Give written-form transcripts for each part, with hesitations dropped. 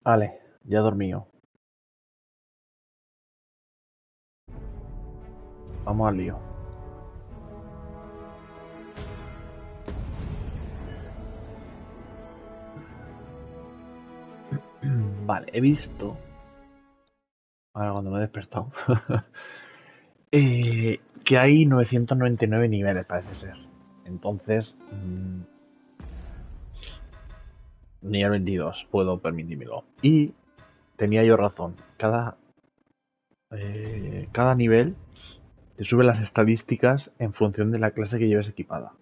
Vale, ya he dormido. Vamos al lío. Vale, he visto. Ahora cuando me he despertado. Que hay 999 niveles, parece ser. Entonces, nivel 22, puedo permitírmelo. Y tenía yo razón. Cada nivel te sube las estadísticas en función de la clase que lleves equipada.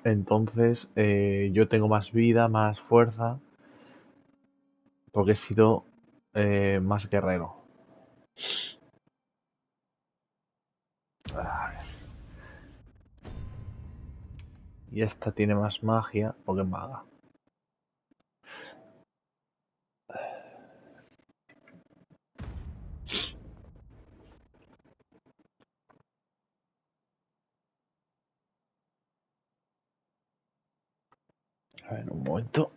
Entonces, yo tengo más vida, más fuerza, porque he sido más guerrero. Y esta tiene más magia, porque es maga. A ver, un momento.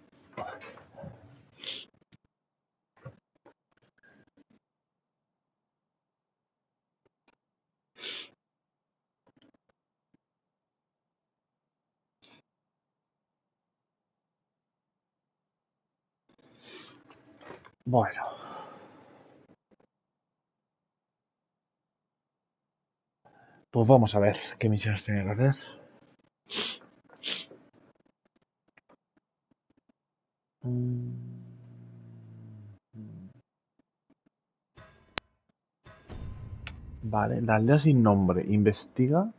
Bueno, pues vamos a ver qué misiones tiene que hacer. Vale, la aldea sin nombre. Investiga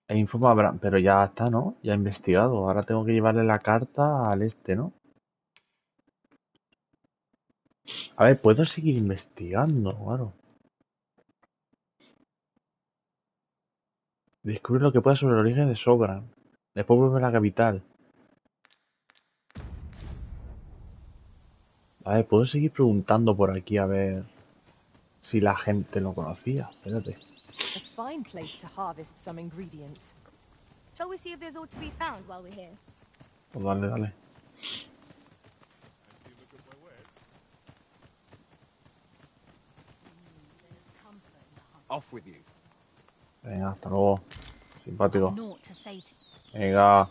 e informa a Bran. Pero ya está, ¿no? Ya he investigado. Ahora tengo que llevarle la carta al este, ¿no? A ver, puedo seguir investigando, claro. Descubre lo que pueda sobre el origen de Sobran. Después vuelve a la capital. A ver, puedo seguir preguntando por aquí a ver si la gente lo conocía. Espérate. A fine place to harvest some ingredients. Shall we see if there's aught to be found while we're here? Pues dale, dale. Off with you. Venga, hasta luego. Simpático. I've naught to say to... Venga.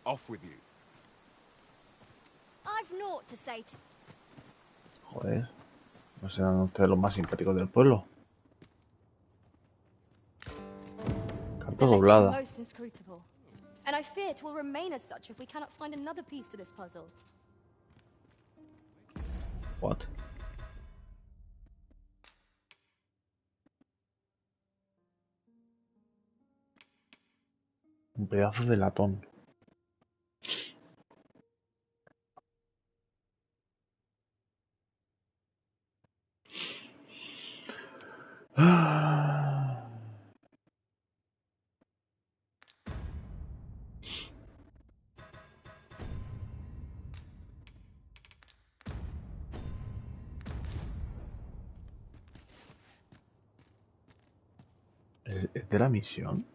Off with you. I've naught to say to... Joder. No serán ustedes los más simpáticos del pueblo. Carta The letter doblada. most inscrutable, and I fear it will remain as such if we cannot find another piece to this puzzle. What? Un pedazo de latón. ¿Es de la misión?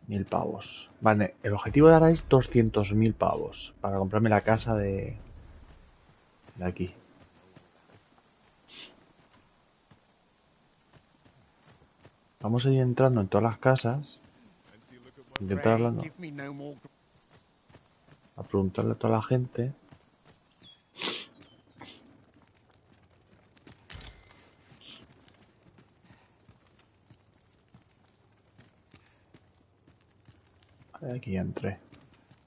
1000 pavos. Vale, el objetivo de ahora es 200.000 pavos. Para comprarme la casa de aquí. Vamos a ir entrando en todas las casas. Intentar hablando. A preguntarle a toda la gente. Aquí ya entré.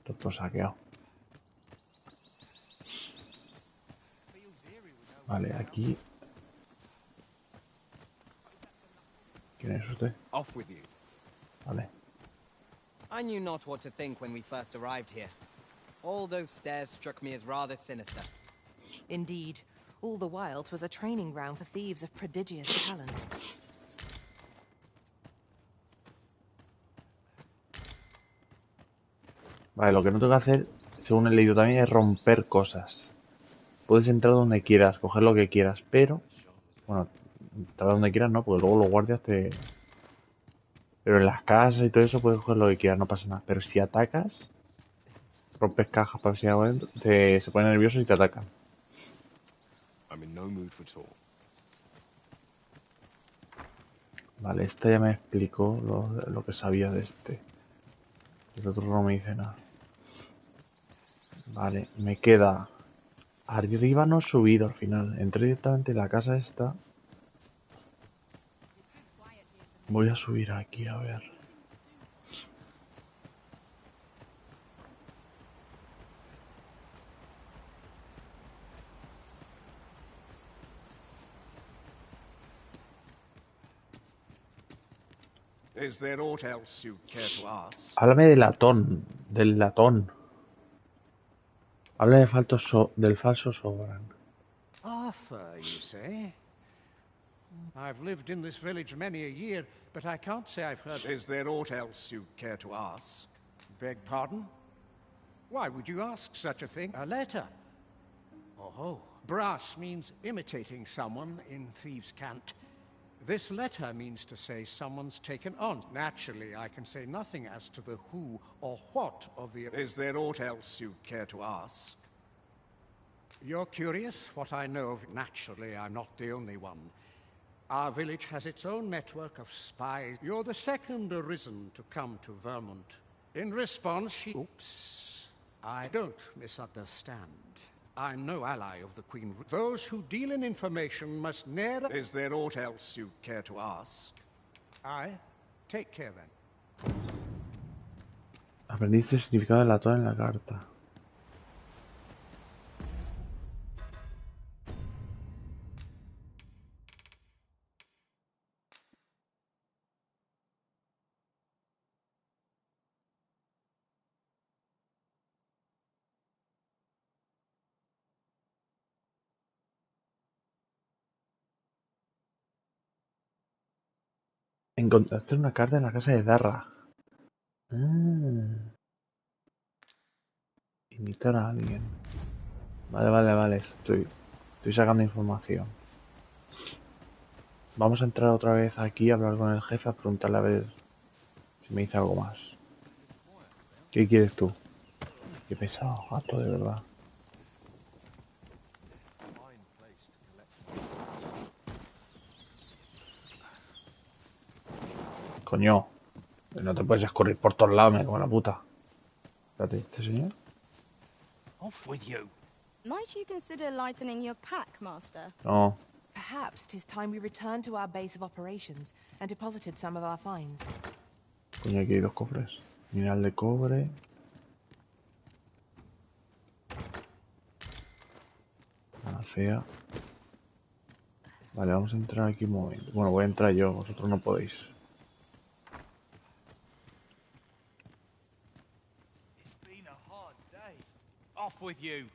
Todo saqueado. Vale, aquí. ¿Quién es usted? Off with you. Vale. I knew not what to think when we first arrived here. All those stairs struck me as rather sinister. Indeed, all the while 'twas a training ground for thieves of prodigious talent. Vale, lo que no tengo que hacer, según he leído también, es romper cosas. Puedes entrar donde quieras, coger lo que quieras, pero... Bueno, entrar donde quieras no, porque luego los guardias te Pero en las casas y todo eso puedes coger lo que quieras, no pasa nada. Pero si atacas, rompes cajas para ver si hay algo dentro, se ponen nerviosos y te atacan. I'm in no mood for talk. Vale, esta ya me explicó lo que sabía de este. El otro no me dice nada. Vale, me queda... Arriba no he subido al final. Entré directamente en la casa esta. Voy a subir aquí, a ver. Is there aught else you'd care to ask? Háblame del latón. Del latón. Habla del falso Sobran. Arthur, you say? I've lived in this village many a year, but I can't say I've heard... Is there aught else you'd care to ask? Beg pardon? Why would you ask such a thing? A letter? Oh, brass means imitating someone in thieves' cant. This letter means to say someone's taken on. Naturally, I can say nothing as to the who or what of the... Is there aught else you'd care to ask? You're curious what I know of... Naturally, I'm not the only one. Our village has its own network of spies. You're the second arisen to come to Vermont. In response, she... Oops. I don't misunderstand. I'm no ally of the Queen. Those who deal in information must ne'er... Is there aught else you'd care to ask? Aye. Take care then. Aprendiste el significado del latón en la carta. Encontraste una carta en la casa de Darra. Imitar a alguien. Vale. Estoy sacando información. Vamos a entrar otra vez aquí a hablar con el jefe, a preguntarle a ver si me dice algo más. ¿Qué quieres tú? Qué pesado, gato, de verdad. Coño, no te puedes escurrir por todos lados, me cago en la puta. Espérate, ¿este señor? Off with you. Might you consider lightening your pack, Master? No. Perhaps 'tis time we returned to our base of operations and deposited some of our finds. Coño, aquí hay dos cofres. Mineral de cobre. Nada fea. Vale, vamos a entrar aquí un momento. Bueno, voy a entrar yo, vosotros no podéis. It's been a hard day. Off with you.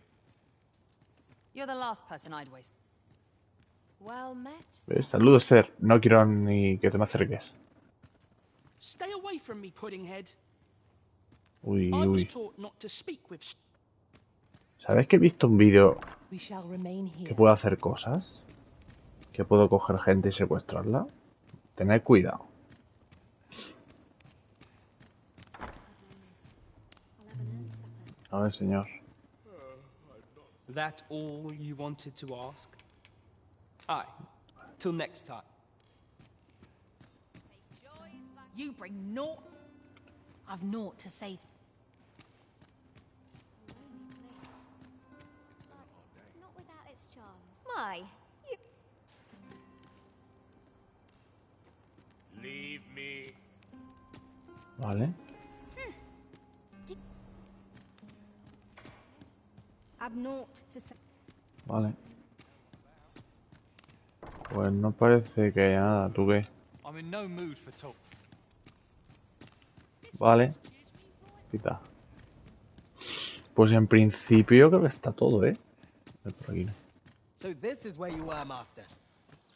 You're the last person I'd waste. Well met. ¿Ves? Saludos, Ser. No quiero ni que te me acerques. Stay away from me, Puddinghead. Uy, I was uy. taught not to speak with... ¿Sabes que he visto un vídeo We shall remain que here. puedo hacer cosas? Que puedo coger gente y secuestrarla. Tened cuidado. A ver, señor. That all you wanted to ask? Aye. Till next time. You bring naught. I've naught to say. Not without its charms. Why? You... Leave me. Vale. I've naught to say. Vale. Pues no parece que haya nada. ¿Tú qué? I'm in no mood for talk. Vale. Quita. Pues en principio yo creo que está todo, ¿eh? A ver, por aquí no. So this is where you were, Master.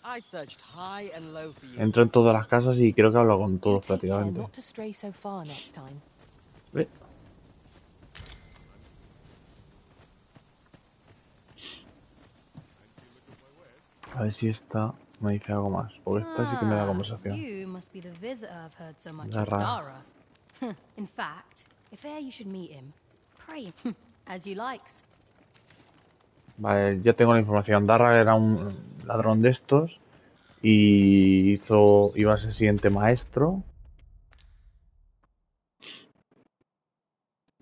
I searched high and low for you. Entro en todas las casas y creo que hablo con You todos take care prácticamente. not to stray so far next time. Ve. A ver si está... me dice algo más. Porque esta sí que me da conversación. You must be the visitor I've heard so much of, Darra. Dara. In fact, if e'er you should meet him, pray as you likes. Vale, ya tengo la información. Darra era un ladrón de estos y iba a ser siguiente maestro,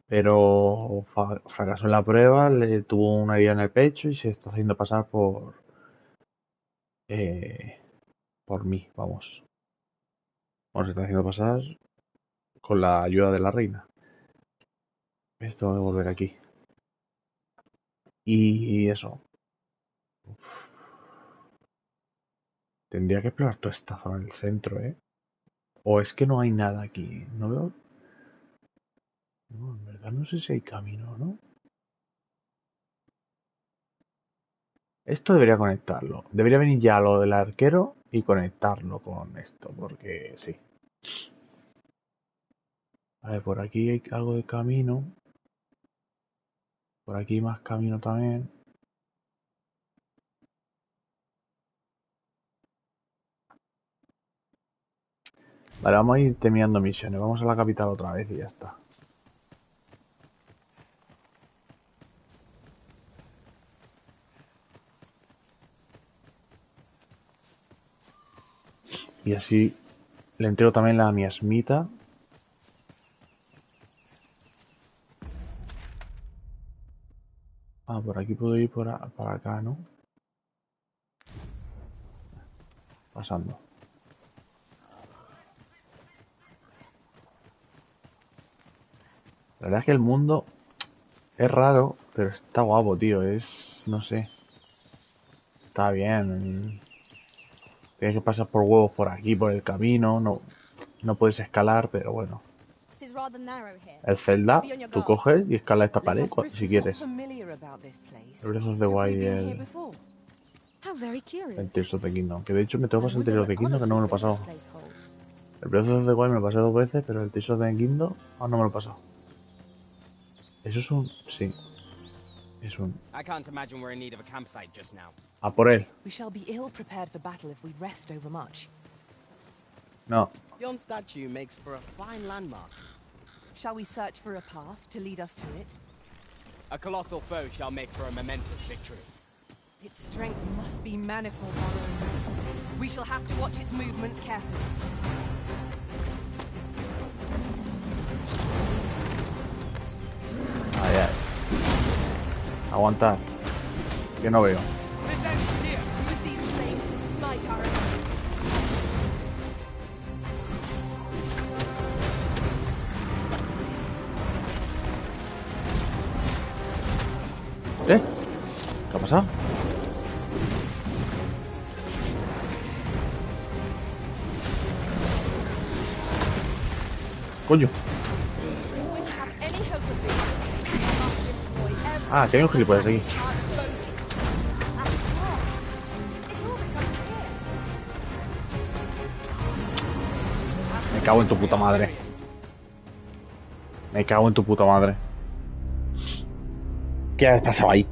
pero fracasó en la prueba, le tuvo una herida en el pecho y se está haciendo pasar por mí, vamos. Bueno, se está haciendo pasar con la ayuda de la reina. Esto va a volver aquí. Y eso. Tendría que explorar toda esta zona del centro, ¿eh? O es que no hay nada aquí. No veo... No, en verdad no sé si hay camino, ¿no? Esto debería conectarlo. Debería venir ya lo del arquero y conectarlo con esto, porque sí. Vale, por aquí hay algo de camino. Por aquí hay más camino también. Vale, vamos a ir terminando misiones. Vamos a la capital otra vez y ya está. Y así le entrego también la miasmita. Ah, por aquí puedo ir para acá, ¿no? Pasando. La verdad es que el mundo es raro, pero está guapo, tío. No sé. Está bien. Tienes que pasar por huevos por aquí, por el camino. No puedes escalar, pero bueno. It is rather narrow here. El Zelda, Be on your tú guard. coges y escalas esta Let pared us si Bristles not quieres. familiar about this place. El Breath of the Have we Wild y been here el before? How very curious. Tears of the Kingdom. Que de hecho me tengo que pasar el I Tears wonder of the what Kingdom, que no me lo he other secrets pasado. this place holds. El Breath of the Wild me lo pasé 2 veces, pero el Tears of the Kingdom aún no me lo he pasado. Eso es un... sí. Es un... I can't imagine we're in need of a campsite just now. A por él. We shall be ill prepared for battle if we rest overmuch. No. Yon statue makes for a fine landmark. Shall we search for a path to lead us to it? A colossal foe shall make for a momentous victory. Its strength must be manifold, Baron. We shall have to watch its movements carefully. Ay, ay. Aguantar. Que no veo. Use these flames to smite our enemies. ¿Qué ha pasado? Coño. If we have any hope of victory, we must employ every Ah, que hay un gilipollas aquí. at our disposal. At last, it all becomes clear. Me cago en tu puta madre. Me cago en tu puta madre. ¿Qué ha pasado ahí?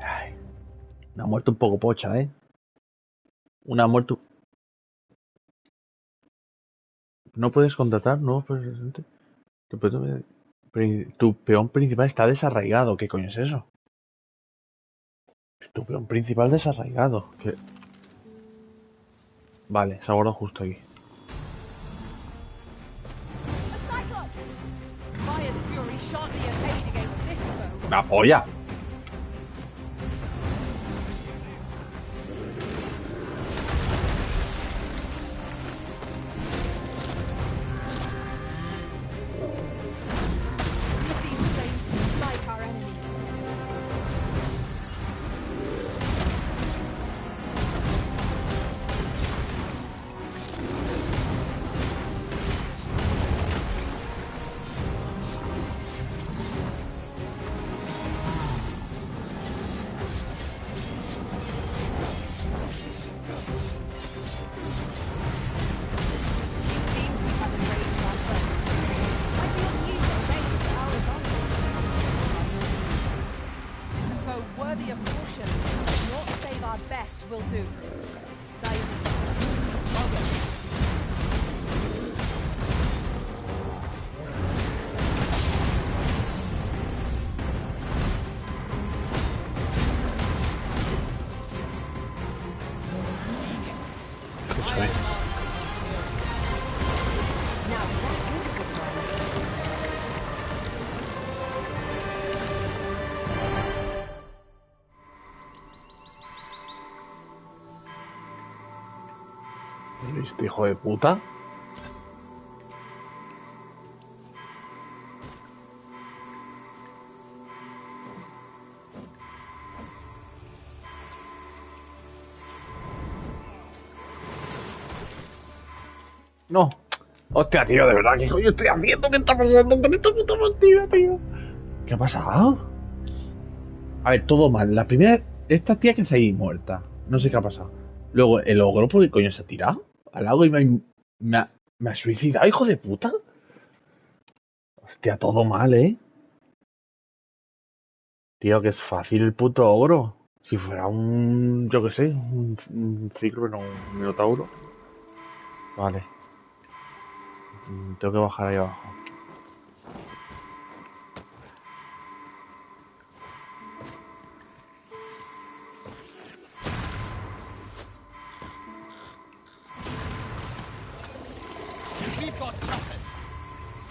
Ay, una muerte un poco pocha, ¿eh? Una muerte... No puedes contratar nuevos presidentes. Tu peón principal está desarraigado. ¿Qué coño es eso? Tu peón principal desarraigado. ¿Qué? Vale, se ha guardado justo aquí. A Cyclops! Fire's fury shan't be arrayed against this foe. ¡Una polla! Use these flames to smite our enemies. Worthy of caution. Naught save our best will do. Escúchame. Now that is a surprise. ¿Este hijo de puta? No. Hostia, tío, de verdad, ¿qué coño estoy haciendo? ¿Qué está pasando con esta puta partida, tío? ¿Qué ha pasado? A ver, todo mal. La primera, esta tía que está ahí muerta. No sé qué ha pasado. Luego, el ogro, ¿por qué coño se ha tirado al lago y me ha suicidado, hijo de puta? Hostia, todo mal, ¿eh? Tío, que es fácil el puto ogro. Si fuera un, yo qué sé, un ciclo, no un minotauro. Vale. Tengo que bajar ahí abajo. We've got choppers.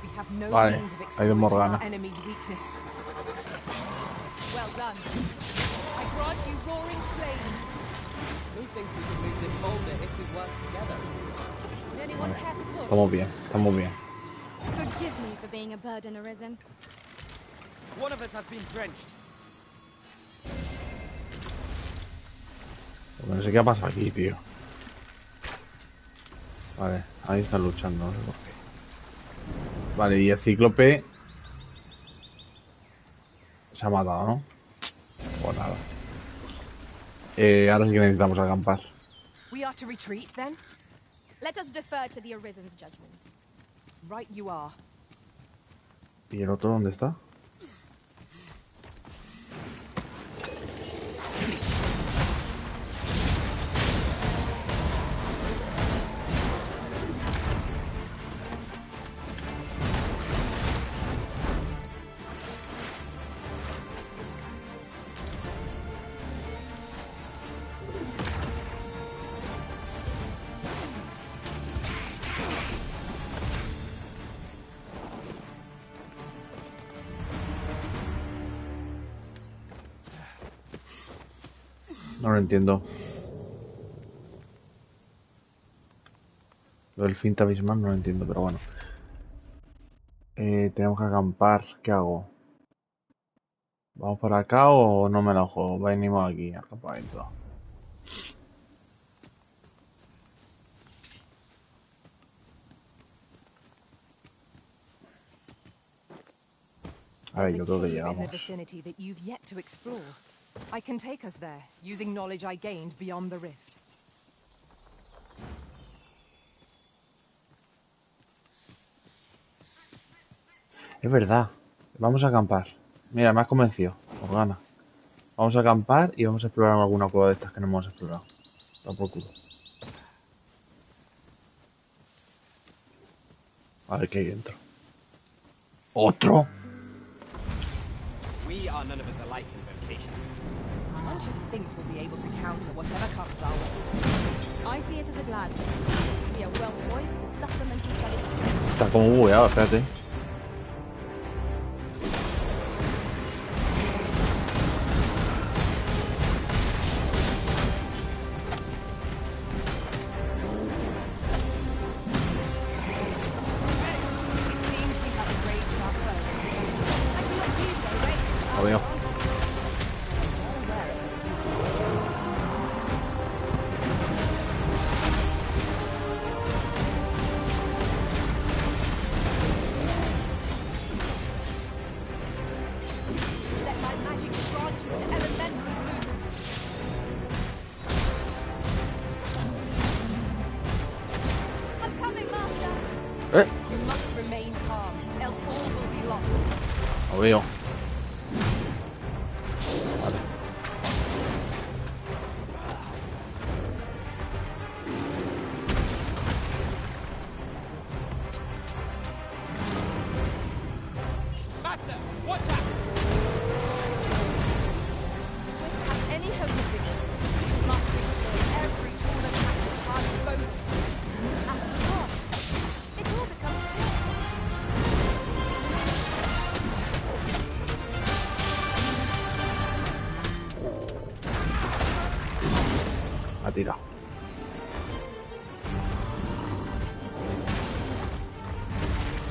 We have no Vale, means of hay de exploiting Morgana. our enemy's weakness. Well done. I grant you roaring flame. Who thinks we can move this boulder if we work together? Would anyone care to push? Estamos bien, estamos bien. Forgive me for being a burden arisen. One of us has been drenched. Porque no sé qué ha pasado aquí, tío. Vale, ahí está luchando, no sé por qué. Vale, y el cíclope se ha matado, ¿no? Pues nada. Ahora sí que necesitamos acampar. We are to retreat then? Let us defer to the Arisen's judgment. Right you are. ¿Y el otro dónde está? No lo entiendo. Lo del finta abismal no lo entiendo, pero bueno. Tenemos que acampar. ¿Qué hago? ¿Vamos por acá o no me la juego? Venimos aquí, acampamento. A ver, There's yo a creo que cave in the llegamos. vicinity that you've yet to explore. I can take us there, using knowledge I gained beyond the rift. Es verdad. Vamos a acampar. Mira, me has convencido. Morgana. Vamos a acampar y vamos a explorar alguna cueva de estas que no hemos explorado. Da por culo. A ver qué hay dentro. ¿Otro? We are none of us alike in vocation. One should think we'll be able to counter whatever comes our way. I see it as a glad thing. We are well poised to supplement each other's strength. Está como bugueado, espérate. It seems we have enraged our foe. I cannot do so, right? Lo veo. Let my magic grant you an elemental move. I'm coming, Master. You must remain calm, else all will be lost. Lo veo. Vale. tirado.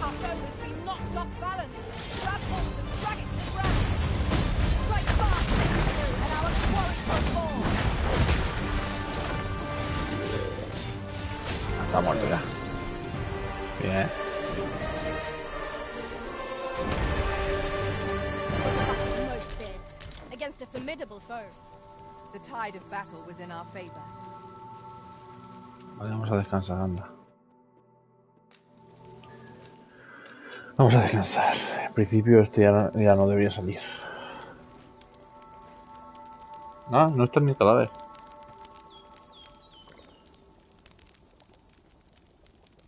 Our foe has been knocked off balance. Grab hold and drag it to the ground. Strike fast, and our quarry shall fall. Está muerto ya. Bien. Most fears against a formidable foe. The tide of battle was in our favor. Vale, vamos a descansar, anda. Vamos a descansar. En principio este ya no debería salir. Ah, no está en mi cadáver.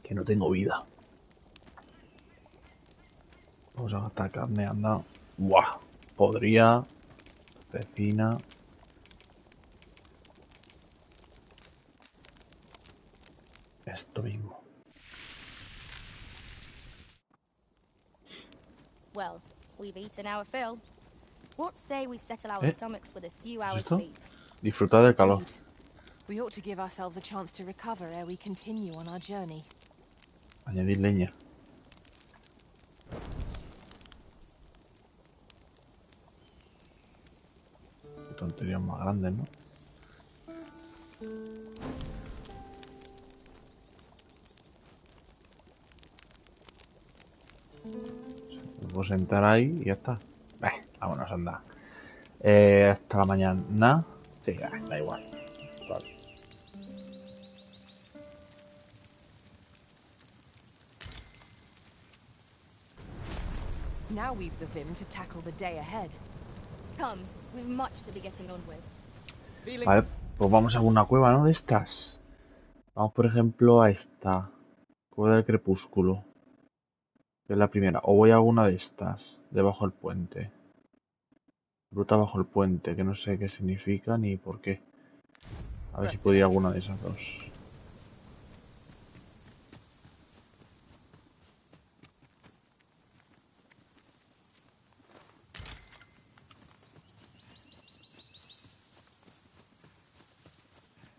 Que no tengo vida. Vamos a gastar carne, anda. Buah. Podría. Cecina. Esto mismo. Well, we've eaten our fill. What say we settle our stomachs with a few ¿Es hours esto? sleep? Disfrutar del calor. We ought to give ourselves a chance to recover ere we continue on our journey. Añadir leña. Qué tonterías más grandes, ¿no? Me puedo sentar ahí y ya está. Vámonos, anda. Hasta la mañana. Sí, da igual. Vale. Now we've the vim to tackle the day ahead. Come, we've much to be getting on with. Vale, pues vamos a alguna cueva, ¿no? De estas. Vamos, por ejemplo, a esta. Cueva del Crepúsculo. Que es la primera. O voy a alguna de estas. Debajo del puente. Ruta bajo el puente, que no sé qué significa ni por qué. A ver si puedo ir a alguna de esas dos.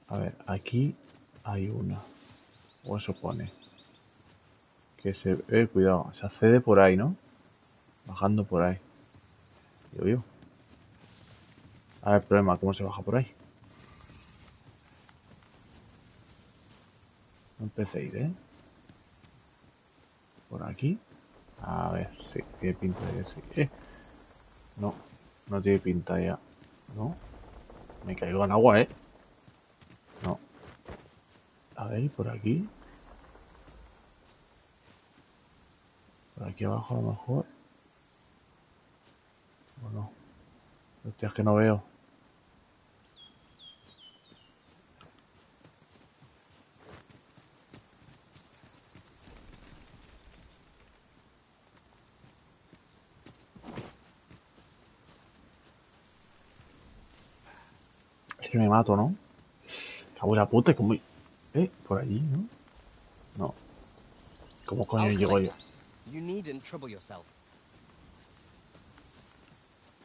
A ver, aquí hay una. O eso pone. Que se... cuidado, se accede por ahí, ¿no? Bajando por ahí. Yo. A ver, el problema, ¿cómo se baja por ahí? No empecéis, ¿eh? Por aquí. A ver, sí, tiene pinta de que sí. No, no tiene pinta ya. No. Me caigo en agua, ¿eh? No. A ver, por aquí. Por aquí abajo a lo mejor. O no. Hostia, es que no veo. Es que me mato, ¿no? Cago en la puta, como... por allí, ¿no? No. ¿Cómo coño llego yo? You needn't trouble yourself.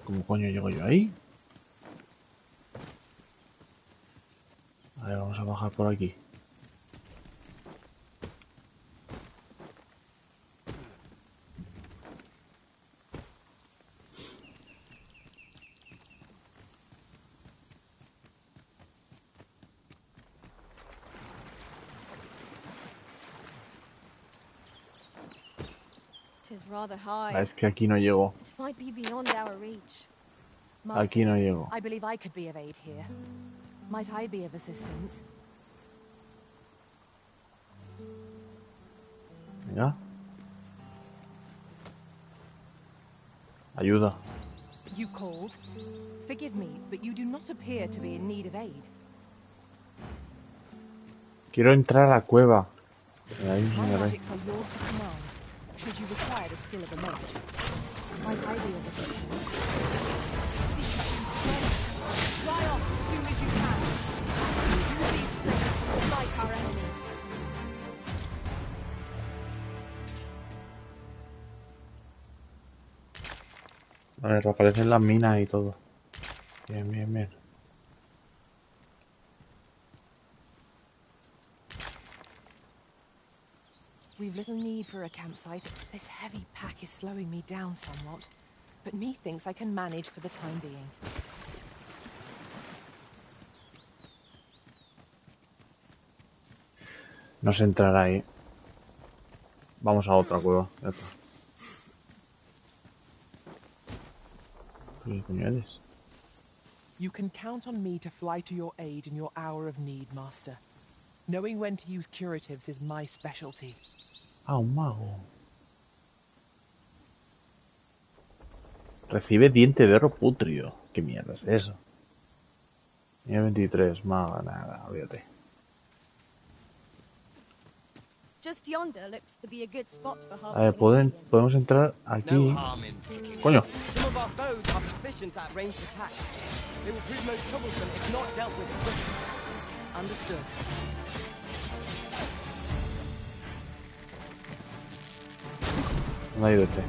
¿Cómo coño llego yo ahí? A ver, vamos a bajar por aquí. Tis rather high. Es que aquí no llego. It might be beyond our reach. Aquí no llego. I believe I could be of aid here. Might I be of assistance? Venga. Ayuda. You called? Forgive me, but you do not appear to be in need of aid. Quiero entrar a la cueva. Ahí, My señor, magics are yours to command, should you require the skill of a mage. Might I be of assistance? Fly off as soon as you can. Use these flames to smite our enemies. Vale, reaparecen las minas y todo. Bien, bien, bien. We've little need for a campsite. This heavy pack is slowing me down somewhat. But methinks I can manage for the time being. No se entrará ahí. Vamos a otra cueva. Ya está. ¿Qué coño eres? You can count on me to fly to your aid in your hour of need, Master. Knowing when to use curatives is my specialty. Ah, un mago. Recibe diente de oro putrio. ¿Qué mierda es eso? Nivel 23, maga, nada, olvídate. Just yonder looks to be a good spot for A ver, harvesting ingredients. podemos entrar aquí. No harm in picking. Coño. Some of our foes are proficient at ranged attacks. They will prove most troublesome if not dealt with swiftly. Understood. ¿Dónde ha ido este?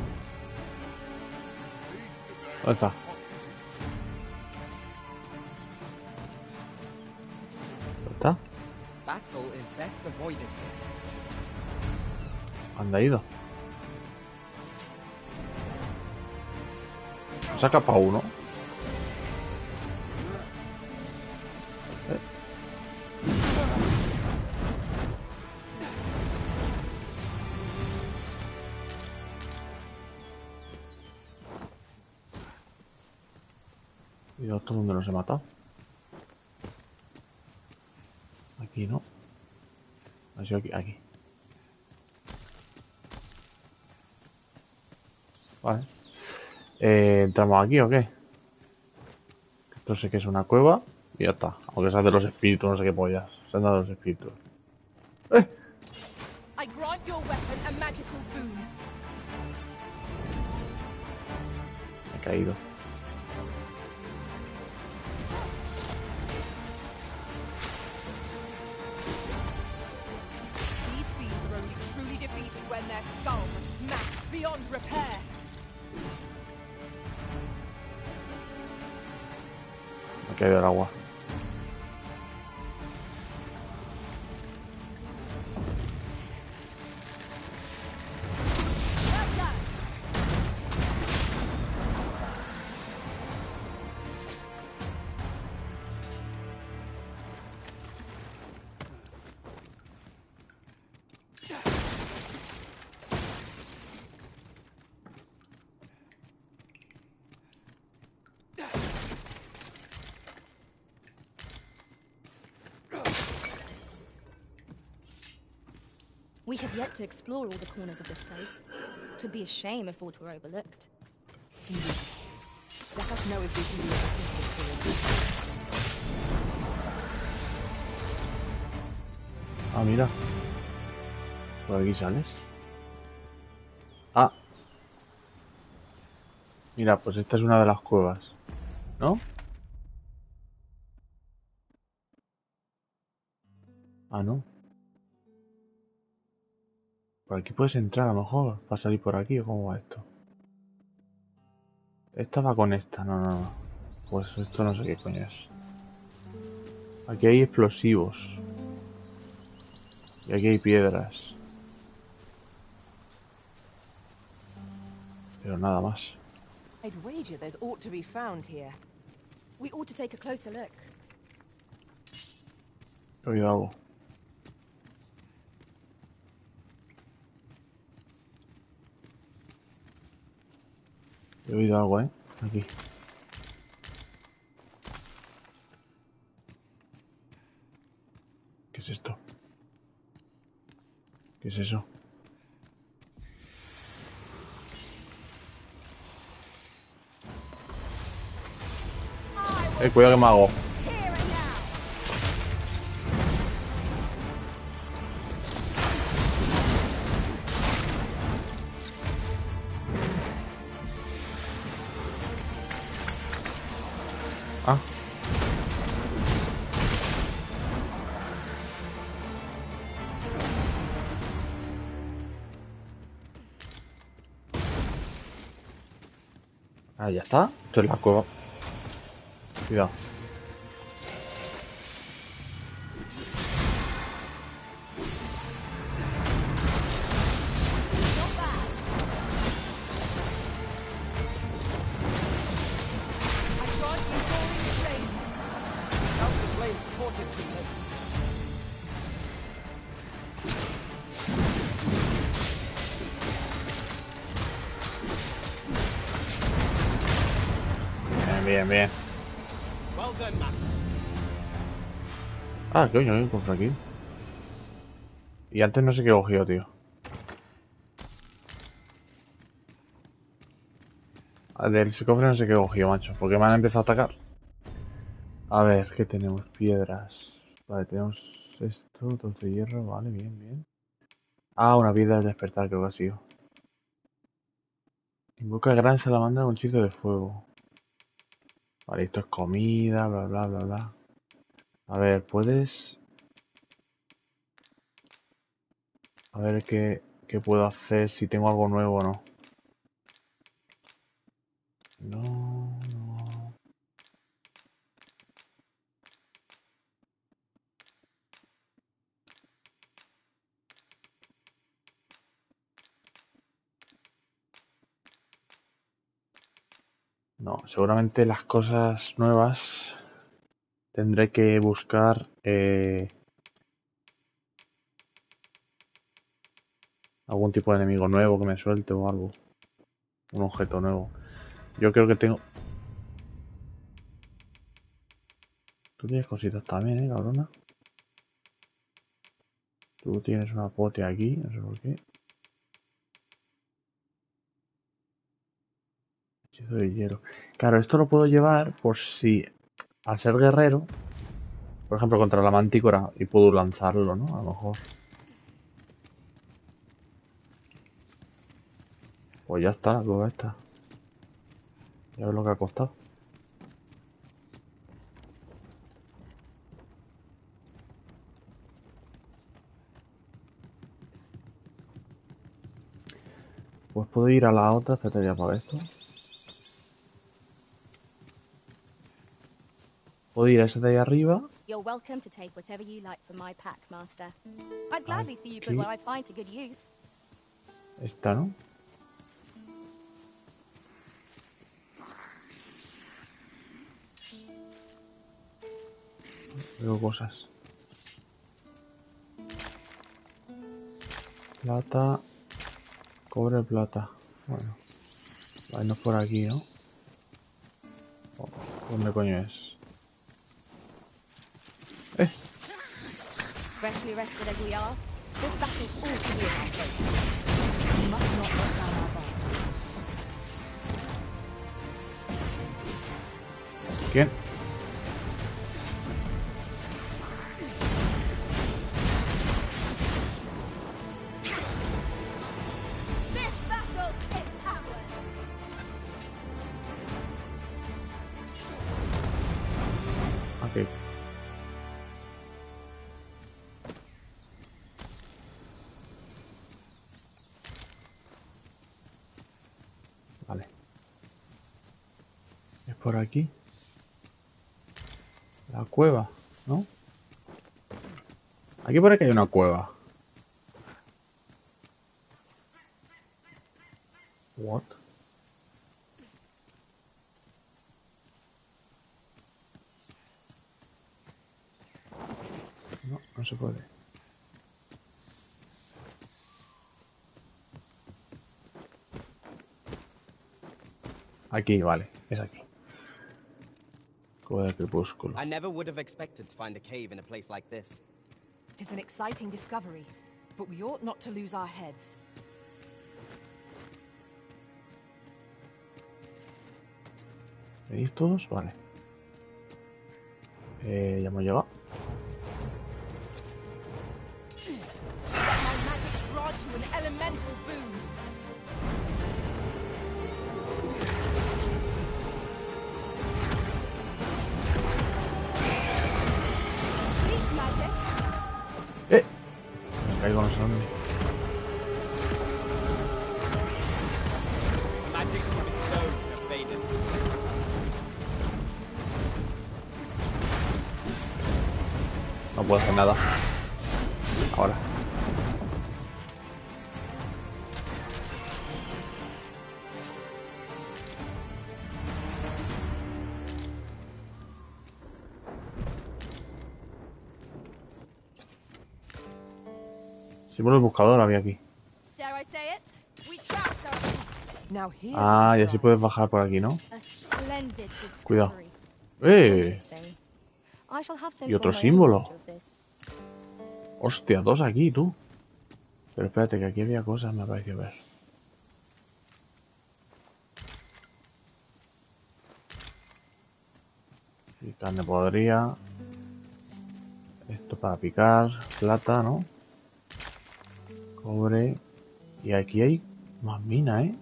¿Dónde está? ¿Dónde está? Battle is best avoided here. ¿Dónde ha ido? Saca pa' uno. ¿Y otro dónde los he matado? Aquí, ¿no? Ha sido aquí, aquí. Vale. ¿Entramos aquí o qué? Esto sé que es una cueva y ya está. Aunque sea de los espíritus, no sé qué pollas. Se han dado los espíritus. I grant your weapon a magical boon. Me he caído. These fiends are only truly defeated when their skulls are smashed beyond repair. Me he caído al agua. We have yet to explore all the corners of this place. It would be a shame if all were overlooked. Indeed. Let us know if we can be of assistance to us. Ah, mira. Por aquí sales. Ah. Mira, pues esta es una de las cuevas. ¿No? Ah, no. Por aquí puedes entrar a lo mejor. ¿Va a salir por aquí o cómo va esto? Esta va con esta. No, no, no. Pues esto no sé qué coño es. Aquí hay explosivos. Y aquí hay piedras. Pero nada más. I'd wager there's ought to be found here. We ought to take a closer look. He oído algo. He oído algo, aquí. ¿Qué es esto? ¿Qué es eso? Cuidado que me hago. Ah. Ah, ya está. Esto es la cueva. Cuidado. thought it's too late. Bien, bien, bien. Well done, Master. Ah, coño, hay un cofre aquí. Y antes no sé qué cogió, tío. Del cofre no sé qué cogió, macho. Porque me han empezado a atacar. A ver, ¿qué tenemos? Piedras. Vale, tenemos esto, 12 de hierro. Vale, bien, bien. Ah, una piedra de despertar, creo que ha sido. Invoca gran salamandra con hechizo de fuego. Vale, esto es comida, bla, bla, bla, bla. A ver, ¿puedes...? A ver qué puedo hacer, si tengo algo nuevo o no. No, no. No, seguramente las cosas nuevas tendré que buscar algún tipo de enemigo nuevo que me suelte o algo. Un objeto nuevo. Yo creo que tengo... Tú tienes cositas también, cabrona. Tú tienes una pote aquí, no sé por qué. Hechizo de hielo. Claro, esto lo puedo llevar por si, al ser guerrero, por ejemplo, contra la mantícora, y puedo lanzarlo, ¿no? A lo mejor. Pues ya está, la cueva esta. Ya ves lo que ha costado. Pues puedo ir a la otra, espérate ya para esto. Puedo ir a esa de ahí arriba. You're welcome to take whatever you like from my pack, Master. I'd gladly see you put what I find to good use. Esta, ¿no? Veo cosas. Plata. Cobre, plata. Bueno. Vale, no es por aquí, ¿no? Oh, ¿dónde coño es? Freshly rested as we are, this battle's all to you. We must not let down our guard. ¿Quién? This battle is ours. Aquí. Vale. Es por aquí. La cueva, ¿no? Aquí parece que hay una cueva. What? No, no se puede. Aquí, vale, es aquí. Cueva del crepúsculo. I never would have expected to find a cave in a place like this. It is an exciting discovery, but we ought not to lose our heads. ¿Veis todos? Vale. Ya hemos llegado. My magic's grant you an elemental boon. Speak magic. Me caigo, no sé dónde. The magics you bestowed have faded. No puedo hacer nada. Ahora. Símbolo del buscador había aquí. Dare I say it? We trounced our Now here's Ah, a y así surprise. puedes bajar por aquí, ¿no? a splendid Cuidado. discovery. ¡Eh! Interesting. I shall have to Y otro inform my own símbolo. master of this. Hostia, dos aquí, tú. Pero espérate, que aquí había cosas, me pareció ver. Y carne podría. Esto para picar. Plata, ¿no? Cobre. Y aquí hay más mina, ¿eh?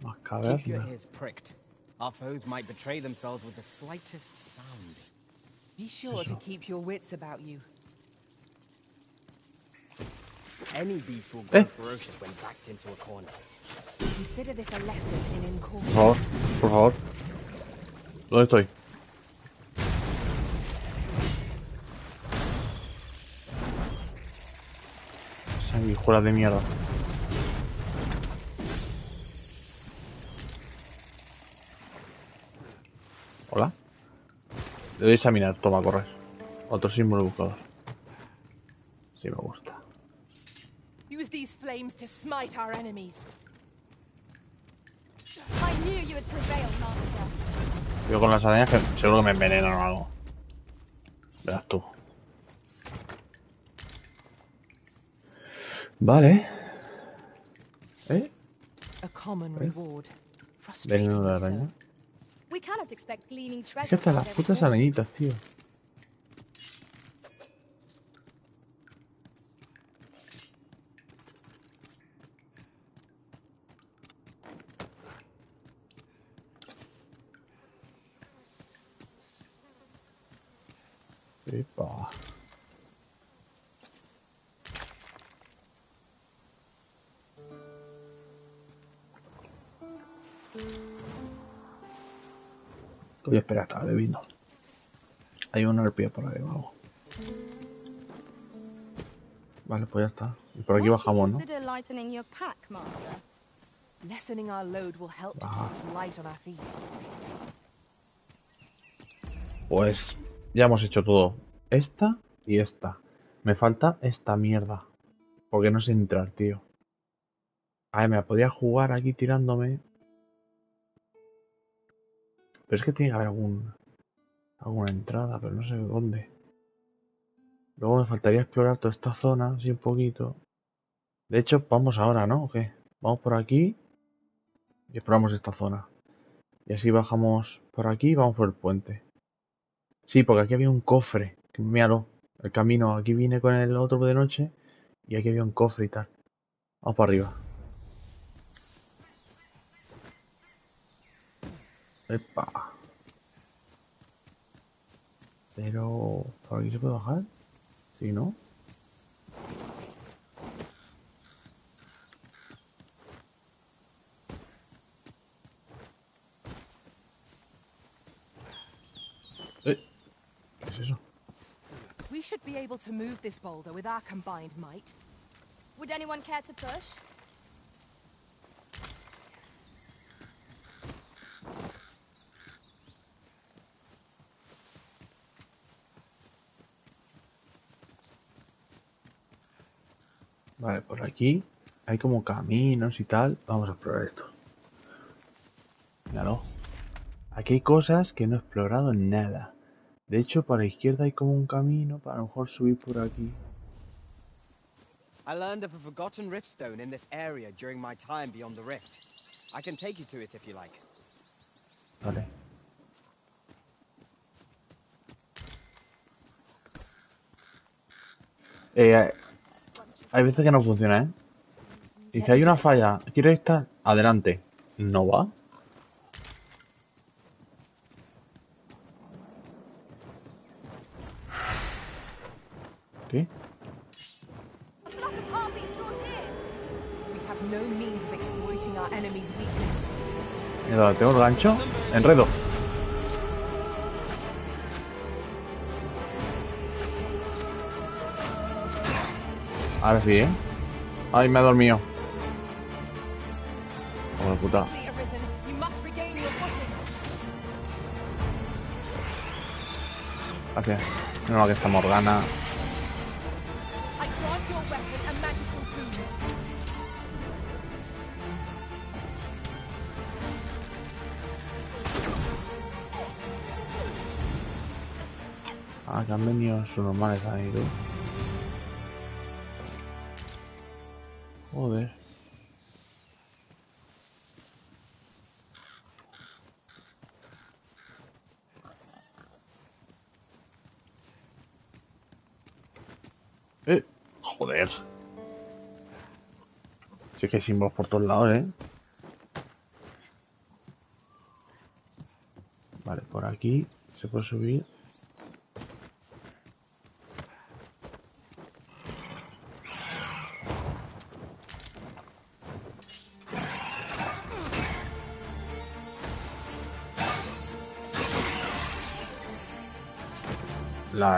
Más Keep your caverna. ears pricked. Our foes might betray themselves with the slightest sound. Be sure to keep your wits about you. Any beast will grow Eh. ferocious when backed into a corner. Consider this a lesson in Por caution. favor, por favor. ¿Dónde estoy? Sanguijuelas de mierda. Hola. Debo examinar. Toma, correr. Otro símbolo buscador. Sí, me gusta. Use these flames to smite our enemies. I knew you would prevail, master. Yo con las arañas que seguro que me envenenan o algo. Verás tú. Vale. A common reward. Veneno de Frustratingly so. araña. We cannot expect gleaming Es treasure que hasta from las every putas corner. arañitas, tío. Epa. Voy a esperar, estaba bebiendo. Hay una arpía por ahí, vamos. Vale, pues ya está. Y por aquí Might you bajamos, ¿no? consider lightening your pack, master? Lessening our load will help to keep us light on our feet. Pues ya hemos hecho todo. Esta y esta. Me falta esta mierda. Porque no sé entrar, tío. A ver, me la podía jugar aquí tirándome. Pero es que tiene que haber alguna entrada, pero no sé dónde. Luego me faltaría explorar toda esta zona, así un poquito. De hecho, vamos ahora, ¿no? ¿O qué? Vamos por aquí y exploramos esta zona. Y así bajamos por aquí y vamos por el puente. Sí, porque aquí había un cofre. Míralo, el camino. Aquí vine con el otro de noche y aquí había un cofre y tal. Vamos para arriba. Epa. Pero... ¿por aquí se puede bajar? Sí, ¿no? ¿Qué es eso? We should be able to move this boulder with our combined might. Would anyone care to push? Vale, por aquí hay como caminos y tal. Vamos a explorar esto. Míralo. Aquí hay cosas que no he explorado nada. De hecho, para la izquierda hay como un camino para a lo mejor subir por aquí. I learned of a forgotten riftstone in this area during my time beyond the rift. I can take you to it if you like. Vale. Hay veces que no funciona, ¿eh? Dice, hay una falla. ¿Quiero estar? Adelante. ¿No va? ¿Qué? A flock of harpies draws near. We have no means of exploiting our enemy's weakness. Mira, tengo el gancho. Enredo. Ahora sí, ¿eh? Ay, me ha dormido. Joder, puta. 'Be, Arisen, you must regain your footing. Gracias. No, que está Morgana. I grant your weapon a magical boon. Ah, que han venido sus normales ahí, tú. Joder. Joder. Sí que hay símbolos por todos lados, ¿eh? Vale, por aquí se puede subir.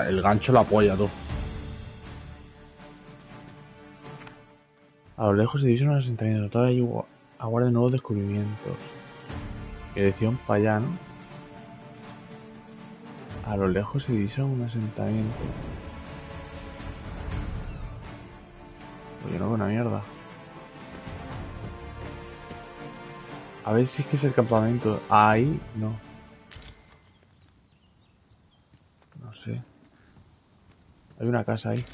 El gancho la apoya, tú. A lo lejos se divisa un asentamiento. Todavía hay aguarda nuevos descubrimientos. Dirección para allá, ¿no? A lo lejos se divisa un asentamiento. Pues yo no veo una mierda. A ver si es que es el campamento. Ahí, no. No sé. Hay una casa ahí.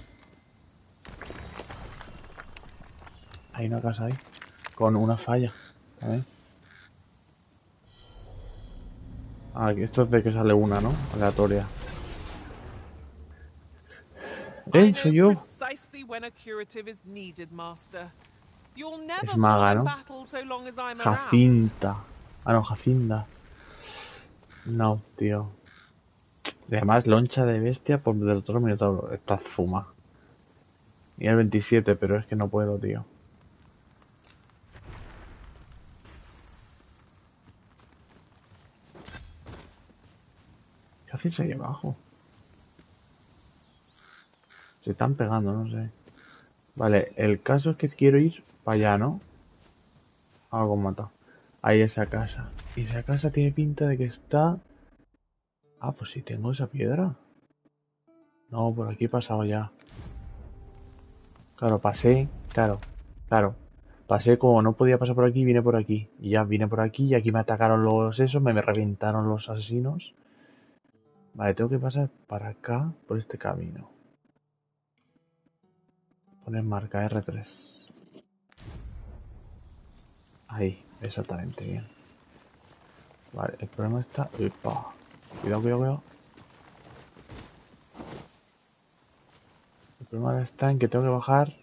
Hay una casa ahí. Con una falla. ¿Sabes? Ah, esto es de que sale una, ¿no? Aleatoria. Soy yo. Precisely when a curative is needed, Master. You'll never Es fall maga, in ¿no? battle so long as I'm around. Jacinta. Ah, no, Jacinda. No, tío. Y además, loncha de bestia por del otro minotauro. Esta fuma. Y el 27, pero es que no puedo, tío. ¿Qué hacéis ahí abajo? Se están pegando, no sé. Vale, el caso es que quiero ir para allá, ¿no? Algo mata. Ahí esa casa. Y esa casa tiene pinta de que está... Ah, pues sí, tengo esa piedra. No, por aquí he pasado ya. Claro, pasé. Claro. Pasé como no podía pasar por aquí, vine por aquí. Y ya vine por aquí y aquí me atacaron los esos, me reventaron los asesinos. Vale, tengo que pasar para acá, por este camino. Poner marca R3. Ahí, exactamente, bien. Vale, el problema está... Epa. Cuidado. El problema está en que tengo que bajar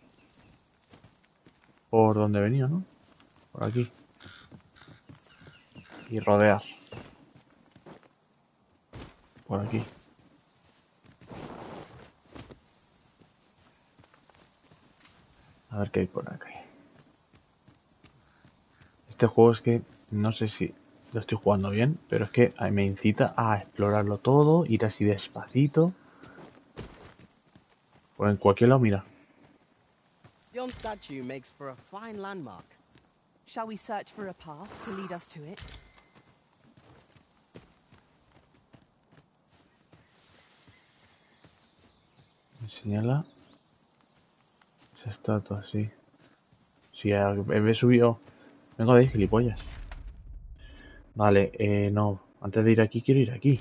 por donde venía, ¿no? Por aquí. Y rodear. Por aquí. A ver qué hay por aquí. Este juego es que no sé si lo estoy jugando bien, pero es que me incita a explorarlo todo, ir así despacito. Pues en cualquier lado, mira. Yon statue makes for a fine landmark. Shall we search for a path to lead us to it? Me señala esa estatua, sí. Sí, he subido. Vengo de ahí, gilipollas. Vale, no. Antes de ir aquí, quiero ir aquí.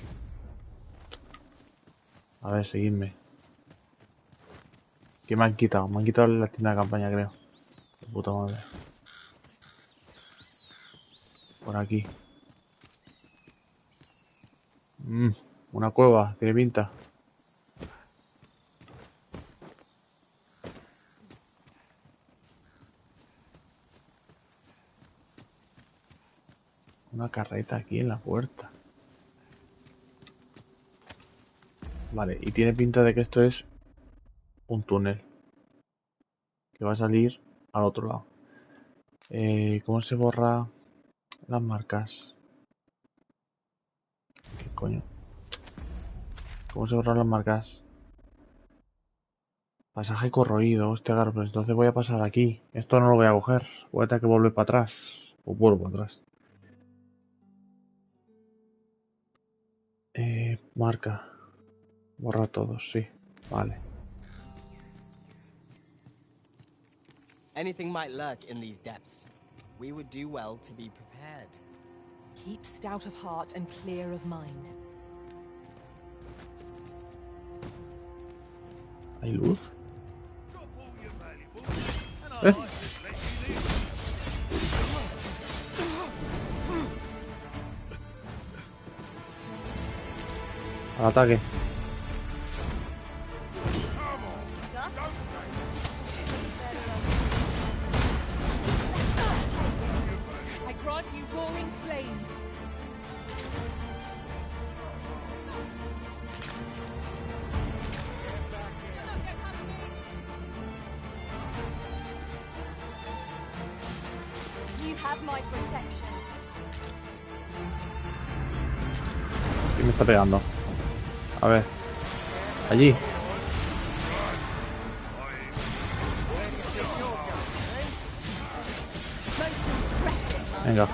A ver, seguidme. ¿Qué me han quitado? Me han quitado la tienda de campaña, creo. De puta madre. Por aquí. Una cueva, tiene pinta. Una carreta aquí en la puerta. Vale, y tiene pinta de que esto es un túnel. Que va a salir al otro lado. ¿Cómo se borra las marcas? ¿Qué coño? ¿Cómo se borran las marcas? Pasaje corroído, hostia, claro, pues entonces voy a pasar aquí. Esto no lo voy a coger. Voy a tener que volver para atrás. O vuelvo para atrás. Marca. Borra todos, sí. Vale. Anything might lurk in these depths. We would do well to be prepared. Keep stout of heart and clear of mind. ¿Hay luz? And Eh. I just let you leave. Al ataque. I grant you roaring flame. You have my protection. ¿Quién me está pegando? A ver. Allí. Venga.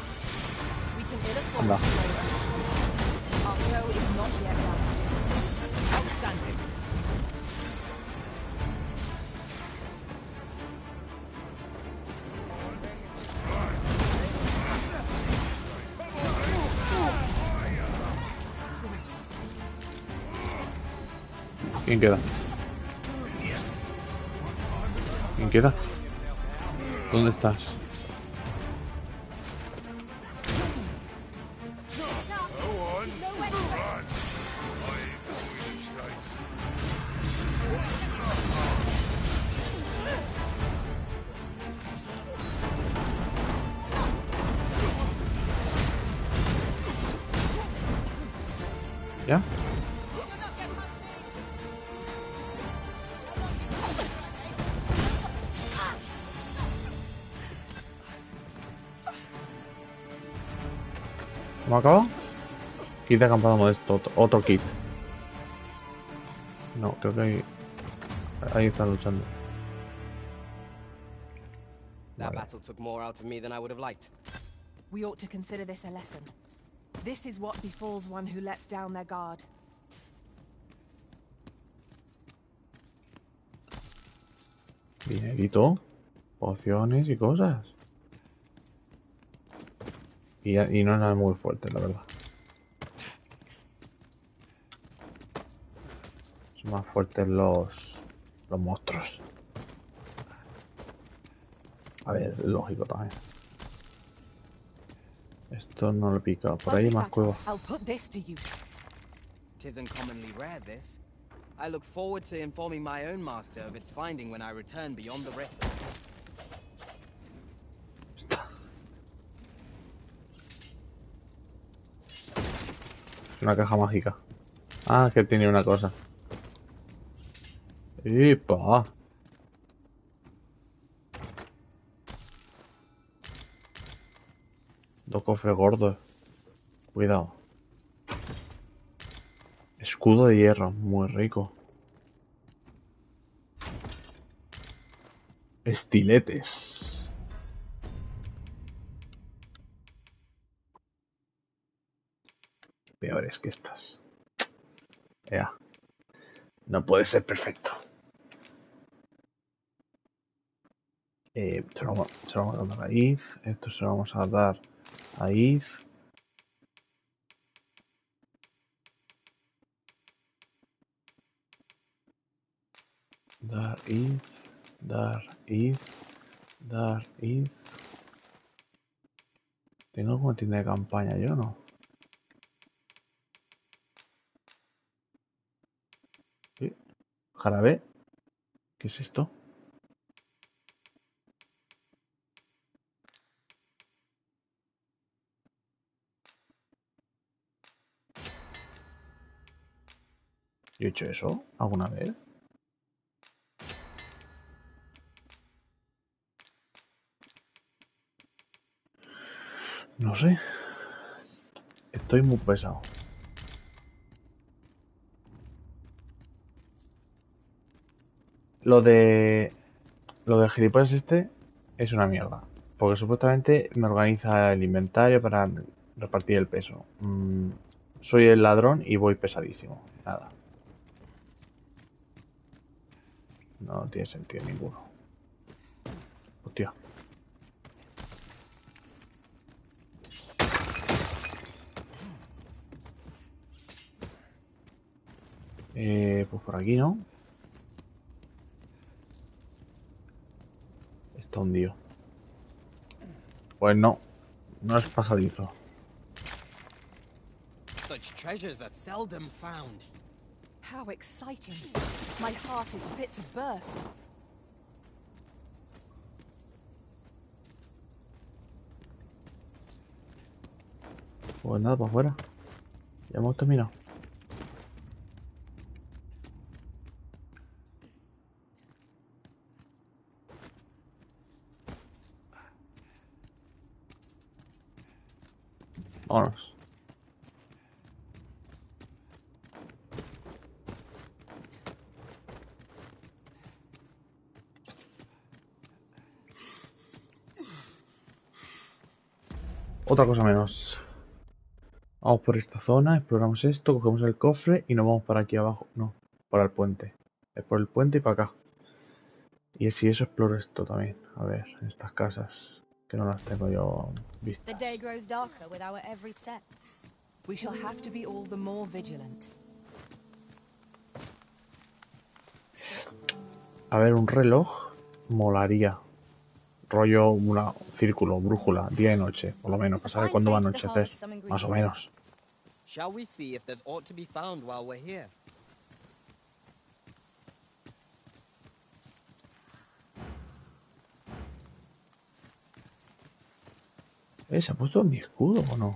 We can ill afford Anda. to wait. Our foe is not yet down. Outstanding. ¿Quién queda? ¿Quién queda? ¿Dónde estás? ¿Ya? ¿Cómo acaba? Kit de acampado modesto. Otro kit. No, creo que ahí están luchando. That Vale. battle took more out of me than I would have liked. We ought to consider this a lesson. This is what befalls one who lets down their guard. Dinerito, pociones y cosas. Y no es nada muy fuerte, la verdad. Son más fuertes los monstruos. A ver, lógico también. Esto no lo he picado. Por ahí hay más cuevas. I'll put this to use. Tisn't commonly rare, this. I look forward to informing my own master of its finding when I return beyond the rift. Es una caja mágica. Ah, que tiene una cosa. ¡Epa! Dos cofres gordos. Cuidado. Escudo de hierro, muy rico. Estiletes. Peores que estas. Ya. No puede ser perfecto. Se lo vamos a dar a Iz. Esto se lo vamos a dar a Iz. Dar Iz. Dar Iz. Dar Iz. ¿Tengo alguna tienda de campaña yo no? ¿Sí? ¿Jarabe? ¿Qué es esto? ¿Yo he hecho eso alguna vez? No sé. Estoy muy pesado. Lo del gilipollas este es una mierda. Porque supuestamente me organiza el inventario para repartir el peso. Soy el ladrón y voy pesadísimo. Nada. No tiene sentido ninguno. Hostia. Pues por aquí, ¿no? Está hundido. Pues no. No es pasadizo. Such treasures are seldom found. How exciting. My heart is fit to burst. Pues nada, para afuera. Ya hemos terminado. Vámonos. Otra cosa menos. Vamos por esta zona, exploramos esto, cogemos el cofre y nos vamos para aquí abajo. No, para el puente. Es por el puente y para acá. Y si eso exploro esto también. A ver, estas casas. Que no las tengo yo vistas. The day grows darker with our every step. We shall have to be all the more vigilant. A ver, un reloj molaría. Rollo un círculo, brújula, día y noche, por lo menos, para saber cuándo va a anochecer. Más o menos. Shall we see if there's aught to be found while we're here? ¿Se ha puesto mi escudo o no?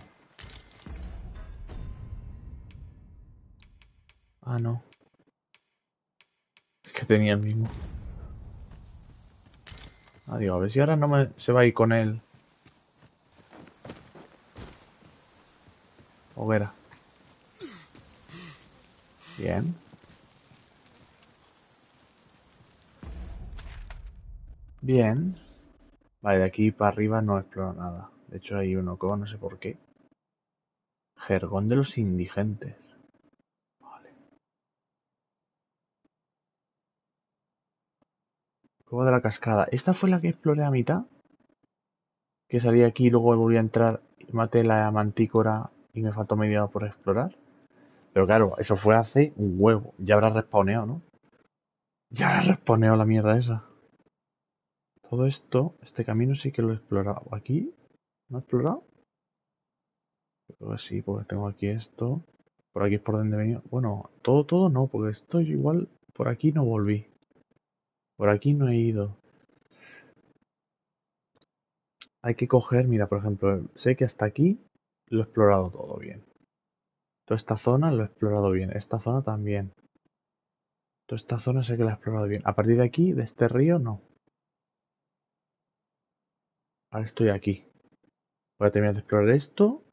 Ah, no. Es que tenía el mismo. Ah, digo, a ver si ahora no se va a ir con él. Hoguera. Bien. Bien. Vale, de aquí para arriba no exploro nada. De hecho hay uno que no sé por qué. Jergón de los indigentes. Vale. Cueva de la cascada. ¿Esta fue la que exploré a mitad? Que salí aquí y luego volví a entrar y maté la mantícora y me faltó media hora por explorar. Pero claro, eso fue hace un huevo. Ya habrá respawneado, ¿no? Ya habrá respawneado la mierda esa. Todo esto, este camino sí que lo he explorado. ¿Aquí? ¿No he explorado? Creo que sí, porque tengo aquí esto. Por aquí es por donde venía. Bueno, todo no, porque estoy igual. Por aquí no volví. Por aquí no he ido. Hay que coger, mira, por ejemplo, sé que hasta aquí lo he explorado todo bien. Toda esta zona lo he explorado bien. Esta zona también. Toda esta zona sé que la he explorado bien. A partir de aquí, de este río, no. Ahora estoy aquí. Voy a terminar de explorar esto.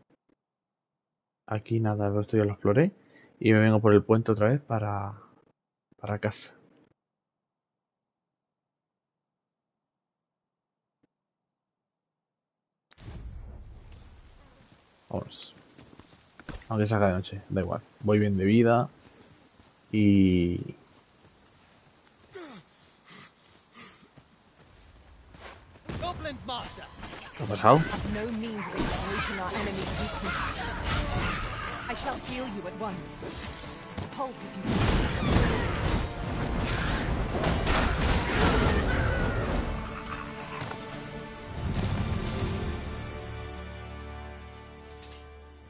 Aquí nada, esto ya lo exploré. Y me vengo por el puente otra vez para casa. Vamos. Aunque se haga de noche, da igual. Voy bien de vida. Y... Goblins, master. ¿Qué ha pasado? No means of exploiting our enemy's weakness. I shall heal you at once. Halt if you please.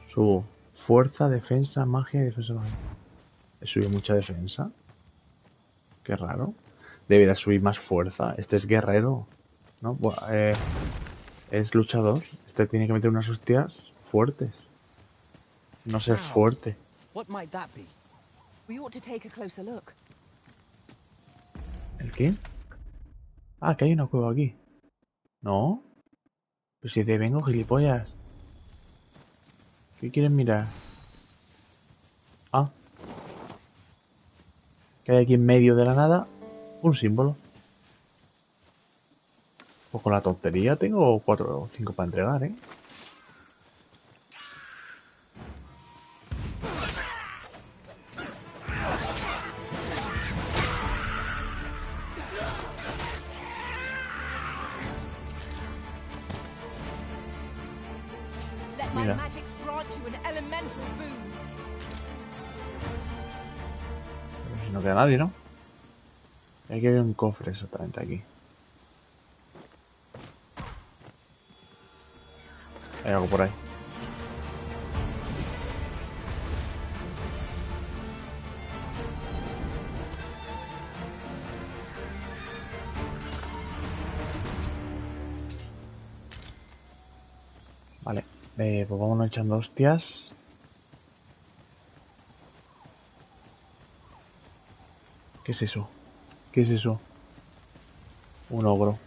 Subo. Fuerza, defensa, magia y defensa magia. He subido mucha defensa. Qué raro. Debería subir más fuerza. Este es guerrero. ¿No? Es luchador. Este tiene que meter unas hostias fuertes. No ser fuerte. What might that be? We ought to take a closer look. ¿El qué? Ah, que hay una cueva aquí. ¿No? Pues si te vengo, gilipollas. ¿Qué quieres mirar? Ah. Que hay aquí en medio de la nada un símbolo. Pues con la tontería tengo 4 o 5 para entregar, ¿eh? my Mira. magics grant you an elemental boon. Pero si no queda nadie, ¿no? Hay que ver un cofre exactamente aquí. Hay algo por ahí. Vale, pues vámonos echando hostias. ¿Qué es eso? ¿Qué es eso? Un ogro.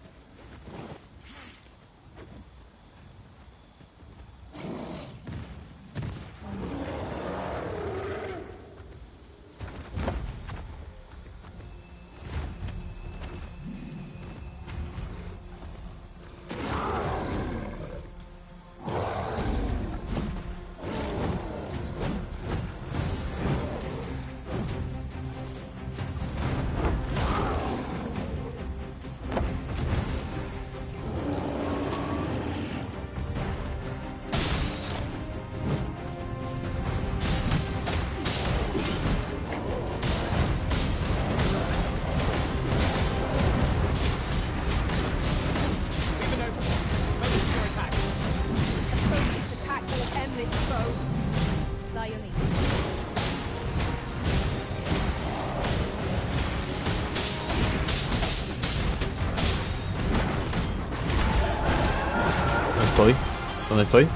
Focused attack will end this foe. By your lead. ¿Dónde estoy? ¿Dónde estoy?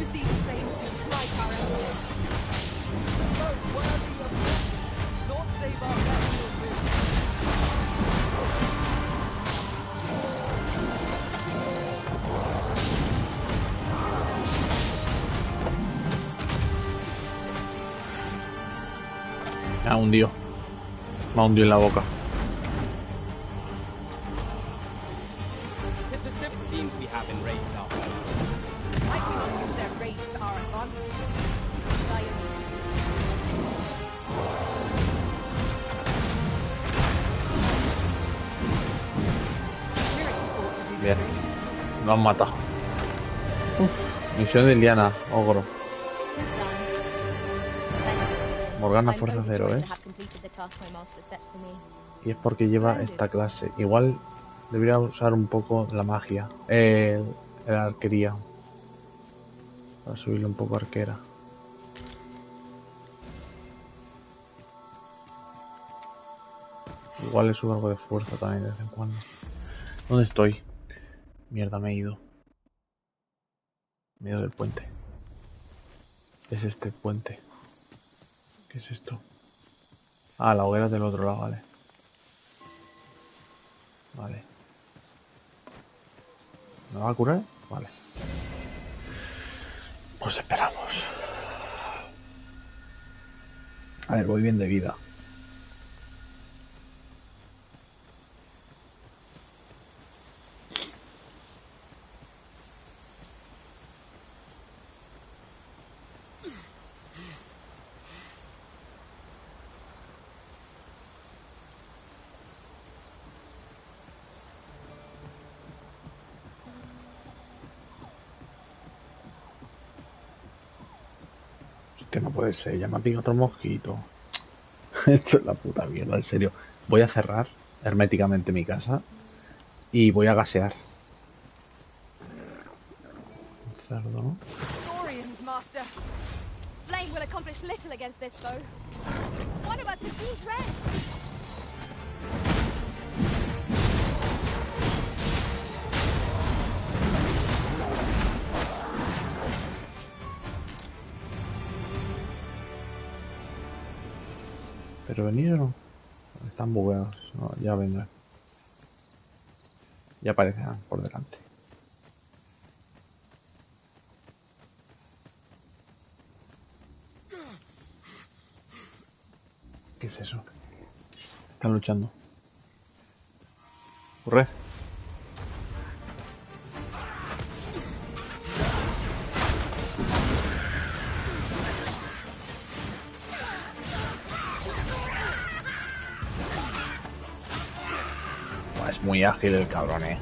Use these flames to smite our enemies. Lord save our national Me ha hundido. Me ha hundido en la boca. It seems we have enraged our foe. Might we not use their rage to our advantage? By your lead. Security ought to do the Bien. trick. Lo han matado. Misión de Liana, ogro. Tis done. Morgana I'm fuerza cero, overjoyed ¿ves? to have completed the task my master set for me. Y es porque lleva esta clase. Igual debería usar un poco la magia. La arquería. Para subirle un poco arquera. Igual le subo algo de fuerza también de vez en cuando. ¿Dónde estoy? Mierda, me he ido. Me he ido del puente. Es este puente. ¿Qué es esto? Ah, la hoguera del otro lado, vale. Vale. ¿Me va a curar? Vale. Pues esperamos. A ver, voy bien de vida. Hostia, no puede ser, ya me ha picado otro mosquito. Esto es la puta mierda, en serio. Voy a cerrar herméticamente mi casa y voy a gasear. Un cerdo, ¿no? Saurians, Master. Flame will accomplish little against this foe. One of us is being drenched. ¿Pero venir o no? Están bugueados. No, ya vendrán. Ya aparecerán por delante. ¿Qué es eso? Están luchando. Corred. Es muy ágil el cabrón, eh.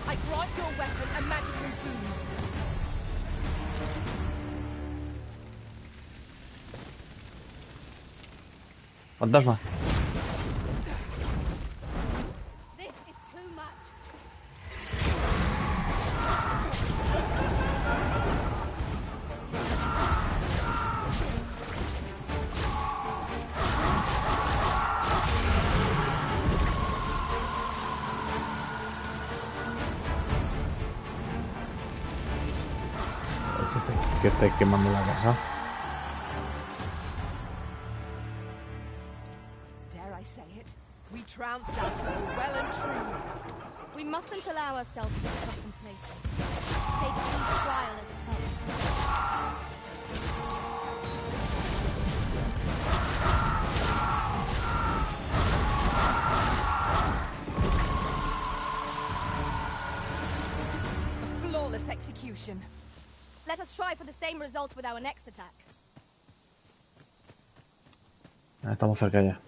I grant your weapon a magical boon. Fantasma. This is too much. Que estáis quemando la casa. Dare I say it? We trounced our foe well and true. We mustn't allow ourselves to become complacent. Take each trial as it comes. A flawless execution. Let us try for the same result with our next attack. Estamos cerca ya.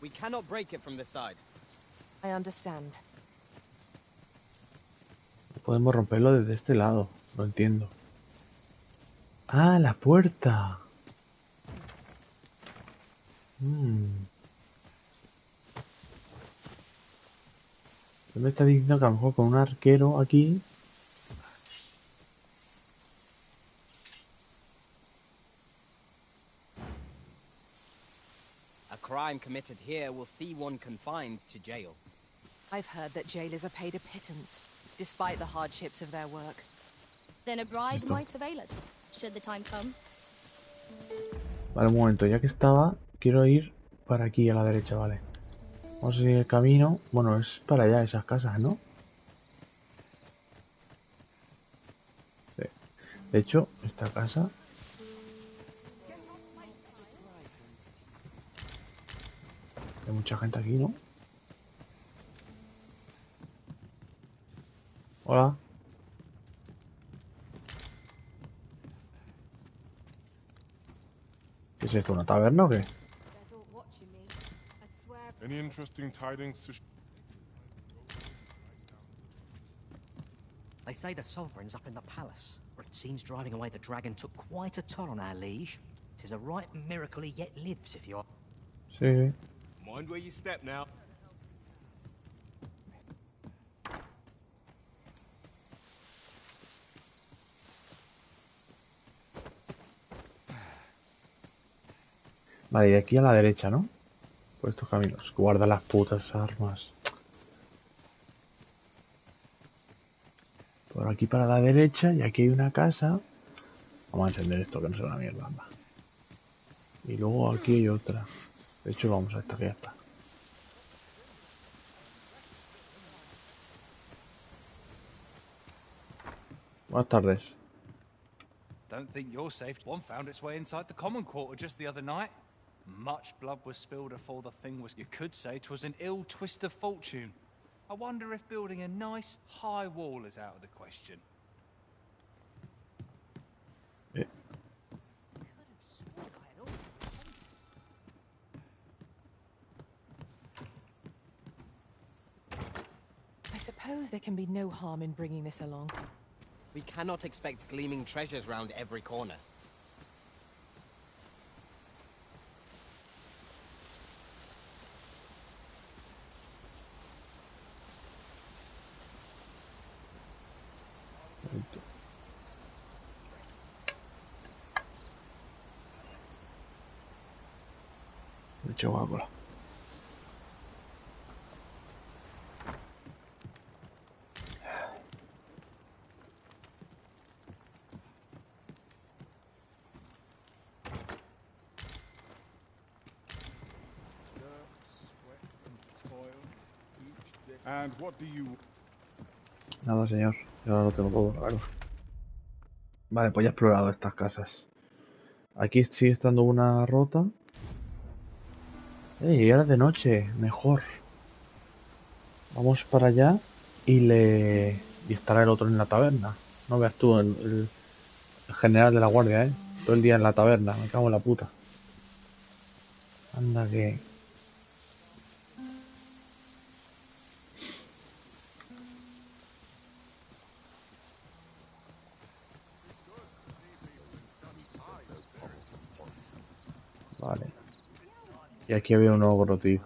We cannot break it from this side. I understand. Podemos romperlo desde este lado. Lo entiendo. Ah, la puerta. Me está diciendo que a lo mejor con un arquero aquí. A crime committed here will see one confined to jail. I've heard that jailers are paid a pittance, despite the hardships of their work. Then a bribe might avail us, should the time come. Vale, un momento, ya que estaba, quiero ir para aquí a la derecha, vale. Vamos a seguir el camino. Bueno, es para allá esas casas, ¿no? Sí. De hecho, esta casa... Hay mucha gente aquí, ¿no? Hola. ¿Qué es esto? ¿Una taberna o qué? Any interesting tidings to They say the sovereign's up in the palace. It seems driving away the dragon took quite a toll on our liege. 'Tis a right miracle he yet lives, if you're... Sí. mind where you step now? Vale, y de aquí a la derecha, ¿no? Por estos caminos. Guarda las putas armas. Por aquí para la derecha, y aquí hay una casa. Vamos a encender esto, que no sea una mierda, anda. Y luego aquí hay otra. De hecho, vamos a esta que ya está. Buenas tardes. Don't think you're safe. One found its way inside the common quarter just the other night. Much blood was spilled before the thing was... You could say 'twas an ill twist of fortune. I wonder if building a nice, high wall is out of the question. I suppose there can be no harm in bringing this along. We cannot expect gleaming treasures round every corner. Me echo Coca-Cola. And what do you... Nada, señor. Yo ahora lo tengo todo, claro. Vale, pues ya he explorado estas casas. Aquí sigue estando una rota. Y ahora de noche, mejor. Vamos para allá y estará el otro en la taberna. No veas tú, el general de la guardia, ¿eh? Todo el día en la taberna, me cago en la puta. Anda que... Vale. Y aquí había un ogro, tío.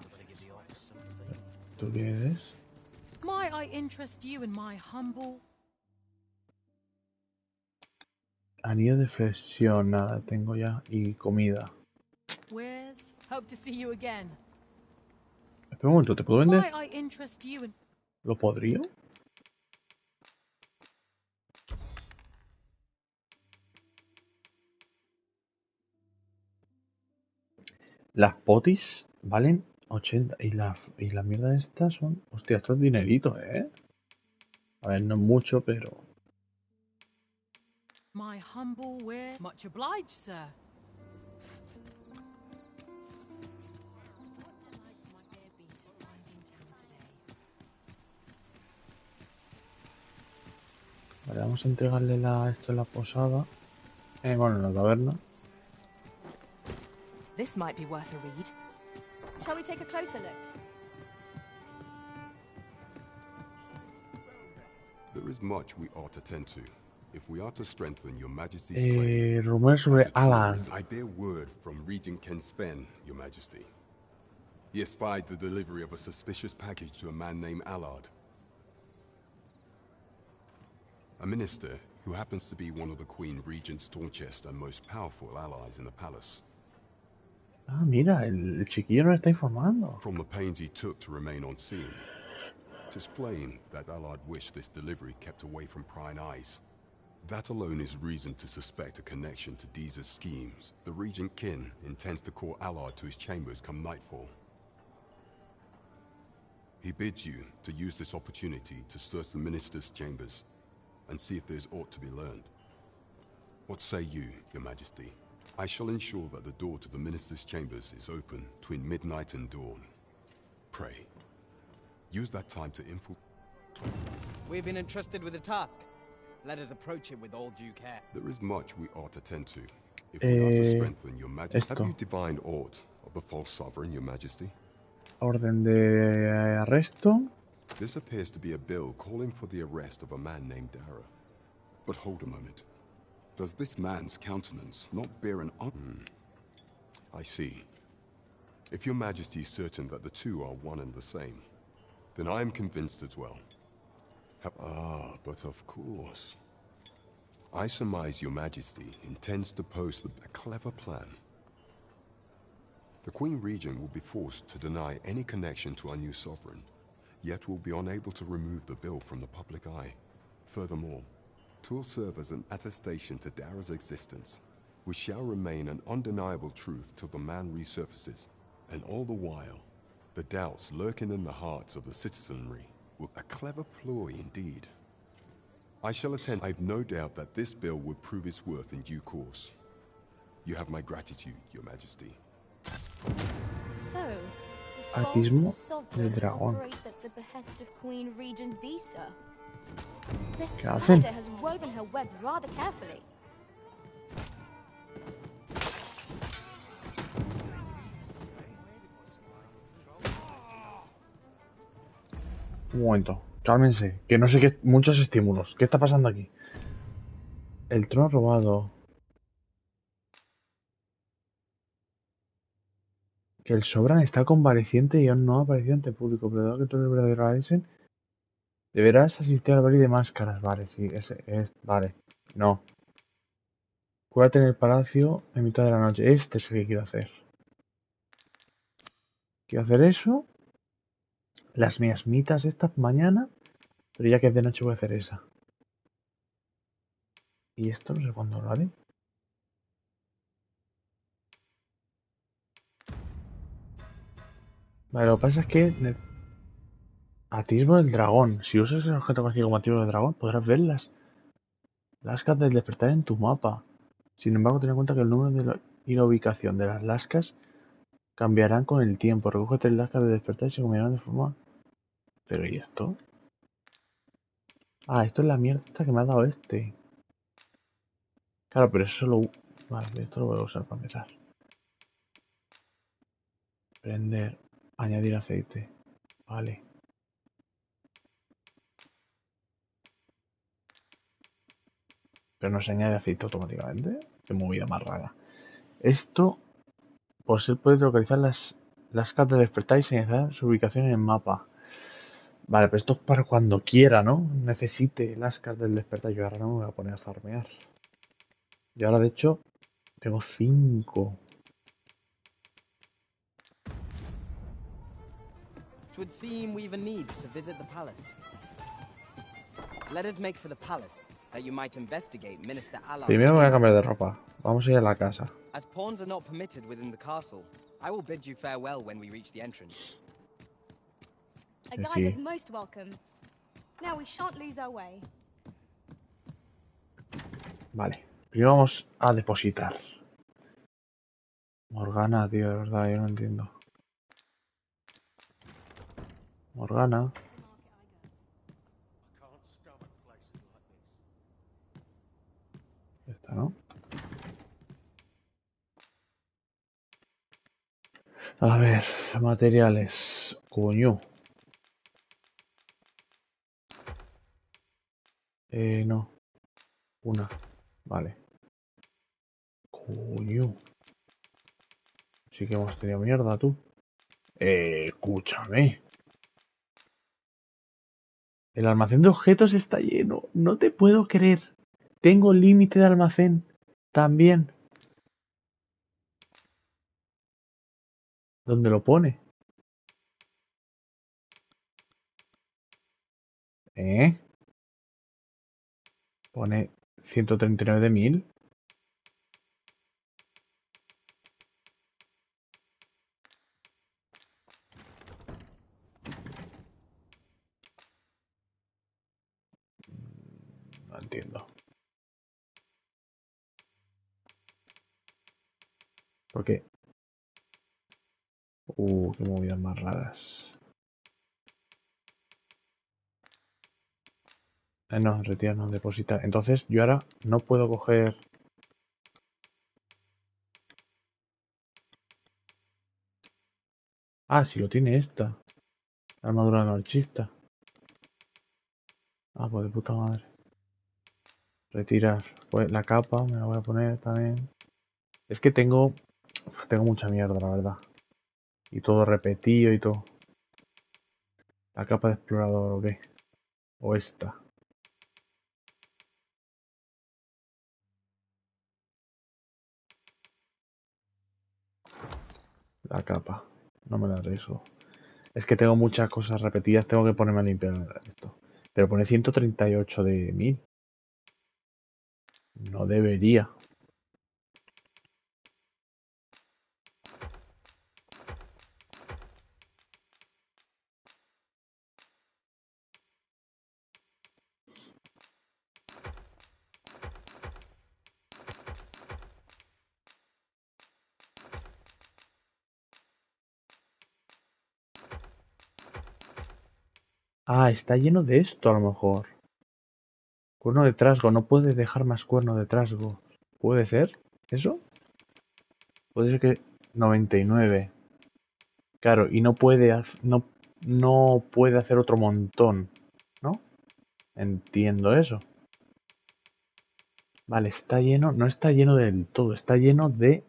¿Tú qué eres? Might I interest you in my humble... Anillo de flexión, nada, tengo ya. Y comida. wares? Hope to see you again. Espera un momento, ¿te puedo vender? Might I interest you in... ¿Lo podría? Las potis valen 80 y la mierda esta son... Hostia, esto es dinerito, ¿eh? A ver, no es mucho, pero... My humble ware... Much obliged, sir. Vale, vamos a entregarle esto en la posada. Bueno, en la taberna. This might be worth a read. Shall we take a closer look? There is much we ought to tend to, if we are to strengthen your Majesty's claim. Rumores sobre Alan. I bear word from Regent Ken Sven, your Majesty. He espied the delivery of a suspicious package to a man named Allard. A minister who happens to be one of the Queen Regent's staunchest and most powerful allies in the palace. Ah, mira, el chiquillo nos está informando. From the pains he took to remain on scene, it is plain that Allard wished this delivery kept away from prying eyes. That alone is reason to suspect a connection to Deeza's schemes. The Regent Kin intends to call Allard to his chambers come nightfall. He bids you to use this opportunity to search the minister's chambers and see if there's aught to be learned. What say you, your Majesty? I shall ensure that the door to the minister's chambers is open between midnight and dawn. Pray, use that time to We've been entrusted with a task. Let us approach it with all due care. There is much we ought to tend to, if we are to strengthen your Majesty. Esto. Have you divined aught of the false sovereign, your Majesty? Orden de arresto. This appears to be a bill calling for the arrest of a man named Dara. But hold a moment. Does this man's countenance not bear an I see. If your Majesty is certain that the two are one and the same, then I am convinced as well. But of course. I surmise your Majesty intends to post a clever plan. The Queen Regent will be forced to deny any connection to our new sovereign, yet will be unable to remove the bill from the public eye. Furthermore, 'twill serve as an attestation to Dara's existence, which shall remain an undeniable truth till the man resurfaces, and all the while, the doubts lurking in the hearts of the citizenry will a clever ploy indeed. I shall attend. I've no doubt that this bill would prove its worth in due course. You have my gratitude, your Majesty. So, the Atismo false sovereign del dragón. operates at the behest of Queen Regent Deesa. This ¿Qué hacen? spider has woven her web rather carefully. Un momento, cálmense, que no sé qué, muchos estímulos. ¿Qué está pasando aquí? El trono robado. Que el Sobran está convaleciente y aún no ha aparecido ante el público, pero dado que tú eres el verdadero Alisen, deberás asistir al baile de máscaras. Vale, sí, ese es. Vale, no. Cúrate en el palacio en mitad de la noche. Este es el que quiero hacer. Quiero hacer eso. Las miasmitas estas mañana. Pero ya que es de noche voy a hacer esa. Y esto no sé cuándo lo haré. Vale, lo que pasa es que... Atisbo del dragón. Si usas el objeto conocido como atisbo del dragón, podrás ver las lascas del despertar en tu mapa. Sin embargo, ten en cuenta que el número y la ubicación de las lascas cambiarán con el tiempo. Recoge 3 lascas de despertar y se combinarán de forma... ¿Pero y esto? Ah, esto es la mierda esta que me ha dado este. Claro, pero eso lo... Vale, esto lo voy a usar para empezar. Prender. Añadir aceite. Vale. Pero no se añade aceite automáticamente. Qué movida más rara. Esto, por ser, puedes localizar las cartas de despertar y señalar su ubicación en el mapa. Vale, pero esto es para cuando quiera, ¿no? Necesite las cartas del despertar. Yo ahora no me voy a poner a farmear. Y ahora, de hecho, tengo 5. Twould seem we've a need to visit the palace. Let us make for the palace, that you might investigate Minister Allard's Primero me voy a cambiar de schemes. ropa. Vamos a ir a la casa. As pawns are not permitted within the castle, I will bid you farewell when we reach the entrance. A guide is most welcome. Now we shan't lose our way. Vale. Primero vamos a depositar. Morgana, tío, de verdad, yo no entiendo. Morgana. Esta, ¿no? A ver, materiales. Coño. No. Una. Vale. Coño. Sí que hemos tenido mierda, tú. Escúchame. El almacén de objetos está lleno. No te puedo creer. Tengo límite de almacén. También. ¿Dónde lo pone? ¿Eh? Pone 139.000. No entiendo. ¿Por qué? Qué movidas más raras. No, retirar, no, depositar. Entonces yo ahora no puedo coger... Ah, si lo tiene esta. Armadura anarchista. Ah, pues de puta madre. Retirar. Pues la capa me la voy a poner también. Es que tengo mucha mierda, la verdad. Y todo repetido y todo. La capa de explorador, ¿o qué? O esta. La capa. No me la arriesgo. Es que tengo muchas cosas repetidas. Tengo que ponerme a limpiar esto. Pero pone 138 de 1000. No debería. Ah, está lleno de esto a lo mejor. Cuerno de trasgo. No puedes dejar más cuerno de trasgo. ¿Puede ser? ¿Eso? Puede ser que 99. Claro, y no puede hacer otro montón, ¿no? Entiendo eso. Vale, está lleno, no está lleno del todo, está lleno de...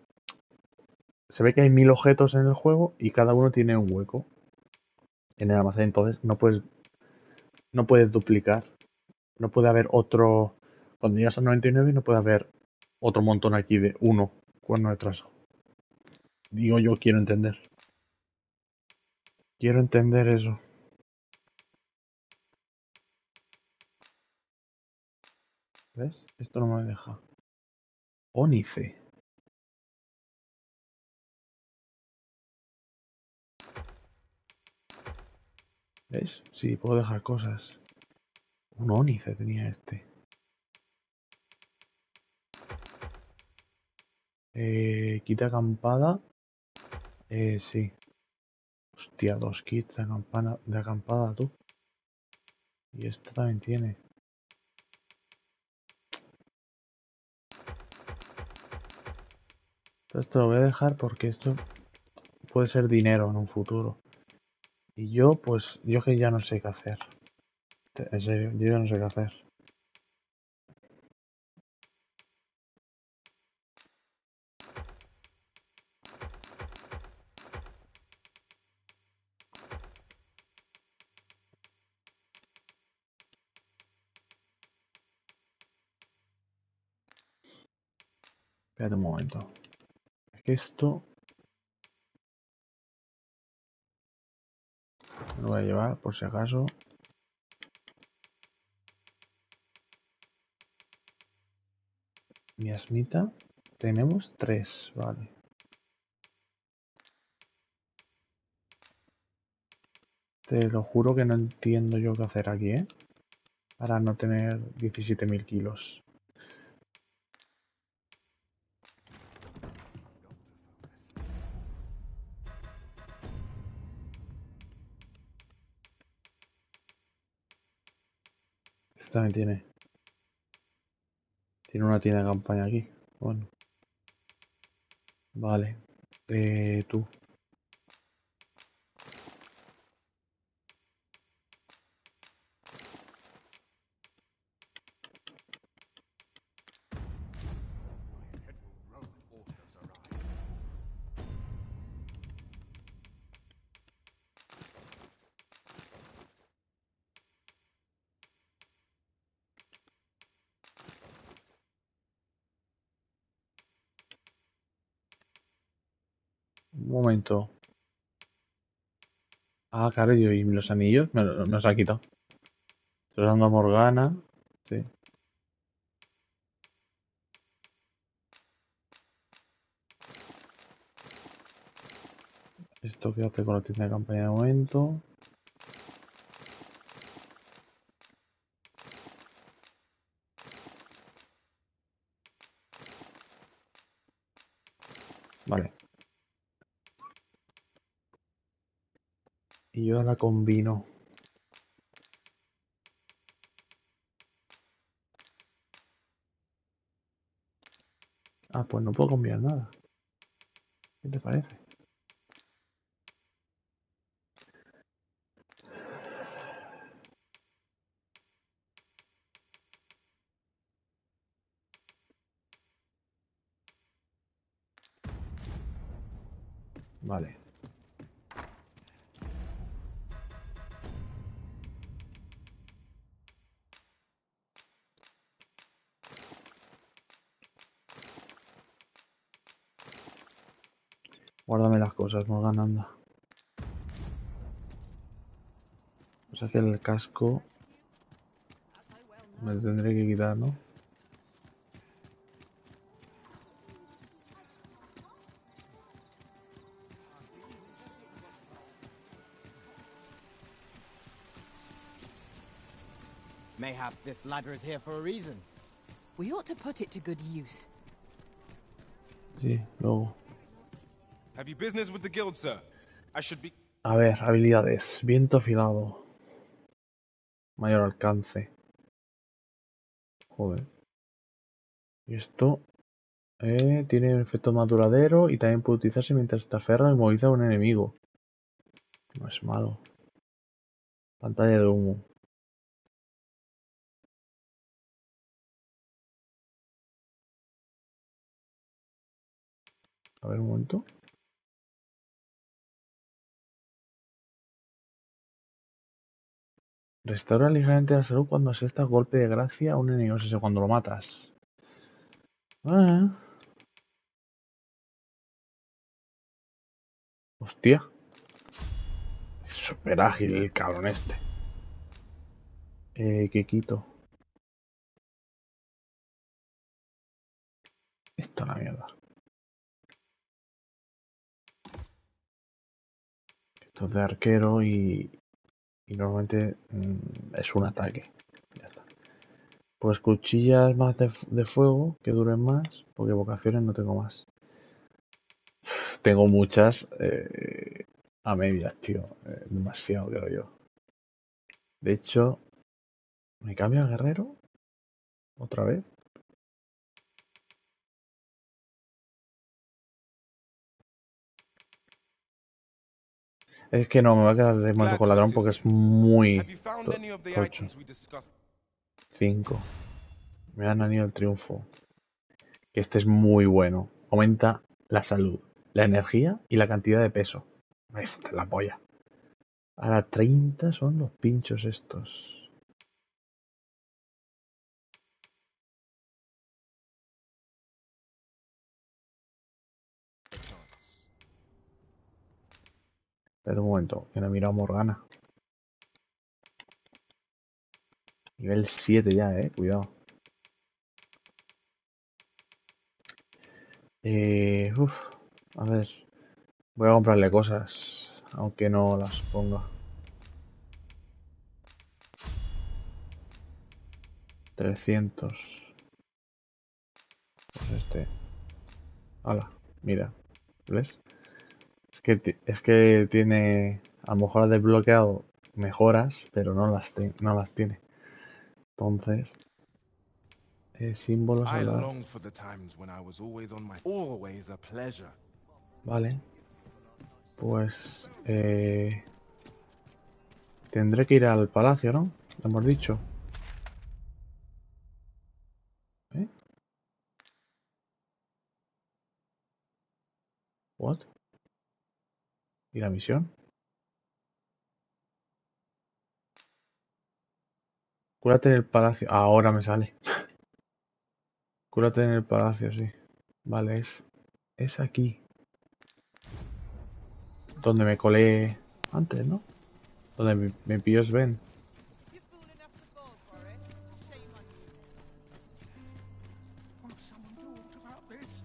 Se ve que hay 1000 objetos en el juego y cada uno tiene un hueco en el almacén, entonces no puedes duplicar, no puede haber otro... Cuando llegas a 99 no puede haber otro montón aquí de uno, cuerno de trazo. Digo yo, quiero entender. Quiero entender eso. ¿Ves? Esto no me deja. Ónice. ¿Ves? Sí, puedo dejar cosas. Un ónice tenía este. Quita acampada. Sí. Hostia, 2 kits de acampada, tú. Y esto también tiene. Esto lo voy a dejar porque esto puede ser dinero en un futuro. Y yo, pues, yo que ya no sé qué hacer. En serio, yo ya no sé qué hacer. Espérate un momento. Es que esto me lo voy a llevar por si acaso. Miasmita. Tenemos 3, vale. Te lo juro que no entiendo yo qué hacer aquí, ¿eh? Para no tener 17.000 kilos. Esto también tiene. Tiene una tienda de campaña aquí. Bueno. Vale. Tú. Un momento. Ah, claro, y los anillos me los ha quitado. Estoy dando a Morgana. Sí. Esto quédate con la tienda de campaña de momento. Vale. Y yo ahora combino. Ah, pues no puedo combinar nada. ¿Qué te parece? Vale. Guárdame las cosas, Morgana, anda. O sea que el casco me lo tendré que quitar, ¿no? Mayhap this ladder is here for a reason. We ought to put it to good use. Sí, luego. Have you business with the guild, sir? I should be... A ver, habilidades. Viento afilado. Mayor alcance. Joder. Y esto tiene un efecto más duradero y también puede utilizarse mientras te aferra y moviliza a un enemigo. No es malo. Pantalla de humo. A ver un momento. Restaura ligeramente la salud cuando asestas golpe de gracia a un enemigo. Es cuando lo matas. Ah. Hostia. Es súper ágil el cabrón este. ¿Qué quito? Esto es la mierda. Esto es de arquero y Y normalmente es un ataque. Ya está. Pues cuchillas más de fuego que duren más, porque vocaciones no tengo más. Tengo muchas a medias, tío. Demasiado, creo yo. De hecho, ¿me cambio a guerrero? ¿Otra vez? Es que no, me va a quedar de muerto Glad con to ladrón porque assist es you. muy Have you found any of the tocho. items we discussed? 5. Me dan anillo el triunfo. Este es muy bueno. Aumenta la salud, la energía y la cantidad de peso. Esta es la polla. Ahora 30 son los pinchos estos. Espera un momento, que no he mirado a Morgana. Nivel 7 ya, cuidado. Uf, a ver. Voy a comprarle cosas, aunque no las ponga. 300. Pues este. Hala, mira. ¿Ves? Es que tiene. A lo mejor ha desbloqueado mejoras, pero no las tiene. Entonces. Símbolos I hablar. long for the times when I was always on my... Always a pleasure. Vale. Pues. Tendré que ir al palacio, ¿no? Lo hemos dicho. ¿Eh? ¿What? ¿Y la misión? Cúrate en el palacio. Ahora me sale. Cúrate en el palacio, sí. Vale, es aquí. Donde me colé antes, ¿no? Donde me pilló Sven. Won't someone do aught about this?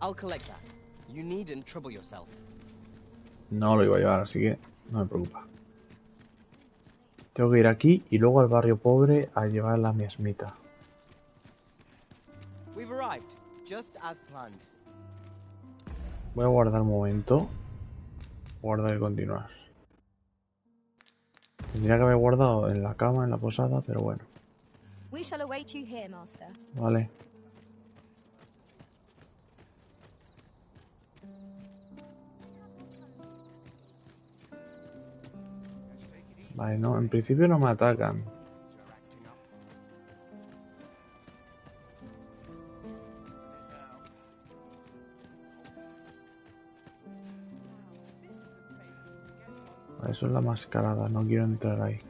I'll collect that. You needn't trouble yourself. No lo iba a llevar, así que no me preocupa. Tengo que ir aquí y luego al barrio pobre a llevar la miasmita. We've arrived, just as planned. Voy a guardar un momento. Guardar y continuar. Tendría que haber guardado en la cama, en la posada, pero bueno. We shall await you here, Master. Vale. Vale, no, en principio no me atacan. Vale, eso es la mascarada, no quiero entrar ahí.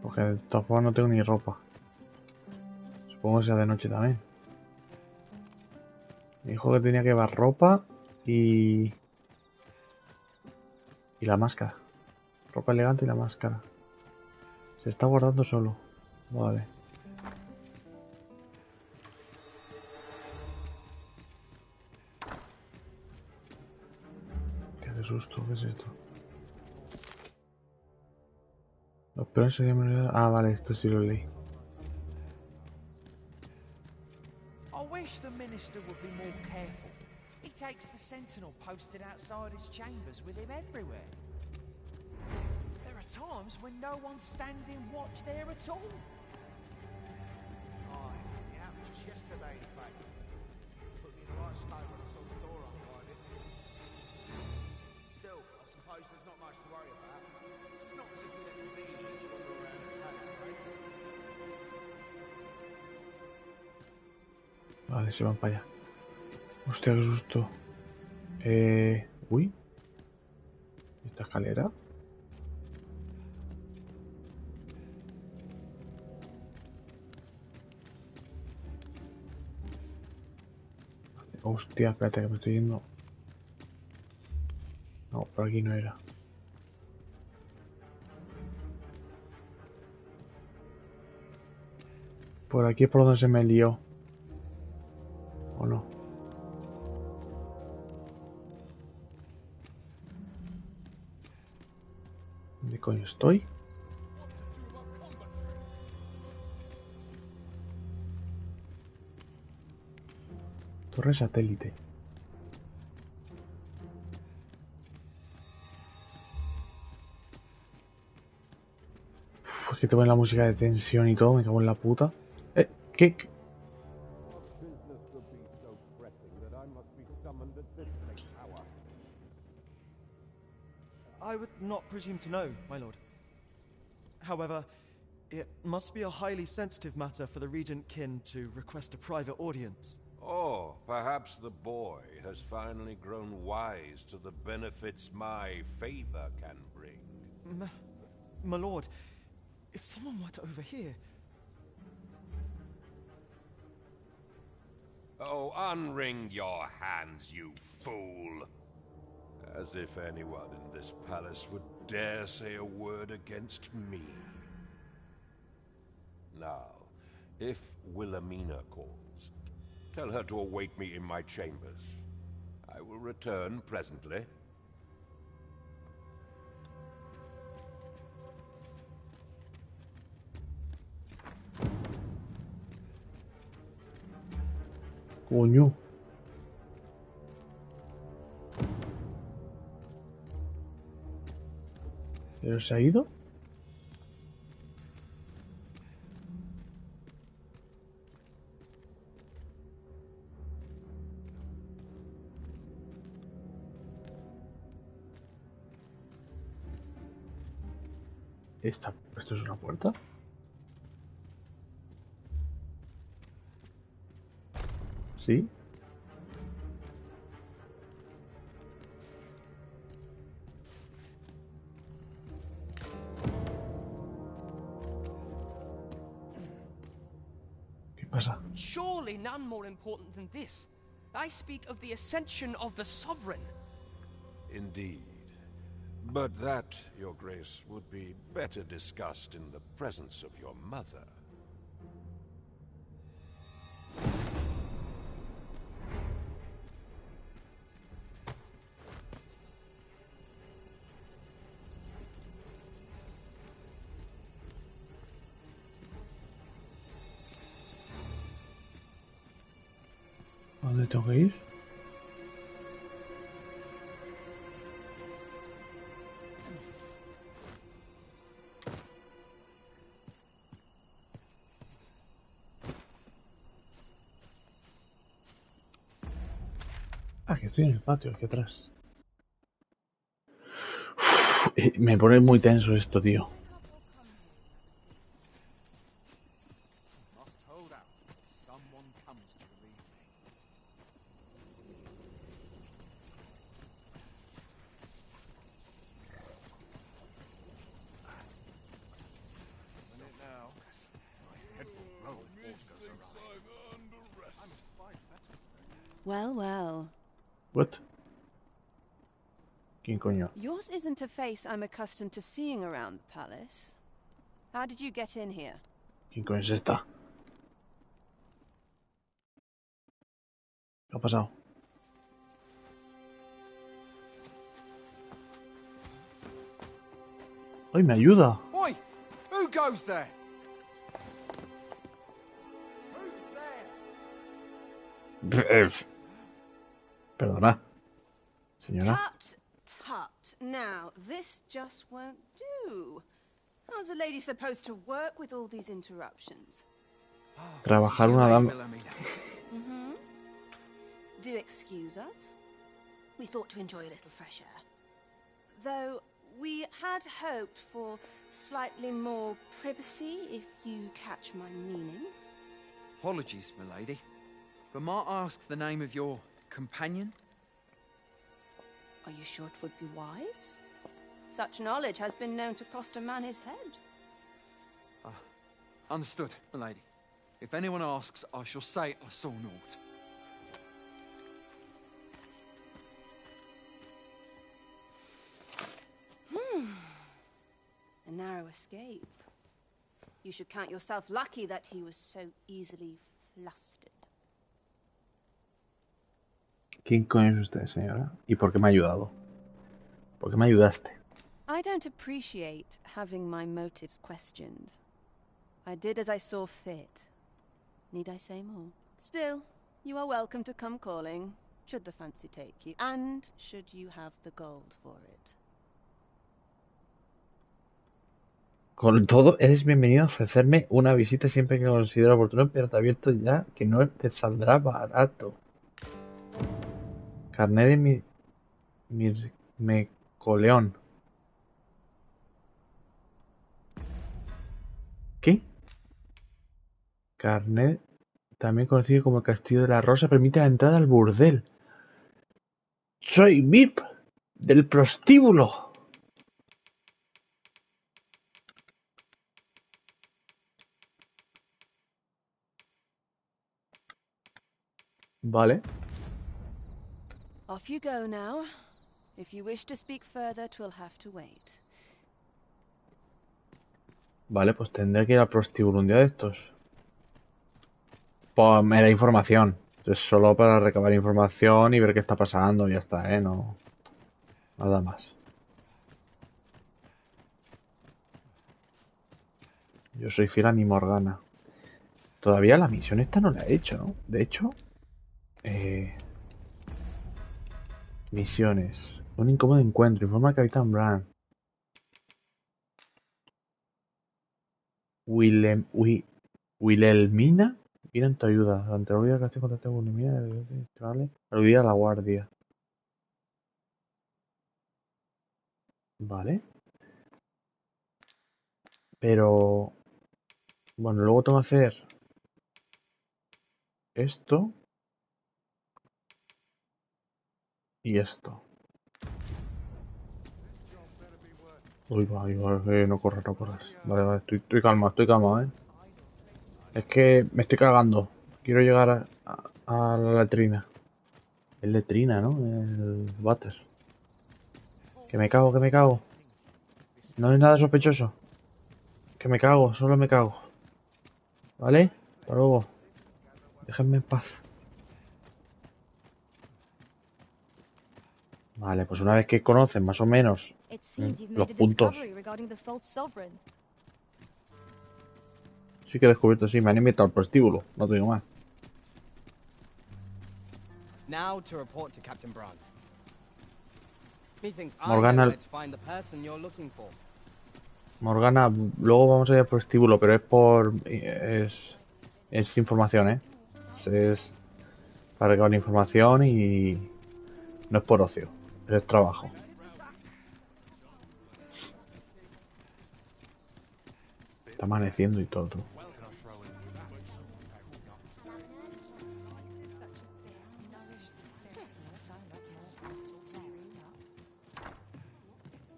Porque de todas formas no tengo ni ropa. Supongo que sea de noche también. Me dijo que tenía que llevar ropa y la máscara. Ropa elegante y la máscara. Se está guardando solo. Vale. Hostia, qué susto, ¿qué es esto? Los peones serían... Ah, vale, esto sí lo leí. I wish the minister would be more careful. He takes the sentinel posted outside his chambers with him everywhere. There are times when no one's standing watch there at all. Aye, it happened just yesterday, in fact. Put me in the right state when I saw the door unguarded. Still, I suppose there's not much to worry about. It's not as if we let the thieves wander around the palace, eh? Vale, se van para allá. Hostia, qué susto. Uy. ¿Esta escalera? Hostia, espérate que me estoy yendo. No, por aquí no era. Por aquí es por donde se me lió. ¿O no? ¿Dónde coño estoy? Torre satélite. Uf, es que te ponen la música de tensión y todo, me cago en la puta. ¿Qué? I would not presume to know, my lord. However, it must be a highly sensitive matter for the Regent Kin to request a private audience. Oh, perhaps the boy has finally grown wise to the benefits my favor can bring. My lord, if someone were to overhear... Oh, unring your hands, you fool! As if anyone in this palace would dare say a word against me. Now, if Wilhelmina calls, tell her to await me in my chambers. I will return presently. Coño. ¿Pero se ha ido? ¿Esto es una puerta? ¿Sí? ¿Qué pasa? Surely none more important than this. I speak of the ascension of the Sovereign. Indeed. But that, Your Grace, would be better discussed in the presence of your mother. ¿A dónde tengo que ir? Ah, que estoy en el patio, aquí atrás. Me pone muy tenso esto, tío. Must hold out till someone comes to relieve me. Minute now. My head will blow if water goes awry. I must fight better. Well, well. What? ¿Quién coño? Yours isn't a face I'm accustomed to seeing around the palace. How did you get in here? ¿Quién coño es esta? ¿Qué ha pasado? ¡Ay, me ayuda! Oi! Who goes there? Who's there? Perdona, señora. Tut, tut. Now, this just won't do. How's a lady supposed to work with all these interruptions? Trabajar una dama. Mm-hmm. Do excuse us. We thought to enjoy a little fresh air. Though we had hoped for slightly more privacy, if you catch my meaning. Apologies, milady. But might I ask the name of your companion? Are you sure it would be wise? Such knowledge has been known to cost a man his head. Understood, milady. If anyone asks, I shall say I saw naught. A narrow escape. You should count yourself lucky that he was so easily flustered. ¿Quién coño es usted, señora? ¿Y por qué me ha ayudado? ¿Por qué me ayudaste? I don't appreciate having my motives questioned. I did as I saw fit. Need I say more? Still, you are welcome to come calling, should the fancy take you, and should you have the gold for it. Con todo, eres bienvenido a ofrecerme una visita siempre que lo considero oportuno, pero te advierto ya que no te saldrá barato. Carnet de Mecoleón. ¿Qué? Carnet, también conocido como el Castillo de la Rosa, permite la entrada al burdel. ¡Soy VIP del prostíbulo! Vale. Off you go now. If you wish to speak further, 'twill have to wait. Vale, pues tendré que ir al prostíbulo un día de estos. Pues me da información. Es solo para recabar información y ver qué está pasando. Ya está, no. Nada más. Yo soy fiel a mi Morgana. Todavía la misión esta no la he hecho, ¿no? De hecho... Misiones. Un incómodo encuentro. Informa al Capitán Brand. Wilhelmina viene en tu ayuda. Durante la huida que contacté con Wilhelmina, ¿vale? Aludía a la guardia. Vale. Pero... Bueno, luego tengo que hacer... Esto. Y esto. Uy, va, no corras, no corras. Vale, vale, estoy calmado, Es que me estoy cagando. Quiero llegar a la letrina. Es letrina, ¿no? El váter. Que me cago, que me cago. No hay nada sospechoso. Que me cago, solo me cago. ¿Vale? Hasta luego. Déjenme en paz. Vale, pues una vez que conocen más o menos los puntos. Sí que he descubierto, sí, me han invitado al prostíbulo, no te digo más. Now to report to Captain Brandt. Methinks I Morgana, know where to find the person you're looking for. Morgana, luego vamos a ir al prostíbulo, pero es por... Es información, Es para recabar información y... No es por ocio, es trabajo. Está amaneciendo y todo.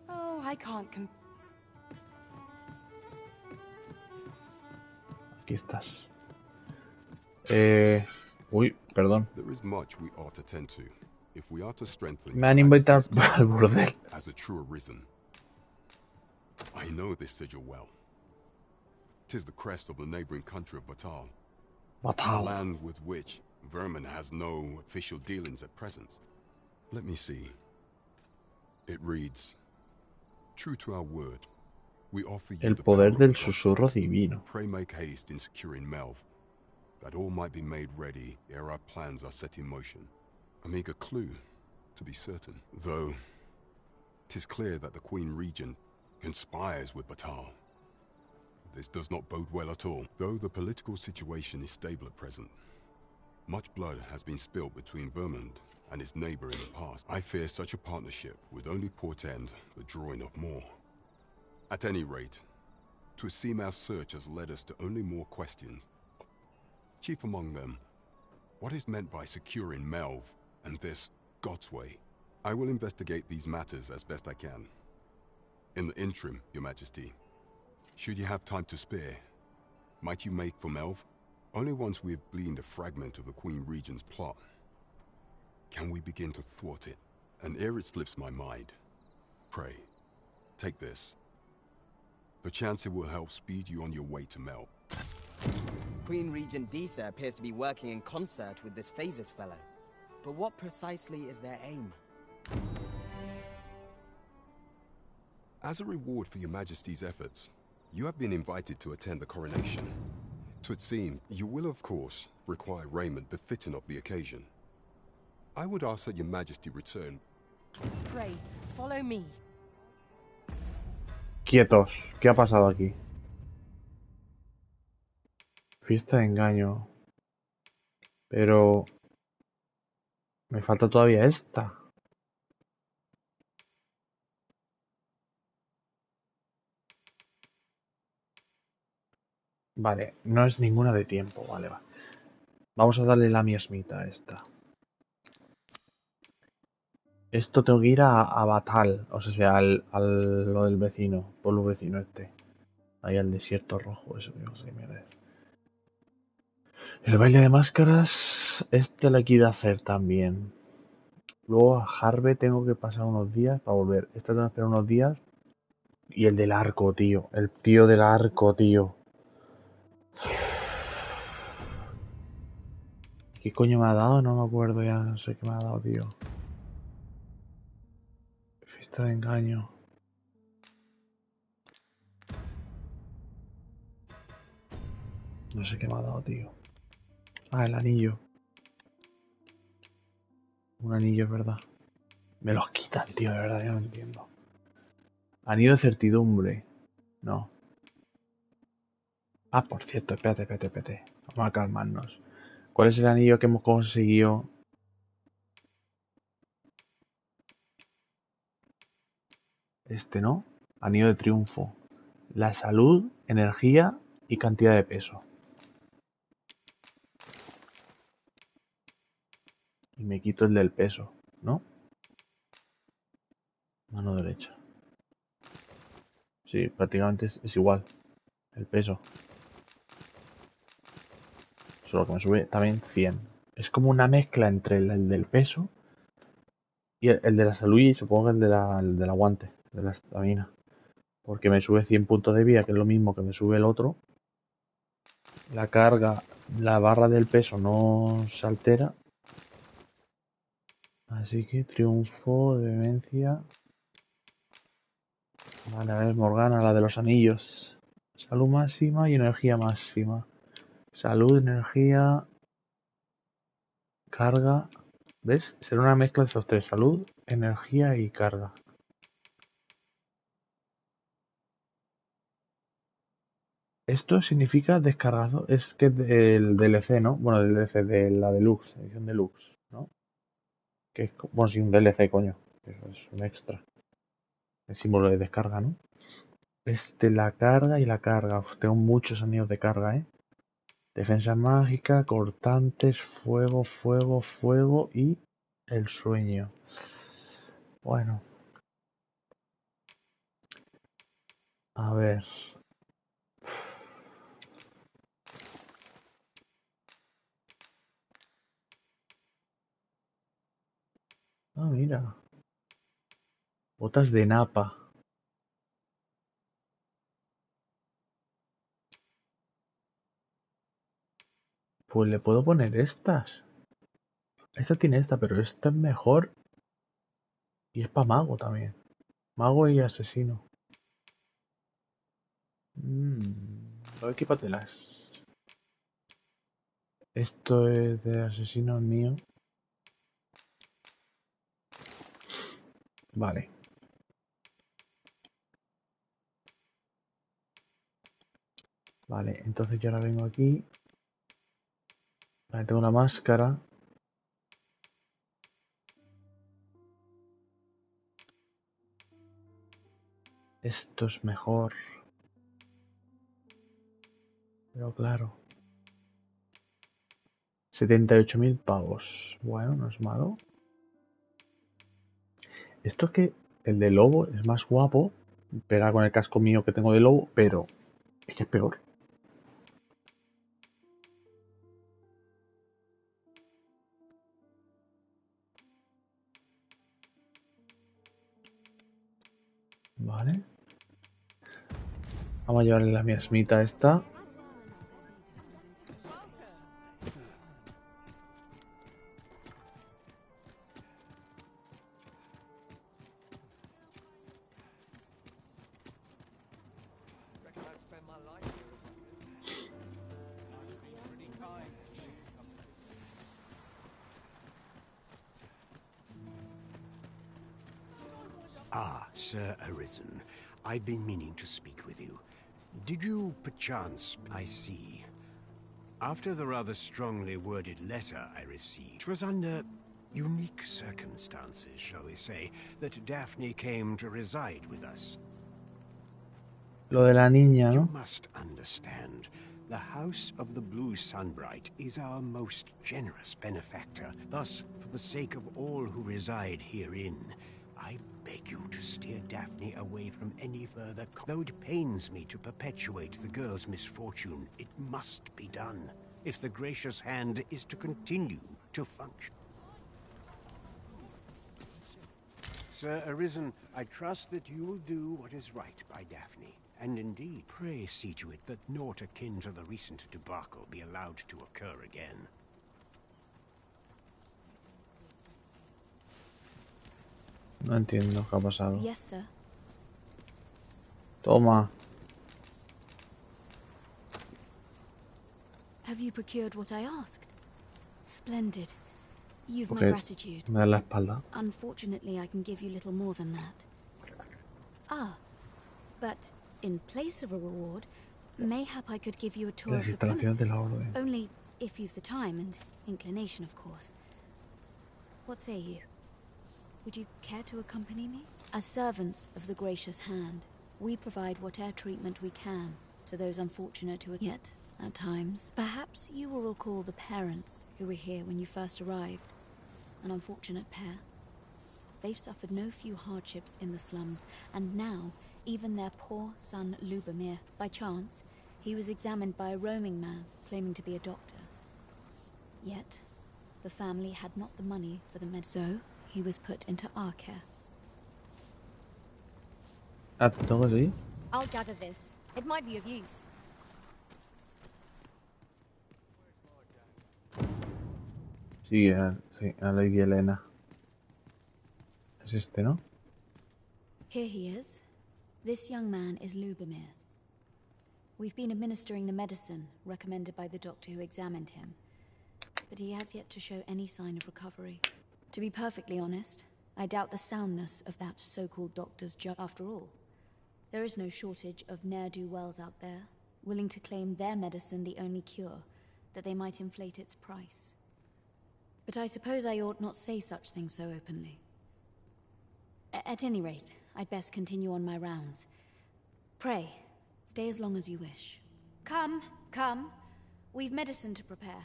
Oh, I can't Aquí estás. Uy, perdón. There is much we ought to tend to if we are to strengthen Me han invitado al burdel. as a true arisen. I know this sigil well. 'Tis the crest of the neighboring country of Batal. Batal. A land with which Vermin has no official dealings at present. Let me see. It reads, true to our word, we offer you El the poder power del of susurro divino. Pray make haste in securing Melv, that all might be made ready ere our plans are set in motion. A meager clue, to be certain. Though, 'tis clear that the Queen Regent conspires with Batal. This does not bode well at all, though the political situation is stable at present. Much blood has been spilled between Vermund and his neighbor in the past. I fear such a partnership would only portend the drawing of more. At any rate, 'twould seem our search has led us to only more questions. Chief among them, what is meant by securing Melv and this God's way? I will investigate these matters as best I can. In the interim, Your Majesty, should you have time to spare, might you make for Melv? Only once we have gleaned a fragment of the Queen Regent's plot can we begin to thwart it. And ere it slips my mind, pray, take this. Perchance it will help speed you on your way to Melv. Queen Regent Disa appears to be working in concert with this Phases fellow. But what precisely is their aim? As a reward for your Majesty's efforts, you have been invited to attend the coronation. 'Twould seem you will, of course, require raiment befitting of the occasion. I would ask that your Majesty return. Pray, follow me. Quietos. ¿Qué ha pasado aquí? Fiesta de engaño. Pero... me falta todavía esta. Vale, no es ninguna de tiempo. Vale, va. Vamos a darle la miesmita a esta. Esto tengo que ir a Batal. O sea, al lo del vecino. Pueblo vecino este. Ahí al desierto rojo. Eso que no sé qué mierda es. El baile de máscaras. Este lo quiero hacer también. Luego a Harve tengo que pasar unos días para volver. Este tengo que esperar unos días. Y el del arco, tío. El tío del arco, tío. ¿Qué coño me ha dado? No me acuerdo ya. No sé qué me ha dado, tío. Fiesta de engaño. No sé qué me ha dado, tío. Ah, el anillo. Un anillo, es verdad. Me los quitan, tío, de verdad, ya no entiendo. Anillo de certidumbre. No. Ah, por cierto, espérate. Vamos a calmarnos. ¿Cuál es el anillo que hemos conseguido? Este, ¿no? Anillo de triunfo. La salud, energía y cantidad de peso. Y me quito el del peso, ¿no? Mano derecha. Sí, prácticamente es igual. El peso. Solo que me sube también 100. Es como una mezcla entre el del peso y el de la salud y supongo que el del aguante, de la estamina. Porque me sube 100 puntos de vida, que es lo mismo que me sube el otro. La carga, la barra del peso no se altera. Así que triunfo, demencia. Vale, a ver, Morgana, la de los anillos. Salud máxima y energía máxima. Salud, energía, carga. ¿Ves? Será una mezcla de esos tres. Salud, energía y carga. Esto significa descargado. Es que del DLC, ¿no? Bueno, del DLC de la Deluxe, edición Deluxe, ¿no? Que es, bueno, sí, un DLC, coño. Eso es un extra. El símbolo de descarga, ¿no? La carga y la carga. Uf, tengo muchos anillos de carga, ¿eh? Defensa mágica, cortantes, fuego y el sueño. Bueno. A ver. Ah, mira. Botas de napa. Pues le puedo poner estas. Esta tiene esta, pero esta es mejor. Y es para mago también. Mago y asesino. Equípatelas. Esto es de asesino mío. Vale. Vale, entonces yo ahora vengo aquí. Vale, tengo la máscara. Esto es mejor. Pero claro. 78.000 pavos. Bueno, no es malo. Esto es que el de lobo es más guapo. Pega con el casco mío que tengo de lobo, pero es que es peor. Vale. Vamos a llevarle la miasmita esta. Ah, Sir Arisen. I've been meaning to speak with you. Did you, perchance, I see. After the rather strongly worded letter I received, it was under unique circumstances, shall we say, that Daphne came to reside with us. Lo de la niña, You ¿no? must understand, the House of the Blue Sunbright is our most generous benefactor. Thus, for the sake of all who reside herein, I beg you to steer Daphne away from any further. Though it pains me to perpetuate the girl's misfortune, it must be done if the gracious hand is to continue to function. Sir Arisen, I trust that you will do what is right by Daphne. And indeed, pray see to it that naught akin to the recent debacle be allowed to occur again. No entiendo qué ha pasado. Yes, sir. Toma. Have you procured what I asked? Splendid. You've my Porque gratitude. me da la espalda. Unfortunately, I can give you little more than that. Ah, but in place of a reward, mayhap I could give you a tour Las of the instalaciones de premises. la orden. Only if you've the time and inclination, of course. What say you? Would you care to accompany me? As servants of the gracious hand, we provide whatever treatment we can to those unfortunate who are yet, at times. Perhaps you will recall the parents who were here when you first arrived. An unfortunate pair. They've suffered no few hardships in the slums, and now, even their poor son Lubomir, by chance, he was examined by a roaming man claiming to be a doctor. Yet, the family had not the money for the med, so he was put into our care. Ah, ¿te tengo que seguir? I'll gather this. It might be of use. Sí, a Lady Elena. Es este, ¿no? Here he is. This young man is Lubomir. We've been administering the medicine recommended by the doctor who examined him, but he has yet to show any sign of recovery. To be perfectly honest, I doubt the soundness of that so-called doctor's job. After all, there is no shortage of ne'er-do-wells out there, willing to claim their medicine the only cure, that they might inflate its price. But I suppose I ought not say such things so openly. At any rate, I'd best continue on my rounds. Pray, stay as long as you wish. Come, come. We've medicine to prepare.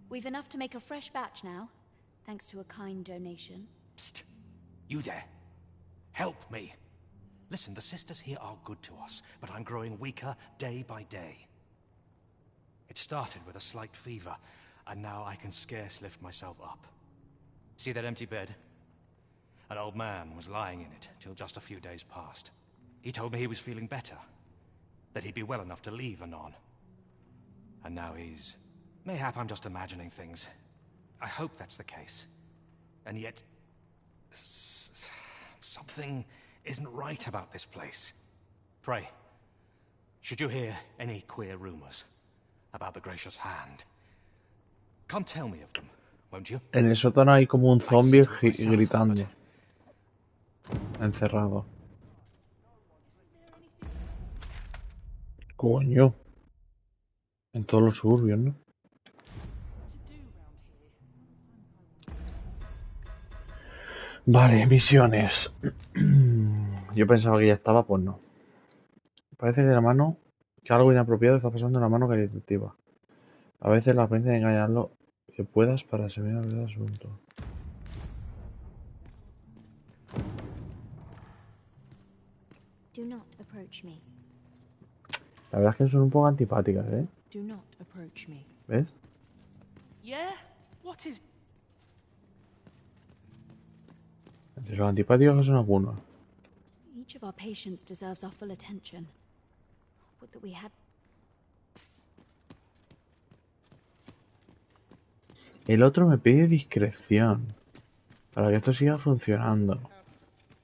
We've enough to make a fresh batch now, thanks to a kind donation. Psst! You there. Help me. Listen, the sisters here are good to us, but I'm growing weaker day by day. It started with a slight fever, and now I can scarce lift myself up. See that empty bed? An old man was lying in it till just a few days past. He told me he was feeling better, that he'd be well enough to leave anon. And now he's... Mayhap I'm just imagining things. I hope that's the case. And yet... something isn't right about this place. Pray, should you hear any queer rumors about the gracious hand, come tell me of them, won't you? En el sótano hay como un zombie gritando. Encerrado. Coño. En todos los suburbios, ¿no? Vale, misiones. Yo pensaba que ya estaba, pues no. Parece que la mano... que algo inapropiado está pasando en la mano caritativa. A veces la apariencia de engañar lo que puedas para saber la verdad del asunto. Do not approach me. La verdad es que son un poco antipáticas, ¿eh? Do not approach me. ¿Ves? Yeah? What is... Entre los antipáticos que son algunos. Each of our patients deserves our full attention. Would that we had... El otro me pide discreción para que esto siga funcionando.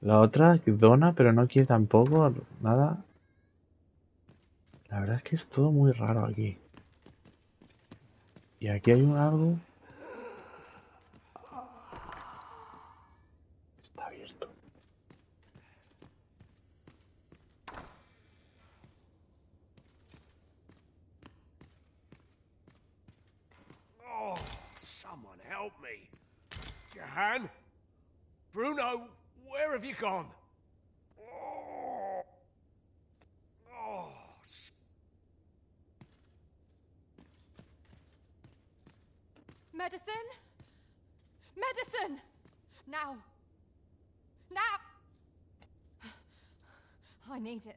La otra dona, pero no quiere tampoco nada. La verdad es que es todo muy raro aquí. Y aquí hay algo. Está abierto. help me. Jahan? Bruno, where have you gone? Oh. Oh. Medicine? Medicine! Now! Now! I need it.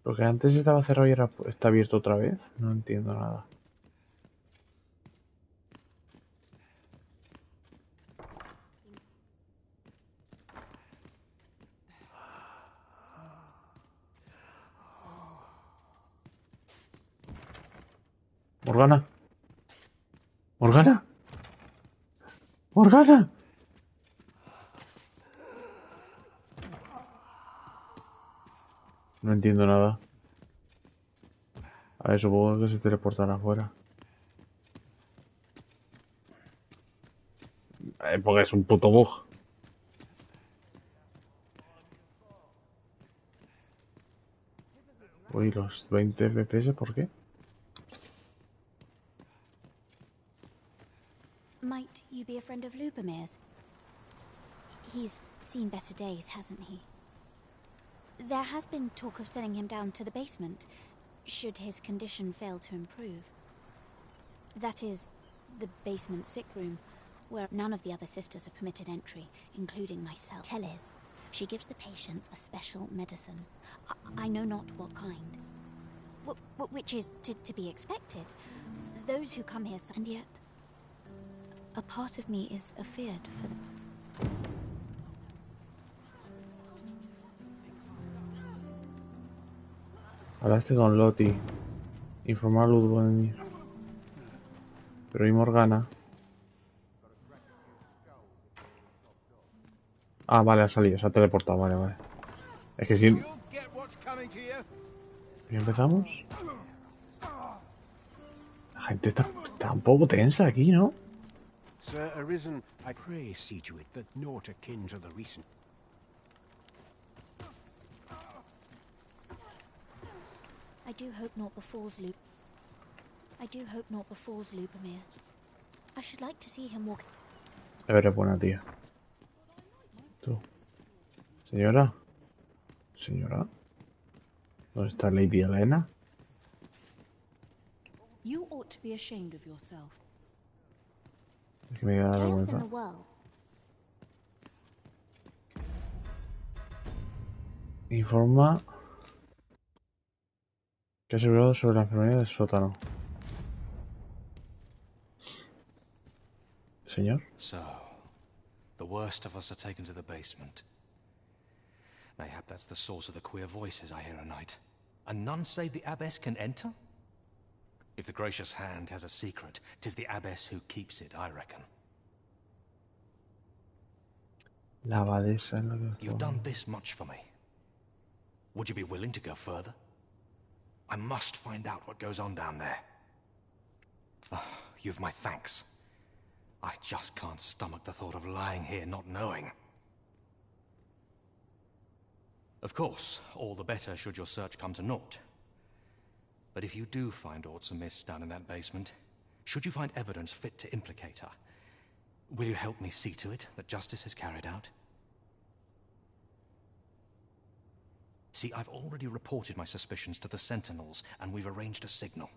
Porque antes estaba cerrado y ahora está abierto otra vez. No entiendo nada. Morgana. Morgana. Morgana. No entiendo nada. A ver, supongo que se teleportará afuera. Porque es un puto bug. Uy, los 20 FPS, ¿por qué? Might you be a friend of Lubomir's? He's seen better days, hasn't he? There has been talk of sending him down to the basement, should his condition fail to improve. That is, the basement sick room, where none of the other sisters are permitted entry, including myself. Teles, she gives the patients a special medicine. I know not what kind. Which is to be expected. Those who come here, and yet, a part of me is afeared for them. Hablaste con Lottie. Informar a Ludwig. Pero ¿y Morgana? Ah, vale, ha salido, se ha teleportado, vale, vale. Es que si... ¿Ya empezamos? La gente está un poco tensa aquí, ¿no? Sir Arisen, I pray see to it that naught akin to the recent... I do hope naught befalls Lubomir. I should like to see him walk... A ver, es buena tía. Tú. Señora. Señora. ¿Dónde está Lady Elena? You ought to be ashamed of yourself. Es que me da Chaos in vergüenza. the world. Informa que ha asegurado sobre la enfermedad del sótano. Señor. So, the worst of us are taken to the basement. Mayhap that's the source of the queer voices I hear at night. And none save the abbess can enter? If the gracious hand has a secret, 'tis the abbess who keeps it, I reckon. La abadesa es lo que... You've done this much for me. Would you be willing to go further? I must find out what goes on down there. Oh, you've my thanks. I just can't stomach the thought of lying here not knowing. Of course, all the better should your search come to naught. But if you do find aught amiss down in that basement, should you find evidence fit to implicate her, will you help me see to it that justice is carried out? See, I've already reported my suspicions to the Sentinels, and we've arranged a signal.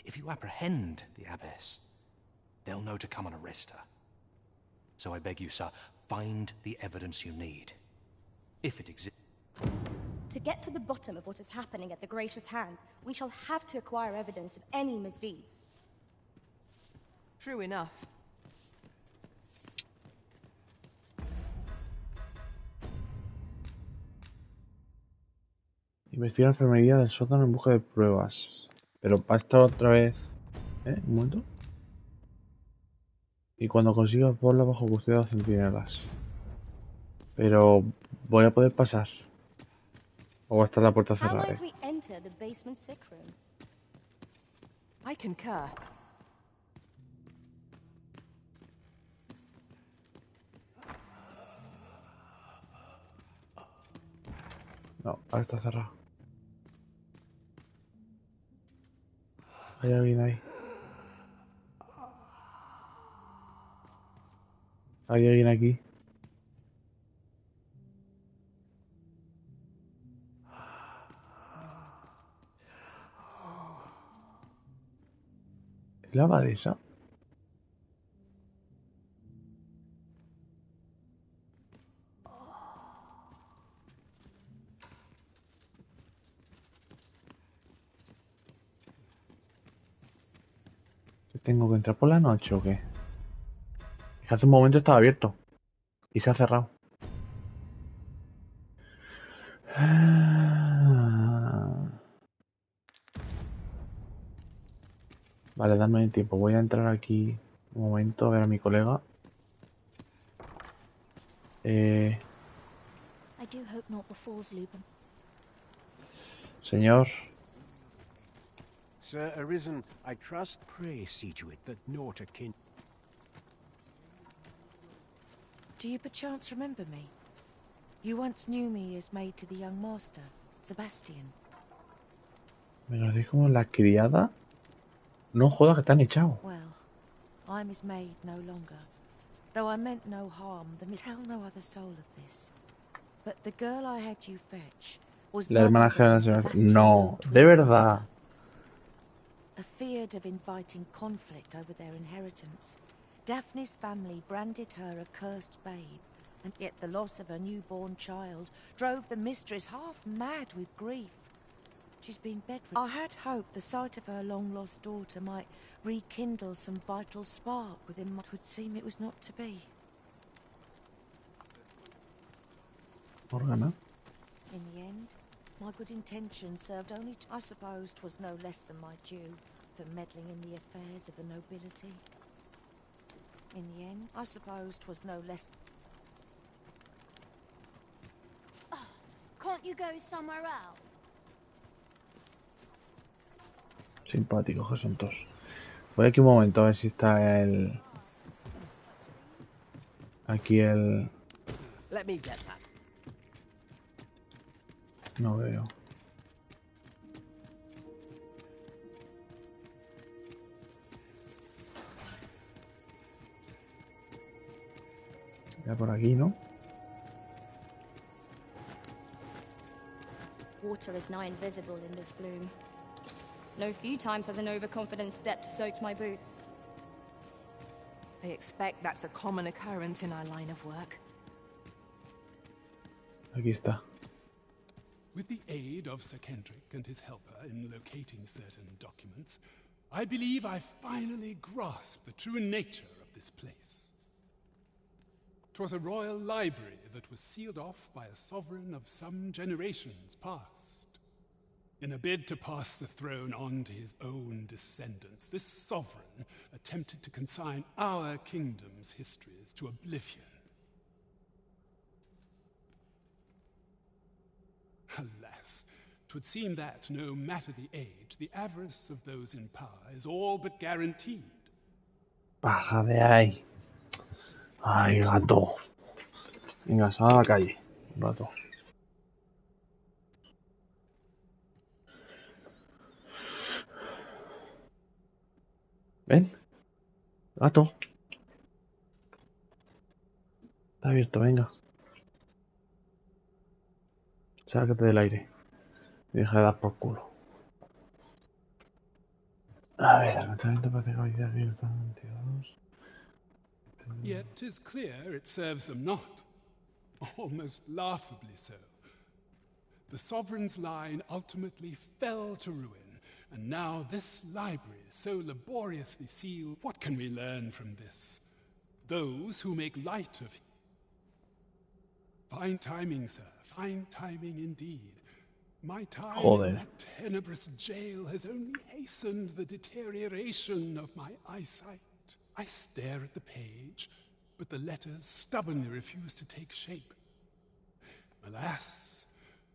If you apprehend the abbess, they'll know to come and arrest her. So I beg you, sir, find the evidence you need. If it exists. To get to the bottom of what is happening at the Gracious Hand, we shall have to acquire evidence of any misdeeds. True enough. Investiga la enfermería del sótano en busca de pruebas. Pero va a estar otra vez... Un momento. Y cuando consiga ponla bajo custodia de los centinelas. Pero... ¿voy a poder pasar? ¿O va a estar la puerta How cerrada? might we enter the basement sick room? I concur. No, ahora está cerrado. Hay alguien ahí. Hay alguien aquí. ¿Es la abadesa? ¿Que tengo que entrar por la noche o qué? Es que hace un momento estaba abierto. Y se ha cerrado. Vale, dame tiempo. Voy a entrar aquí un momento a ver a mi colega. I do hope naught befalls Lupin. Señor. Sir Arisen, I trust, pray see to it that naught akin. Do you perchance remember me? You once knew me as maid to the young master, Sebastian. ¿Me lo dices como la criada? No jodas que te han echado. Well, I'm his maid no longer. Though I meant no harm, tell no other soul of this. But the girl I had you fetch was La none hermana other than gemela. Sebastian's No, own twin de verdad. sister. Afeard of inviting conflict over their inheritance, Daphne's family branded her a cursed babe, and yet the loss of her newborn child drove the mistress half mad with grief. She's been bedridden. I had hoped the sight of her long-lost daughter might rekindle some vital spark within what would seem it was not to be. Morgana. In the end, my good intentions served only to... I suppose 'twas no less than my due for meddling in the affairs of the nobility. In the end, I suppose 'twas no less... Oh, can't you go somewhere else? Simpáticos que son todos. Voy aquí un momento a ver si está el... Aquí el... Let me get that. No veo. Ya por aquí, ¿no? Water is nigh invisible in this gloom. No few times has an overconfident step soaked my boots. I expect that's a common occurrence in our line of work. Aquí está. With the aid of Sir Kendrick and his helper in locating certain documents, I believe I finally grasped the true nature of this place. 'Twas a royal library that was sealed off by a sovereign of some generations past. In a bid to pass the throne on to his own descendants, this sovereign attempted to consign our kingdom's histories to oblivion. Alas, 'twould seem that, no matter the age, the avarice of those in power is all but guaranteed. Baja de ahí. Ay, gato. Venga, sal a la calle. Un rato. Ven. Gato. Está abierto, venga. Sácate del aire. Y deja de dar por culo. A ver, lanzamiento para capacidad abierta 22. Yet 'tis clear it serves them not. Almost laughably so. The sovereign's line ultimately fell to ruin, and now this library, so laboriously sealed, what can we learn from this? Those who make light of... Fine timing, sir. Fine timing indeed. My time in that tenebrous jail has only hastened the deterioration of my eyesight. I stare at the page, but the letters stubbornly refuse to take shape. Alas,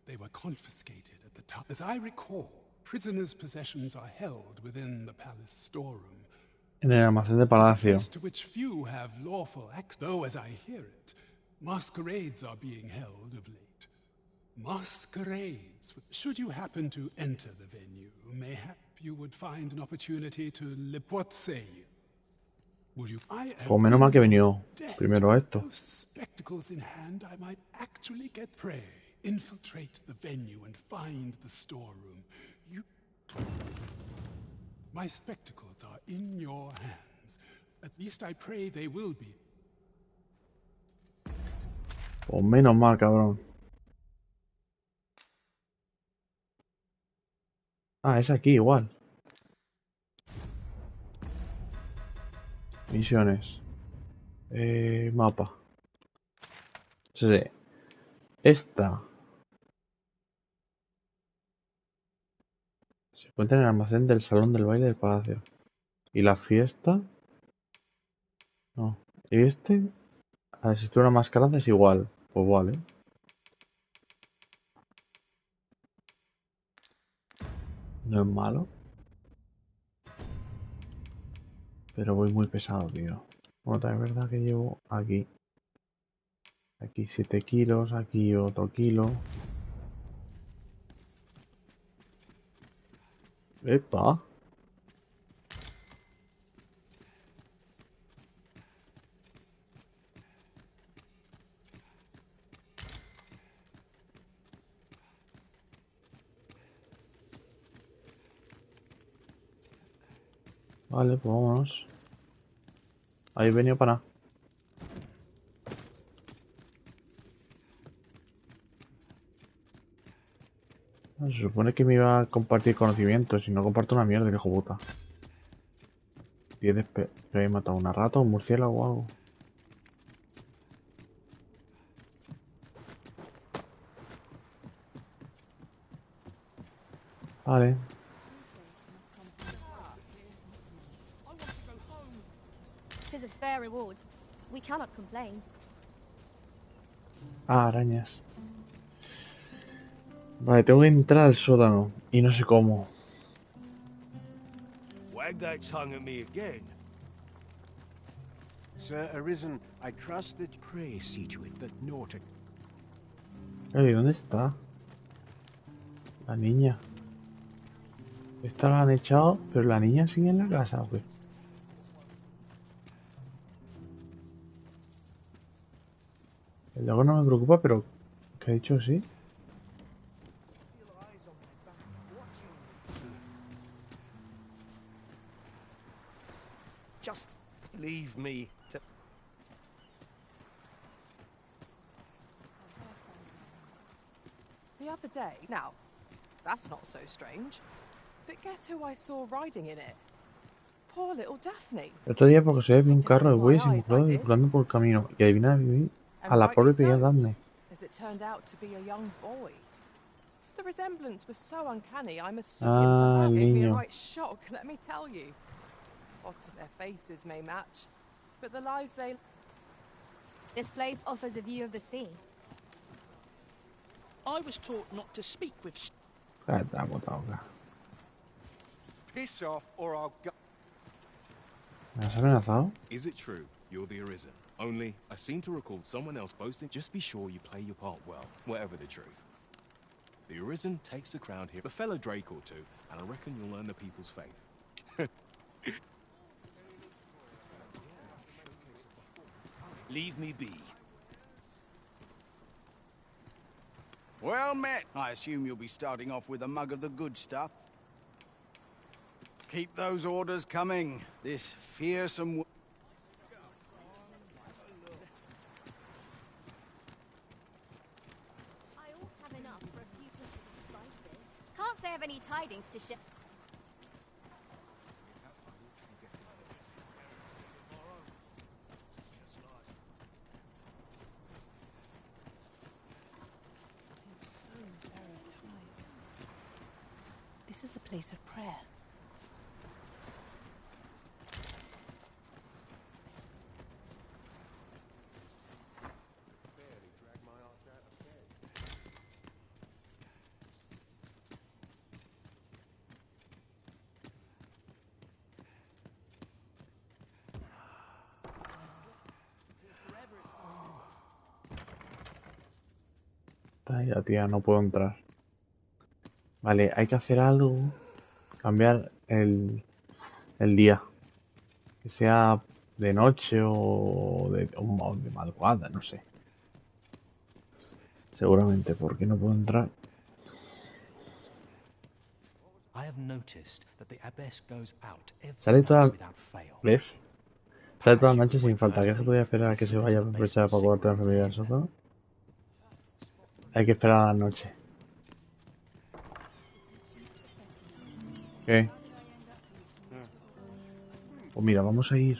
they were confiscated at the time. As I recall, prisoners' possessions are held within the palace storeroom. En el almacén de palacio. To which few have lawful access, though, as I hear it, masquerades are being held of late. Masquerades. Should you happen to enter the venue, mayhap you would find an opportunity to le poisser. Would you? I am Pues menos mal que he venido dead. primero a esto. Those spectacles in hand, I might actually get prey, infiltrate the venue, and find the storeroom. You. My spectacles are in your hands. At least I pray they will be. Pues menos mal, cabrón. Ah, es aquí igual. Misiones. Mapa. Sí, sí. Esta. Se encuentra en el almacén del salón del baile del palacio. ¿Y la fiesta? No. ¿Y este? A asistir a una mascarada es igual. Pues vale. No es malo. Pero voy muy pesado, tío. Bueno, también es verdad que llevo aquí. Aquí 7 kilos, aquí otro kilo. ¡Epa! Vale, pues vámonos. Ahí he venido para nada. Se supone que me iba a compartir conocimientos y no comparto una mierda, el hijo puta. 10 de que he matado una rata, un murciélago o algo. Vale. Tis a fair reward. We cannot complain. Ah, arañas. Vale, tengo que entrar al sótano. Y no sé cómo. Wag thy tongue at me again. Sir Arisen, I trust that pray see to it that naught. Ey, ¿dónde está? La niña. Esta la han echado, pero la niña sigue en la casa, ¿o qué? El logo no me preocupa, pero... ¿Qué ha dicho sí? Just leave me to... The other day. Now, that's not so strange. But guess who I saw riding in it? Poor little Daphne. El otro día porque se ve un carro de bueyes circulando por el camino. Y adivina a la pobre pequeña Daphne. As it turned out to be a young boy. The resemblance was so uncanny, I mistook Ah, him for her. el Gave me a niño. right shock, let me tell you. Odds their faces may match, but the lives they... This place offers a view of the sea. I was taught not to speak with... Cállate la puta boca. Piss off, or I'll go. ¿Me has amenazado? Is it true you're the Arisen? Only, I seem to recall someone else boasting. Just be sure you play your part well, whatever the truth. The Arisen takes the crown here, a fellow Drake or two, and I reckon you'll earn the people's faith. Leave me be. Well met. I assume you'll be starting off with a mug of the good stuff. Keep those orders coming. This fearsome... I ought to have enough for a few pinches of spices. Can't say I've any tidings to share. This is a place of prayer. Ay, la tía, no puedo entrar. Vale, hay que hacer algo. Cambiar el día. Que sea de noche o de madrugada, no sé. Seguramente, porque no puedo entrar. I have noticed that the abbess goes out every Sale night toda... without fail. ¿Ves? Sale toda Perhaps la you noche could sin wait for her falta. to ¿Qué se podía leave esperar a and que se see that vaya her a aprovechar basement para cobrarte la secret enfermedad del room sótano? Hay que esperar a la noche. ¿Qué? Pues mira, vamos a ir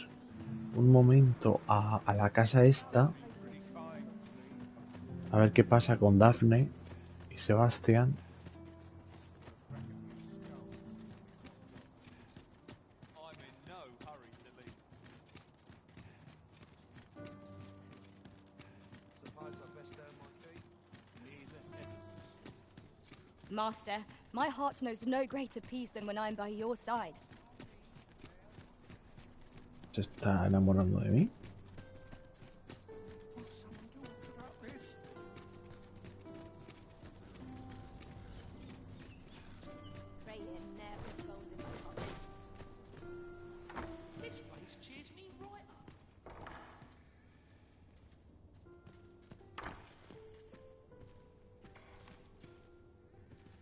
un momento a la casa esta. A ver qué pasa con Daphne y Sebastián. Master, my heart knows no greater peace than when I'm by your side. ¿Se está enamorando de mí? This place cheers me right up.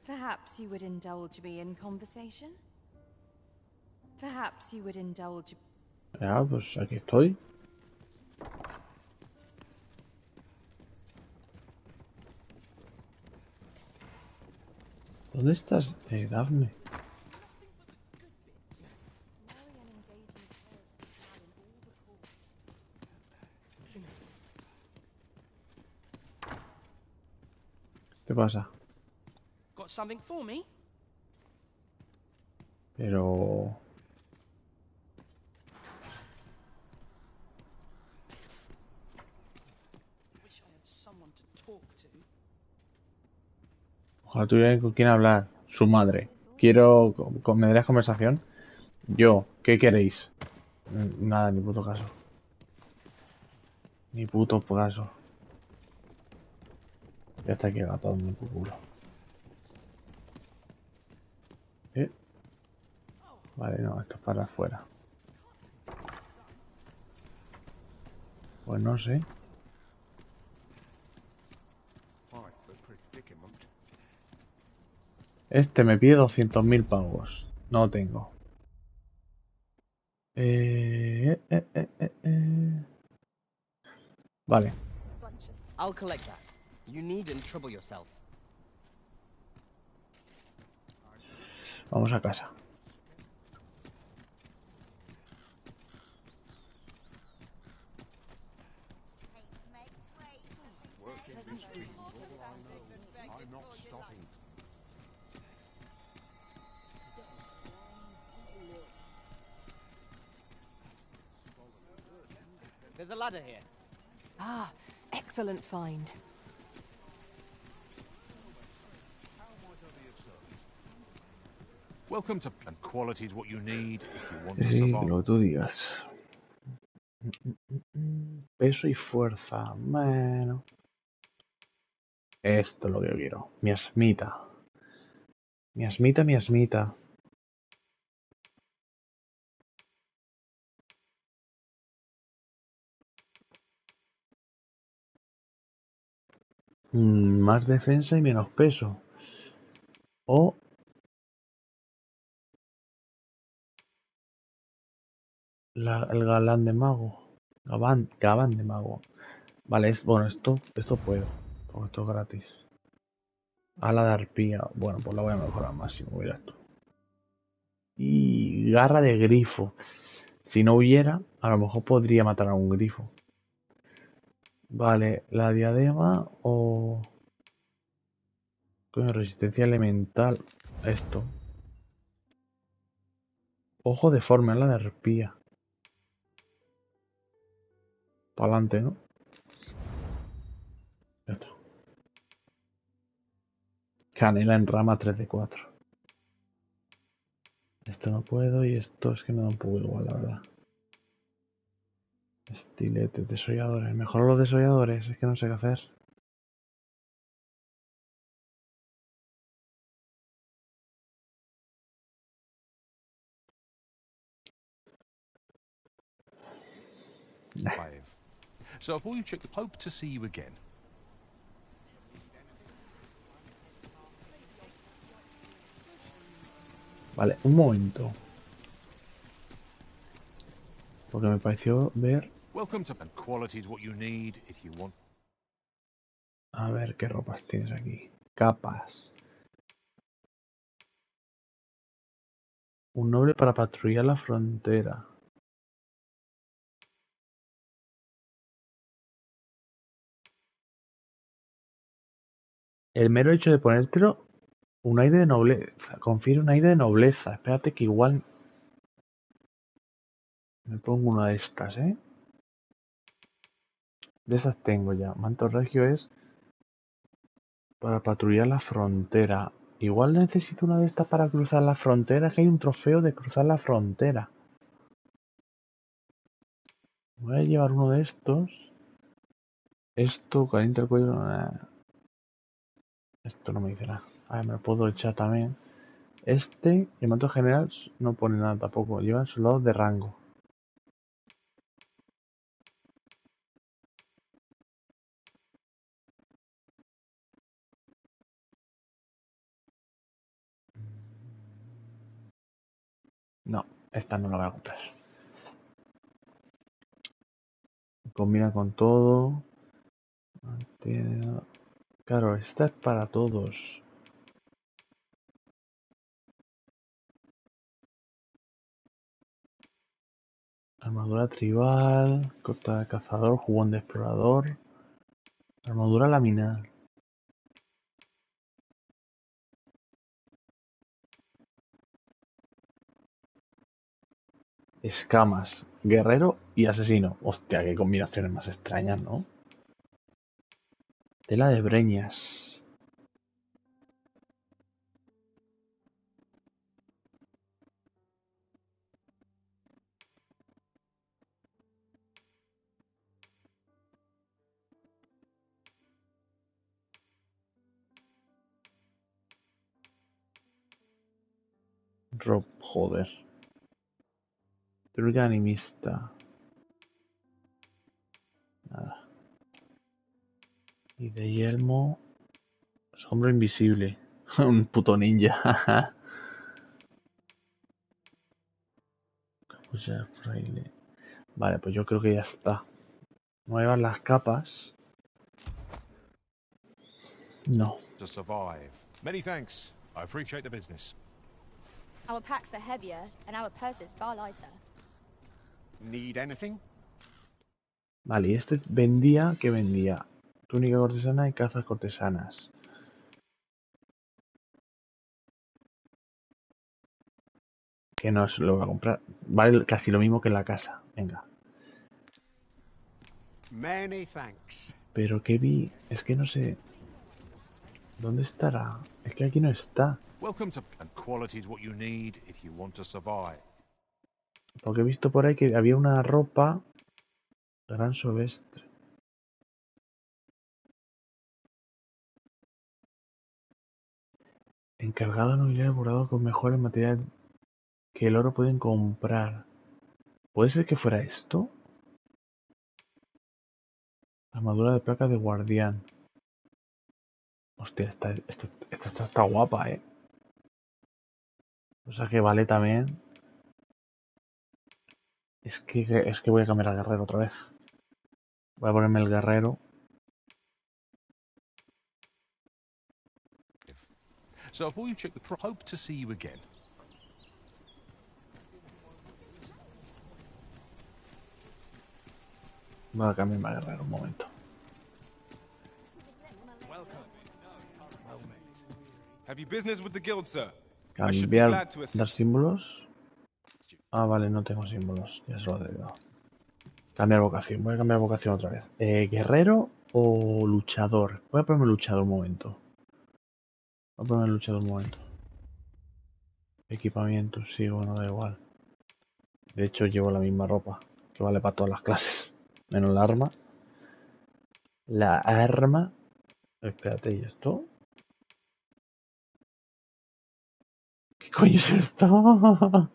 Perhaps you would indulge me in conversation? Perhaps you would indulge... Ya, pues aquí estoy. ¿Dónde estás, Daphne? ¿Qué pasa? Got something for me? Pero... Wish I had someone to talk to. Ojalá tuviera con quién hablar. Su madre. Quiero... ¿Me darías conversación? Yo. ¿Qué queréis? Nada, ni puto caso. Ni puto caso. Ya está aquí el gato dando por culo. Vale, no, esto es para afuera. Pues no sé. Este me pide 200.000 pavos. No tengo. Vale. I'll collect that. You needn't trouble yourself. Vamos a casa. Working these streets all I know. I'm not stopping. There's a ladder here. Ah, excellent find. Welcome to... And quality's what you need if you want to Sí, survive. lo que tú digas. Peso y fuerza. Bueno. Esto es lo que yo quiero. Miasmita. Miasmita, miasmita. Más defensa y menos peso. O... el galán de mago. Gabán de mago. Vale, bueno, esto puedo. Porque esto es gratis. Ala de arpía. Bueno, pues la voy a mejorar al máximo, mira esto. Y garra de grifo. Si no huyera, a lo mejor podría matar a un grifo. Vale, la diadema o... Coño, resistencia elemental. Esto. Ojo deforme, ala de arpía. Para adelante, ¿no? Ya está. Canela en rama 3 de 4. Esto no puedo y esto es que me da un poco igual, la verdad. Estiletes, desolladores. Mejor los desolladores, es que no sé qué hacer. Wave. So before you check, hope to see you again. Vale, un momento. Porque me pareció ver... Welcome to and quality is what you need if you want. A ver qué ropas tienes aquí. Capas. Un noble para patrullar la frontera. El mero hecho de ponértelo, un aire de nobleza. Confiere un aire de nobleza. Espérate que igual... Me pongo una de estas, ¿eh? De esas tengo ya. Manto regio es para patrullar la frontera. Igual necesito una de estas para cruzar la frontera. Es que hay un trofeo de cruzar la frontera. Voy a llevar uno de estos. Esto, calienta el cuello. Esto no me dice nada. A ver, me lo puedo echar también. Este, el manto general, no pone nada tampoco. Lleva soldados de rango. No, esta no la voy a comprar. Combina con todo. Claro, esta es para todos. Armadura tribal, corta de cazador, jugón de explorador. Armadura laminar. Escamas, guerrero y asesino. Hostia, qué combinaciones más extrañas, ¿no? Tela de breñas. Rob, joder. Trulla animista. Nada. Y de yelmo. Sombra invisible. Un puto ninja. Capucha fraile. Vale, pues yo creo que ya está. Voy a llevar las capas. No. To survive. Many thanks. I appreciate the business. Our packs are heavier, and our purses far lighter. Need anything? Vale, y este vendía, ¿qué vendía? Túnica cortesana y cazas cortesanas. Que no se lo voy a comprar. Vale casi lo mismo que en la casa. Venga. Many thanks. Pero qué vi, es que no sé. ¿Dónde estará? Es que aquí no está. Welcome to and quality is what you need if you want to survive. Porque he visto por ahí que había una ropa. Gran Silvestre. Encargado nobiliario borrado con mejores materiales que el oro pueden comprar. ¿Puede ser que fuera esto? Armadura de placa de guardián. Hostia, esta está guapa, ¿eh? O sea que vale también. Es que voy a cambiar al guerrero otra vez. Voy a ponerme el guerrero. So before you check the hope to see you again. Voy a cambiarme al guerrero un momento. Have you business with the guild, sir? Cambiar, dar símbolos. Ah, vale, no tengo símbolos. Ya se lo he dado. Cambiar vocación. Voy a cambiar vocación otra vez. ¿Guerrero o luchador? Voy a ponerme luchador un momento. Voy a ponerme luchador un momento. Equipamiento, sí, bueno, da igual. De hecho, llevo la misma ropa. Que vale para todas las clases. Menos la arma. La arma. Espérate, ¿y esto? ¿Qué coño es esto?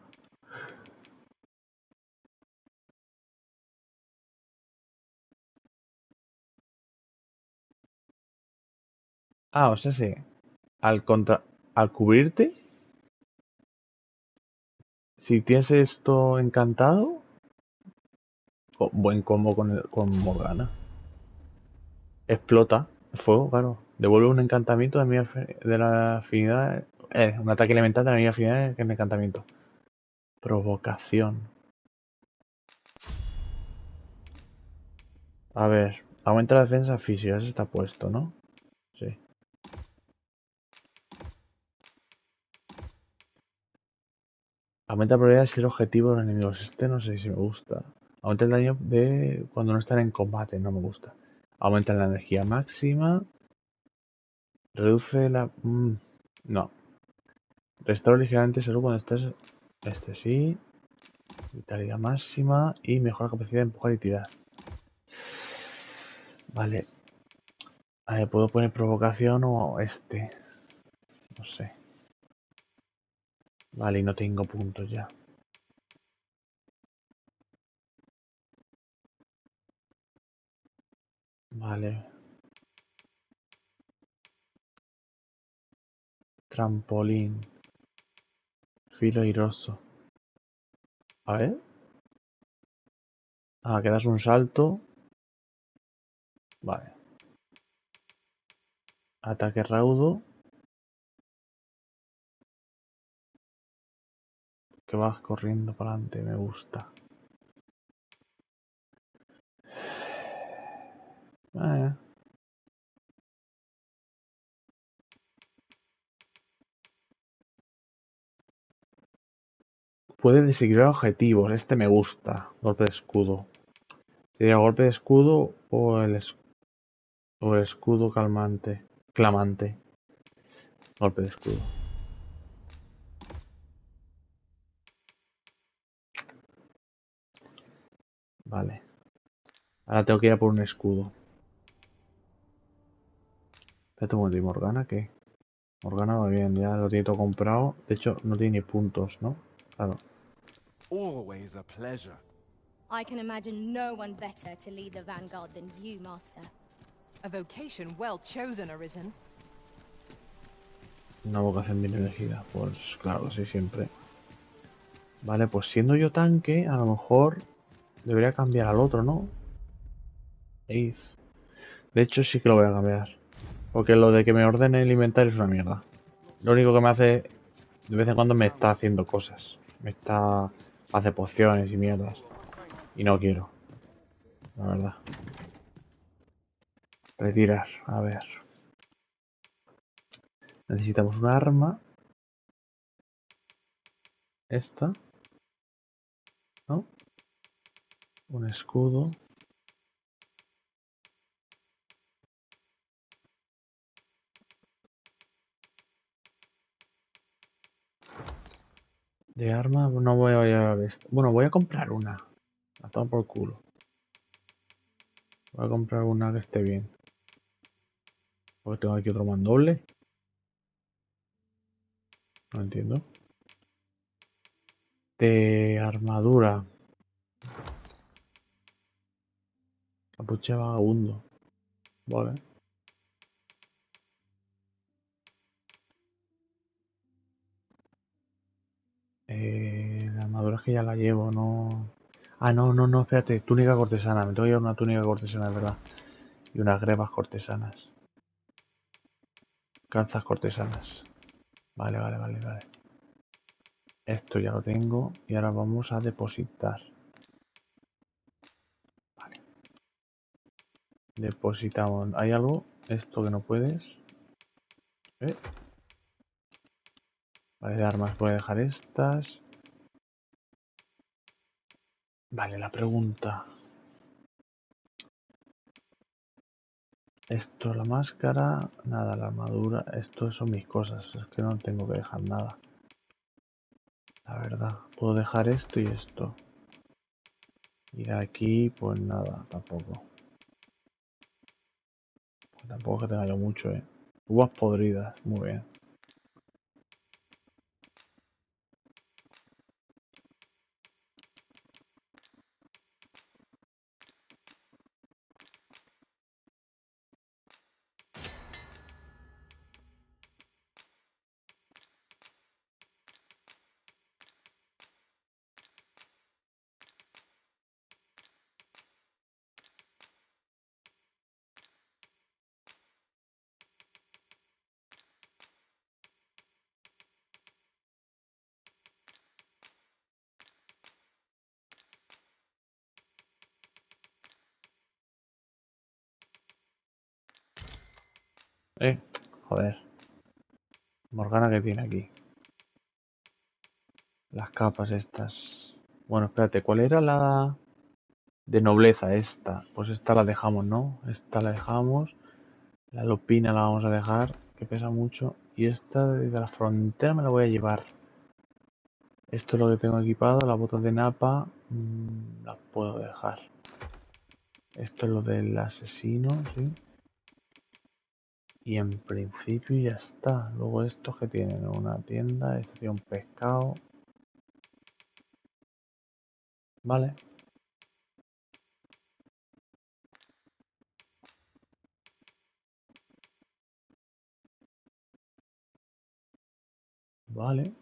Ah, o sea, sí. Al cubrirte, si tienes esto encantado, buen combo con Morgana. Explota el fuego, claro. Devuelve un encantamiento de la afinidad. Un ataque elemental de la misma afinidad que el encantamiento. Provocación. A ver, aumenta la defensa física, eso está puesto, ¿no? Sí. Aumenta la probabilidad de ser objetivo de los enemigos. Este no sé si me gusta. Aumenta el daño de cuando no están en combate, no me gusta. Aumenta la energía máxima. Reduce la... no. Restaura ligeramente salud cuando estés... Este sí. Vitalidad máxima. Y mejora la capacidad de empujar y tirar. Vale. A ver, puedo poner provocación o este. No sé. Vale, y no tengo puntos ya. Vale. Trampolín. Filo airoso. A ver. Ah, que das un salto. Vale. Ataque raudo. Que vas corriendo para adelante. Me gusta. Eh. Puede desequilibrar objetivos. Este me gusta. Golpe de escudo. Sería golpe de escudo o el escudo calmante. Clamante. Golpe de escudo. Vale. Ahora tengo que ir a por un escudo. Espérate un momento, ¿y Morgana qué? Morgana va bien, ya lo tiene todo comprado. De hecho, no tiene ni puntos, ¿no? Claro. Always a pleasure. I can imagine no one better to lead the vanguard than you, Master. A vocation well chosen, Arisen. Una vocación bien elegida. Pues claro, sí, siempre. Vale, pues siendo yo tanque, a lo mejor debería cambiar al otro, ¿no? Ace. De hecho, sí que lo voy a cambiar. Porque lo de que me ordene el inventario es una mierda. Lo único que me hace... De vez en cuando me está haciendo cosas. Hace pociones y mierdas. Y no quiero. La verdad. Retirar. A ver. Necesitamos un arma. Esta. ¿No? Un escudo. De arma no voy a llevar esto. Bueno, voy a comprar una. A todo por culo. Voy a comprar una que esté bien. Porque tengo aquí otro mandoble. No entiendo. De armadura. Capucha vagabundo. Vale. La armadura es que ya la llevo, no... Ah, no, espérate. Túnica cortesana. Me tengo que llevar una túnica cortesana, es verdad. Y unas grebas cortesanas. Calzas cortesanas. Vale. Esto ya lo tengo. Y ahora vamos a depositar. Vale. Depositamos. ¿Hay algo? Esto que no puedes. Vale, de armas voy a dejar estas. Vale, la pregunta. Esto, la máscara, nada, la armadura, esto son mis cosas, es que no tengo que dejar nada. La verdad, puedo dejar esto y esto. Y de aquí, pues nada, tampoco. Pues tampoco es que tenga yo mucho, Uvas podridas, muy bien. Joder. Morgana que tiene aquí. Las capas estas. Bueno, espérate, ¿cuál era la de nobleza? Esta. Pues esta la dejamos, ¿no? Esta la dejamos. La lupina la vamos a dejar, que pesa mucho. Y esta de la frontera me la voy a llevar. Esto es lo que tengo equipado. Las botas de napa las puedo dejar. Esto es lo del asesino, ¿sí? Y en principio ya está. Luego estos que tienen una tienda. Este tiene un pescado. Vale. Vale.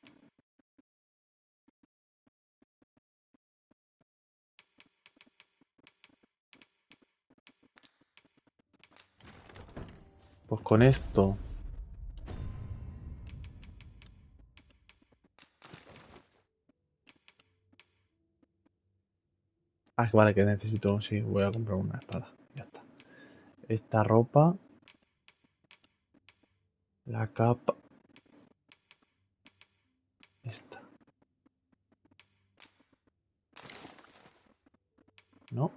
Pues con esto. Ah, vale, que necesito. Sí, voy a comprar una espada. Ya está. Esta ropa. La capa. Esta. No.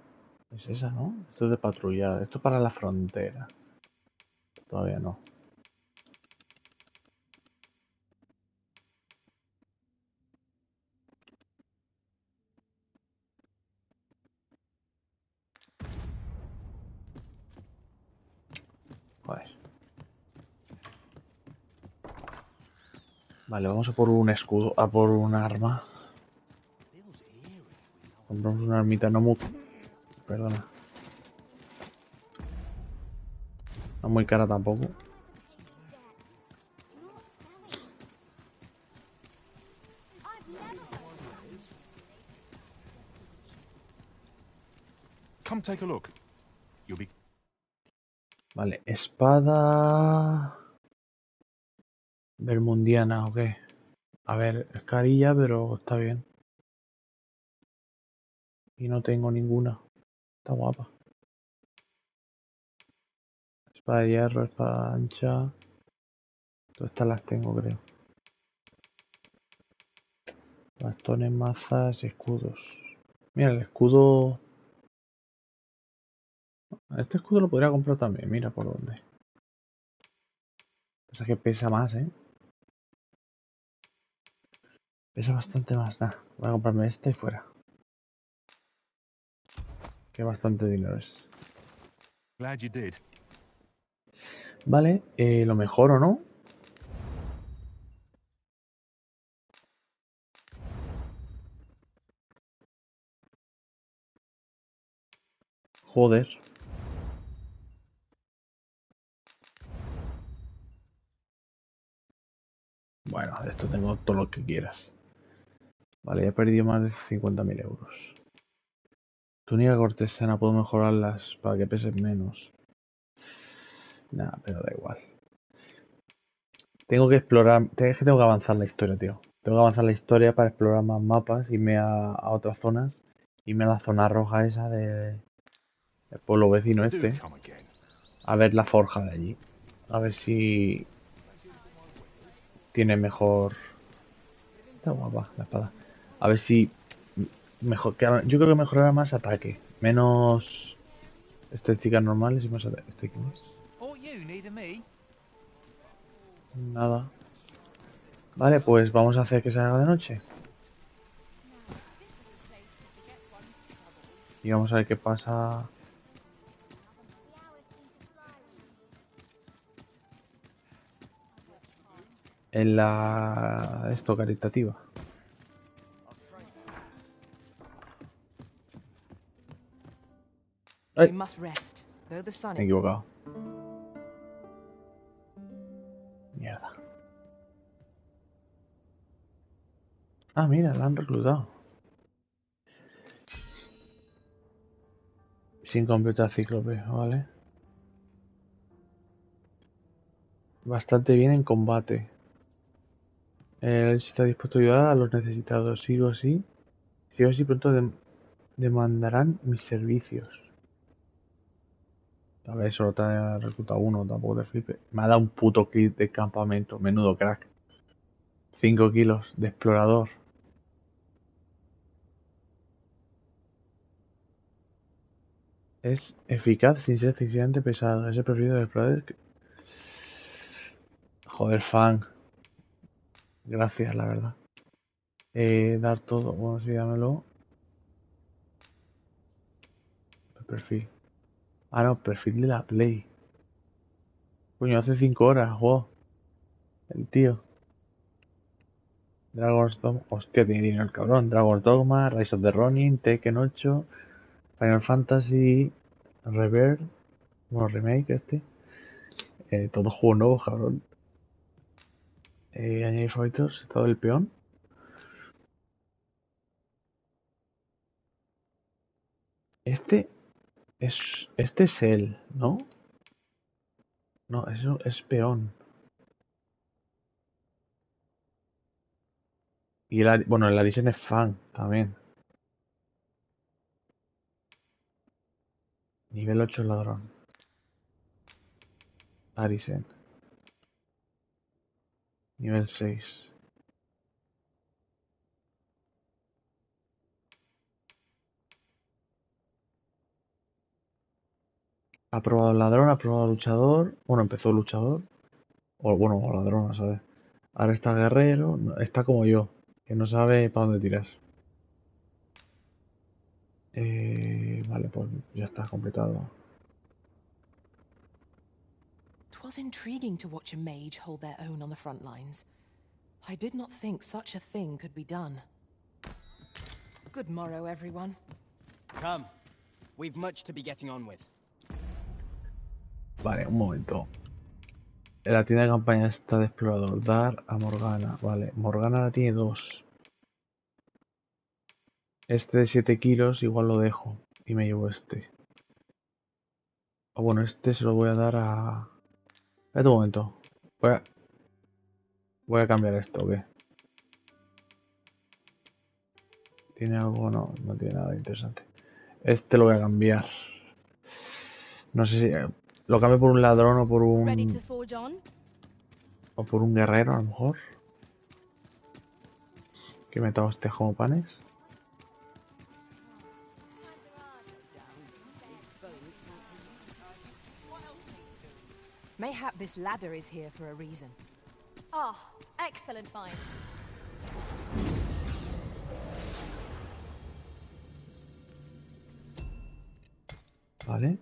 Es esa, ¿no? Esto es de patrullar. Esto es para la frontera. Todavía no. Joder. Vale, vamos a por un escudo. A por un arma. Compramos una armita no muy... Perdona. No muy cara tampoco. Come take a look. You'll be... Vale, espada... Bermundiana, ¿o qué? A ver, es carilla, pero está bien. Y no tengo ninguna. Está guapa. Espada de hierro, espada ancha. Todas estas las tengo, creo. Bastones, mazas, escudos. Mira, el escudo... Este escudo lo podría comprar también, mira por dónde. Pasa que pesa más, ¿eh? Pesa bastante más. Nah, voy a comprarme esta y fuera. Que bastante dinero es. Glad you did. Vale, lo mejor o no. Joder. Bueno, de esto tengo todo lo que quieras. Vale, he perdido más de 50.000 euros. Túnica cortesana, puedo mejorarlas para que pesen menos. Nada, pero da igual. Tengo que explorar, es que tengo que avanzar la historia, tío. Tengo que avanzar la historia para explorar más mapas, irme a otras zonas. Irme a la zona roja esa del pueblo vecino este. A ver la forja de allí. A ver si tiene mejor... Está guapa la espada. A ver si... Mejor, yo creo que mejorará más ataque. Menos estadísticas normales y más ataque. ¿Este quién es? Nada. Vale, pues vamos a hacer que se haga de noche. Y vamos a ver qué pasa. En la... Esto, caritativa. ¡Ay! We must rest, though the sun... Me he equivocado. Mierda. Ah, mira, la han reclutado. Sin completar cíclope, vale. Bastante bien en combate. Él está dispuesto a ayudar a los necesitados. Sigo así. Sigo así pronto demandarán mis servicios. A ver, solo te ha reclutado uno, tampoco te flipes. Me ha dado un puto kit de campamento, menudo crack. 5 kilos de explorador. Es eficaz sin ser excesivamente pesado. Es el preferido de exploradores. Joder, fan. Gracias, la verdad. Dar todo. Bueno, sí, dámelo. Perfil. Ah, no, perfil de la Play. Coño, hace 5 horas, wow. El tío. Dragon's Dogma. Hostia, tiene dinero el cabrón. Dragon's Dogma, Rise of the Ronin, Tekken 8, Final Fantasy, Rebirth. Bueno, remake este. Todos juegos nuevos, cabrón. Añadir favoritos, estado del peón. Este es él, ¿no? No, eso es peón. Y bueno, el Arisen es fan también. Nivel 8 ladrón. Arisen. Nivel 6. Ha probado ladrón, ha probado luchador. Bueno, empezó luchador. O bueno, o ladrón, ¿sabes? Ahora está guerrero. Está como yo, que no sabe para dónde tirar. Vale, pues ya está completado. 'Twas intriguing to watch a mage hold their own on the front lines. I did not think such a thing could be done. Good morrow, everyone. Come. We've much to be getting on with. Vale, un momento. En la tienda de campaña está de explorador. Dar a Morgana. Vale, Morgana la tiene 2. Este de 7 kilos igual lo dejo. Y me llevo este. Bueno, este se lo voy a dar a... Espera un momento. Voy a cambiar esto, ¿o qué? ¿Tiene algo? No, no tiene nada interesante. Este lo voy a cambiar. No sé si... Lo cambio por un ladrón o por Ready to un... forge on? O por un guerrero, a lo mejor. Que me trago este como panes. Mayhap this ladder is here for a reason. Ah, excellent find. Vale.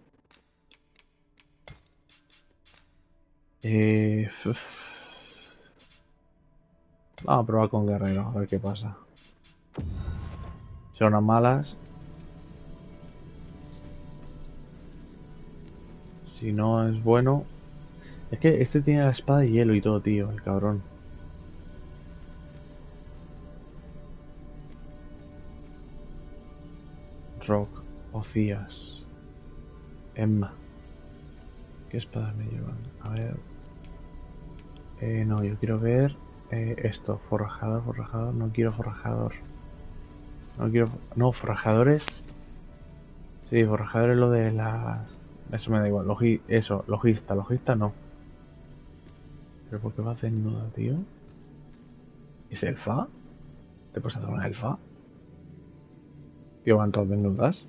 Vamos a probar con guerrero, a ver qué pasa. Son unas malas. Si no es bueno... Es que este tiene la espada de hielo y todo, tío, el cabrón. Rock, Ocías, Emma. ¿Qué espadas me llevan? A ver. No, yo quiero ver esto. Forjador, forjador. No quiero forjador. No quiero... No, forjadores. Sí, forjador es lo de las... Eso me da igual. Eso, logista. Logista no. ¿Pero por qué vas desnuda, tío? ¿Es elfa? ¿Te puedes hacer una elfa? Tío, van todas desnudas.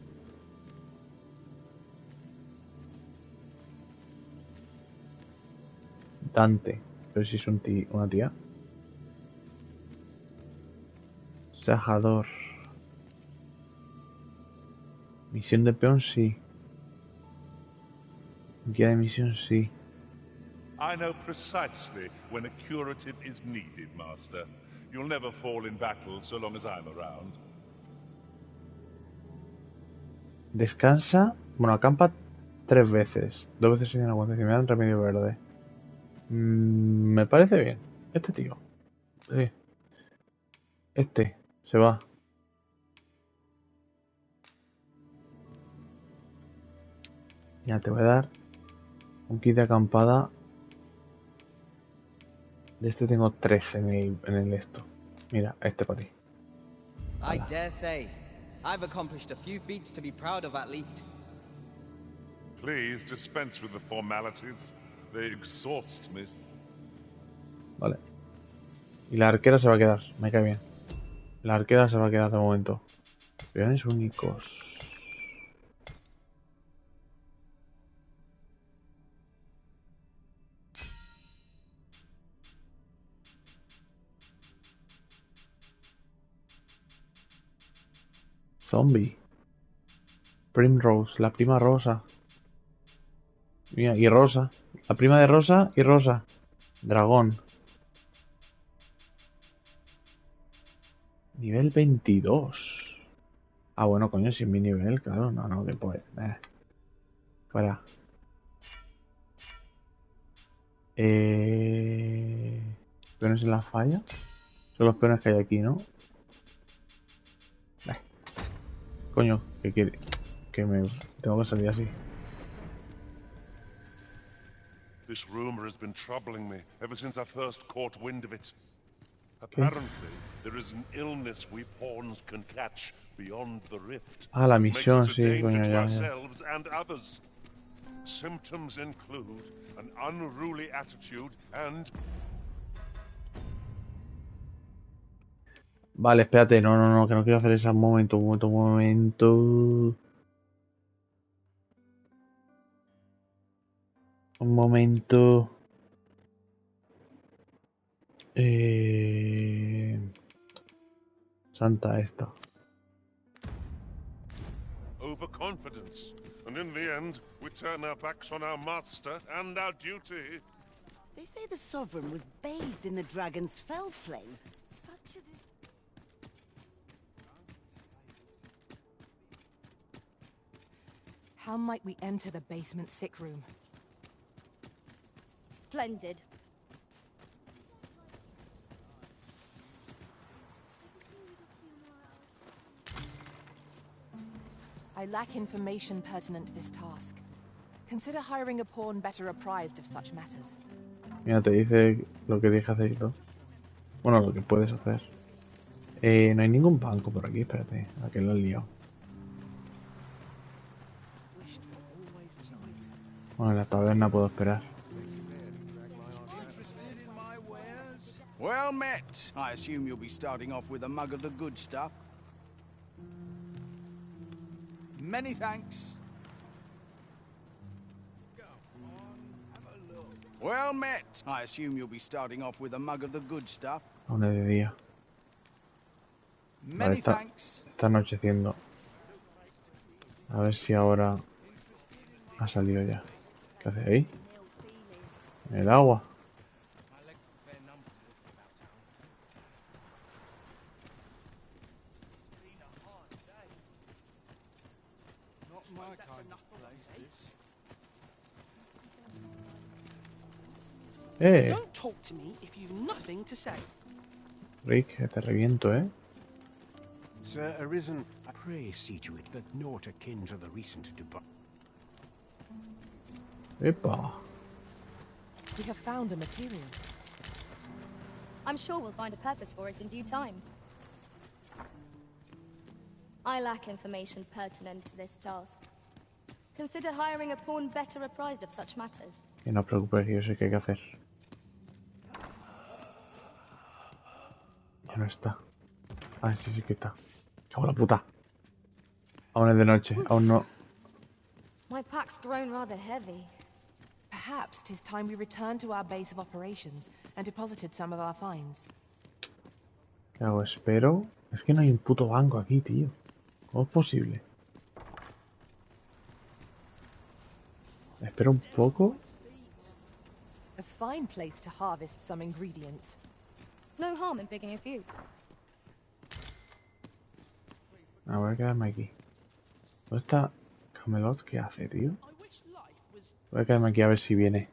Dante. Pero si es una tía. Sajador. Misión de peón, sí. Guía de misión, sí. I know precisely when a curative is needed, Master. You'll never fall in battle so long as I'm around. Descansa. Bueno, acampa 3 veces. 2 veces sin aguante. Que me dan remedio verde. Me parece bien. Este tío. Sí. Este. Se va. Ya te voy a dar un kit de acampada. De este tengo 3 en el esto. Mira, este para ti. I dare say, I've accomplished a few feats to be proud of at least. Please dispense with the formalities. They exhaust me. Vale. Y la arquera se va a quedar. Me cae bien. La arquera se va a quedar de momento. Peones únicos. Zombie. Primrose, la prima rosa. Mira, y rosa. La prima de rosa y rosa. Dragón. Nivel 22. Ah, bueno, coño, si es mi nivel, claro. No, que puede. Fuera. Peones en la falla. Son los peones que hay aquí, ¿no? Coño, ¿qué quiere? Que me tengo que salir así. This rumor has been troubling me ever since I first caught wind of it. Apparently, there is an illness we pawns can catch beyond the rift. Ah, la Makes misión, us a sí, danger coño, to ya. ourselves and others. Symptoms include an unruly attitude and... Vale, espérate, no, que no quiero hacer ese momento. Un momento. Santa esta. overconfidence. And in the end, we turn our backs on our master and our duty. They say the Sovereign was bathed in the dragon's fell flame. Such a... How might we enter the basement sick room? Splendid. I lack information pertinent to this task. Consider hiring a pawn better apprised of such matters. Mira, te dice lo que deja hacer y todo. Bueno, lo que puedes hacer. No hay ningún banco por aquí, espérate. ¿A qué lo he liado? Bueno, en la taberna puedo esperar. Well met. I assume you'll be starting off with a mug of the good stuff. Many thanks. Well met. I assume you'll be starting off with a mug of the good stuff. Aún es de día. Vale, está anocheciendo. A ver si ahora ha salido ya. ¿Qué hace ahí? El agua. Don't talk to me if you've nothing to say. Rick, que te reviento, ¿eh? Sir Arisen, pray see to it that naught akin to the recent debacle. Epa. We have found a material. I'm sure we'll find a purpose for it in due time. I lack information pertinent to this task. Consider hiring a pawn better apprised of such matters. Que no os preocupéis, yo sé qué hay que hacer. Ya no está. Ah, sí que está. ¡Cago en la puta! Aún es de noche, aún no. My pack's grown rather heavy. Perhaps 'tis time we returned to our base of operations and deposited some of our finds. ¿Qué hago? Espero. Es que no hay un puto banco aquí, tío. ¿Cómo es posible? Espero un poco. A fine place to harvest some ingredients. No harm in picking a few. Voy a quedarme aquí. ¿Dónde está Camelot? ¿Qué hace, tío? Voy a quedarme aquí a ver si viene.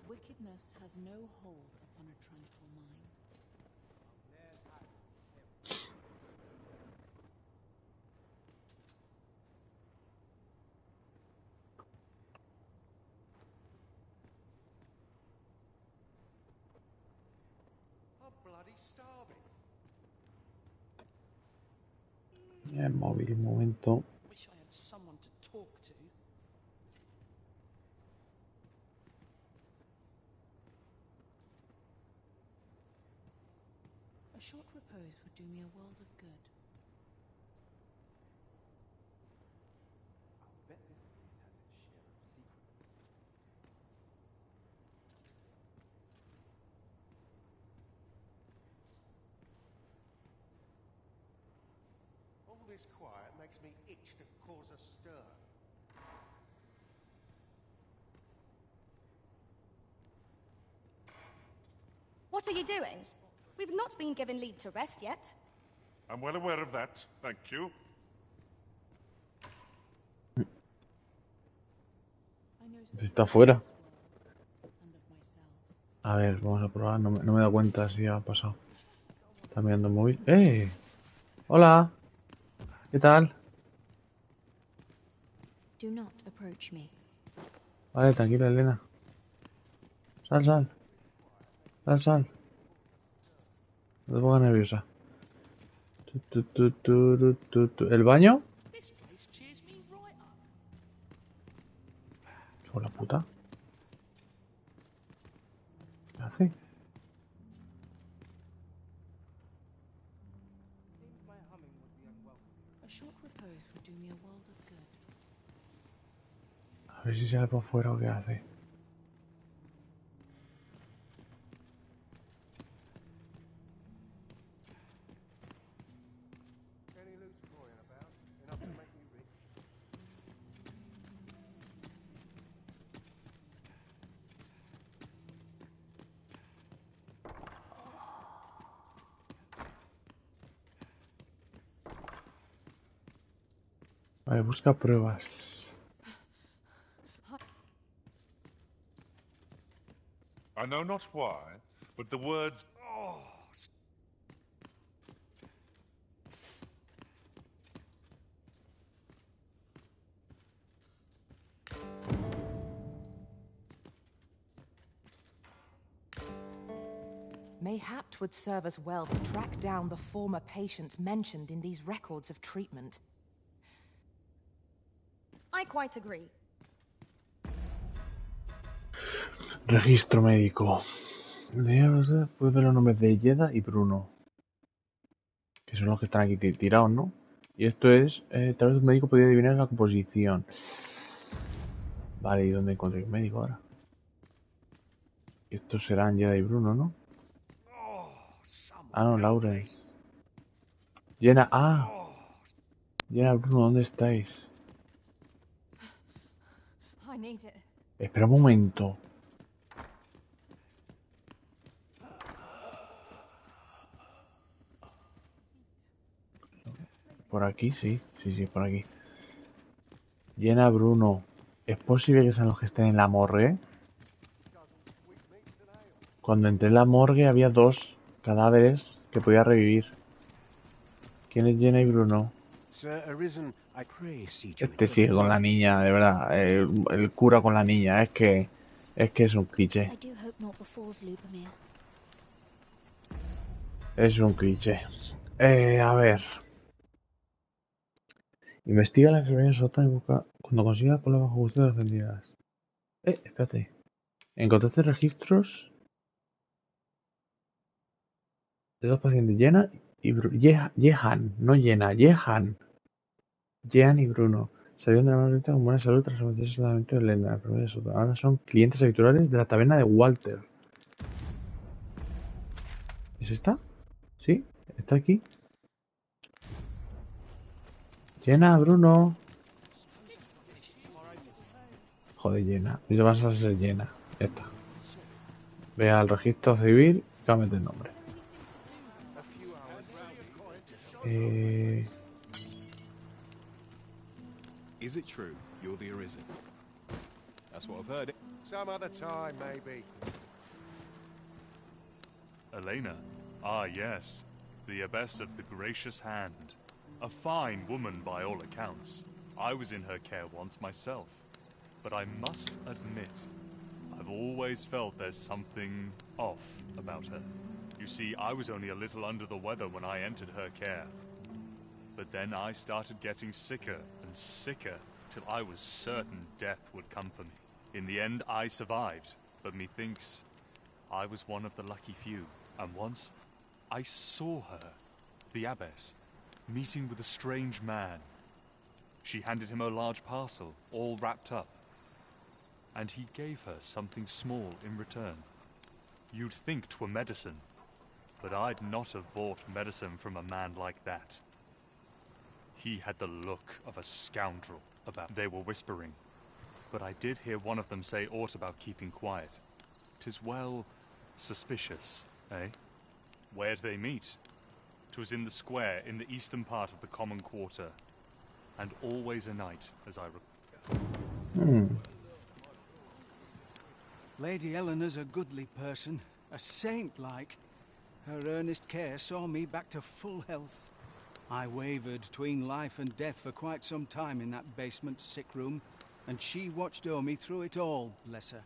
Wickedness has no hold upon a tranquil mind. I'm bloody starving. El móvil, un momento. Wish I had someone to talk to. A short repose would do me a world of good. All this quiet makes me itch to cause a stir. What are you doing? We've not been given leave to rest yet. I'm well aware of that, thank you. Está fuera. A ver, vamos a probar. No me he dado cuenta si ha pasado. Está mirando el móvil. ¡Eh! ¡Hola! ¿Qué tal? Do not approach me. Vale, tranquila, Elena. Sal, sal. Sal, sal. No te pongas nerviosa. ¿El baño? This place cheers me right up. Hijo de la puta. ¿Qué hace? A short repose would do me a world of good. A ver si sale por fuera o qué hace. Any loose coin about? Enough to make me rich? Vale, busca pruebas. I know not why, but the words Mayhap 'twould serve us well to track down the former patients mentioned in these records of treatment. I quite agree. Registro médico. Puedes ver los nombres de Yeda y Bruno. Que son los que están aquí tirados, ¿no? Y esto es... tal vez un médico podría adivinar la composición. Vale, ¿y dónde encontré el médico ahora? Estos serán Yeda y Bruno, ¿no? Ah, no, Lawrence. Jenna, Jenna, Bruno, ¿dónde estáis? I need it. Espera un momento. Por aquí, sí, por aquí. Jenna, Bruno. ¿Es posible que sean los que estén en la morgue? Cuando entré en la morgue había 2 cadáveres que podía revivir. ¿Quién es Jenna y Bruno? Este sigue con la niña, de verdad. El cura con la niña. Es que es un cliché. I do hope naught befalls Lubomir. Es un cliché. A ver. Investiga la enfermedad en sótano y busca cuando consiga con las bajo custodia defendidas. Espérate. ¿Encontraste registros de 2 pacientes? Jenna y Jehan, no Jenna, Jehan. Jehan y Bruno salieron de la mano con buena salud tras someterse solamente en la enfermedad de sótano. Ahora son clientes habituales de la taberna de Walter. ¿Es esta? ¿Sí? ¿Está aquí? Jenna, Bruno. Joder, Jenna. Y vas a ser Jenna. Ya está. Ve al registro civil y cámbiate el nombre. Is it true you're the Arisen? That's what I've heard. Some other time, maybe. Elena. Ah, yes. The Abbess of the Gracious Hand. A fine woman by all accounts. I was in her care once myself. But I must admit, I've always felt there's something off about her. You see, I was only a little under the weather when I entered her care. But then I started getting sicker and sicker, till I was certain death would come for me. In the end, I survived, but methinks I was one of the lucky few. And once, I saw her, the abbess, meeting with a strange man. She handed him a large parcel, all wrapped up. And he gave her something small in return. You'd think 'twere medicine, but I'd not have bought medicine from a man like that. He had the look of a scoundrel about. They were whispering, but I did hear one of them say aught about keeping quiet. 'Tis well suspicious, eh? Where'd they meet? 'Twas in the square in the eastern part of the common quarter, and always a night, as I recall. Lady Eleanor's a goodly person, a saint-like. Her earnest care saw me back to full health. I wavered between life and death for quite some time in that basement sick room, and she watched o'er me through it all, bless her.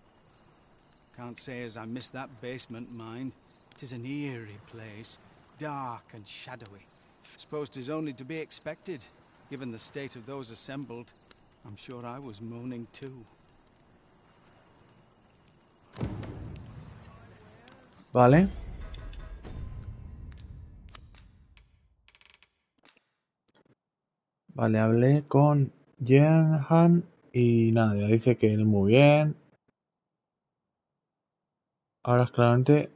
Can't say as I miss that basement, mind. 'Tis an eerie place, dark and shadowy. Suppose 'tis only to be expected, given the state of those assembled. I'm sure I was moaning too. Vale. Vale, hablé con Jernhan y nada, ya dice que él muy bien. Ahora es claramente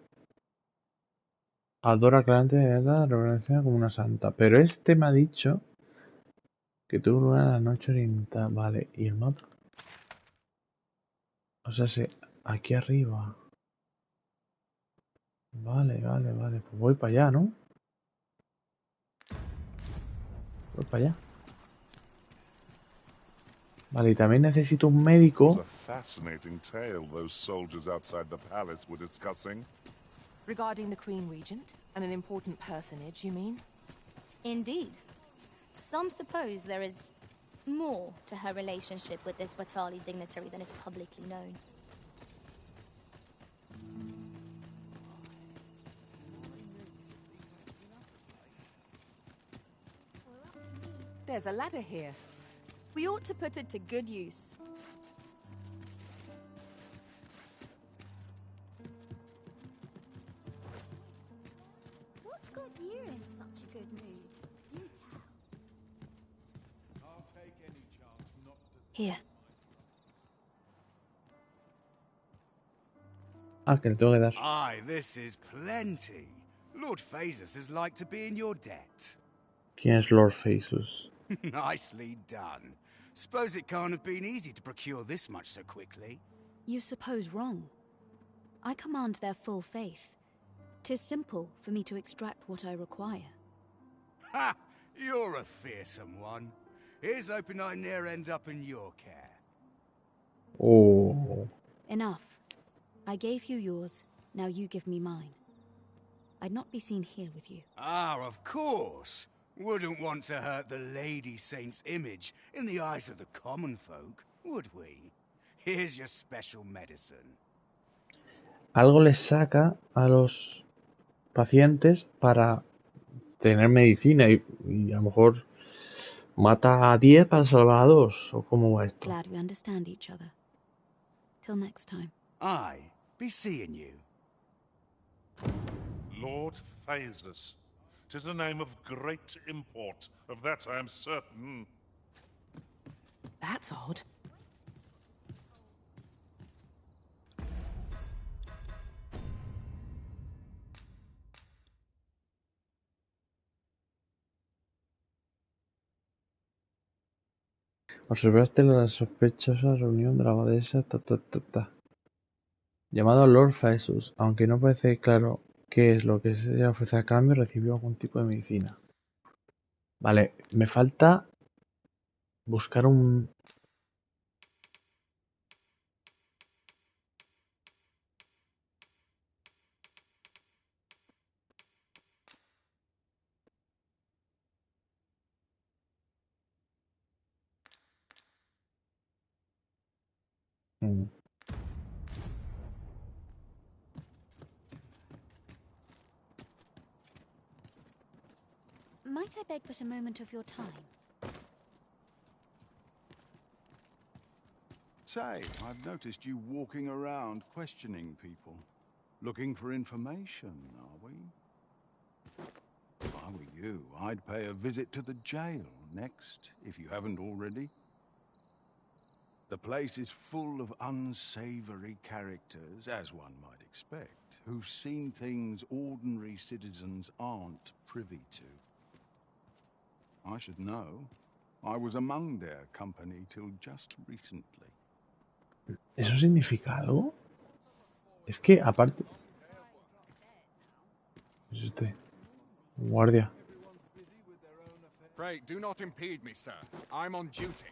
adora claramente la reverencia como una santa. Pero este me ha dicho que tuvo lugar a la noche oriental. Vale, ¿y el mapa? O sea, aquí arriba. Vale, vale, vale. Pues voy para allá, ¿no? Voy para allá. Vale, y también necesito un médico. What a fascinating tale those soldiers outside the palace were discussing. Regarding the Queen Regent and an important personage, you mean? Indeed. Some suppose there is more to her relationship with this Batali dignitary than is publicly known. There's a ladder here. We ought to put it to good use. What's got you in such a good mood? Do tell. I'll take any chance not to... Here. Ah, que le tengo que dar. Aye, this is plenty. Lord Phasus is like to be in your debt. ¿Quién es Lord Phasus? Nicely done. Suppose it can't have been easy to procure this much so quickly. You suppose wrong. I command their full faith. 'Tis simple for me to extract what I require. Ha! You're a fearsome one. Here's hoping I ne'er end up in your care. Oh. Enough. I gave you yours, now you give me mine. I'd not be seen here with you. Ah, of course. Wouldn't want to hurt the Lady Saint's image in the eyes of the common folk, would we? Here's your special medicine. Algo les saca a los pacientes para tener medicina y a lo mejor mata a 10 para salvar a 2. ¿O cómo va esto? Glad we understand each other. Till next time. Aye, be seeing you. Lord Phasus. 'Tis a name of great import, of that I am certain. That's odd. Observaste la sospechosa reunión de la abadesa llamado Lord Phasus. Aunque no parece claro qué es lo que se ofrece a cambio, recibió algún tipo de medicina. Vale, me falta buscar un... Might I beg but a moment of your time? Say, I've noticed you walking around questioning people. Looking for information, are we? If I were you, I'd pay a visit to the jail next, if you haven't already. The place is full of unsavory characters, as one might expect, who've seen things ordinary citizens aren't privy to. I should know. I was among their company till just recently. ¿Eso significa algo? Es que, aparte... Es este... Guardia. Pray, do not impede me, sir. I'm on duty.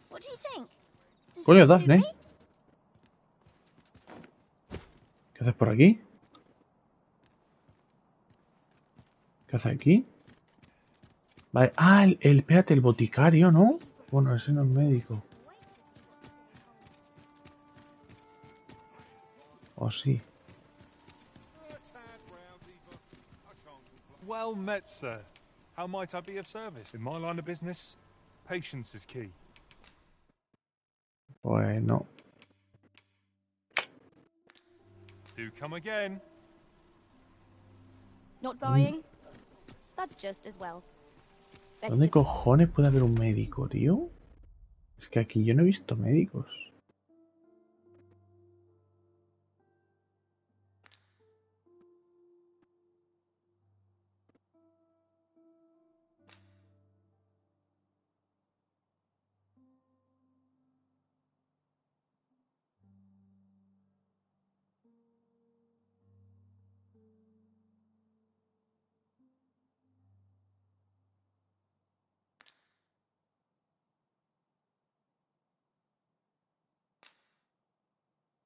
What do you think? Does Coño, this suit Daphne. me? ¿Qué haces por aquí? ¿Qué haces aquí? Vale. Ah, espérate, el boticario, ¿no? Bueno, ese no es médico. ¿O sí? Well met, sir. How might I be of service? In my line of business, patience is key. Bueno. Do come again. Not buying? That's just as well. Better ¿Dónde to... cojones puede haber un médico, tío? Es que aquí yo no he visto médicos.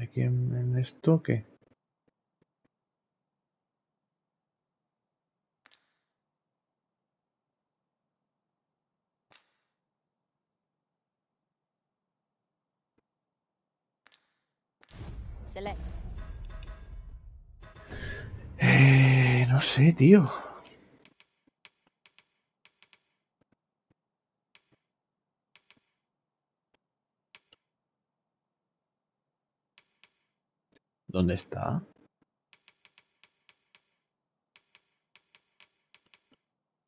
¿Aquí en esto qué? Select. No sé, tío. ¿Dónde está?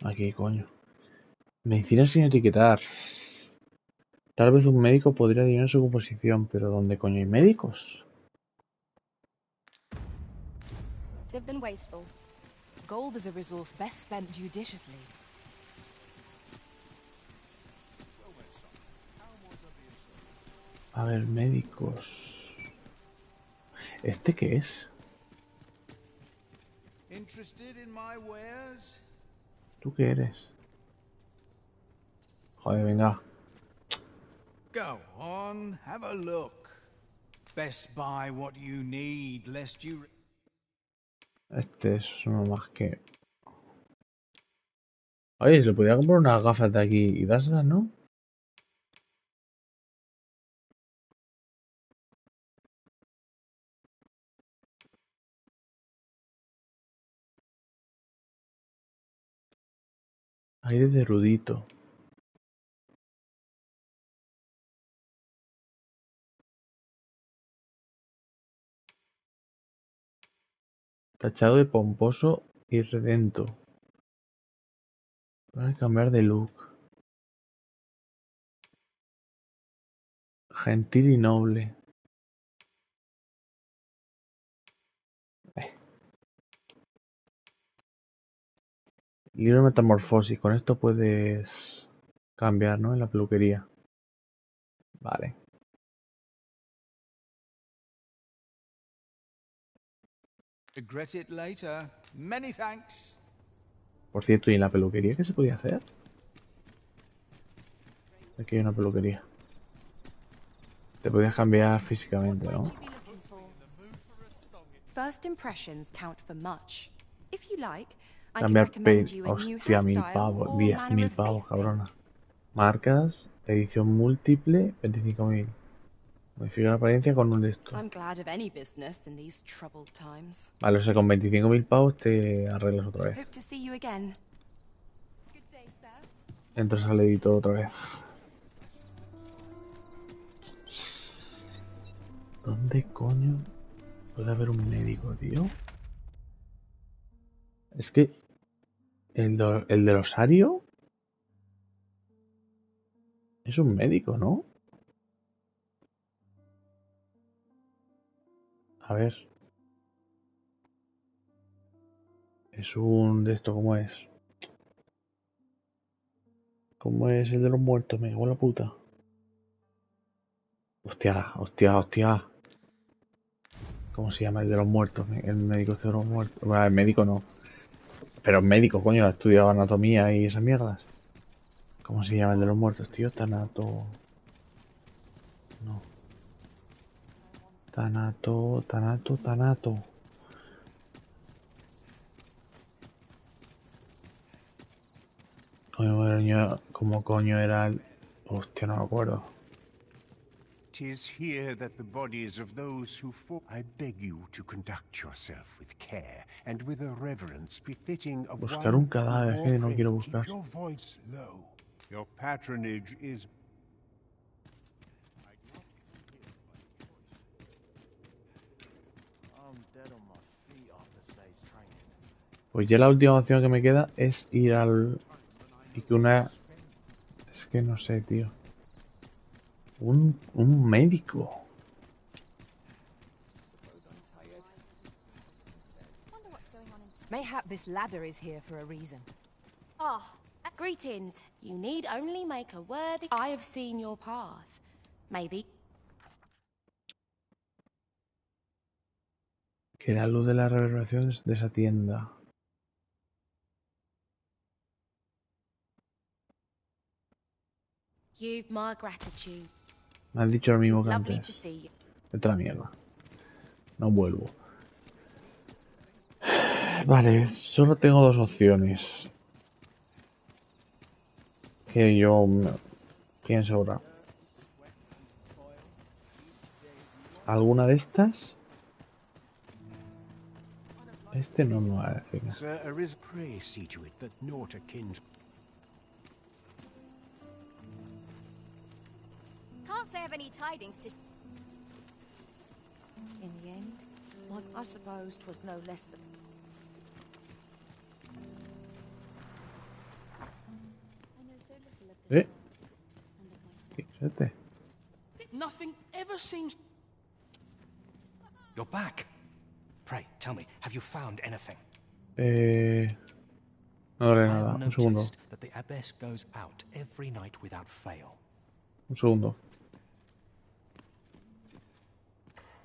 Aquí, coño. Medicina sin etiquetar. Tal vez un médico podría adivinar su composición, pero ¿dónde coño hay médicos? Than wasteful. Gold is a resource best spent judiciously. A ver, médicos. ¿Este qué es? Interested in my wares? ¿Tú qué eres? Joder, venga. Go on, have a look. Best buy what you need, lest you... Este es uno más que... Oye, se podía comprar unas gafas de aquí y dárselas, ¿no? Aire de erudito. Tachado de pomposo y redento. Voy a cambiar de look. Gentil y noble. Libro de metamorfosis. Con esto puedes cambiar, ¿no? En la peluquería. Vale. Regret it later. Many thanks. Por cierto, ¿y en la peluquería qué se podía hacer? Aquí hay una peluquería. Te podías cambiar físicamente, ¿no? First impressions count for much. If you like, I can Cambiar recommend you a new Hostia, 1000 hairstyle pavos. or 10.000 manner of pavos, face cabrona. paint. Marcas. Edición múltiple. 25.000. Modificar la apariencia con un de estos. I'm glad of any business in these troubled times. Vale, o sea, con 25.000 pavos te arreglas otra vez. Hope to see you again. Entras al editor otra vez. ¿Dónde coño puede haber un médico, tío? Es que el del osario es un médico, ¿no? A ver. Es un de esto, ¿cómo es? ¿Cómo es el de los muertos? Me cago en la puta. Hostia, hostia, hostia. ¿Cómo se llama el de los muertos? El médico de los muertos. Bueno, el médico no. Pero el médico, coño, ha estudiado anatomía y esas mierdas. ¿Cómo se llama el de los muertos, tío? Tanato. No. Tanato. ¿Cómo coño era el...? Hostia, no me acuerdo. 'Tis here that the bodies of those who fought. I beg you to conduct yourself with care and with a reverence befitting of Buscar one un cadáver, que no quiero buscar. Keep your voice low. Your patronage is. I'm dead on my feet after today's training. Pues ya la última opción que me queda es ir al... Y que una... Es que no sé, tío. Un médico. Mayhap this ladder is here for a reason. Ah, greetings. You need only make a worthy. I have seen your path. Maybe. Que la luz de la reverberación desatienda. You've my gratitude. Me han dicho lo mismo que Lovely to antes. see you. Vete a la mierda. No vuelvo. Vale, solo tengo dos opciones. Que yo pienso ahora. ¿Alguna de estas? Este no me va a decir. Sir, pray see to it that naught akin. Can't say of any tidings to. In the end, well, I suppose 'twas no less than. ¿Qué es este? Nothing ever seems... You're back. Pray, tell me, have you found anything? No haré I nada. have Un segundo. noticed that the abbess goes out every night without fail. Un segundo.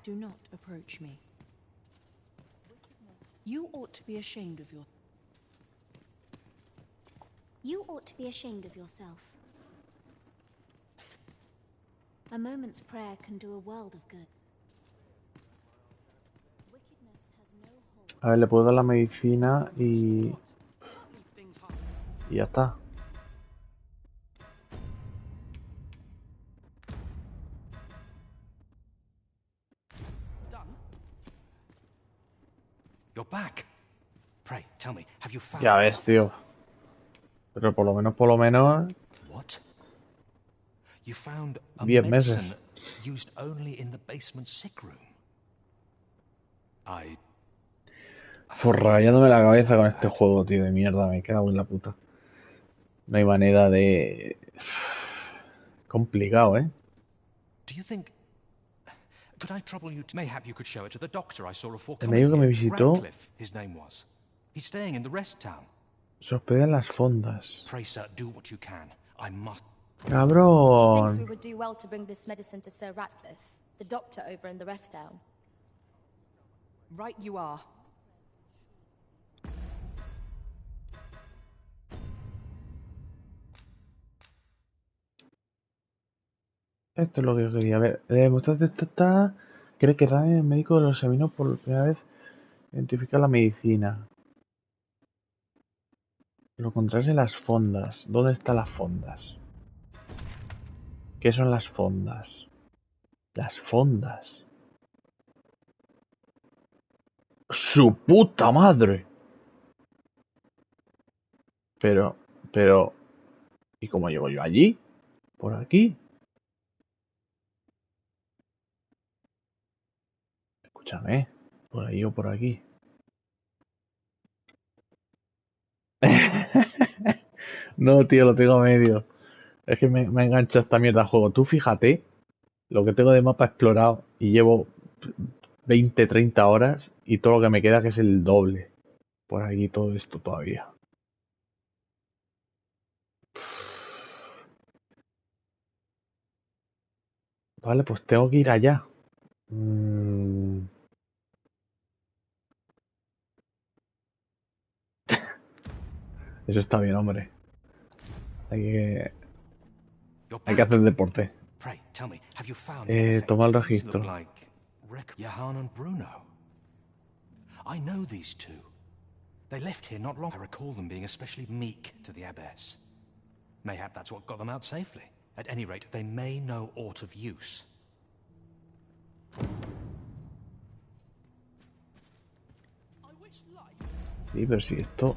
Do not approach me. You ought to be ashamed of your... You ought to be ashamed of yourself. A moment's prayer can do a world of good. A ver, le puedo dar la medicina y... Y ya está. You're back. Pray, tell me, have you found Ya ves, tío. Pero por lo menos... What? You found a 10 meses. medicine used only in the basement sick room. I... Rayándome la cabeza con este juego, tío, de mierda. Me he quedado en la puta. No hay manera de... Complicado, ¿eh? Do you think... Could I trouble you to... Mayhap you could show it to the doctor I saw before El coming médico que me here. visitó Radcliffe, his name was. He's staying in the rest town. se hospeda en las fondas. Pray, sir, do what you can. I must... He thinks we ¡Cabrón! would do well to bring this medicine to Sir Ratcliffe, the doctor over in the rest town. Right you are. Esto es lo que yo quería ver. Cree que Ryan, el médico, lo examinó por primera vez. Identifica la medicina. Lo encontrás en las fondas. ¿Dónde están las fondas? ¿Qué son las fondas? Las fondas. ¡Su puta madre! Pero... ¿Y cómo llego yo allí? ¿Por aquí? Escúchame. ¿Por ahí o por aquí? No, tío, lo tengo a medio. Es que me engancha esta mierda de juego. Tú fíjate lo que tengo de mapa explorado y llevo 20, 30 horas y todo lo que me queda que es el doble. Por aquí todo esto todavía. Vale, pues tengo que ir allá. Eso está bien, hombre. Hay que, hay que hacer deporte. Pray, tell me, have you found anything? Toma el These look registro. like Johan and Bruno. I know these two. They left here not long. I recall them being especially meek to the abbess. Mayhap that's what got them out safely. At any rate, they may know aught of use. Sí, pero si esto...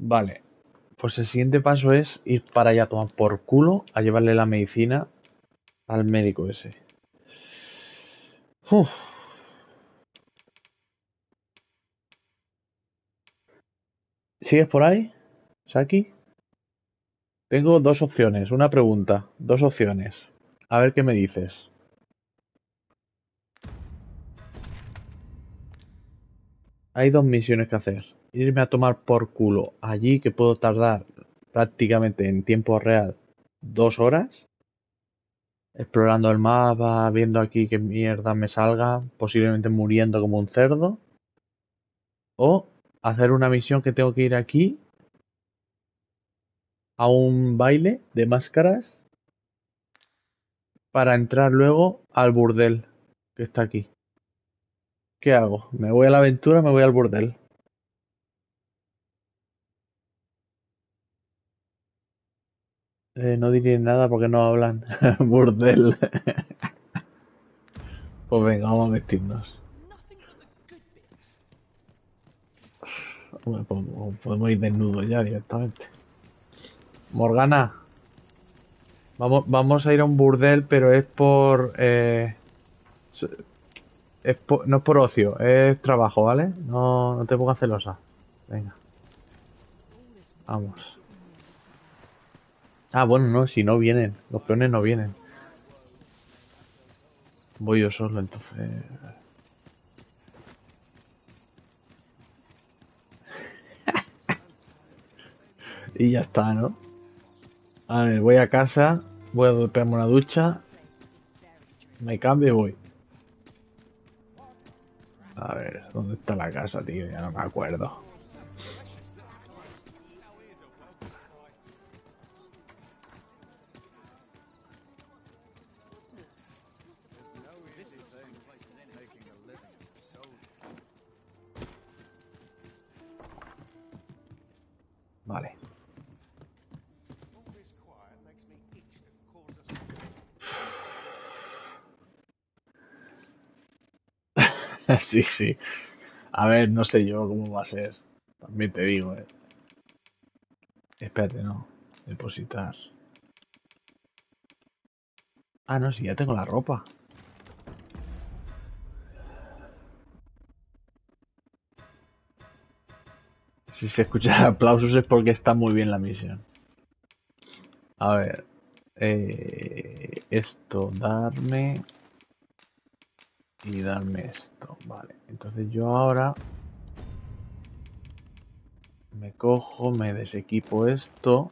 Vale. Pues el siguiente paso es ir para allá a tomar por culo a llevarle la medicina al médico ese. Uf. ¿Sigues por ahí, Saki? Tengo dos opciones, una pregunta, dos opciones. A ver qué me dices. Hay dos misiones que hacer. Irme a tomar por culo allí, que puedo tardar prácticamente en tiempo real 2 horas, explorando el mapa, viendo aquí qué mierda me salga, posiblemente muriendo como un cerdo. O hacer una misión que tengo que ir aquí a un baile de máscaras para entrar luego al burdel que está aquí. ¿Qué hago? ¿Me voy a la aventura o me voy al burdel? No diré nada porque no hablan. Burdel. Pues venga, vamos a vestirnos. Bueno, pues podemos ir desnudos ya directamente. Morgana, vamos a ir a un burdel, pero es por... no es por ocio, es trabajo, ¿vale? No te pongas celosa. Venga. Vamos. Ah, bueno, no, si no vienen. Los peones no vienen. Voy yo solo, entonces... Y ya está, ¿no? A ver, voy a casa, voy a pegarme una ducha, me cambio y voy. A ver, ¿dónde está la casa, tío? Ya no me acuerdo. Vale. Sí, sí. A ver, no sé yo cómo va a ser. También te digo, eh. Espérate, no. Depositar. Ah, no, sí, ya tengo la ropa. Si se escucha aplausos es porque está muy bien la misión. A ver. Esto, darme... Y darme esto. Vale. Entonces yo ahora... Me cojo, me desequipo esto.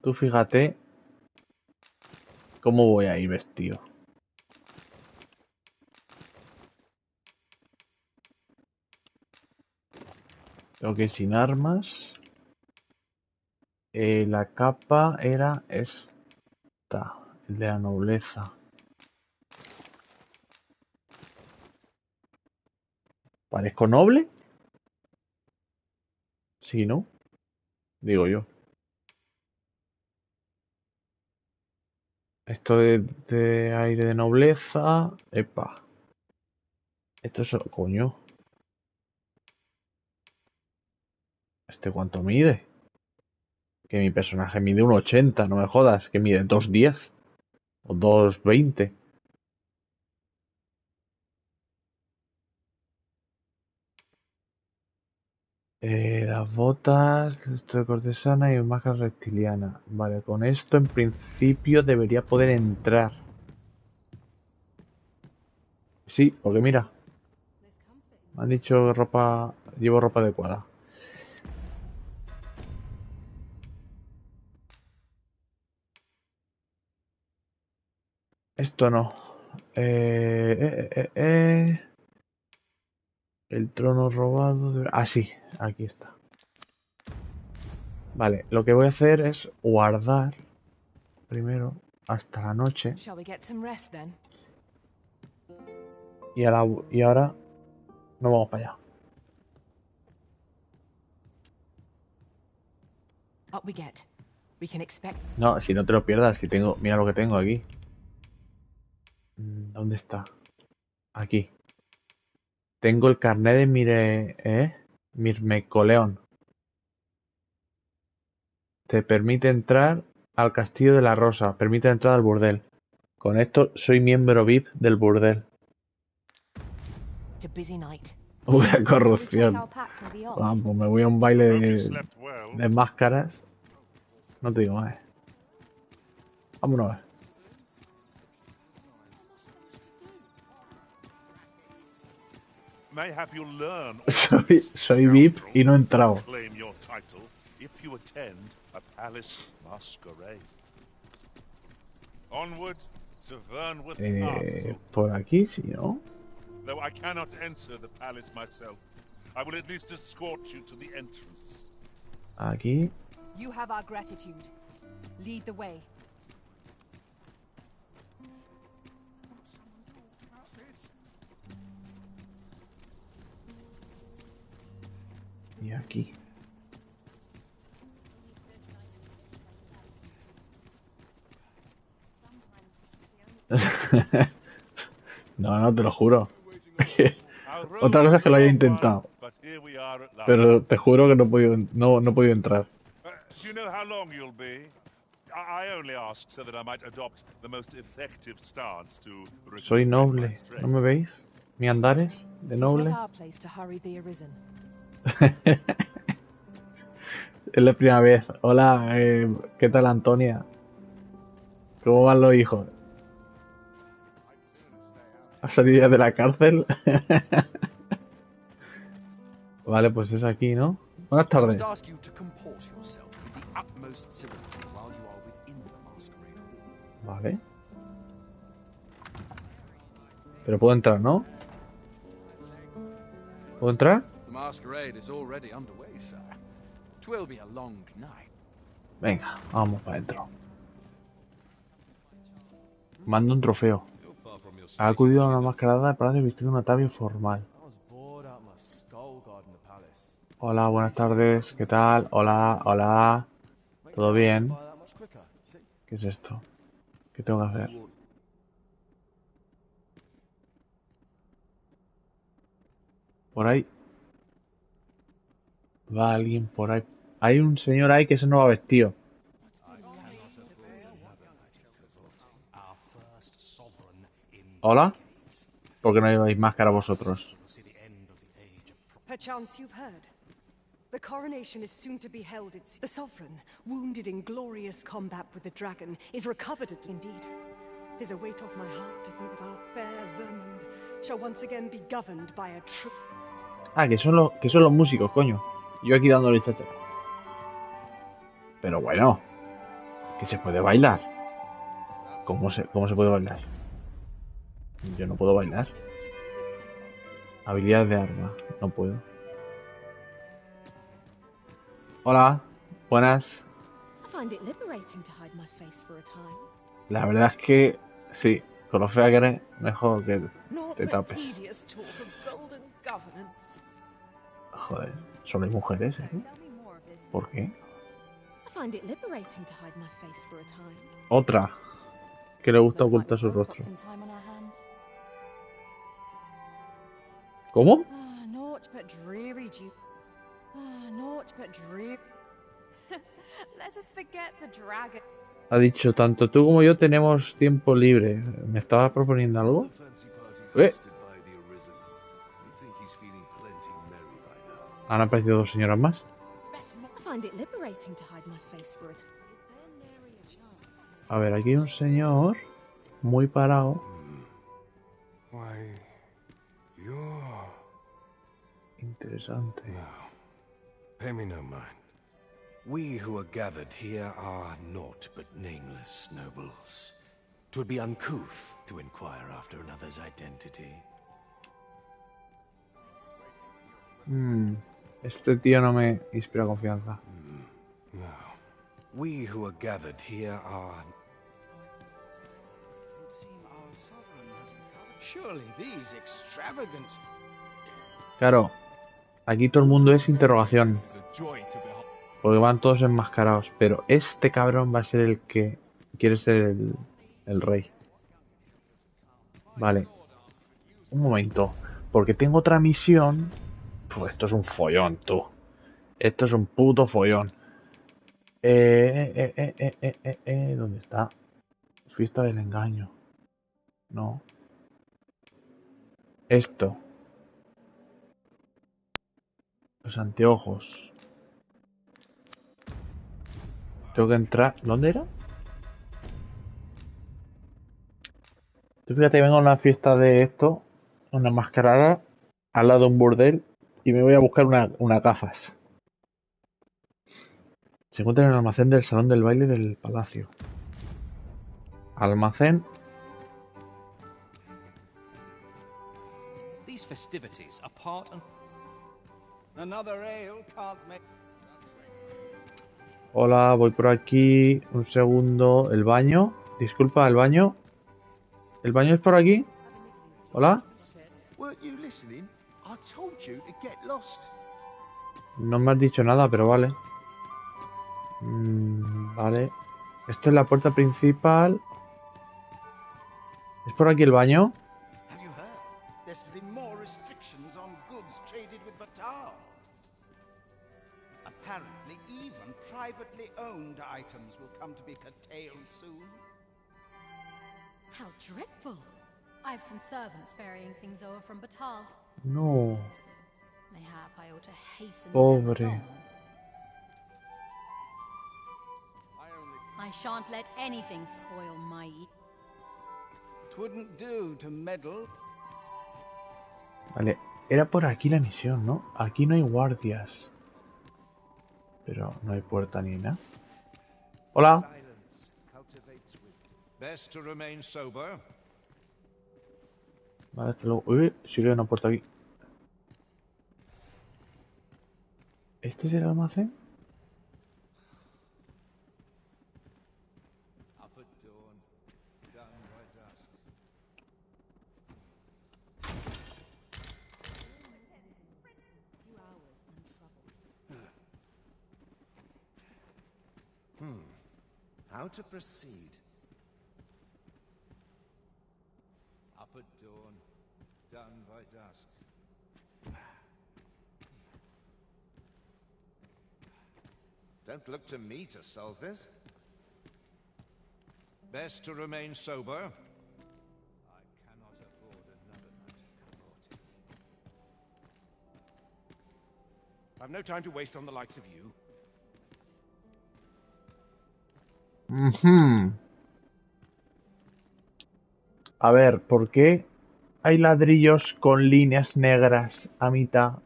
Tú fíjate cómo voy a ir vestido. Creo que sin armas. La capa era esta. El de la nobleza. ¿Parezco noble? Sí, ¿no? Digo yo. Esto de aire de nobleza. Epa. Esto es... Coño. ¿Este cuánto mide? Que mi personaje mide 1,80, no me jodas. Que mide 2,10 o 2,20. Las botas, esto de cortesana y máscara reptiliana. Vale, con esto en principio debería poder entrar. Sí, porque mira. Me han dicho ropa... Llevo ropa adecuada. Esto no. El trono robado... Ah, sí. Aquí está. Vale, lo que voy a hacer es guardar primero hasta la noche. Shall we get some rest then? Y ahora nos vamos para allá. Up we get. We can expect. No, si no te lo pierdas, si tengo... Mira lo que tengo aquí. ¿Dónde está? Aquí. Tengo el carnet de Mirmecoleón. Te permite entrar al Castillo de la Rosa. Permite entrar al burdel. Con esto soy miembro VIP del burdel. It's a busy night. La corrupción. Pues me voy a un baile de máscaras. No te digo más. Vámonos. Mayhap you'll learn Soy VIP y no he entrado. claim your title if you attend a palace masquerade. Onward to Vernworth Castle. Por aquí, sí, ¿no? Though I cannot enter the palace myself, I will at least escort you to the entrance. Aquí. You have our gratitude. Lead the way. Y aquí. No, no, te lo juro. Otra cosa es que lo haya intentado. Pero te juro que no he podido entrar. Do you know how long you'll be? I only ask so that I might adopt the most effective stance to Soy noble. ¿No me veis? ¿Mi andares de noble? It's not our place to hurry the Arisen. Es la primera vez. Hola, ¿qué tal, Antonia? ¿Cómo van los hijos? ¿Has salido ya de la cárcel? Vale, pues es aquí, ¿no? Buenas tardes. Vale. Pero puedo entrar, ¿no? ¿Puedo entrar? The masquerade is already underway, sir. 'Twill be a long night. Venga, vamos para adentro. Mando un trofeo. Ha acudido a una mascarada para vestir un atavío formal. Hola, buenas tardes. ¿Qué tal? Hola, hola. ¿Todo bien? ¿Qué es esto? ¿Qué tengo que hacer? Por ahí. Va alguien por ahí. Hay un señor ahí que se no va vestido. ¿Hola? ¿Por qué no lleváis máscara vosotros? Perchance you've heard. The coronation is soon to be held. The sovereign, wounded in glorious combat with the dragon, is recovered indeed. It is a weight off my heart to think that our fair Vermund shall once again be governed by a true... Ah, que son los músicos, coño. Yo aquí dándole chacha. Pero bueno, que se puede bailar. ¿Cómo se puede bailar? Yo no puedo bailar. Habilidades de arma. No puedo. Hola. Buenas. I find it liberating to hide my face for a time. La verdad es que sí. Con lo fea que eres, mejor que te tapes. Governance. Joder, solo hay mujeres, ¿eh? ¿Por qué? I find it liberating to hide my face for a time. Otra. Que le gusta Looks like ocultar we've su both got rostro. some time on our hands. ¿Cómo? Ah, naught but dreary naught but dreary. Let us forget the dragon. Ha dicho, tanto tú como yo tenemos tiempo libre. ¿Me estaba proponiendo algo? ¿Han aparecido dos señoras más? I find it liberating to hide my face for a time. A ver, aquí hay un señor muy parado. Why, you're... Interesante. Pay me no mind. We who are gathered here are naught but nameless nobles. 'Twould be uncouth to inquire after another's identity. Este tío no me inspira confianza. No. We who are gathered here are... Surely these extravagance. Claro, aquí todo el mundo es interrogación. Porque van todos enmascarados. Pero este cabrón va a ser el que quiere ser el rey. Vale. Un momento. Porque tengo otra misión. Pues esto es un follón, tú. Esto es un puto follón. ¿Dónde está? Fiesta del engaño. No. Esto. Los anteojos. Tengo que entrar. ¿Dónde era? Tú fíjate que vengo a una fiesta de esto. Una mascarada. Al lado de un burdel. Y me voy a buscar unas gafas. Se encuentra en el almacén del salón del baile del palacio. Almacén. These festivities are part and... Another ale can't make... Hola, voy por aquí. Un segundo. El baño. Disculpa, el baño. ¿El baño es por aquí? Hola. No me has dicho nada, pero vale. Vale. Esta es la puerta principal. ¿Es por aquí el baño? Have you heard? There's to be more restrictions on goods traded with Batar. Apparently, even privately owned items will come to be curtailed soon. How dreadful! I have some servants ferrying things over from Batal. No. Mayhap I ought to hasten them Pobre. along. I shan't let anything spoil my Twouldn't do to meddle. Vale. Era por aquí la misión, ¿no? Aquí no hay guardias. Pero no hay puerta ni nada. Hola. Best to remain sober. Vale, hasta luego. Uy, sí que hay una puerta aquí. ¿Este es el almacén? Up at dawn, done by dusk. How to proceed? Up at dawn, done by dusk. Don't look to me to solve this. Best to remain sober. I cannot afford another night of cavorting. I've no time to waste on the likes of you. A ver, ¿por qué hay ladrillos con líneas negras a mitad?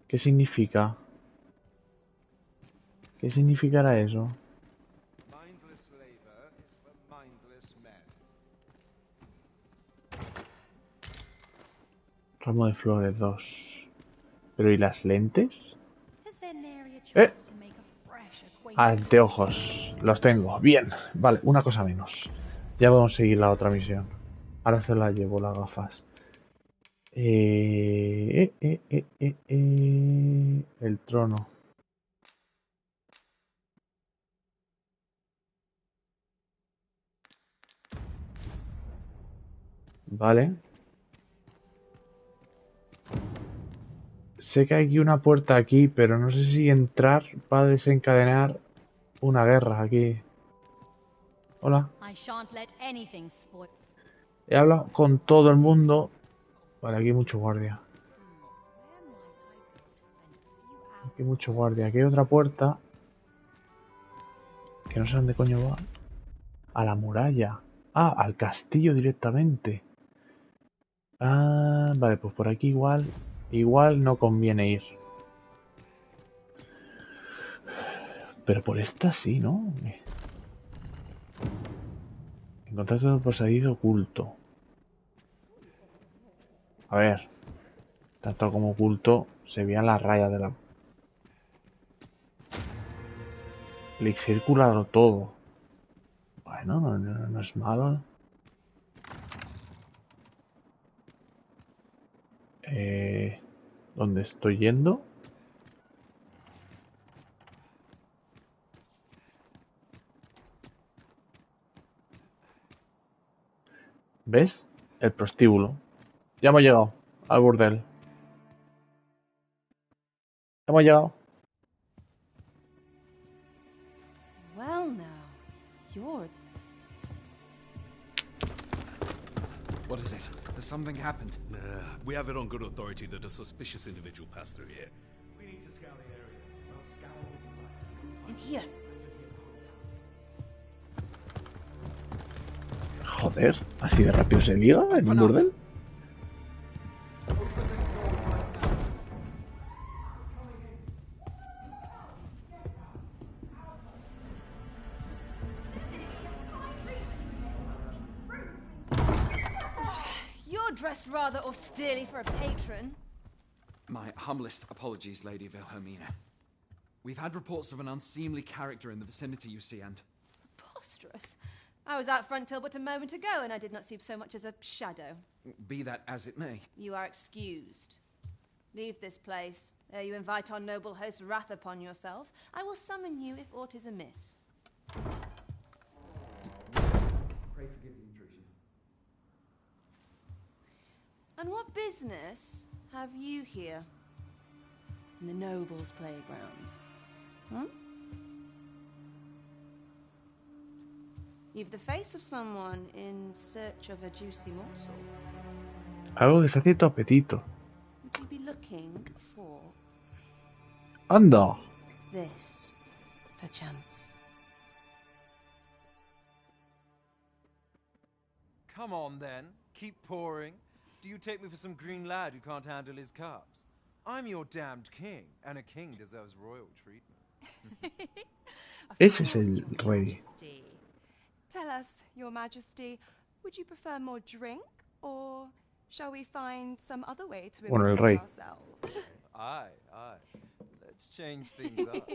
¿Qué significa? ¿Qué significará eso? Mindless labor is for mindless men. Ramo de flores 2. ¿Pero y las lentes? Anteojos. Los tengo. Bien. Vale, una cosa menos. Ya vamos a seguir la otra misión. Ahora se la llevo las gafas. El trono. Vale. Sé que hay aquí una puerta aquí, pero no sé si entrar va a desencadenar una guerra aquí. Hola. I shan't let anything spoil. He hablado con todo el mundo. Vale, aquí hay mucho guardia. Aquí hay mucho guardia. Aquí hay otra puerta. Que no sé dónde coño va. A la muralla. Ah, al castillo directamente. Ah, vale, pues por aquí igual no conviene ir. Pero por esta sí, ¿no? Encontraste un pasadizo oculto. A ver. Tanto como oculto se veían las rayas de la... Elixir curarlo todo. Bueno, no es malo. ¿Dónde estoy yendo? ¿Ves? El prostíbulo. Ya hemos llegado al burdel. Hemos llegado. Well now, you're... What is it? Has something happened? We have it on good authority that a suspicious individual passed through here. We need to scour the area. I'll scour all the In here. Joder, ¿así de rápido se liga en un burdel? You're dressed rather austerely for a patron. My humblest apologies, Lady Wilhelmina. We've had reports of an unseemly character in the vicinity, you see, and... Preposterous. I was out front till but a moment ago, and I did not see so much as a shadow. Be that as it may. You are excused. Leave this place, ere you invite our noble host's wrath upon yourself. I will summon you if aught is amiss. Pray forgive the intrusion. And what business have you here? In the nobles' playground? Hmm? You've the face of someone in search of a juicy morsel. Algo que se hace tu apetito. Would you be looking for Anda. this, perchance? Come on, then. Keep pouring. Do you take me for some green lad who can't handle his cups? I'm your damned king, and a king deserves royal treatment. Ese es el rey. Tell us, Your Majesty, would you prefer more drink, or shall we find some other way to Bueno, el impress rey. ourselves? Aye. Let's change things up.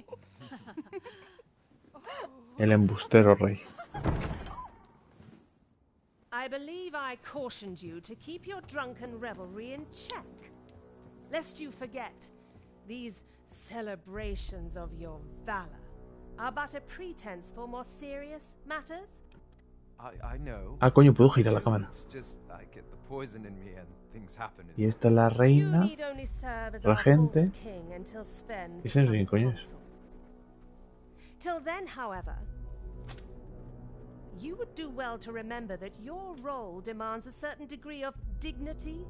El embustero rey. I believe I cautioned you to keep your drunken revelry in check. Lest you forget, these celebrations of your valor are but a pretense for more serious matters. I know. Ah, coño, puedo girar la cámara. It's just I get the poison in me and things happen. Y esta es la reina, You need only serve as la our gente. false king until Sven Ese no sé becomes quién coño es. consul. Till then, however, you would do well to remember that your role demands a certain degree of dignity.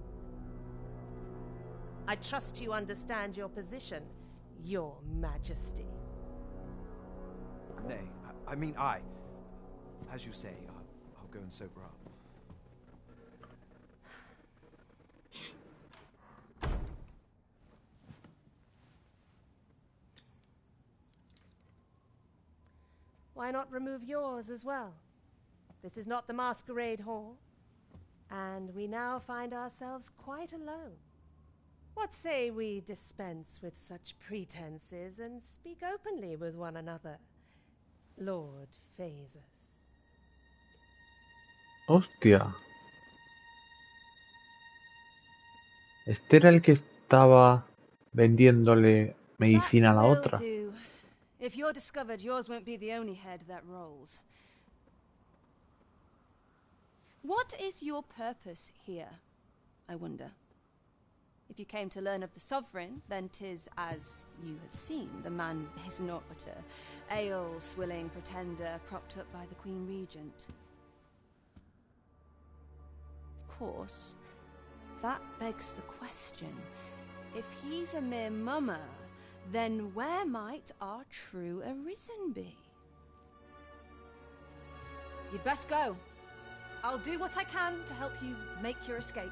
I trust you understand your position, Your Majesty. Nay, I mean I. As you say, I'll go and sober up. Why not remove yours as well? This is not the masquerade hall, and we now find ourselves quite alone. What say we dispense with such pretenses and speak openly with one another, Lord Phasus? Hostia. Este era el que estaba vendiéndole medicina a la Will otra. do. If you're discovered, yours won't be the only head that rolls. What is your purpose here, I wonder? If you came to learn of the Sovereign, then 'tis as you have seen. The man is naught but a ale-swilling pretender propped up by the Queen Regent. Of course, that begs the question. If he's a mere mummer, then where might our true Arisen be? You'd best go. I'll do what I can to help you make your escape.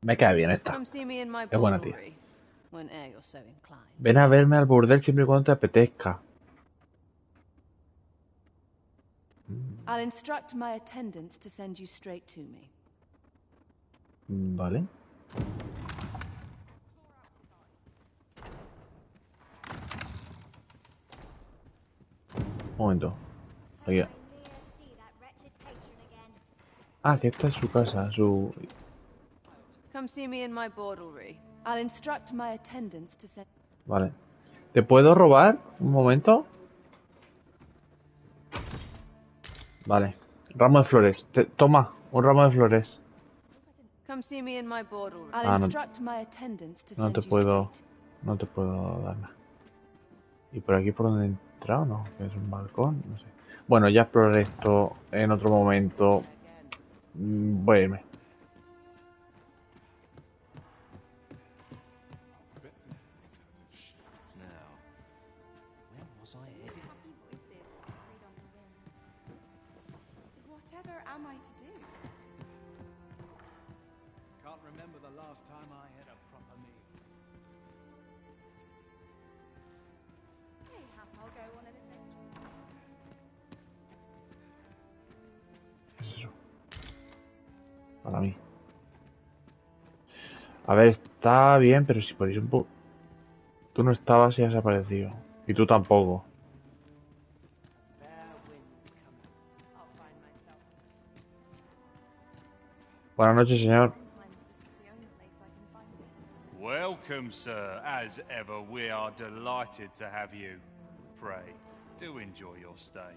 Me cae bien esta. Come see me in my Es buena tía. bordlery, whene'er you're so inclined. Ven a verme al burdel siempre y cuando te apetezca. I'll instruct my attendants to send you straight to me. Vale. Un momento. Aquí. Ah, que esta es su casa, su... Come see me in my bordlery. I'll instruct my attendants to send... Vale. ¿Te puedo robar? Un momento. Vale. Ramo de flores. Toma, un ramo de flores. Come see me in my bordlery. I'll Ah, no, instruct my attendants to no send te you puedo... straight. No te puedo dar nada. ¿Y por aquí por donde he entrado? No, que es un balcón, no sé. Bueno, ya exploraré esto en otro momento. Voy a irme. Whatever am I to do? Can't remember the last time I had a proper meal. Hey, Hap, I'll go on an adventure. ¿Qué es eso? Para mí. A ver, está bien, pero si podéis un poco... Tú no estabas y has aparecido. Y tú tampoco. Buenas noches, señor. Welcome, sir. As ever, we are delighted to have you. Pray, do enjoy your stay.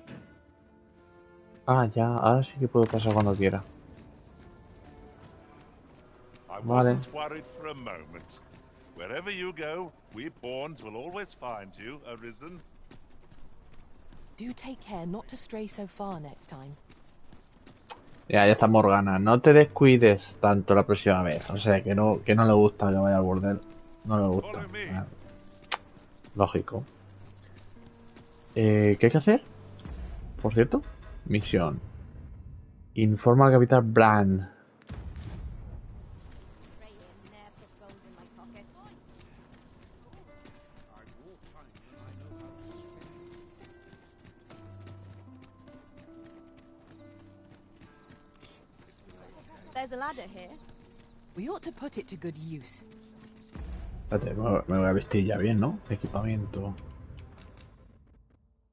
Ah, ya, ahora sí que puedo pasar cuando quiera. I Vale. wasn't worried for a moment. Wherever you go, we pawns will always find you, Arisen. Do take care not to stray so far next time. Ya está Morgana. No te descuides tanto la próxima vez. O sea, que no le gusta que vaya al bordel. No le gusta. Ah, lógico. ¿Qué hay que hacer? Por cierto. Misión. Informa al capitán Brand. There's a ladder here. We ought to put it to good use. Espérate, me voy a vestir ya bien, ¿no? Equipamiento.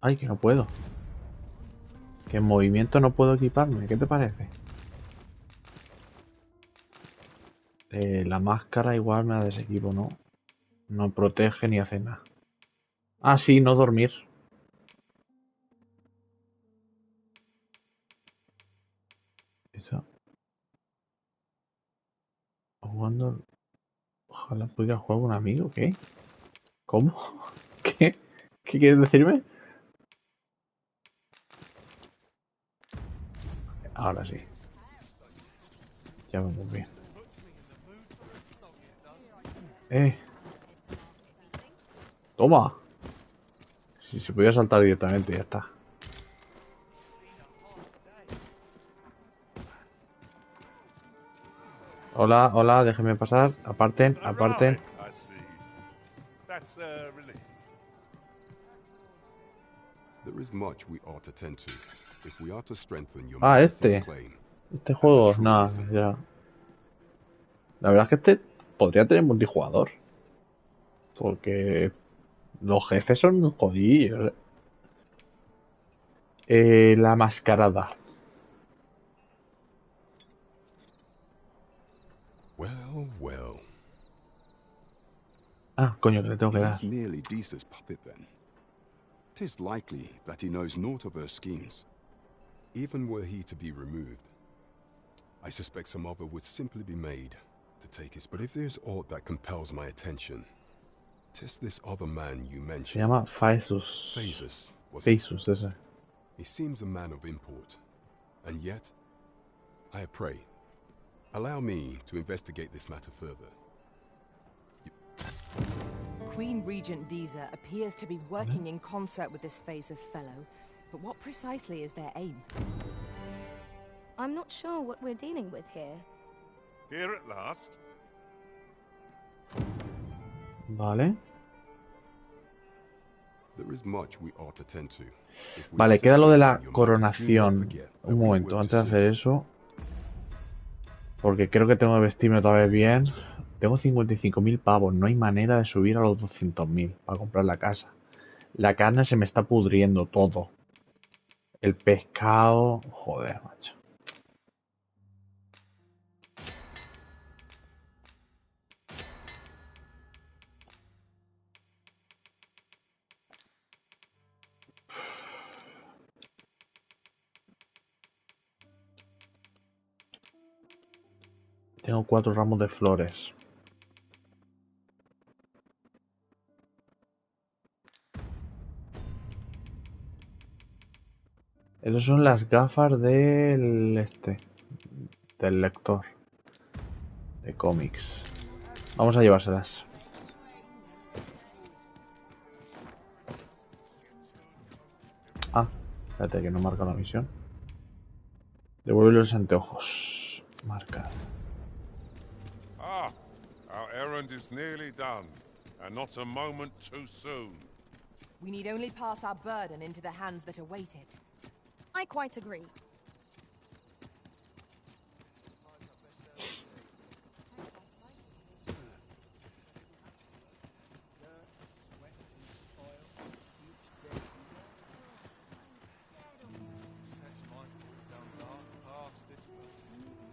Ay, que no puedo. Que en movimiento no puedo equiparme. ¿Qué te parece? La máscara igual me da desequipo, ¿no? No protege ni hace nada. Ah, sí, no dormir. Eso. Jugando... Ojalá pudiera jugar con un amigo, ¿qué? ¿Cómo? ¿Qué? ¿Qué quieres decirme? Ahora sí. Ya vamos bien. Toma. Si se podía saltar directamente, ya está. Hola, hola, déjenme pasar. Aparten, aparten. I see. That's a relief. There is much we ought to tend to if we are to strengthen your Ah, Majesty's claim. Este juego, nada, ya. La verdad es que este podría tener multijugador. Porque los jefes son jodidos. La mascarada. Well, well. Ah, coño, que le tengo que dar. He's merely Disa's puppet then. 'Tis likely that he knows naught of her schemes. Even were he to be removed, I suspect some other would simply be made to take his. But if there's aught that compels my attention, 'tis this other man you Se mentioned. llama Phaesus. Phaesus, was it? Phaesus, ese. He seems a man of import, and yet, I pray, allow me to investigate this matter further. Queen Regent Disa appears to be working in concert with this Phaesus fellow, but what precisely is their aim? I'm not sure what we're dealing with here. Here at last. Vale. There is much we ought to tend to. Vale, queda lo de la coronación. Un momento, antes de hacer eso. Porque creo que tengo que vestirme otra vez bien. Tengo 55.000 pavos. No hay manera de subir a los 200.000 para comprar la casa. La carne se me está pudriendo todo. El pescado... Joder, macho. Tengo 4 ramos de flores. Esas son las gafas del del lector de cómics. Vamos a llevárselas. Ah, espérate que no marca la misión. Devuelve los anteojos. Marca. Ah, our errand is nearly done, and not a moment too soon. We need only pass our burden into the hands that await it. I quite agree.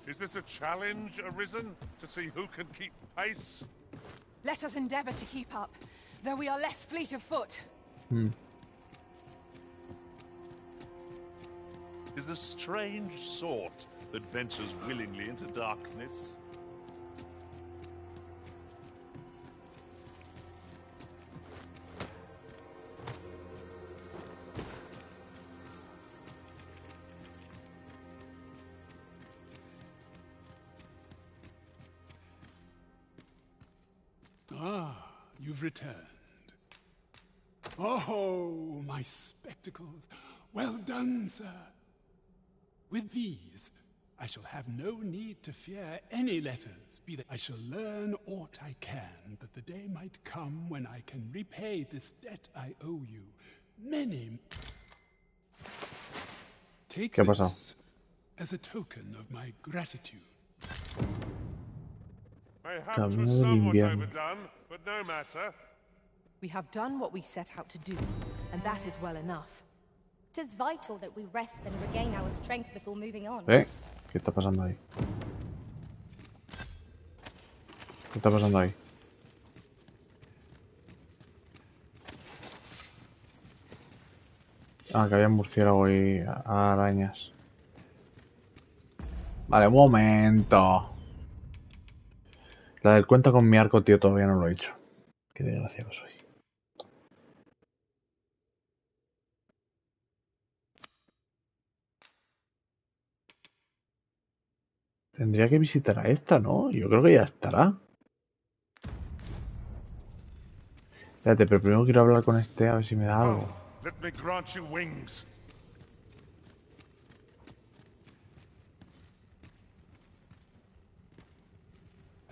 Is this a challenge arisen to see who can keep pace? Let us endeavor to keep up, though we are less fleet of foot. Is the strange sort that ventures willingly into darkness? Ah, you've returned. Oh, my spectacles. Well done, sir. With these, I shall have no need to fear any letters, be they. I shall learn aught I can, that the day might come when I can repay this debt I owe you. Many. Take ¿Qué ha pasado? this as a token of my gratitude. Mayhaps Camino was del somewhat invierno. overdone, but no matter. We have done what we set out to do, and that is well enough. 'Tis vital that we rest and regain our strength before moving on. ¿Qué está pasando ahí? ¿Qué está pasando ahí? Ah, que había murciélago y arañas. Vale, un momento. La del cuenta con mi arco, tío, todavía no lo he hecho. Qué desgraciado soy. Tendría que visitar a esta, ¿no? Yo creo que ya estará. Espérate, pero primero quiero hablar con este a ver si me da algo. Let me grant you wings.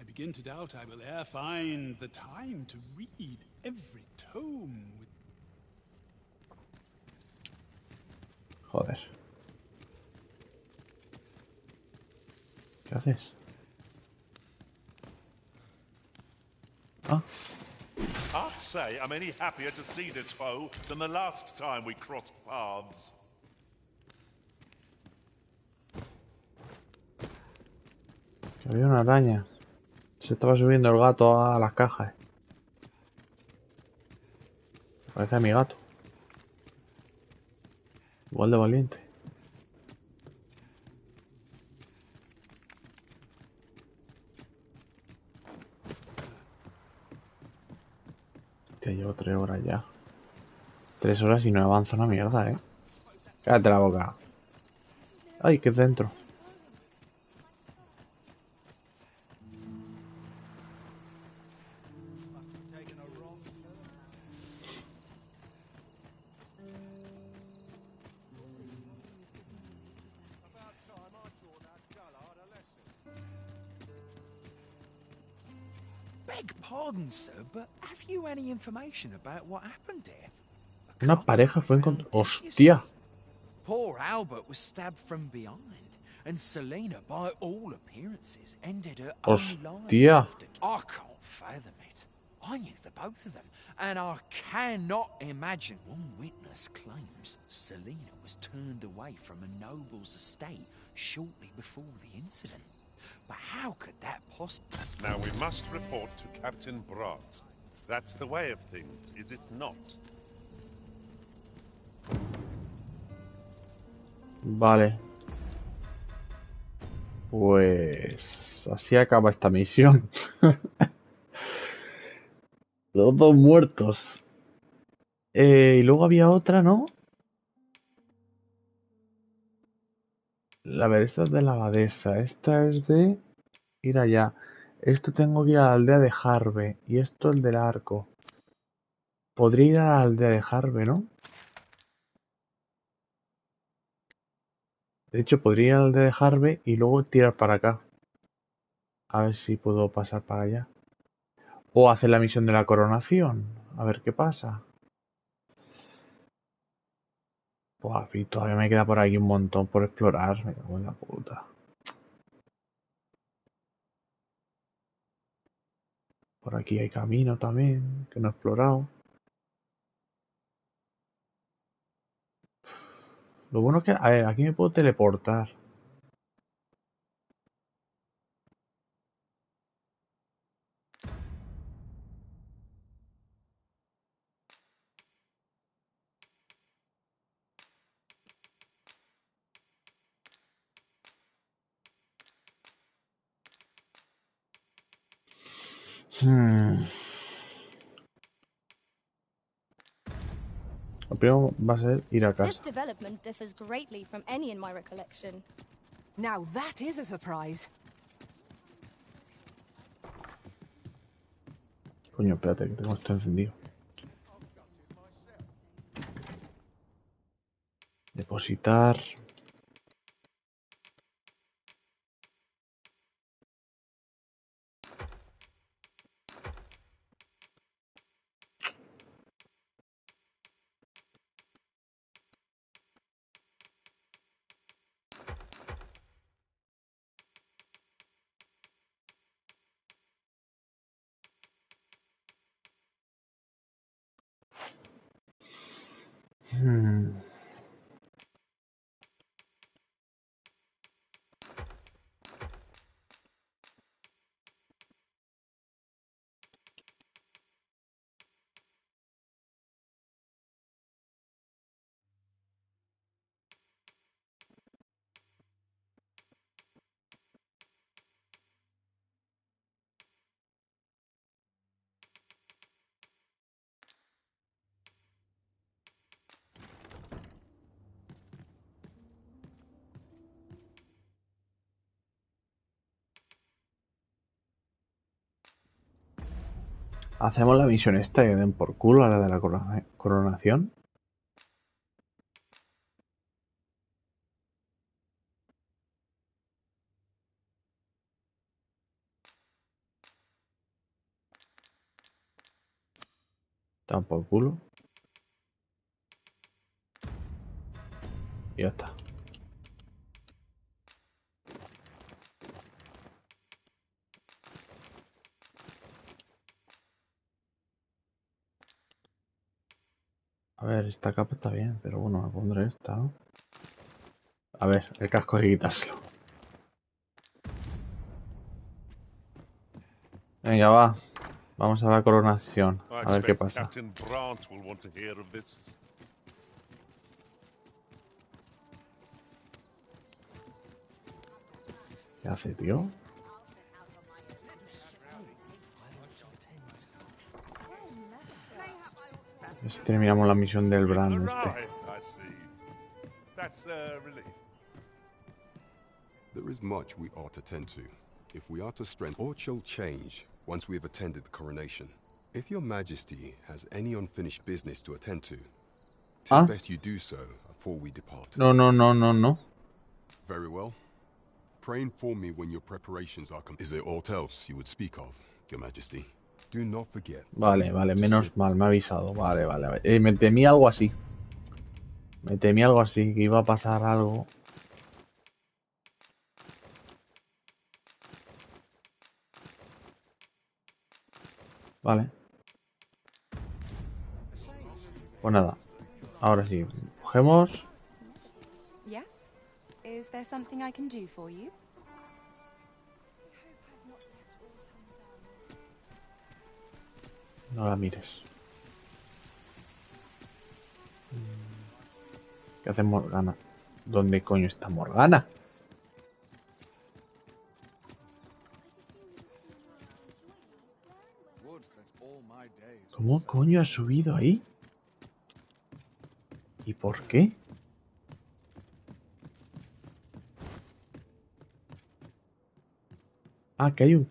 I begin to doubt I will e'er find the time to read every tome with... Joder. ¿Qué haces? Ah. I'd say I'm any happier to see this foe than the last time we crossed paths. Había una araña. Se estaba subiendo el gato a las cajas. Parece a mi gato. Igual de valiente. Te llevo 3 horas ya. 3 horas y no avanzo una mierda, Cállate la boca. Ay, ¿qué es dentro? Beg pardon, sir, but have you any information about what happened here? Una pareja fue encontrada. ¡Hostia! Poor Albert was stabbed from behind, and Selena, by all appearances, ended her own life ¡Hostia! after. I can't fathom it. I knew the both of them, and I cannot imagine. One witness claims Selena was turned away from a noble's estate shortly before the incident. But how could that possibly... Now we must report to Captain Brat. That's the way of things, is it not? Vale. Pues... así acaba esta misión. Los dos muertos. Y luego había otra, ¿no? A ver, esta es de la abadesa. Esta es de ir allá. Esto tengo que ir a la aldea de Harve. Y esto el del arco. Podría ir a la aldea de Harve, ¿no? De hecho, podría ir a la aldea de Harve y luego tirar para acá. A ver si puedo pasar para allá. O hacer la misión de la coronación. A ver qué pasa. Buah, y todavía me queda por aquí un montón por explorar. Me cago en la puta. Por aquí hay camino también, que no he explorado. Lo bueno es que, a ver, aquí me puedo teleportar. Lo primero va a ser ir a This casa. development differs greatly from any in my recollection. Now that is a surprise. Coño, espérate, que tengo esto encendido. Depositar. Hacemos la misión esta y den por culo a la de la coronación. Dan por culo. Y ya está. A ver, esta capa está bien, pero bueno, me pondré esta, ¿no? A ver, el casco hay que quitárselo. Venga, va. Vamos a la coronación. I A ver qué expect pasa. Captain Brandt will want to hear of this. ¿Qué hace, tío? A ver si terminamos la misión del Brand este. Arrived, I see. That's a relief. There is much we ought to tend to, if we are to strengthen or shall change once we have attended the coronation. If your majesty has any unfinished business to attend to, 'tis best you do so before we depart. No. Very well. Pray inform me when your preparations are complete. Is there aught else you would speak of, your majesty? Do not forget. Vale, menos mal, me ha avisado. Vale. Me temí algo así. Que iba a pasar algo. Vale. Pues nada. Ahora sí. Cogemos. Yes? Is there something I can do for you? No la mires. ¿Qué hace Morgana? ¿Dónde coño está Morgana? ¿Cómo coño ha subido ahí? ¿Y por qué? Ah, que hay un...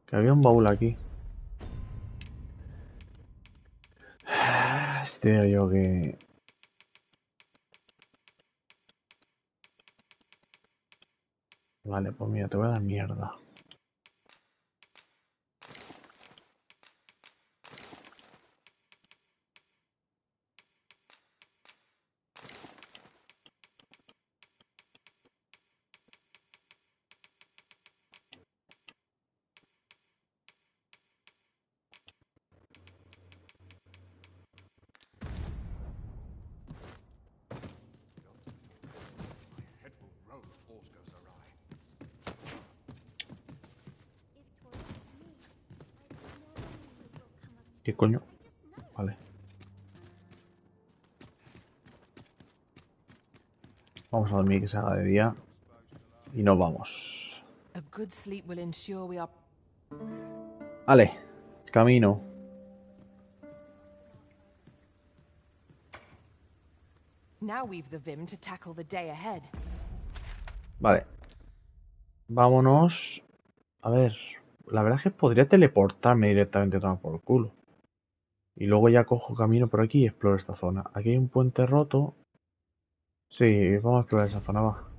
Que había un baúl aquí. Este yo que... Vale, pues mira, te voy a dar mierda. ¿Qué coño? Vale. Vamos a dormir que se haga de día. Y nos vamos. A good sleep will ensure we are... Vale, camino. Now we've the vim to tackle the day ahead. Vale. Vámonos. A ver, la verdad es que podría teleportarme directamente a tomar por el culo. Y luego ya cojo camino por aquí y exploro esta zona. Aquí hay un puente roto. Sí, vamos a explorar esa zona, va.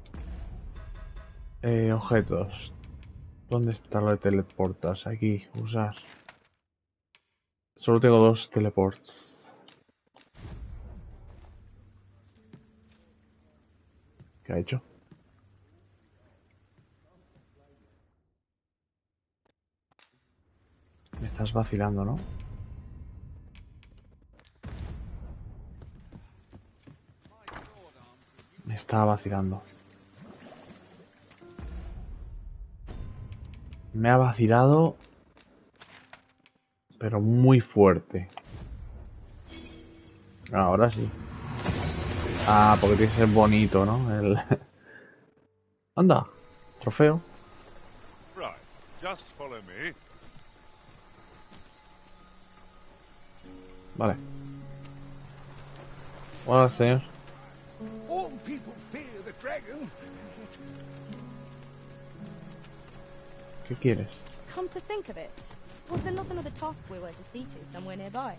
Objetos. ¿Dónde está lo de teleportas? Aquí, usar. Solo tengo 2 teleports. ¿Qué ha hecho? Me estás vacilando, ¿no? Me estaba vacilando. Me ha vacilado, pero muy fuerte. Ahora sí. Ah, porque tiene que ser bonito, ¿no? El... Anda, trofeo. Right, just follow me. Vale. Hola, señor. All people fear the dragon. ¿Qué quieres? Come to think of it, was there not another task we were to see to somewhere nearby?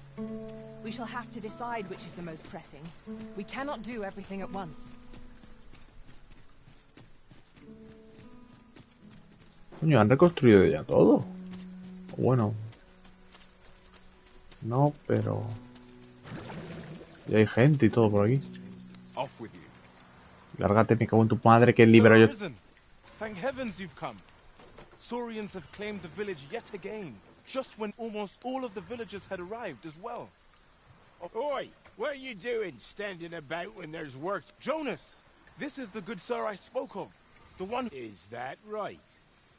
We shall have to decide which is the most pressing. We cannot do everything at once. Coño, han reconstruido ya todo. Bueno. No, pero... Ya hay gente y todo por aquí. Off with you. Lárgate, me cago en tu madre, que libero yo... Thank heavens you've come. Saurians have claimed the village yet again, just when almost all of the villagers had arrived as well. Oi, what are you doing standing about when there's work? Jonas, this is the good sir I spoke of. The one... Is that right?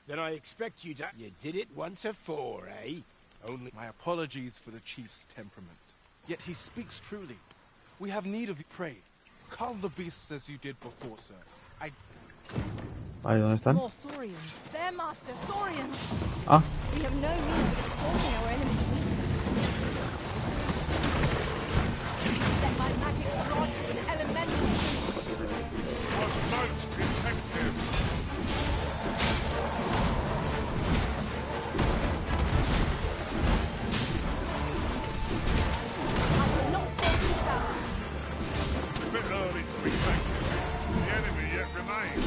Then I expect you to... You did it once afore, eh? Only my apologies for the chief's temperament. Yet he speaks truly. We have need of you. Pray, calm the beasts as you did before, sir. Vale, ¿dónde están? More Saurians. Their master, Saurians. Ah. We have no means of exploiting our enemy's weakness. Let my magic lodge in elemental. Most effective. I will not fall to balance. A bit early to be effective. The enemy yet remains.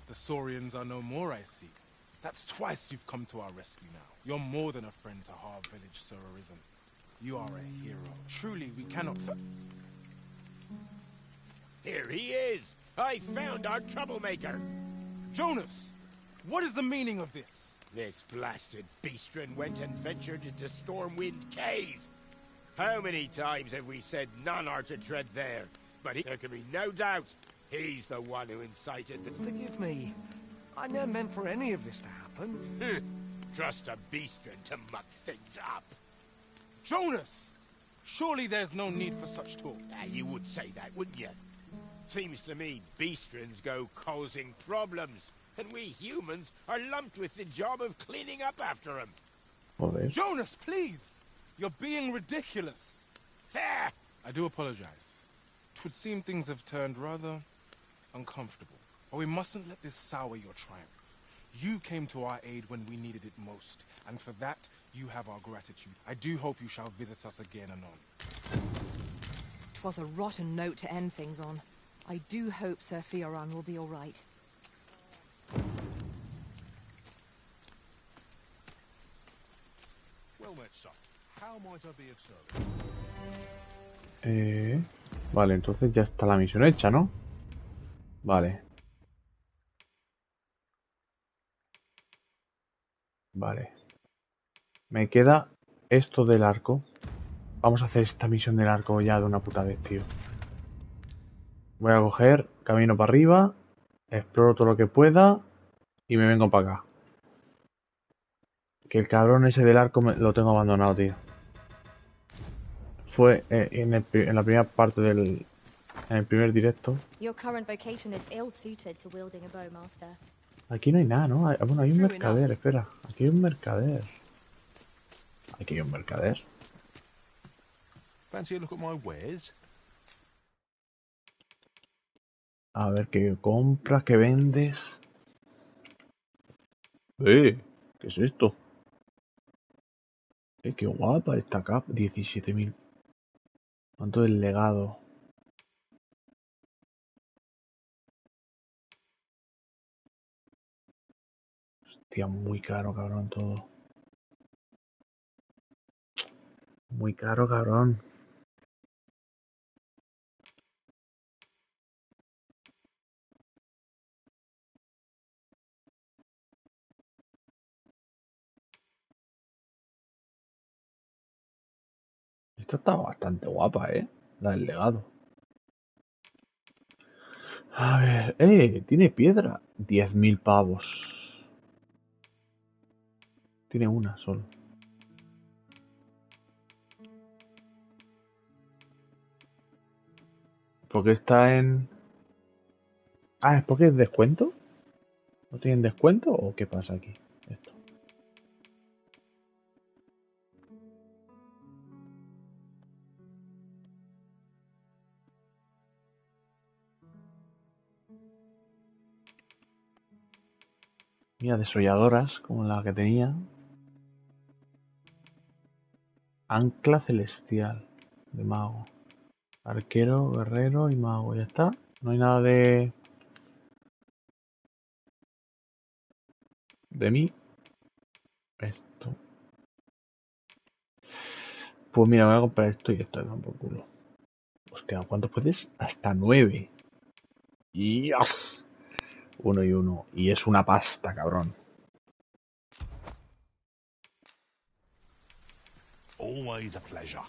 The Saurians are no more, I see. That's twice you've come to our rescue now. You're more than a friend to Har Village, Sir Arisen. You are a hero. Truly, we cannot... Here he is! I found our troublemaker! Jonas! What is the meaning of this? This blasted beastren went and ventured into Stormwind Cave! How many times have we said none are to tread there? But there can be no doubt he's the one who incited the... Forgive me. I never meant for any of this to happen. Trust a beastren to muck things up. Jonas! Surely there's no need for such talk. You would say that, wouldn't you? Seems to me beastrens go causing problems, and we humans are lumped with the job of cleaning up after them. Joder. Jonas, please! You're being ridiculous. There! I do apologize. 'Twould seem things have turned rather uncomfortable. But we mustn't let this sour your triumph. You came to our aid when we needed it most, and for that, you have our gratitude. I do hope you shall visit us again anon. 'Twas a rotten note to end things on. I do hope Sir Fioran will be all right. Well met, sir. How might I be of service? Vale, entonces ya está la misión hecha, ¿no? Vale. Vale. Me queda esto del arco. Vamos a hacer esta misión del arco ya de una puta vez, tío. Voy a coger camino para arriba, exploro todo lo que pueda y me vengo para acá. Que el cabrón ese del arco lo tengo abandonado, tío. Fue en la primera parte del... En el primer directo. Your current vocation is ill suited to wielding a bow, master. Aquí no hay nada, ¿no? Bueno, hay un mercader, espera. Aquí hay un mercader. Aquí hay un mercader. Fancy a look at my wares? A ver, ¿qué compras? ¿Qué vendes? ¿Qué es esto? Qué guapa esta capa. 17.000. ¿Cuánto del legado? Hostia, muy caro, cabrón, todo. Muy caro, cabrón. Esta está bastante guapa, la del legado. A ver, tiene piedra. 10.000 pavos. Tiene una solo. Porque está en... Ah, ¿es porque es descuento? ¿No tienen descuento o qué pasa aquí? Esto. Mira, desolladoras como la que tenía. Ancla celestial de mago. Arquero, guerrero y mago. Ya está. No hay nada de mí. Esto. Pues mira, voy a comprar esto y esto, por culo. Hostia, ¿cuánto puedes? Hasta 9. ¡Dios! 1 y 1. Y es una pasta, cabrón. Always a pleasure.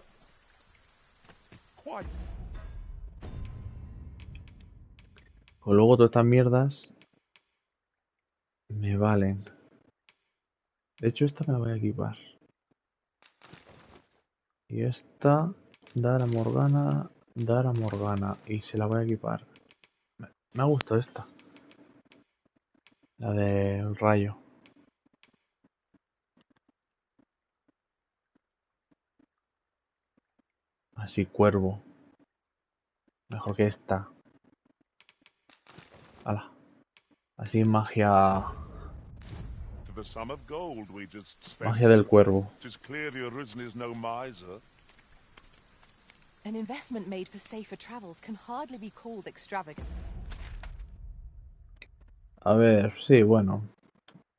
Quite. O luego todas estas mierdas me valen. De hecho, esta me la voy a equipar. Y esta, dar a Morgana, dar a Morgana. Y se la voy a equipar. Me ha gustado esta. La del rayo. Así, cuervo. Mejor que esta. Hala. Así magia. To the sum of gold we just spent. Magia del cuervo. Tis clear the Arisen is no miser. An investment made for safer travels can hardly be called extravagant. A ver, sí, bueno.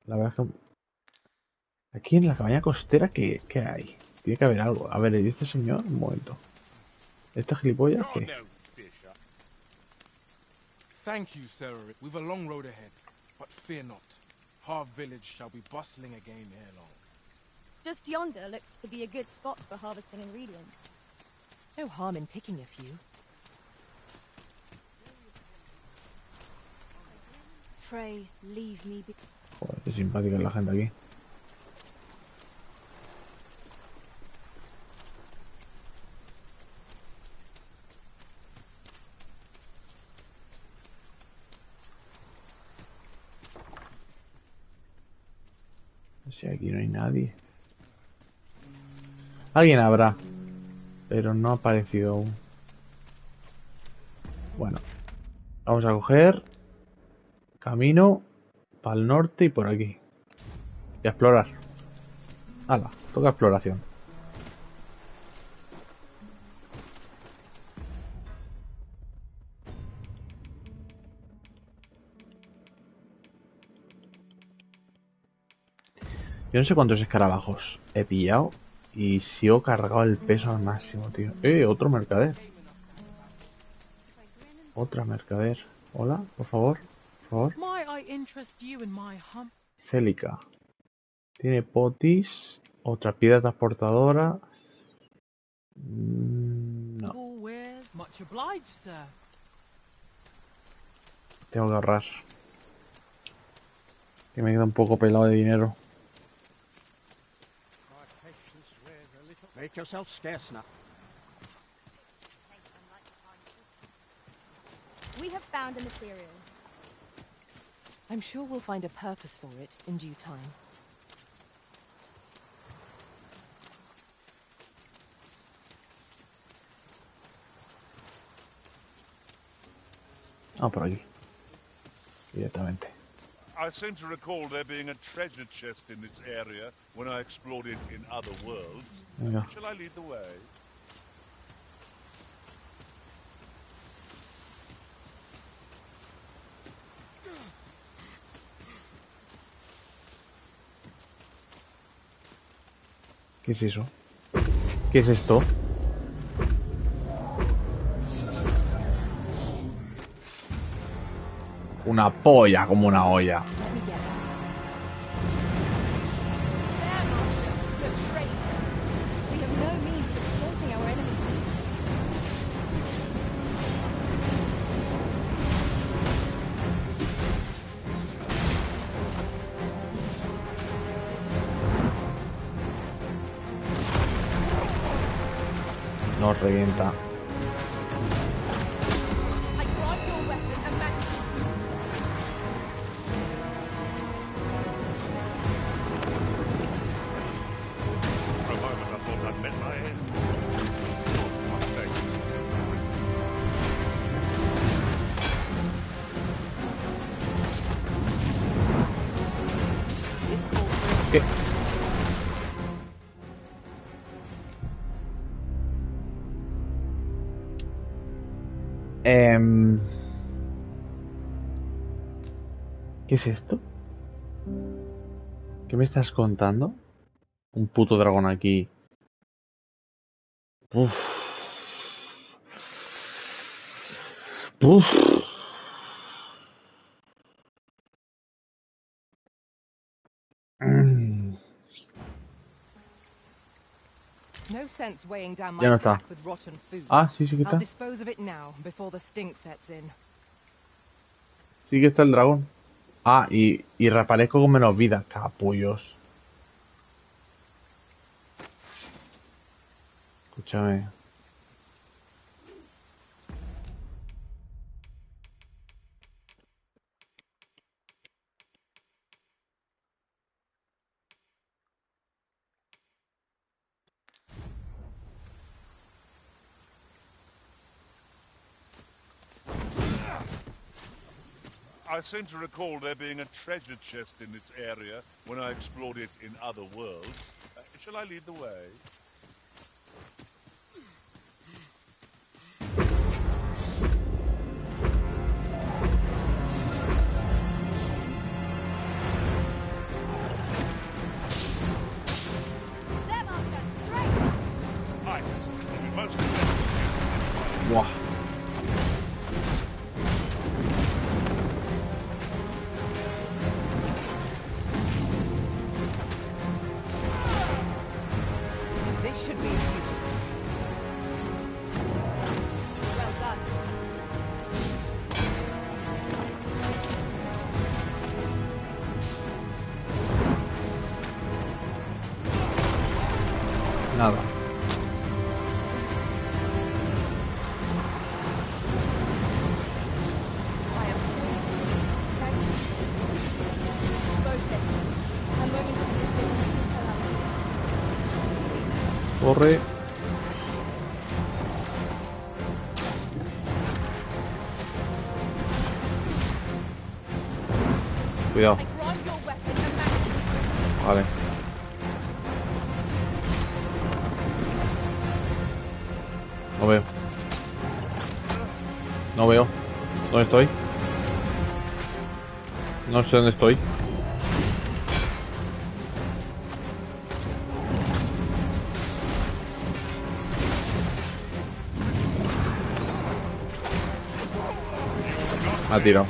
La verdad es que... Aquí en la cabaña costera, ¿qué hay? Tiene que haber algo. A ver, ¿y este señor? Un momento. ¿Esta gilipollas qué? Thank you, Sarah. We've a long road ahead, but fear not. Harv Village shall be bustling again ere long. Just yonder looks to be a good spot for harvesting ingredients. No harm in picking a few. Pray, leave me be. Joder, qué simpática es la gente aquí. Si aquí no hay nadie. Alguien habrá, pero no ha aparecido aún. Bueno, vamos a coger camino para el norte y por aquí. Y a explorar. Hala, toca exploración. Yo no sé cuántos escarabajos he pillado y sigo cargado el peso al máximo, tío. Otro mercader. Otra mercader. Hola, por favor. Por favor. Célica. Tiene potis. Otra piedra transportadora. No. Tengo que ahorrar. Que me queda un poco pelado de dinero. Make yourself scarce now. We have found a material. I'm sure we'll find a purpose for it in due time. Ah, por aquí. Directamente. I seem to recall there being a treasure chest in this area when I explored it in other worlds. Venga. Shall I lead the way? ¿Qué es eso? ¿Qué es esto? Una polla como una olla. We have no means of exploiting our enemy's weakness. Nos revienta. I grant your weapon and majesty. For a moment I thought I'd met my end. Oh, thank you. ¿Qué? ¿Qué es esto? ¿Qué me estás contando? Un puto dragón aquí. Uf. Uf. No sense weighing down Ya my no está. pack with rotten food. Ah, sí, sí que I'll está. dispose of it now before the stink sets in. Sí que está el dragón. Ah, y reaparezco con menos vida. Capullos. Escúchame. I seem to recall there being a treasure chest in this area when I explored it in other worlds. Shall I lead the way? Nice. Most Buah. This should be of use. Well done. Nada. Focus. A moment of indecision is Corre. Cuidado. Vale. No veo. No veo. ¿Dónde estoy? No sé dónde estoy. Me ha tirado.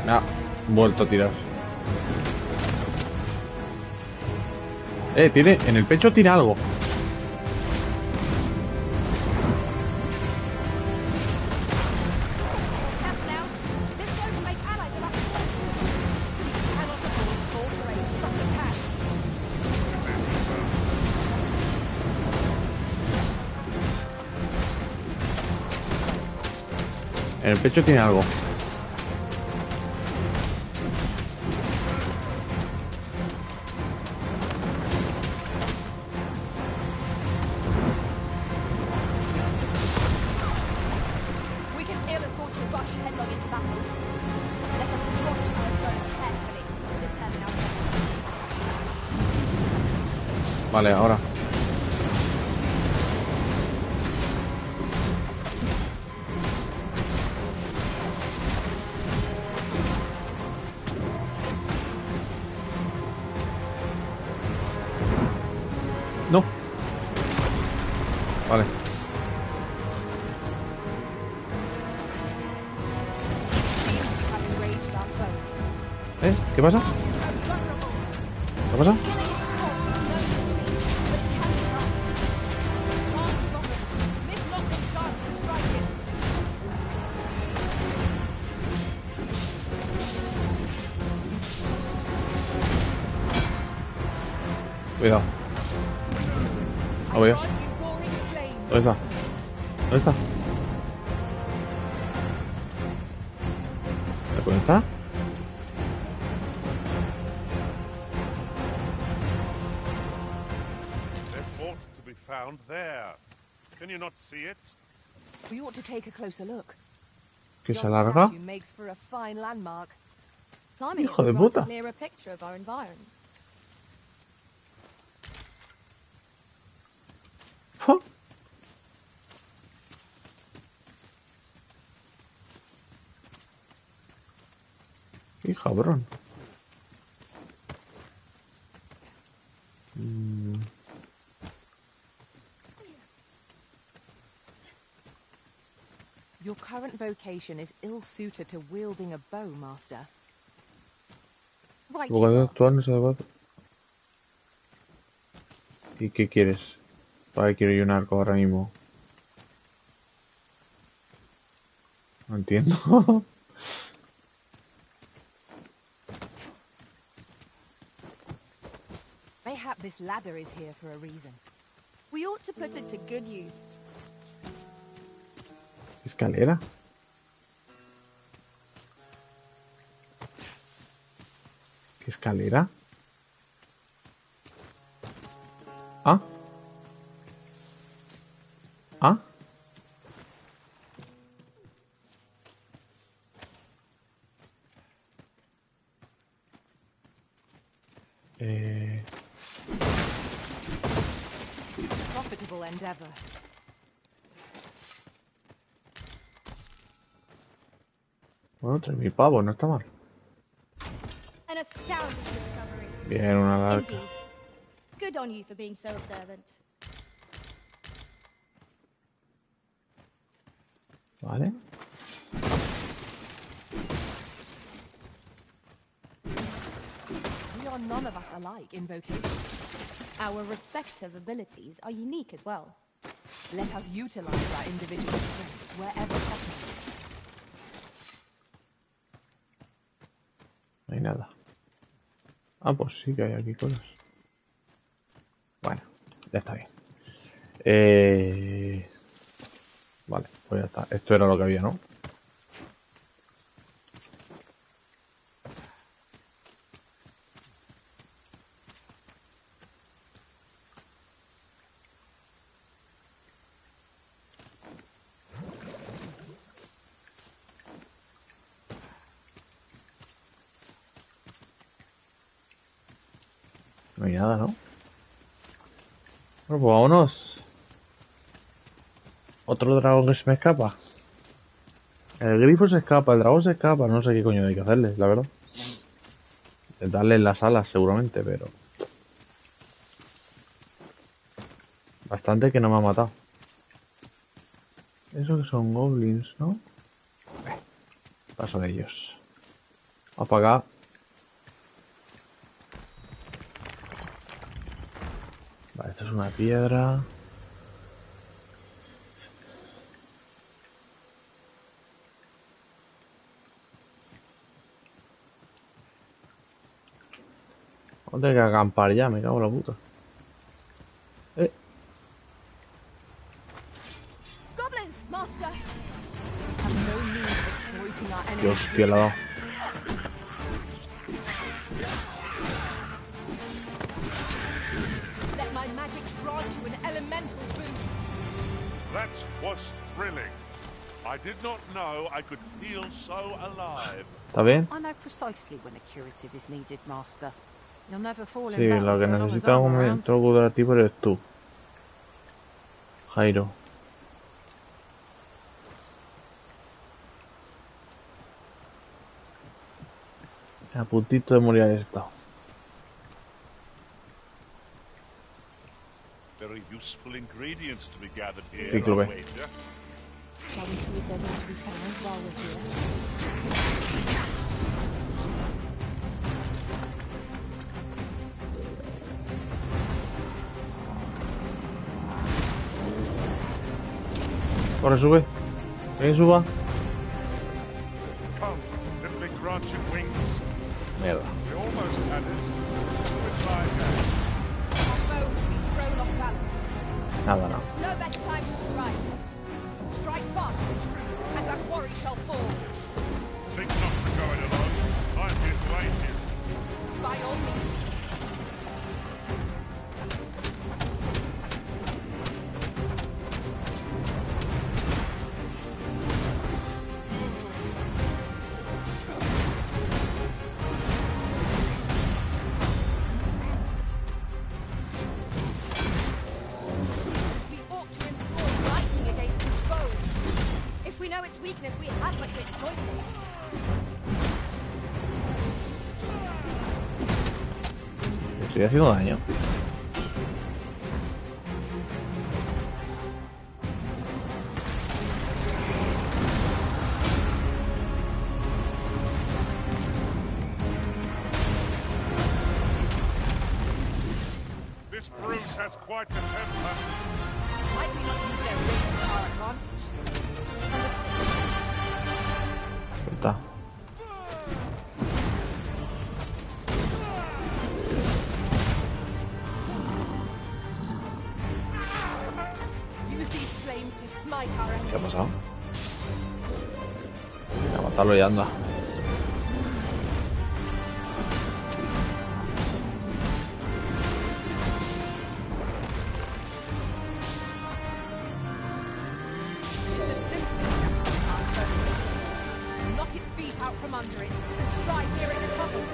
Me ha vuelto a tirar. Tiene... En el pecho tiene algo. En el pecho tiene algo. We can ill afford to rush headlong into battle. Let us watch our foe carefully to determine our destiny. Vale, ahora. No. Vale. ¿Qué pasa? ¿Qué pasa? Cuidado. Lo veo. ¿Dónde está? ¿Dónde está? ¿Dónde está? There ought to be found there. Can you not see it? We ought to take a closer look. ¿Que se Your alarga? statue makes for a fine landmark. Climbing Hijo de it would write puta. a clearer picture of our environs. ¡Ja! ¡Qué cabrón! Your current vocation is ill-suited to wielding a bow, Master. Right, Tu you vocación are. actual no es adecuada. ¿Y qué quieres? ¿Para qué quiero yo un arco ahora mismo? No entiendo. Mayhap this ladder is here for a reason. We ought to put it to good use. ¿Escalera? ¿Qué escalera? ¿Ah? ¿Ah? Profitable endeavor. Bueno, 3.000 pavos, no está mal. An astounding discovery. Bien, una larga. Indeed. Good on you for being so observant. Vale. We are none of us alike in vocation. Our respective abilities are unique as well. Let us utilize our individual strengths wherever possible. No hay nada. Ah, pues sí que hay aquí cosas. Bueno, ya está bien. Vale, pues ya está. Esto era lo que había, ¿no? No hay nada, ¿no? Bueno, pues vámonos. Otro dragón que se me escapa. El grifo se escapa, el dragón se escapa. No sé qué coño hay que hacerle, la verdad. Darle en las alas seguramente, pero... Bastante que no me ha matado. Eso que son goblins, ¿no? Paso de ellos. Apagar. Vale, esto es una piedra. Vamos a tener que acampar ya, me cago en la puta. Goblins, master. Have no need of exploiting our Qué enemy's hostia le ha dado. Let my magics grant you an elemental boon. That was thrilling. I did not know I could feel so alive. ¿Está bien? I know precisely when a curative is needed, Master. You'll never fall in Sí, battle lo que so long as necesita I'm un around. momento curativo eres tú. Jairo. A puntito de morir he estado. Very useful ingredients to be gathered here. Sí, que lo ve. wager. Shall we see if there's all to be found while we're here? Corre, sube. ¿Quién suba? Come, let me grant you wings. Mierda. We almost had it. We'll try again. Our bow has been thrown off balance. Nada, no. No better time to strike. Strike fast and true, and our quarry shall fall. Think not to go it alone. I'm here to aid you. By all means. We ought to employ lightning against this foe. If we know its weakness, we have but to exploit it. Estoy haciendo daño. quite the temper. Might we not use their range to our advantage? Está. Use these flames to smite our enemies. ¿Qué ha pasado? A matarlo y anda. From under it and strike here it recovers.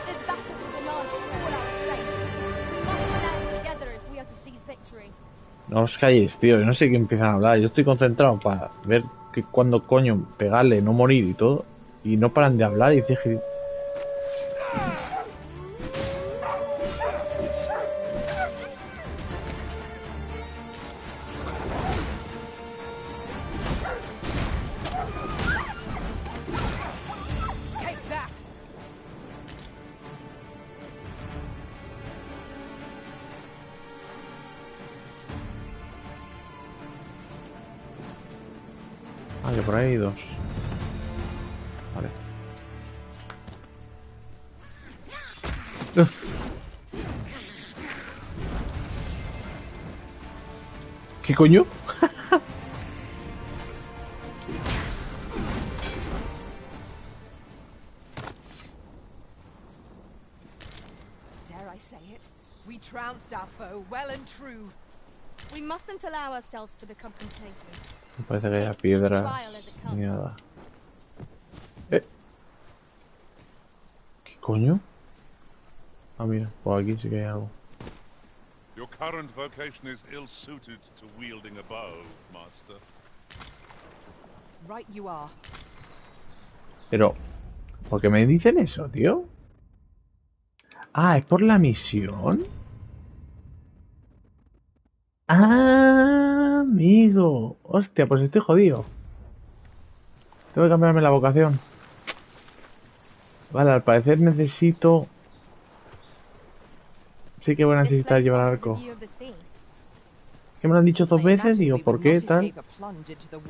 This battle will demand all our strength. We must stand together if we are to seize victory. No os calléis, tío. Yo no sé qué empiezan a hablar. Yo estoy concentrado para ver que cuando coño pegarle, no morir y todo. Y no paran de hablar y decir... Ah, que por ahí hay dos. Vale. ¿Qué coño? Dare I say it? We trounced our foe well and true. We mustn't allow ourselves to become complacent. Me parece que haya piedra ni nada. ¿Qué coño? Ah, mira, por aquí sí que hay algo. Your current vocation is ill-suited to wielding a bow, Master. Right you are. Pero, ¿por qué me dicen eso, tío? Ah, ¿es por la misión? Ah, amigo. Hostia, pues estoy jodido. Tengo que cambiarme la vocación. Vale, al parecer necesito... Sí que voy a necesitar llevar arco. ¿Qué me lo han dicho 2 veces? Digo, ¿por qué tal?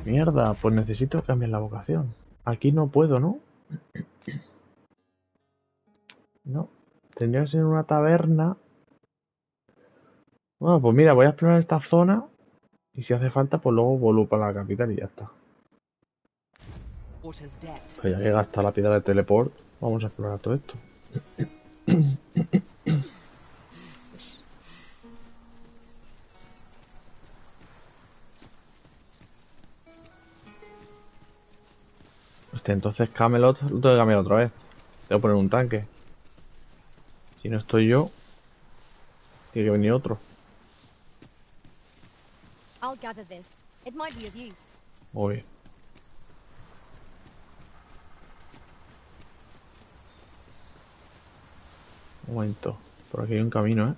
Mierda, pues necesito cambiar la vocación. Aquí no puedo, ¿no? No. Tendría que ser una taberna. Bueno, pues mira, voy a explorar esta zona. Y si hace falta, pues luego vuelvo para la capital y ya está. Pues ya que gasta la piedra de teleport, vamos a explorar todo esto. Hostia, entonces Camelot lo tengo que cambiar otra vez. Tengo que poner un tanque. Si no estoy yo, tiene que venir otro. I'll gather this. It might be of use. Muy bien. Un momento. Por aquí hay un camino, ¿eh?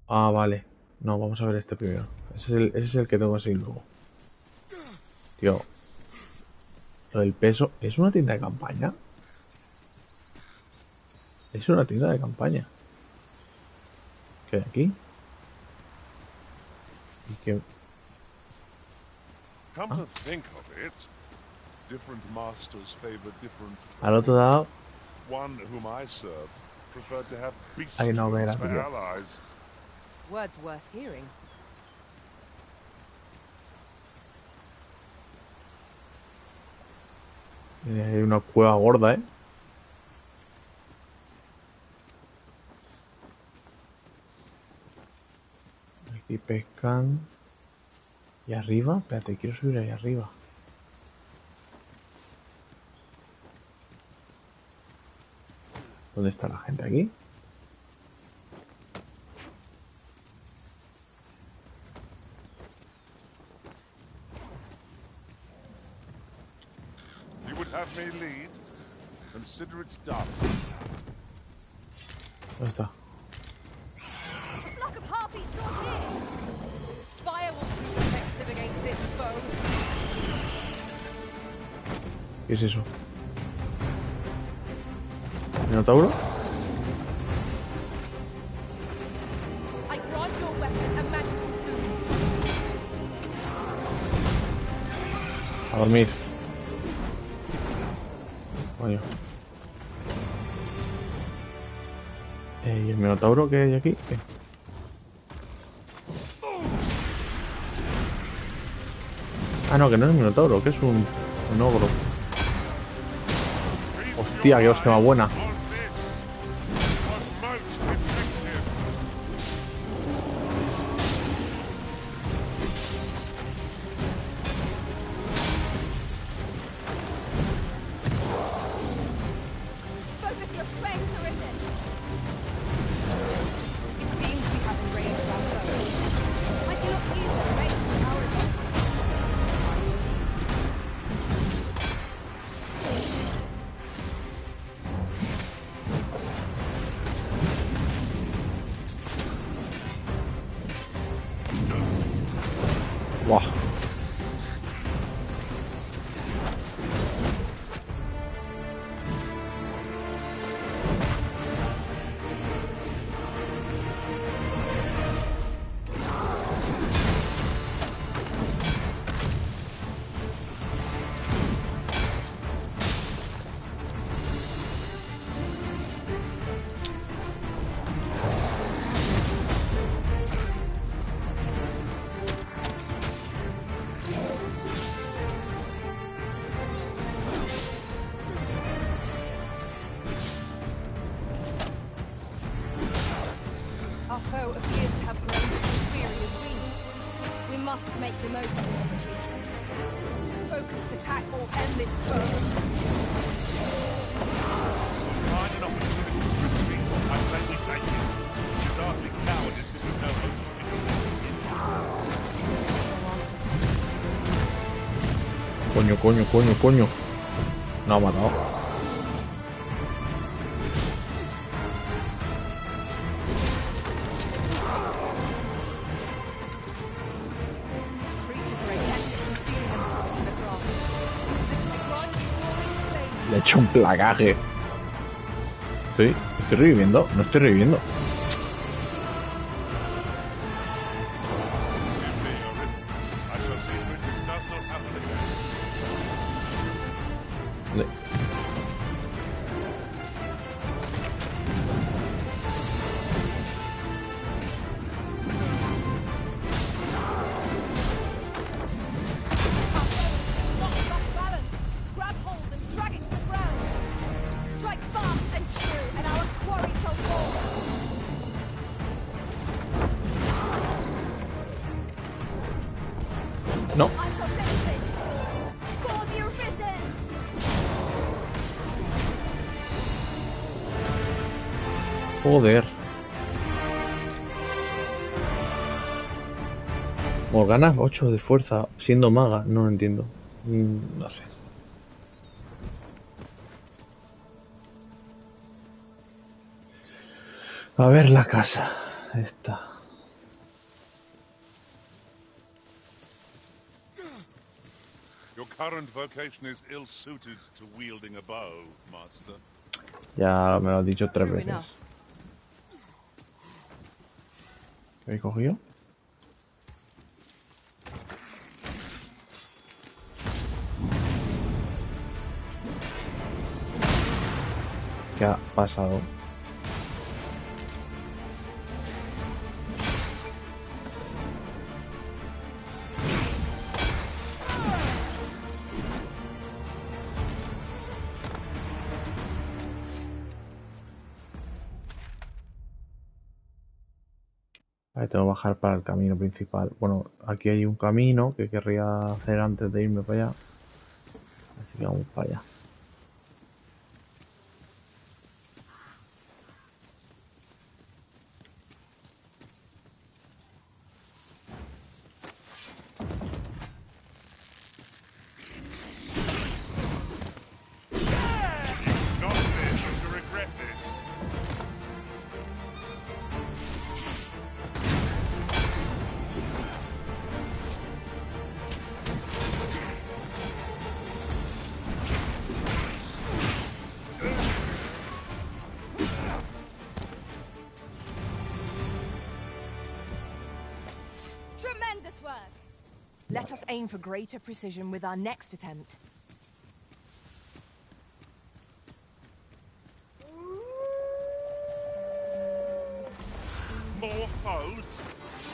Ah, vale. No, vamos a ver este primero. Ese es el que tengo que seguir luego. Tío. Lo del peso. ¿Es una tienda de campaña? Es una tienda de campaña. ¿Qué hay aquí? ¿Y qué? Come to think of it, different masters favor different. Al otro lado. One whom I served preferred to have beasts Hay una hoguera, for tío. allies. Words worth hearing. Hay una cueva gorda, ¿eh? Aquí pescan. ¿Y arriba? Espérate, quiero subir ahí arriba. ¿Dónde está la gente aquí? You would have me lead? Consider it done. ¿Dónde está? Flock of harpies drawn near. Fire will prove effective against this foe. ¿Qué es eso? ¿Minotauro? I grant your weapon a magical A dormir. Coño. ¿Y el Minotauro que hay aquí? ¿Qué? Ah, no, que no es un Minotauro, que es un ogro. Hostia, qué hostia más buena. Focus your strength, Arisen. It seems we have enraged our foe. I cannot feel the rage to our advantage. Buah. Our foe appears to have grown as weary as we. We must make the most of this opportunity. Focused attack or end this foe. Find an opportunity to retreat. I say we take it. It's hardly cowardice if we know how to Coño, coño, coño, coño. No ha matado. These creatures are adept at concealing themselves in the grass. But to grant you roaring flame. Le he hecho un placaje. Estoy reviviendo. No estoy reviviendo. I shall see if this does not happen again. ¿Dónde? Not off balance. Grab hold and drag it to the ground. Strike fast and true, and our quarry shall fall. No. I shall finish this. For the Arisen! Joder. Morgana 8 de fuerza siendo maga. No lo entiendo. No sé. A ver la casa. Esta. Your current vocation is ill-suited to wielding a bow, Master. Ya me lo has dicho 3 True veces. enough. ¿Qué habéis cogido? ¿Qué ha pasado? Vale, tengo que bajar para el camino principal. Bueno, aquí hay un camino que querría hacer antes de irme para allá. Así que vamos para allá. Not this, you shall regret this. work. Let us aim for greater precision with our next attempt. More foes?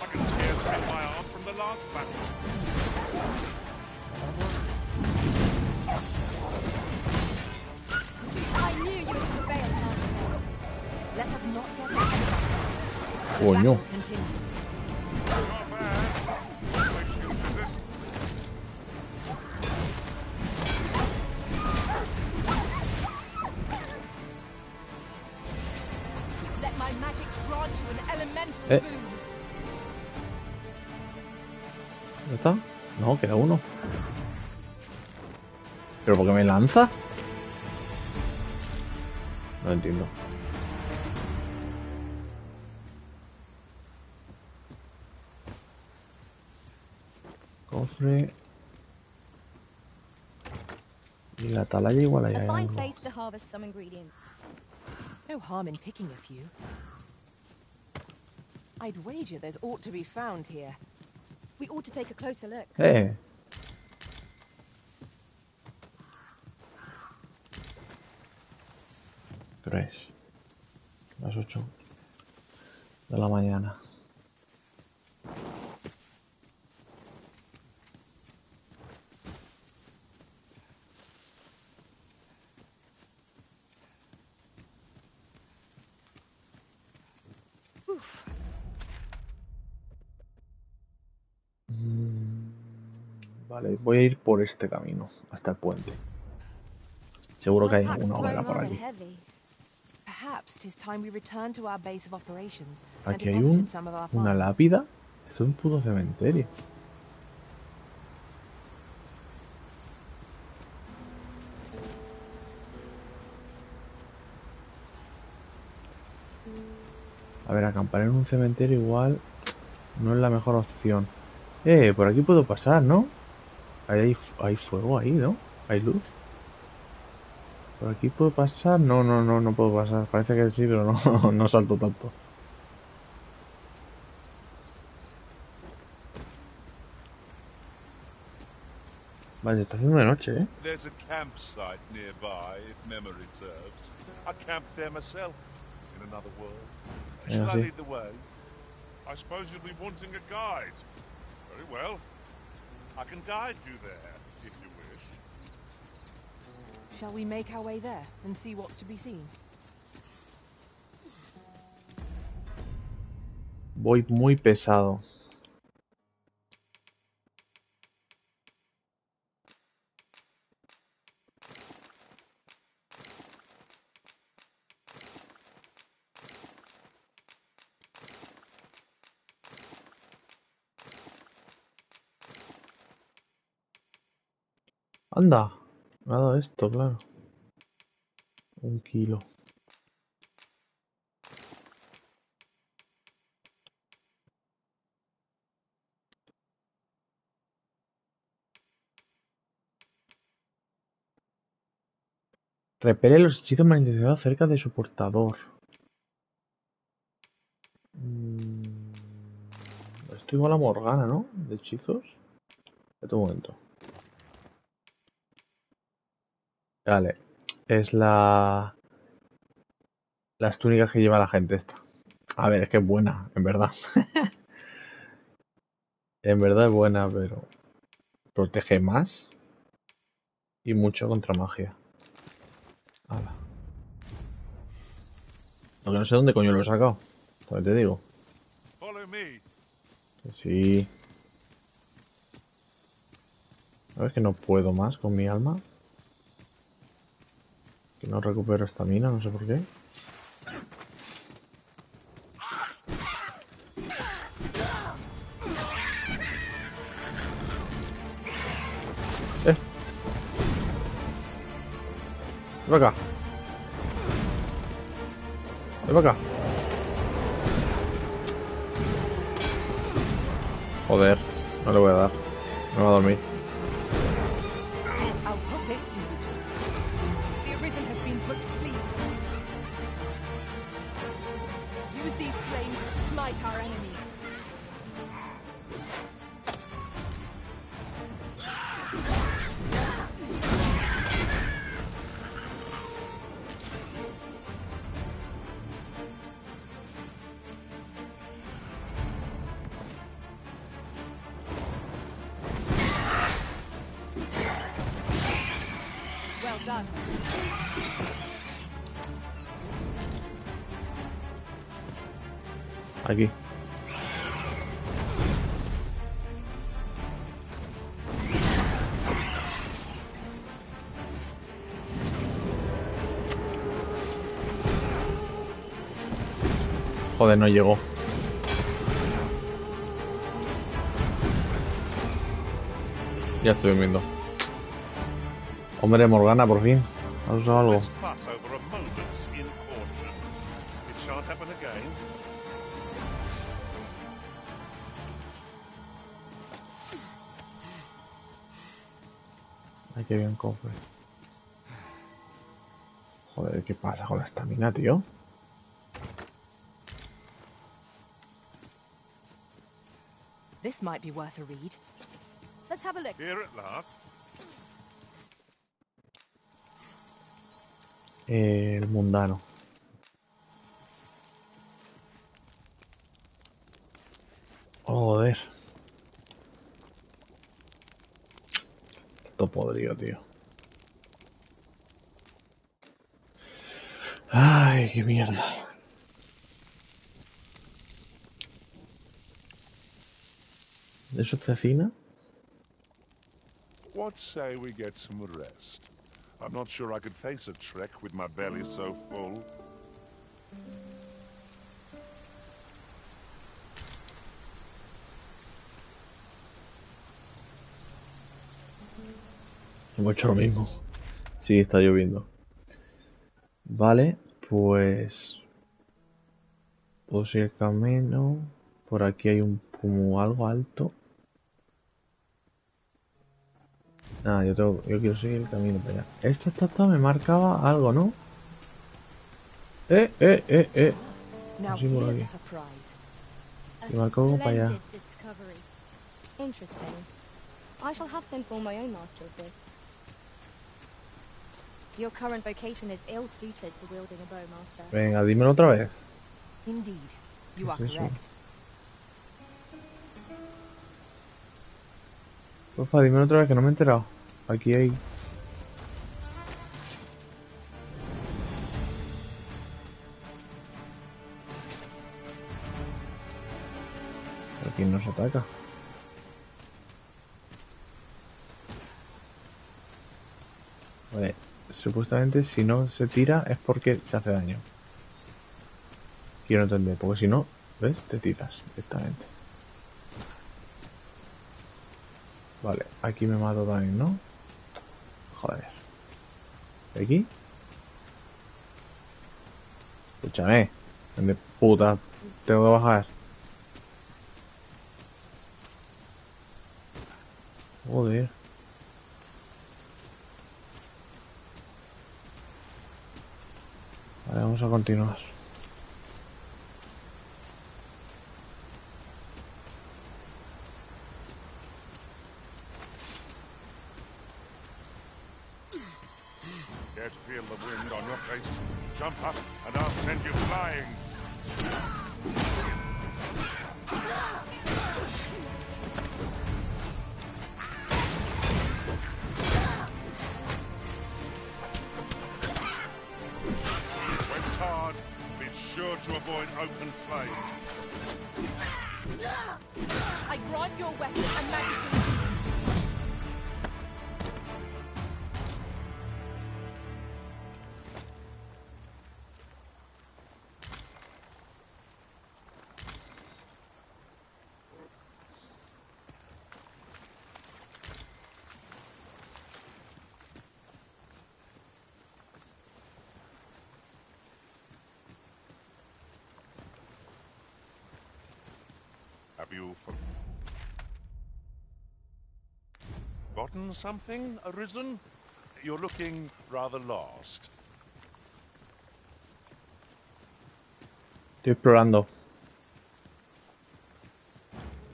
I can scarce get my arm from the last battle. I knew you would prevail, Master. Let us not get ahead of ourselves. Coño. Battle continues. Let my magics grant you an elemental boon. ¿Ya está? No, queda uno. ¿Pero por qué me lanza? No entiendo. Cofre. Y la atalaya igual allá A hay fine algo. place to harvest some ingredients. No harm in picking a few. I'd wager there's ought to be found here. We ought to take a closer look. 3. Las 8 de la mañana. Oof. Vale, voy a ir por este camino hasta el puente. Seguro que hay My pack's alguna hoguera grown por rather aquí. heavy. Perhaps 'tis time we return to our base of operations and Aquí hay deposited some of our una finds. lápida. Esto es un puto cementerio. A ver, acampar en un cementerio igual no es la mejor opción. Por aquí puedo pasar, ¿no? Hay fuego ahí, ¿no? Hay luz. ¿Por aquí puedo pasar? No puedo pasar. Parece que sí, pero no, no salto tanto. Vale, se está haciendo de noche, ¿eh? There's a campsite nearby, if memory serves. I camped there myself, in another world. Shall I sí. lead the way? I suppose you'll be wanting a guide. Very well. I can guide you there, if you wish. Shall we make our way there and see what's to be seen? Voy muy pesado. Anda, me ha dado esto, claro. 1 kilo. Repele los hechizos malintencionados cerca de su portador. Esto igual a Morgana, ¿no? De hechizos. Espera un momento. Vale. Es las túnicas que lleva la gente esta. A ver, es que es buena, en verdad. En verdad es buena, pero protege más y mucho contra magia. Hala. Lo que no sé dónde coño lo he sacado. También te digo. Follow me. Que sí. A ver, que no puedo más con mi alma. Que no recupero estamina, no sé por qué. Ven acá. Ven acá. Joder, no le voy a dar. Me va a dormir. I'll put this to use. The Arisen has been put to sleep. Use these flames to smite our enemies. done. Aquí. Joder, no llegó. Ya estoy viendo. Hombre, Morgana, por fin. ¿Has usado algo? Let's fuss over a moment's incaution. It shan't happen again. Ay, qué bien cofre. Joder, ¿qué pasa con la estamina, tío? This might be worth a read. Let's have a look. Here at last. El mundano. Joder. Todo podrido, tío. Ay, qué mierda. ¿Eso es cecina? What say we get some rest? I'm not sure I could face a trek with my belly so full. Hemos hecho lo mismo. Sí, está lloviendo. Vale, pues... puedo seguir el camino. Por aquí hay un como algo alto. Ah, yo quiero seguir el camino para allá. Esta me marcaba algo, ¿no? Now Así por here's aquí. a surprise. Y marcó algo para allá. Splendid discovery. Interesting. I shall have to inform my own master of this. Your current vocation is ill-suited to wielding a bow, master. Venga, dímelo otra vez. Indeed, you are ¿Qué es eso? correct. Porfa, dímelo otra vez que no me he enterado. Aquí hay... Aquí nos ataca. Vale, supuestamente si no se tira es porque se hace daño. Quiero entender, porque si no, ¿ves? Te tiras directamente. Vale, aquí me mato también, ¿no? Joder. ¿De aquí? Escúchame. ¿Dónde puta tengo que bajar? Joder. Vale, vamos a continuar. Care to feel the wind on your face? Jump up and I'll send you flying. When tarred, be sure to avoid open flame. I grant your weapon a magical. Have you forgotten something, Arisen? You're looking rather lost. Estoy explorando.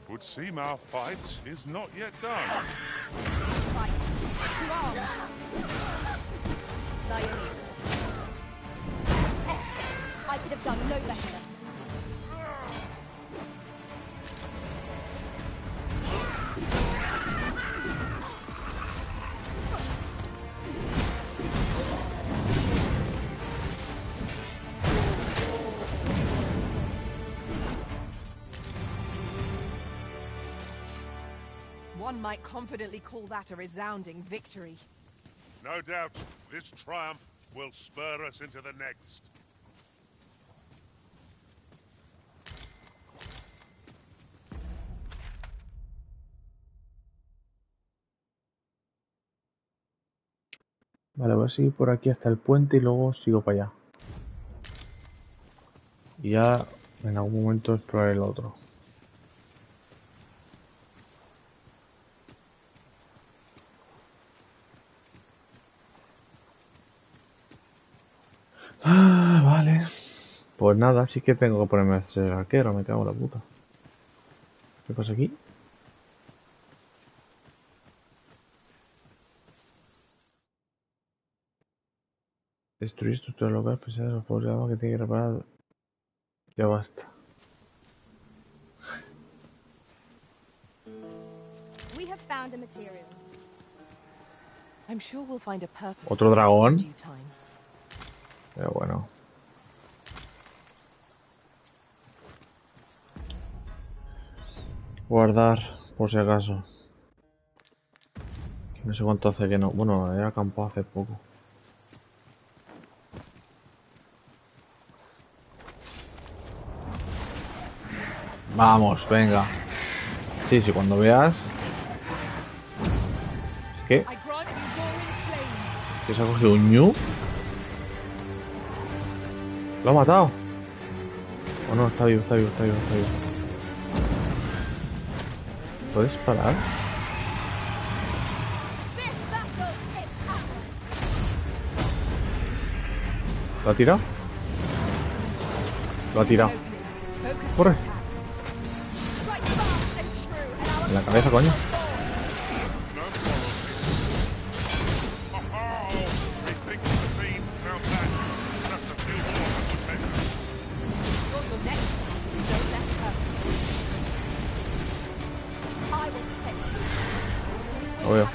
Would seem our fight is not yet done. Right. To arms. Lion. Excellent. I could have done no better. One might confidently call that a resounding victory. No doubt, this triumph will spur us into the next. Vale, voy a seguir por aquí hasta el puente y luego sigo para allá. Y ya en algún momento explorar el otro. Ah, vale. Pues nada, sí que tengo que ponerme a ser arquero, me cago en la puta. ¿Qué pasa aquí? Destruir estructuras locales pesadas de los pobres de agua que tiene que reparar. Ya basta. We have found a material. I'm sure we'll find a purpose ¿Otro for it dragón? in due time. Pero bueno. Guardar, por si acaso. Que no sé cuánto hace que no. Bueno, he acampado hace poco. Vamos, venga. Sí, sí, cuando veas. ¿Qué? ¿Que se ha cogido un ñu? ¿Lo ha matado? ¿O no? Está vivo, está vivo, está vivo, está vivo. ¿Puedes parar? ¿Lo ha tirado? Lo ha tirado. ¡Corre! En la cabeza, coño. Lo veo.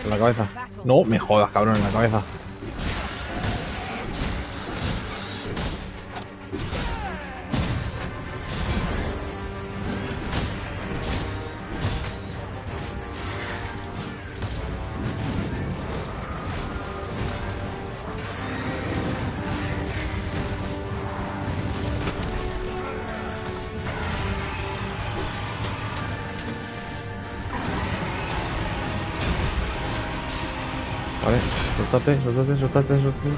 En la cabeza. No, me jodas, cabrón, en la cabeza. Vale, suéltate, suéltate, suéltate, suéltate.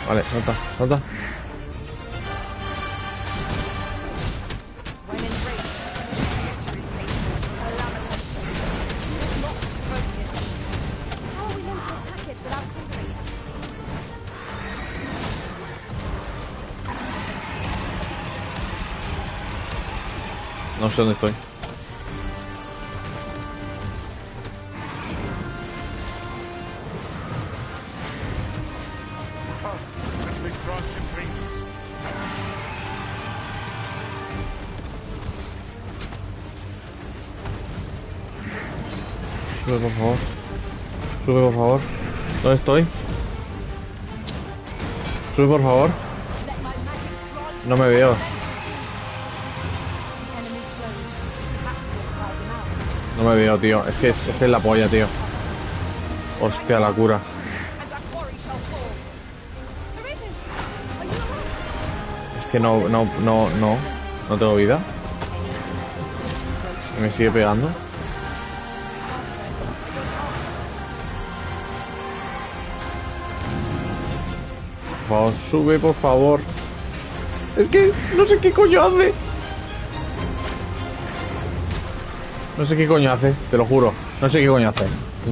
Vale, salta, salta. No sé dónde estoy. Sube, por favor. Sube, por favor. ¿Dónde estoy? Sube, por favor. No me veo. No me veo, tío. Es que es la polla, tío. Hostia, la cura. Es que no tengo vida. Y me sigue pegando. Por favor, sube, por favor. Es que no sé qué coño hace. No sé qué coño hace, te lo juro. No sé qué coño hace,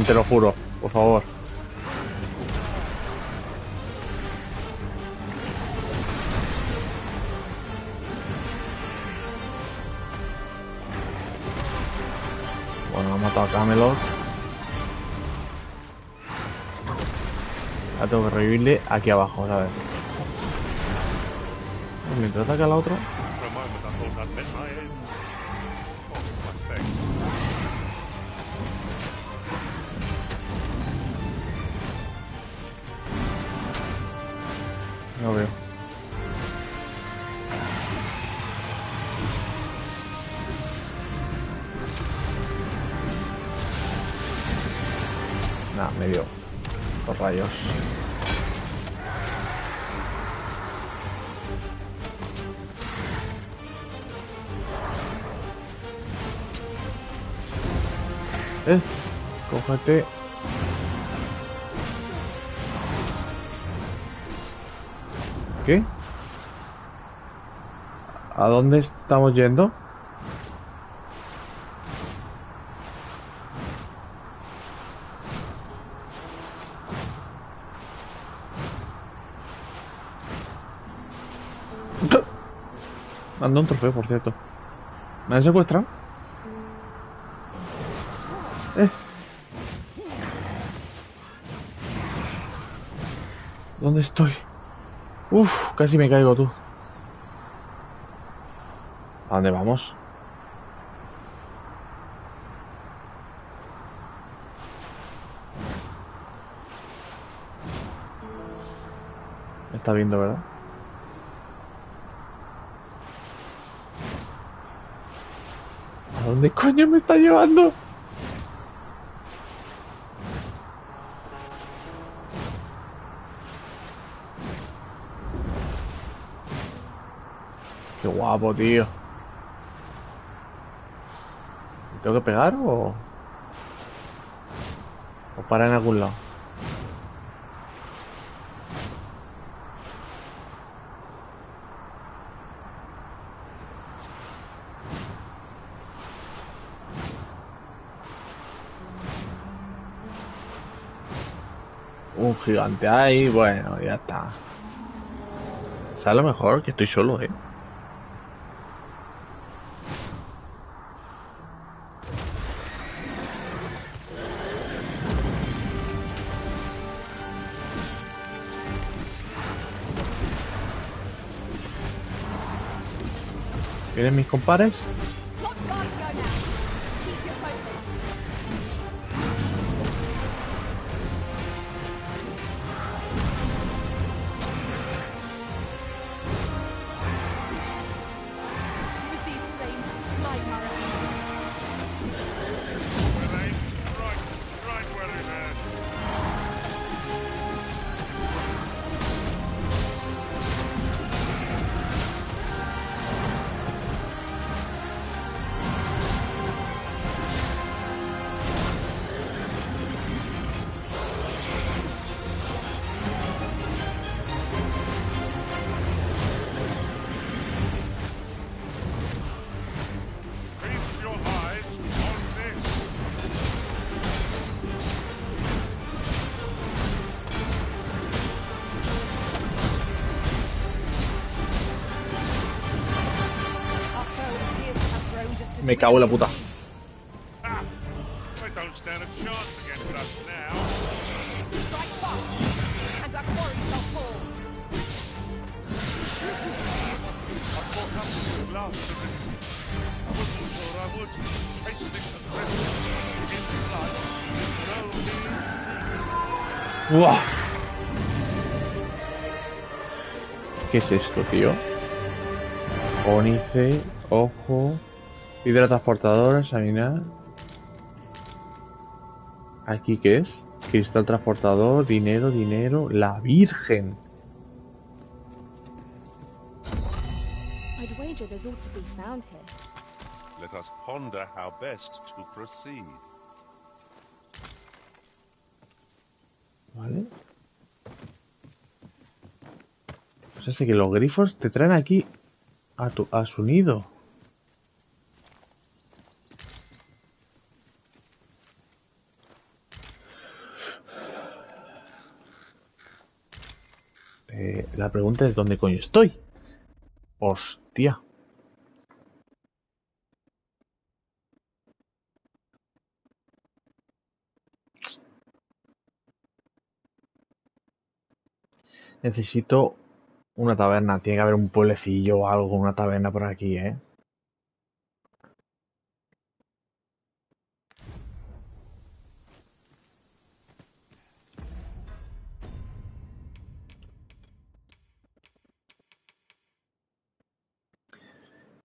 te lo juro, por favor. matado a Camelot. Ahora tengo que revivirle aquí abajo, ¿sabes? Mientras ataca al otro. No veo. Nah, me dio los rayos. Cógete. ¿Qué? ¿A dónde estamos yendo? Manda un trofeo, por cierto. ¿Me han secuestrado? ¿Dónde estoy? Uf, casi me caigo, tú. ¿A dónde vamos? Me está viendo, ¿verdad? ¿A dónde coño me está llevando? Qué guapo, tío. ¿Me tengo que pegar o para en algún lado? Un gigante ahí, bueno, ya está. ¿Sabes lo mejor? Que estoy solo, ¿eh? ¿Vienen mis compares? Me cago en la puta. ¡Buah! ¿Qué es esto, tío? Ónice, ojo, piedra transportadora, examinar. ¿Aquí qué es? Cristal transportador, dinero, dinero, la Virgen. I'd wager there's ought to be found here. Let us ponder how best to proceed. Vale. O sea, sé que los grifos te traen aquí a su nido. La pregunta es ¿dónde coño estoy? Hostia. Necesito una taberna. Tiene que haber un pueblecillo o algo, una taberna por aquí, ¿eh?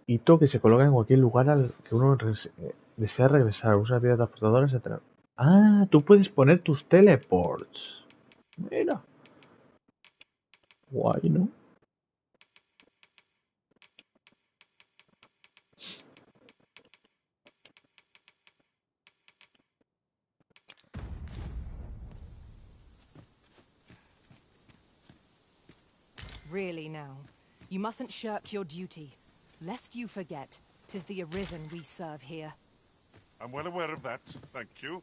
Hito que se coloca en cualquier lugar al que uno desea regresar. Usa piedras transportadoras, etc. Ah, tú puedes poner tus teleports. Mira. Guay, ¿no? Really now, you mustn't shirk your duty, lest you forget 'tis the Arisen we serve here. I'm well aware of that, thank you.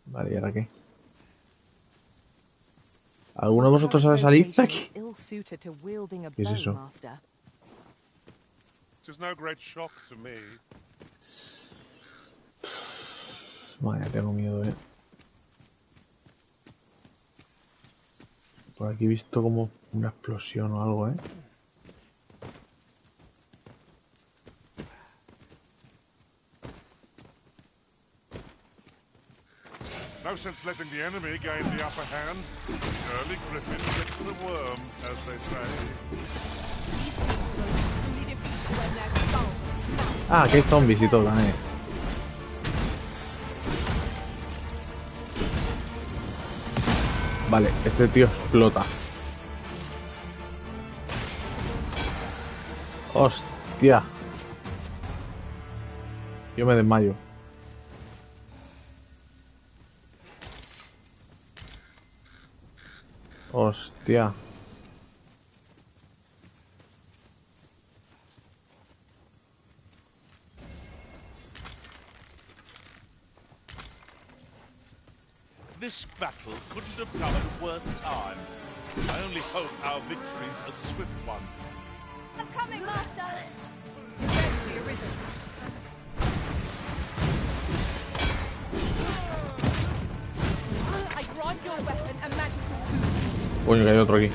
Vale, ¿y ahora qué? ¿Alguno de vosotros sabe salir de aquí? Ill-suited to wielding a ¿Qué es bow, eso? master. Tis no great shock to me. Vaya, tengo miedo, ¿eh? Por aquí he visto como una explosión o algo, ¿eh? No sense letting the enemy gain the upper hand. Early Griffin gets the worm, as they say. Ah, que hay zombies y todo también. Vale, este tío explota. Hostia. Yo me desmayo. Hostia. This battle couldn't have come at a worse time. I only hope our victory's a swift one. I'm coming, Master! Defend the Arisen. I grant your weapon a magical boon. Coño, que hay otro aquí.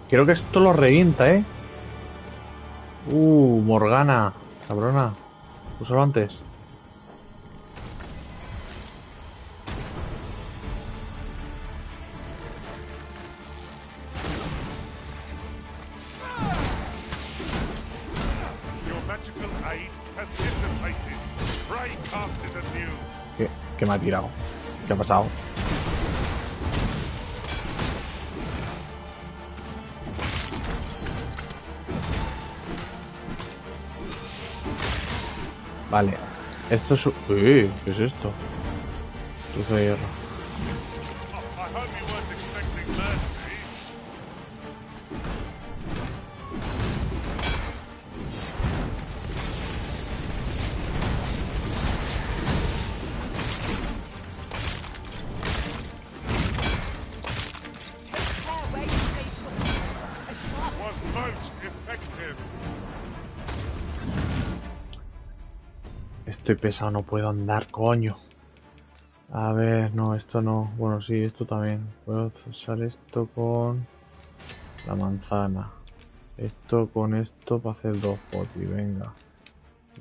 Creo que esto lo revienta, ¿eh? Morgana. Cabrona. Úsalo antes. Your magical aid has dissipated. Pray cast it anew. ¿Qué me ha tirado? ¿Qué ha pasado? Vale. Esto es... ¿qué es esto? Trozo de hierro. I hope you weren't expecting mercy. Was most effective. Estoy pesado, no puedo andar, coño. A ver, no, esto no. Bueno, sí, esto también. Puedo usar esto con la manzana. Esto con esto para hacer 2 potis, venga.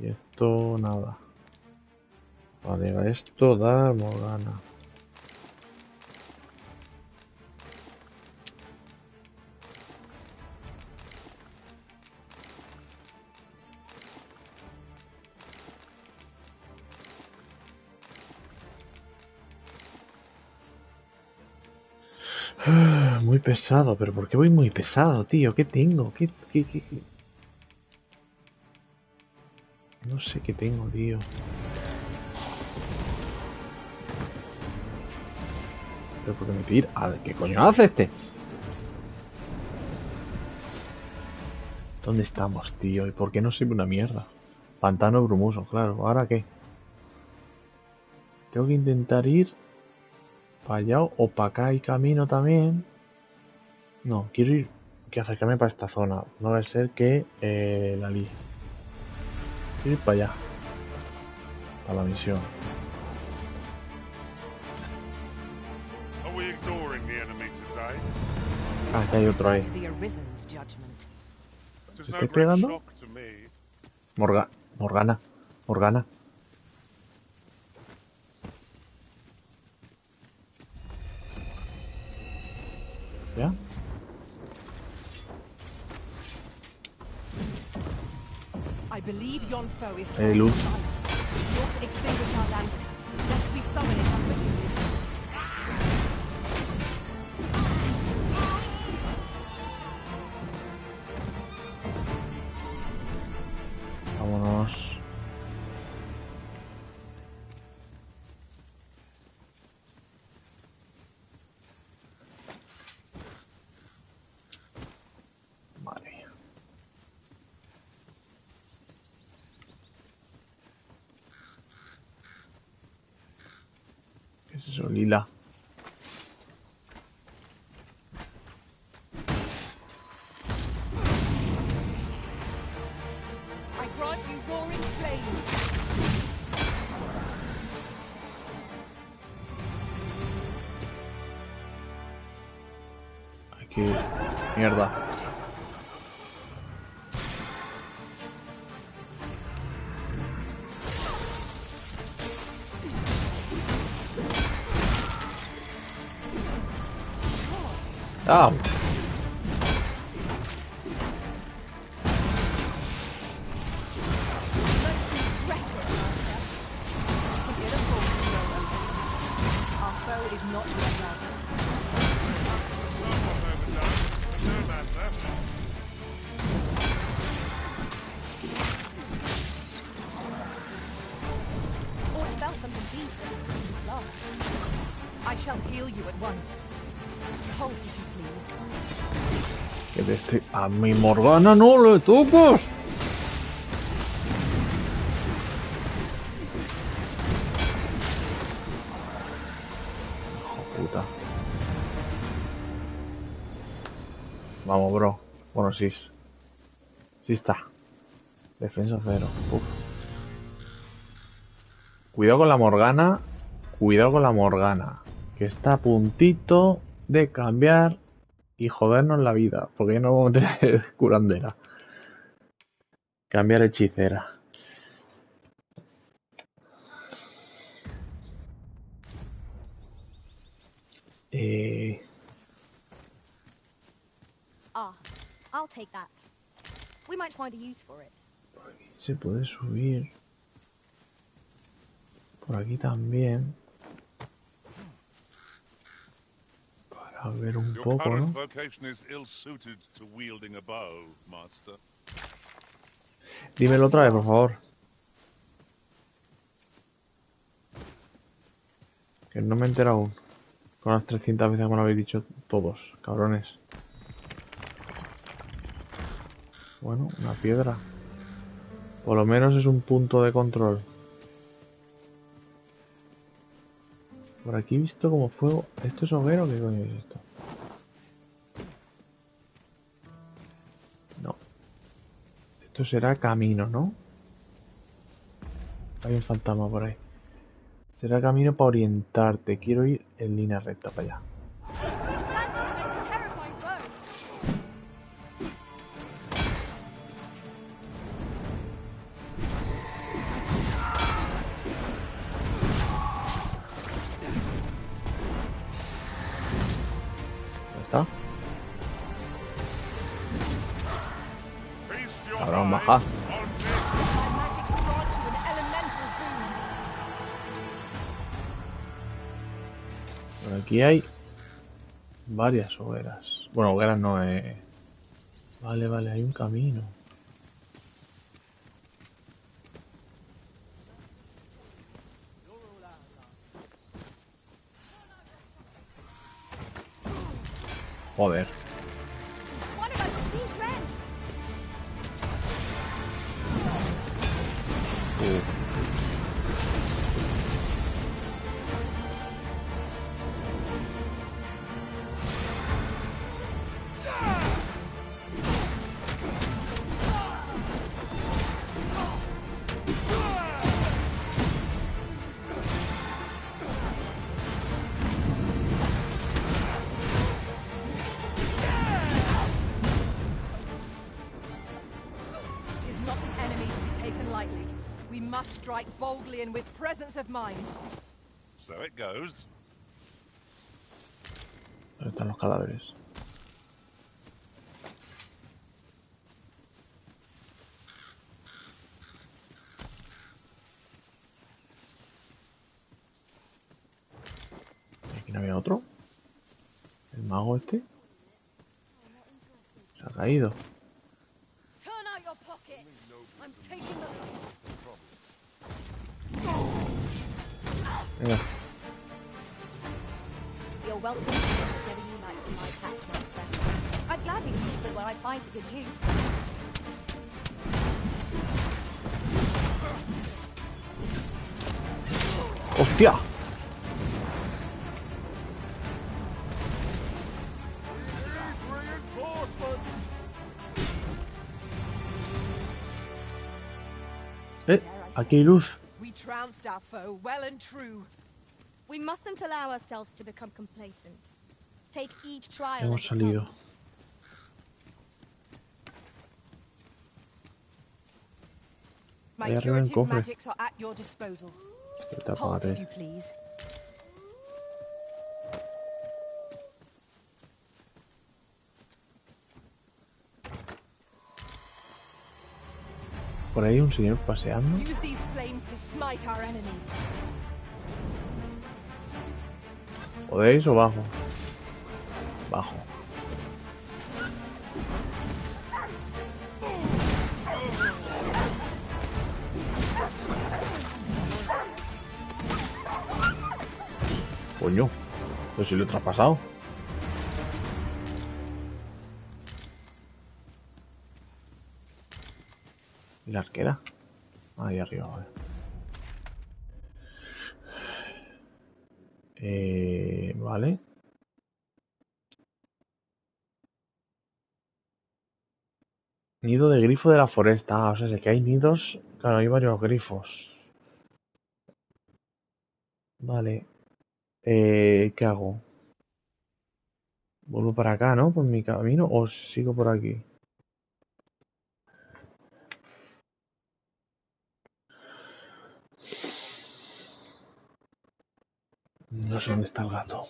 Y esto nada. Vale, esto da Morgana. Muy pesado, pero ¿por qué voy muy pesado, tío? ¿Qué tengo? ¿Qué? No sé qué tengo, tío. ¿Pero por qué me tira? ¿Qué coño hace este? ¿Dónde estamos, tío? ¿Y por qué no sirve una mierda? Pantano brumoso, claro. ¿Ahora qué? Tengo que intentar ir para allá o para acá hay camino también. No, quiero ir... que acercarme para esta zona. No va a ser que la líe. Quiero ir para allá. Para la misión. Are we ignoring the enemy today? Ah, que hay otro ahí. To the Arisen's judgment. It is ¿Se no estoy great pegando? shock to me. Morgana. Morgana. ¿Ya? I believe yon foe is Hay trying to luz. fight. We ought to extinguish our lanterns, lest we summon it unwittingly. Vámonos. Madre mía. ¿Qué es eso? Lila. I grant you roaring flame. Aquí. Mierda. Ah. Our foe is not yet routed. No matter. Or felt something beat its lost. I shall heal you at once. Hold if you please. Que te estoy... A mi Morgana no le tocas. Hijo puta. Vamos, bro. Bueno, sí. Sí está. Defensa cero. Uf. Cuidado con la Morgana. Cuidado con la Morgana. Que está a puntito de cambiar y jodernos la vida. Porque ya no vamos a tener curandera. Cambiar hechicera. Ah, I'll take that. We might find a use for it. Se puede subir. Por aquí también. Para ver un Your poco, current ¿no? vocation is ill-suited to wielding a bow, Master. Dímelo otra vez, por favor. Que no me he enterado aún. Con las 300 veces que me lo habéis dicho todos, cabrones. Bueno, una piedra. Por lo menos es un punto de control. Por aquí he visto como fuego. ¿Esto es hoguero o qué coño es esto? No. Esto será camino, ¿no? Hay un fantasma por ahí. Será camino para orientarte. Quiero ir en línea recta para allá. ¿Dónde está? Cabrón, baja. Por aquí hay varias hogueras. Bueno, hogueras no, Vale, vale, hay un camino. Joder. must strike boldly and with presence of mind. So it goes. ¿Dónde están los cadáveres? ¿Y aquí no había otro? ¿El mago este? Se ha caído. Turn out your pockets. I'm taking the Venga. You're welcome to whatever you like from my patch, monster. I'd gladly use it when I find a good use. ¡Hostia! Aquí hay luz. We trounced our foe well and true. We mustn't allow ourselves to become complacent. Take each trial Hemos as it salido. comes. My Ahí arriba el curative cofre. magics are at your disposal. Vete a Halt, apagar, if you please. Por ahí un señor paseando. Use these flames to smite our enemies. ¿Podéis o bajo? Bajo. Coño, pues si lo he traspasado. ¿Y la arquera? Ahí arriba, vale. Vale. Nido de grifo de la foresta. Ah, o sea, sé que hay nidos. Claro, hay varios grifos. Vale. ¿Qué hago? ¿Vuelvo para acá, no? ¿Por mi camino? ¿O sigo por aquí? No sé dónde está el gato.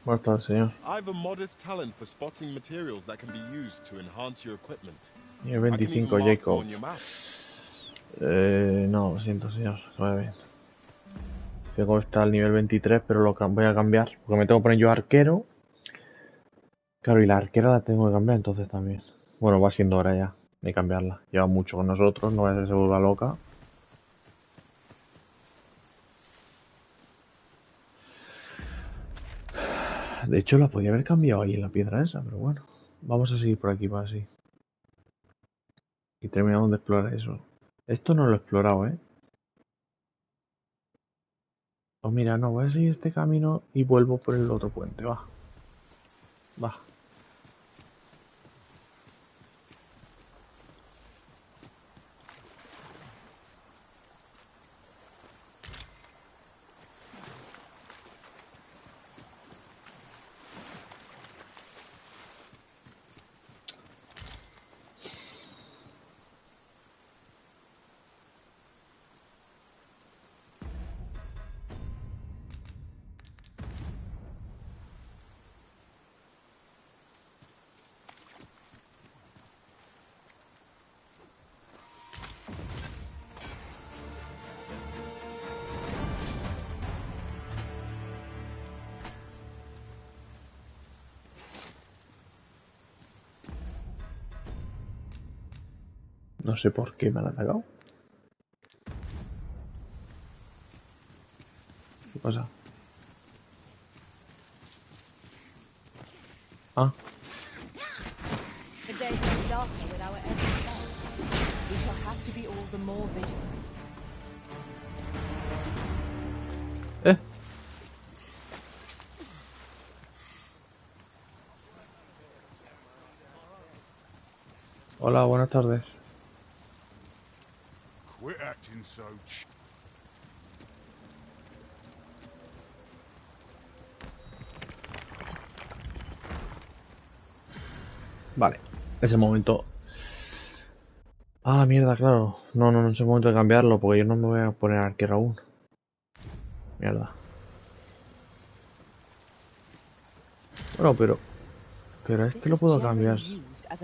Buenas tardes, señor. I've a modest talent for spotting materials that can be used to enhance your equipment. Nivel I can even 25, mark them Jacob. on your map. No, lo siento, señor. Que vaya bien. Jacob está al nivel 23, pero voy a cambiar. Porque me tengo que poner yo arquero. Claro, y la arquera la tengo que cambiar entonces también. Bueno, va siendo hora ya de cambiarla. Lleva mucho con nosotros, no vaya a ser que se vuelva loca. De hecho, la podía haber cambiado ahí en la piedra esa, pero bueno. Vamos a seguir por aquí, para así. Y terminamos de explorar eso. Esto no lo he explorado, ¿eh? Pues mira, no, voy a seguir este camino y vuelvo por el otro puente, va. Va. No sé por qué me han atacado. ¿Qué pasa? Ah, The day grows darker with our every step. We shall have to be all the more vigilant. Hola, buenas tardes. Quit acting so Vale, ese momento. Ah, mierda, claro. No es el momento de cambiarlo porque yo no me voy a poner arquero aún. Mierda. Bueno, pero este lo puedo cambiar al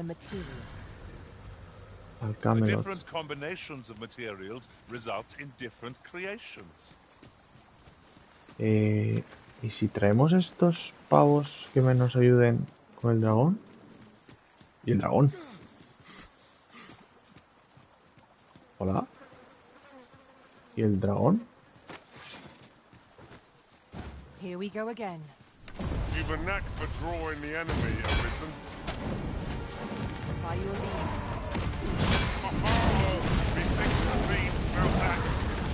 The Camelot. different combinations of materials result in different creations. ¿Y si traemos estos pavos que nos ayuden con el dragón? ¿Y el dragón? Hola. ¿Y el dragón? Here we go again. You've a knack for drawing the enemy, Arisen. By your leave. Oh, methinks the fiend smelt that.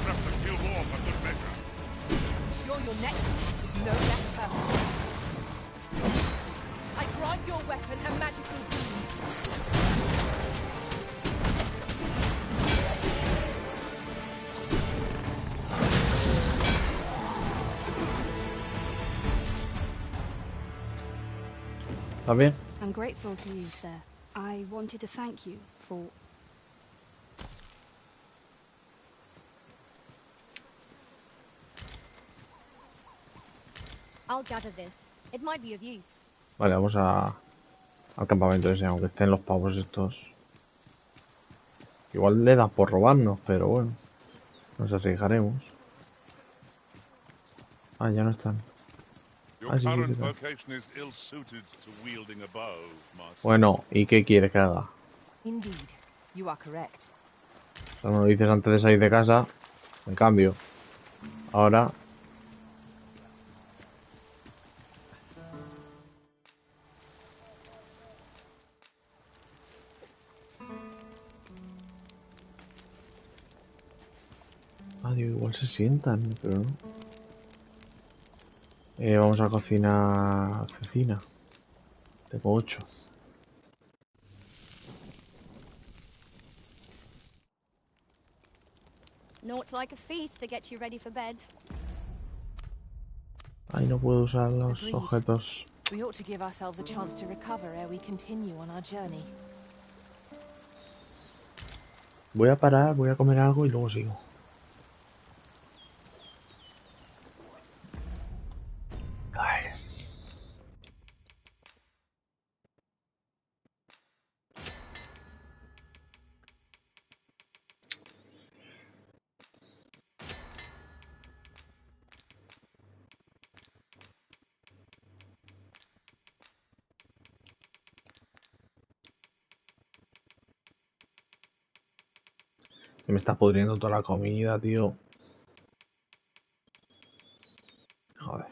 Perhaps a few more for good measure. Sure your next is no less perfect. I grant your weapon a magical boon. ¿Está bien? I'm grateful to you, sir. I wanted to thank you for... I'll gather this. It might be of use. Vale, vamos al campamento ese, aunque estén los pavos estos. Igual le da por robarnos, pero bueno. Nos arriesgaremos. Ah, ya no están. Your Ah, sí, sí, current sí, sí. vocation is ill-suited to wielding a bow, Master. Bueno, ¿y qué quieres que haga? Indeed, you are correct. O sea, me lo dices antes de salir de casa. En cambio, ahora... Ah, digo, igual se sientan, pero no. Vamos a cocinar cecina. Tengo 8. Naught like a feast to get you ready for bed. Ay, no puedo usar los Agreed. objetos. We ought to give ourselves a chance to recover ere we continue on our journey. Voy a parar, voy a comer algo y luego sigo. Ay. Se me está pudriendo toda la comida, tío. Joder.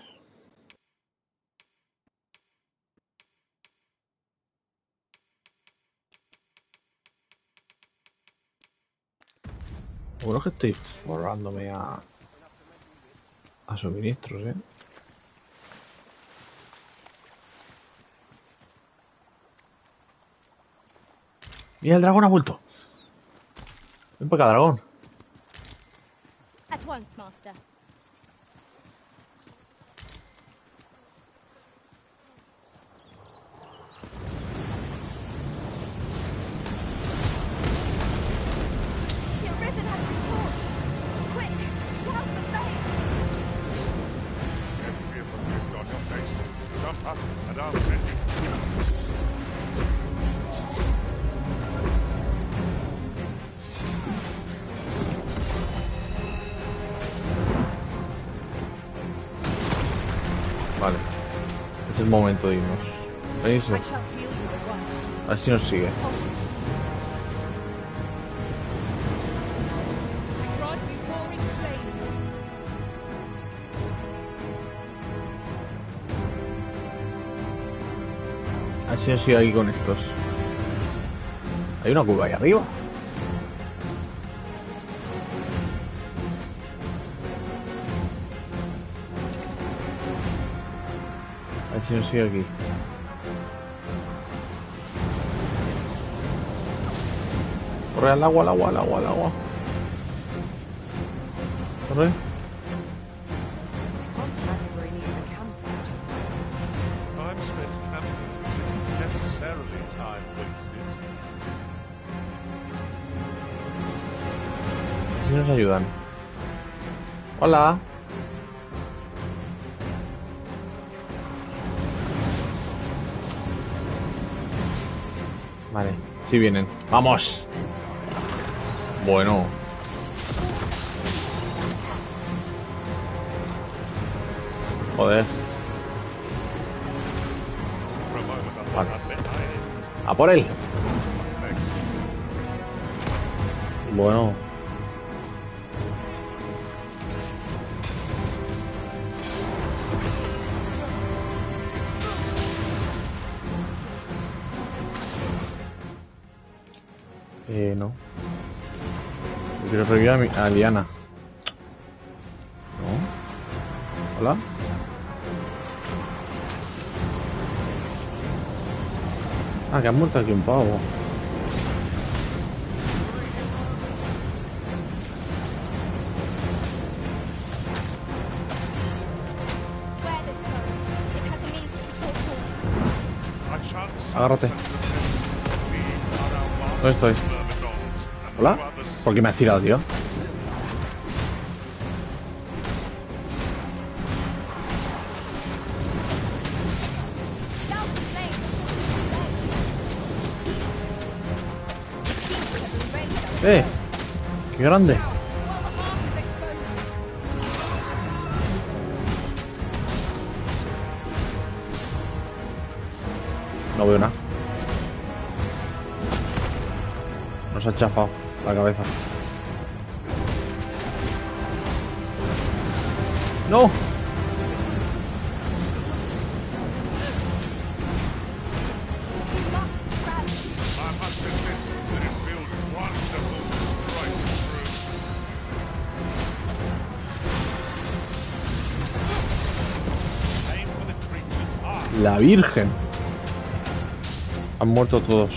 Bueno, es que estoy forrándome a suministros, ¿eh? Mira, el dragón ha vuelto. Ven para acá, dragón. At once, master. The Arisen has been torched! Quick, douse the flames! Get fearful you've got your face. Jump up and I'll send you. Vale. Es el momento de irnos. ¿Veis? I shall heal you at once. A ver si nos sigue. Grant me roaring flame! A ver si nos sigue aquí con estos. Hay una curva ahí arriba. A ver si nos sigue aquí. Corre al agua, al agua, al agua, al agua. Corre. Time spent camping isn't necessarily time wasted. Si nos ayudan. Hola. Vale, sí vienen. ¡Vamos! Bueno. Joder. Vale. ¡A por él! Bueno. No. Yo quiero revivir a Liana. ¿No? ¿Hola? Ah, que ha muerto aquí un pavo. Agárrate. ¿Dónde estoy? ¿Hola? ¿Por qué me has tirado, tío? ¡Qué grande! No veo nada. Nos ha chafado la cabeza. ¡No! La Virgen. Han muerto todos.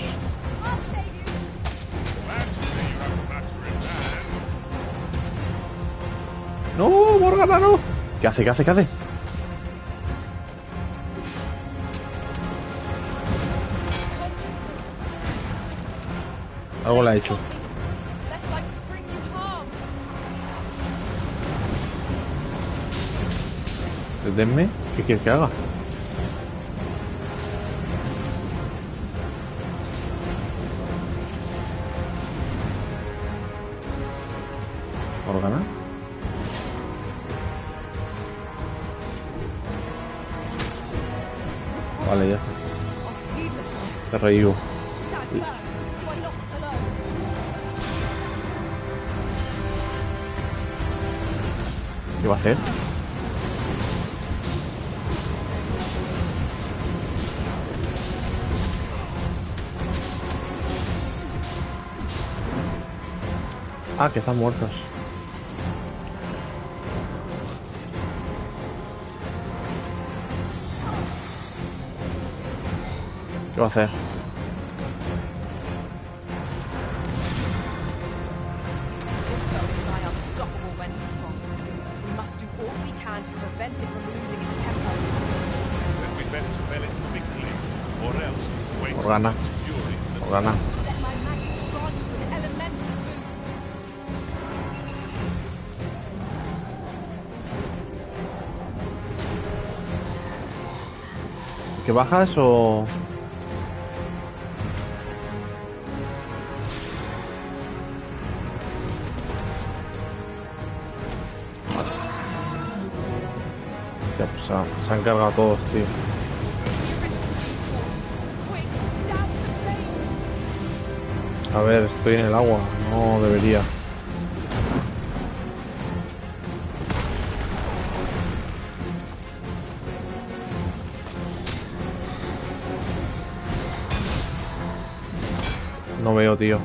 ¡No, Morgana, no! ¿Qué hace, qué hace, qué hace? Algo le ha hecho. Deténme. ¿Qué quieres que haga? ¿Morgana? Vale, ya está. Te reíbo. ¿Qué va a hacer? Ah, que están muertos. ¿Qué va a hacer? Morgana. Morgana. ¿Que bajas o...? Vale. Ya, pues se han cargado todos, tío. A ver, estoy en el agua. No debería. No veo, tío.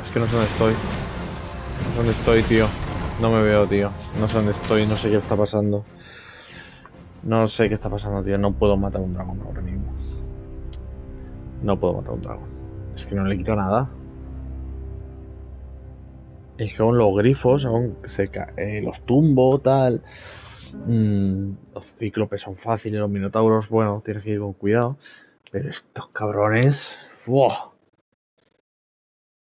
Es que no sé dónde estoy. No sé dónde estoy, tío. No me veo, tío. No sé dónde estoy. No sé qué está pasando. No sé qué está pasando, tío. No puedo matar un dragón ahora mismo. No puedo matar un dragón. Es que no le quito nada. Es que con los grifos, los tumbo, tal. Los cíclopes son fáciles, los minotauros, bueno, tienes que ir con cuidado. Pero estos cabrones. ¡Buah!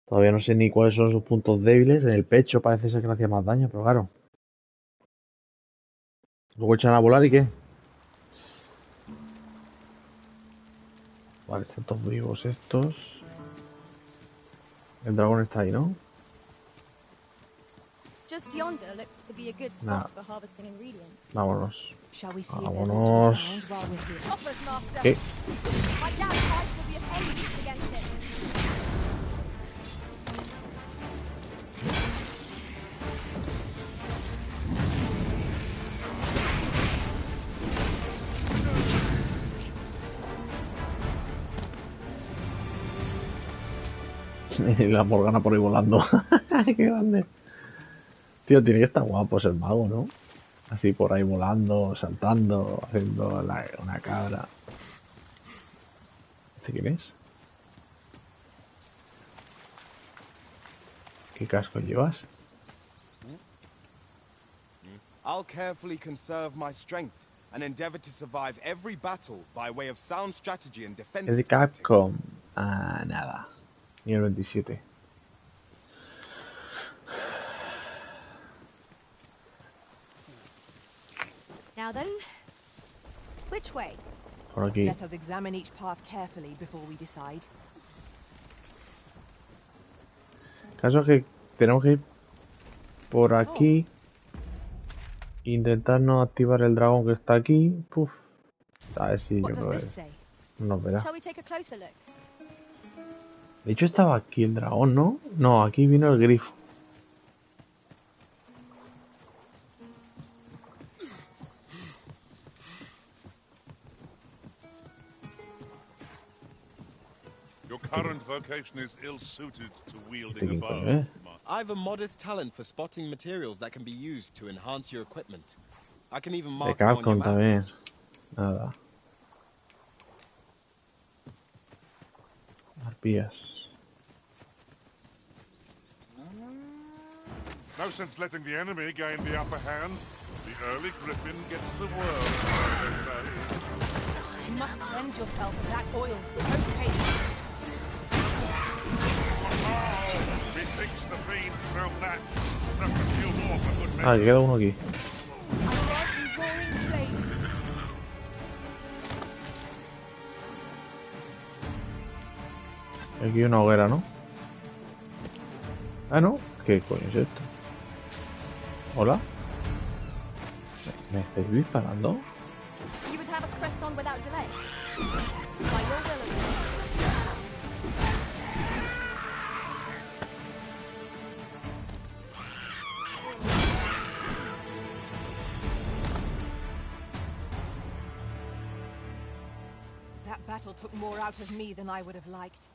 Todavía no sé ni cuáles son sus puntos débiles. En el pecho parece ser que no hacía más daño, pero claro. Luego echan a volar y qué. Vale, están todos vivos estos. El dragón está ahí, ¿no? Just yonder looks to be a good Nah. spot for harvesting ingredients. Vámonos. Shall we see Vámonos. if there's aught to be found while we're here? Choppers, master. ¿Qué? My dad's price will be of any use against it. La Morgana por ahí volando. Qué grande. Tío, tiene que estar guapo el mago, ¿no? Así por ahí volando, saltando, haciendo una cabra. ¿Este quién es? ¿Qué casco llevas? I'll carefully conserve my strength and endeavor to survive every battle by way of sound strategy and Es defensive de tactics. Capcom. Ah, nada. Nivel 27. Now then, which way? Por aquí. Let us examine each path carefully before we decide. El caso es que tenemos que ir por aquí. Intentar no activar el dragón que está aquí. Puf. A ver si yo What does creo this que say? nos verá. Shall we take a closer look? De hecho estaba aquí el dragón, ¿no? No, aquí vino el grifo. Your current vocation is ill-suited to wielding a ¿Quién bow. coño es? I have a modest talent for spotting materials that can be used to enhance your equipment. I can even De mark them on your Capcom map. también. Nada. Arpías. No sense letting the enemy gain the upper hand. The early griffin gets the worm, they say. You must cleanse yourself of that oil. Post haste. Methinks the fiend smelled that. Struck a few more for good Ah, que queda uno aquí. Aquí hay una hoguera, ¿no? Ah, no. ¿Qué coño es esto? ¿Hola? ¿Me estáis disparando? You would have us press on without delay. By your will, of course. That battle took more out of me than I would have liked.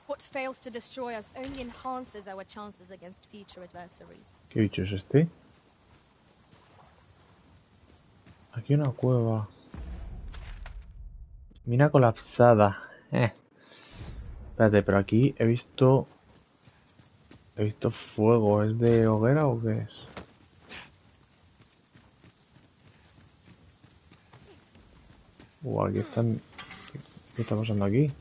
What fails to destroy us only enhances our chances against future adversaries. ¿Qué bicho es este? Aquí una cueva. Mina colapsada. Espérate, pero aquí he visto... He visto fuego. ¿Es de hoguera o qué es? Aquí están... ¿Qué está pasando aquí?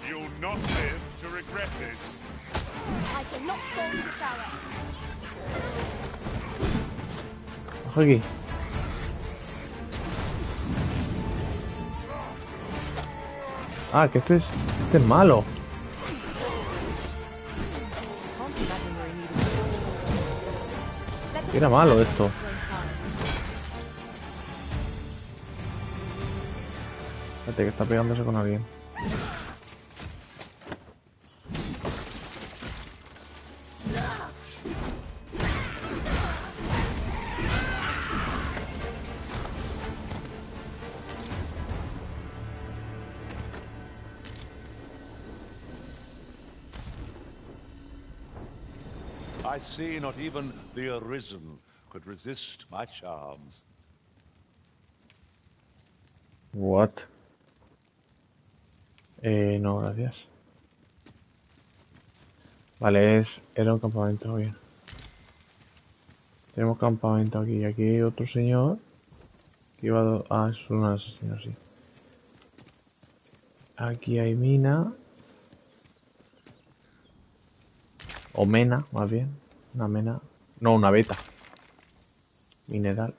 You'll not live to regret this. I cannot fault your prowess. Ojo aquí. Ah, que este es malo. Era malo esto. Espérate, que está pegándose con alguien. I see not even the Arisen could resist my charms. What? No, gracias. Vale, era un campamento, bien. Tenemos campamento aquí. Aquí hay otro señor que iba a... es un asesino, sí. Aquí hay mina. O mena, más bien. Una mena. No, una beta. Mineral.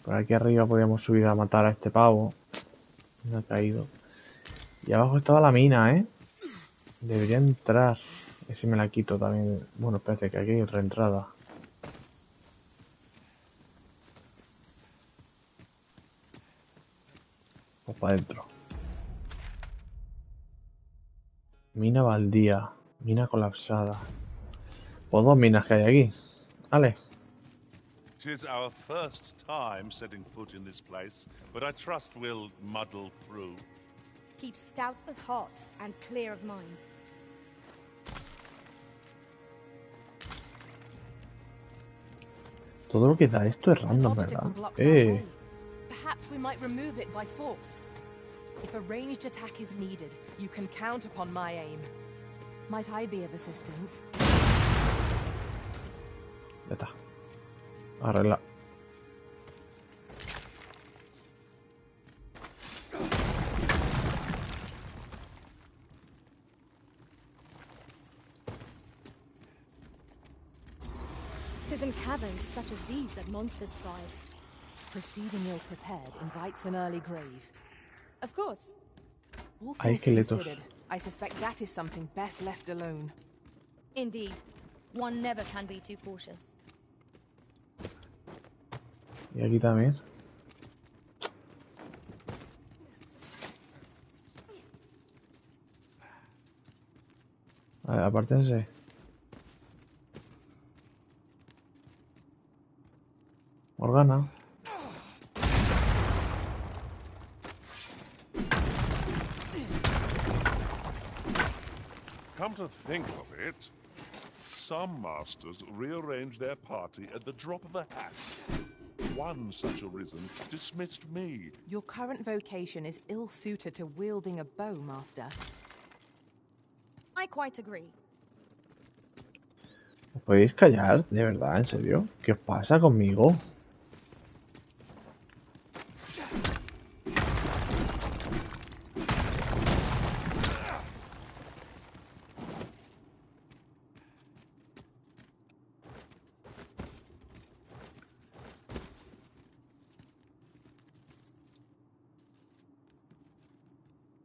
Por aquí arriba podíamos subir a matar a este pavo. No ha caído. Y abajo estaba la mina, ¿eh? Debería entrar. A ver si me la quito también. Bueno, espérate, que aquí hay otra entrada. Pues para adentro. Mina baldía. Mina colapsada. Pues dos minas que hay aquí. Vale. 'Tis our first time setting foot in this place, but I trust we'll muddle through. Keep stout of heart and clear of mind. Todo lo que da esto es random, Obstacle ¿verdad? blocks our way. Perhaps we might remove it by force. If a ranged attack is needed, you can count upon my aim. Might I be of assistance? Ya está. Arregla. Tis in caverns such as these that monsters thrive. Proceeding ill-prepared invites an early grave. Of course. All Hay things esqueletos. considered, I suspect that is something best left alone. Indeed. One never can be too cautious. Y aquí también. Vale, apártense. Morgana. Come to think of it, some masters rearrange their party at the drop of a hat. One such arisen dismissed me. Your current vocation is ill-suited to wielding a bow, Master. I quite agree. ¿Os podéis callar? ¿De verdad? ¿En serio? ¿Qué os pasa conmigo?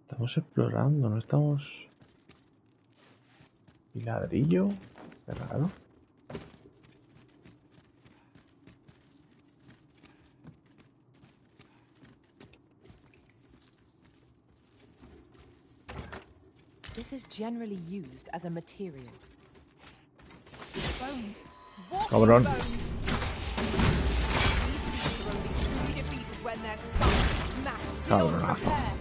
Estamos explorando, no estamos... ¿Y ladrillo? Qué raro. This is generally used as a material. Bones. Walking Cabrón. bones. These people are only truly defeated when their skulls smashed beyond Cabronazo. repair.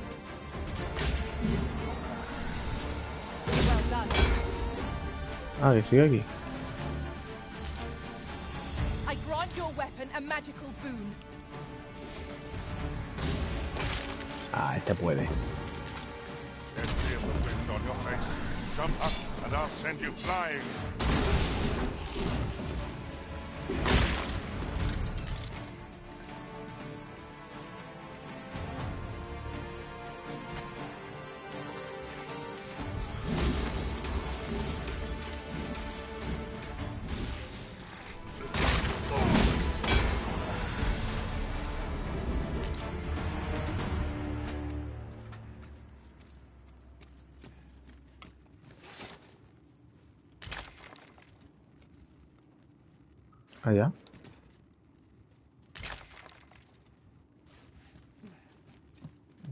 Well done. Ah, que sigue aquí. I grant your weapon a magical boon. Ah, este puede. Let's feel the wind on your face. Jump up and I'll send you flying. Allá.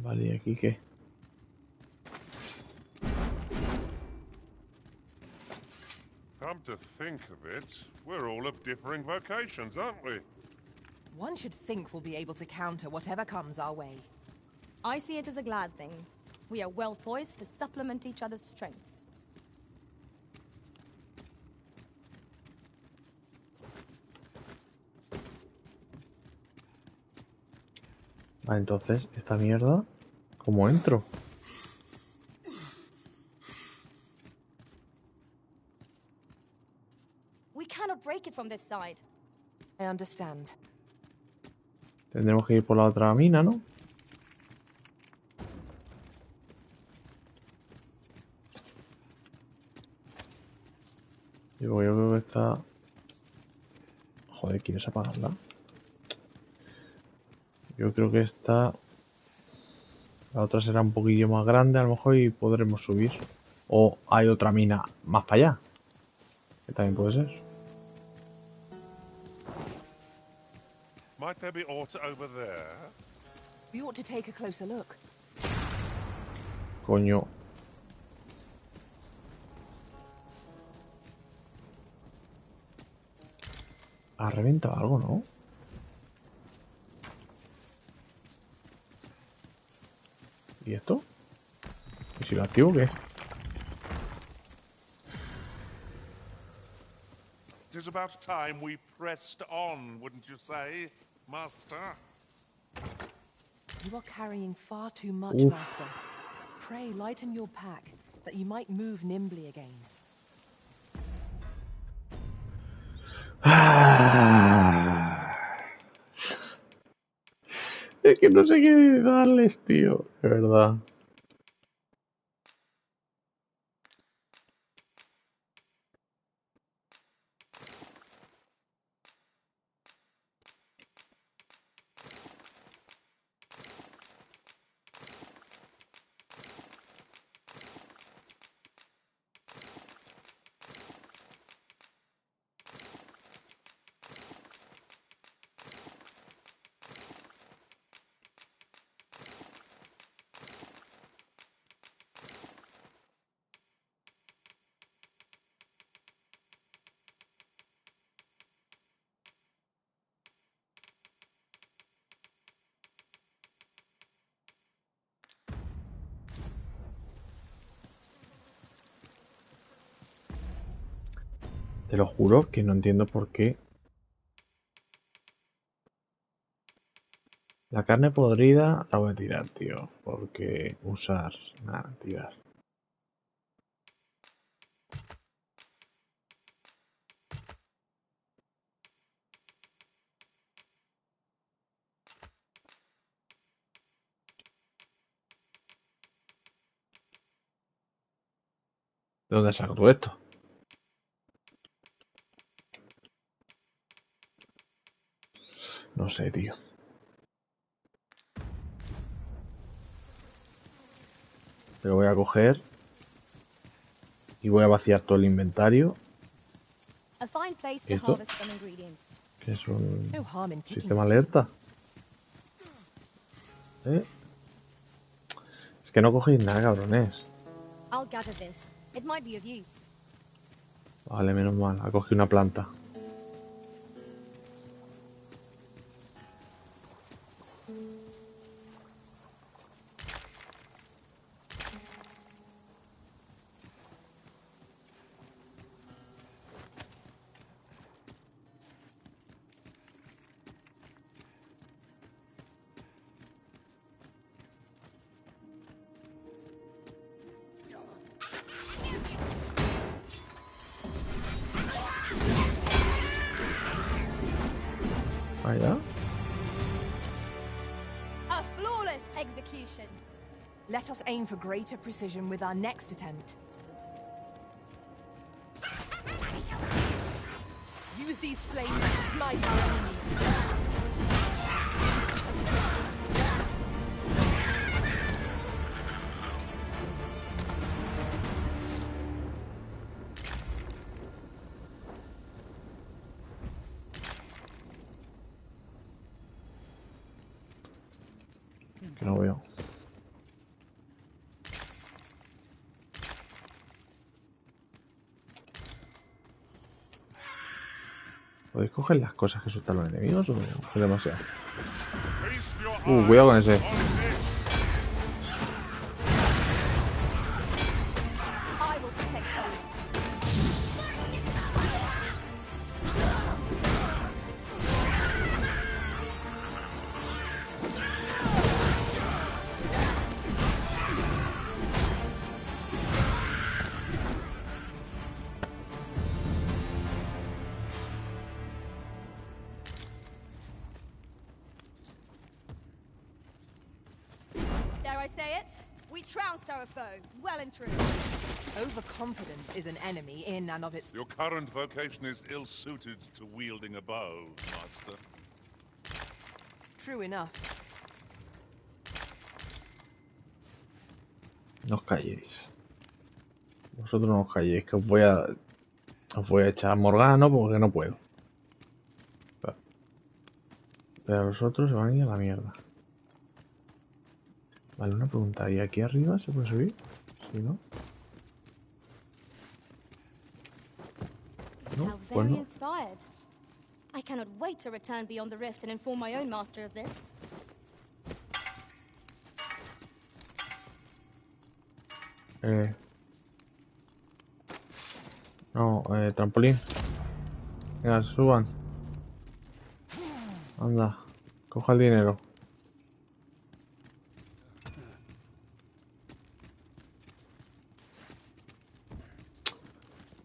Vale, ¿y aquí qué? Come to think of it, we're all of differing vocations, aren't we? One should think we'll be able to counter whatever comes our way. I see it as a glad thing. We are well poised to supplement each other's strengths. Vale, entonces, esta mierda, ¿cómo entro? We cannot break it from this side. I understand. Tendremos que ir por la otra mina, ¿no? Yo creo que está... Joder, ¿quieres apagarla? Yo creo que esta... La otra será un poquillo más grande a lo mejor y podremos subir. O hay otra mina más para allá. Que también puede ser. Might there be aught over there? We ought to take a closer look. Coño. Ha reventado algo, ¿no? ¿Y esto? ¿Y si lo activo qué? It is about time we pressed on, wouldn't you say, Master? You are carrying far too much, Oof. Master. Pray lighten your pack, that you might move nimbly again. Es que no sé qué darles, tío. De verdad. Te lo juro que no entiendo por qué. La carne podrida la voy a tirar, tío. Porque usar... Nada, tirar. ¿De dónde saco todo esto? No sé, tío. Pero voy a coger y voy a vaciar todo el inventario. A fine place ¿Y to esto? harvest some ingredients. Que es un No harm in picking sistema a few. alerta. Es que no cogéis nada, cabrones. I'll gather this. It might be of use. Vale, menos mal. Ha cogido una planta. Vaya. A flawless execution. Let us aim for greater precision with our next attempt. Use these flames to smite our enemies. Que no veo. ¿Podéis coger las cosas que asustan a los enemigos o es demasiado? Cuidado con ese. I will protect you. trounced our foe, well and true. Overconfidence is an enemy in and of its... Your current vocation is ill-suited to wielding a bow, Master. True enough. No os calléis. Vosotros no os calléis, que os voy a echar a Morgana porque no puedo. Pero los otros se van a ir a la mierda. Vale, una pregunta. ¿Y aquí arriba se puede subir? Si no. No, How pues very no. inspired. I cannot wait to return beyond the rift and inform my own master of this. No, trampolín. Venga, suban. Anda, coja el dinero.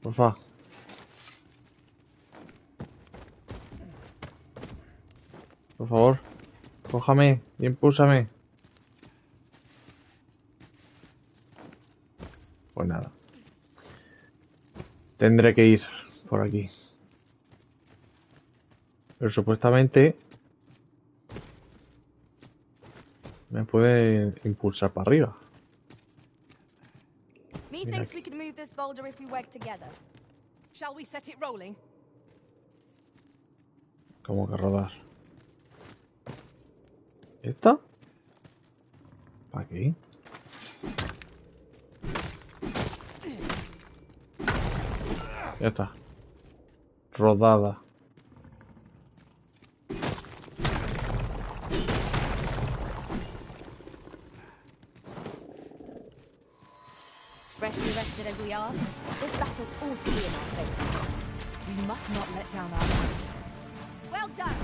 Porfa. Por favor, cójame y impúlsame. Pues nada. Tendré que ir por aquí. Pero supuestamente me puede impulsar para arriba. Methinks we can move this boulder if we work together. Shall we set it rolling? Como que rodar. ¿Esta? ¿Para qué? Ya está. Rodada. Freshly rested as we are, this battle ought to be in our favor. We must not let down our guard. Well done!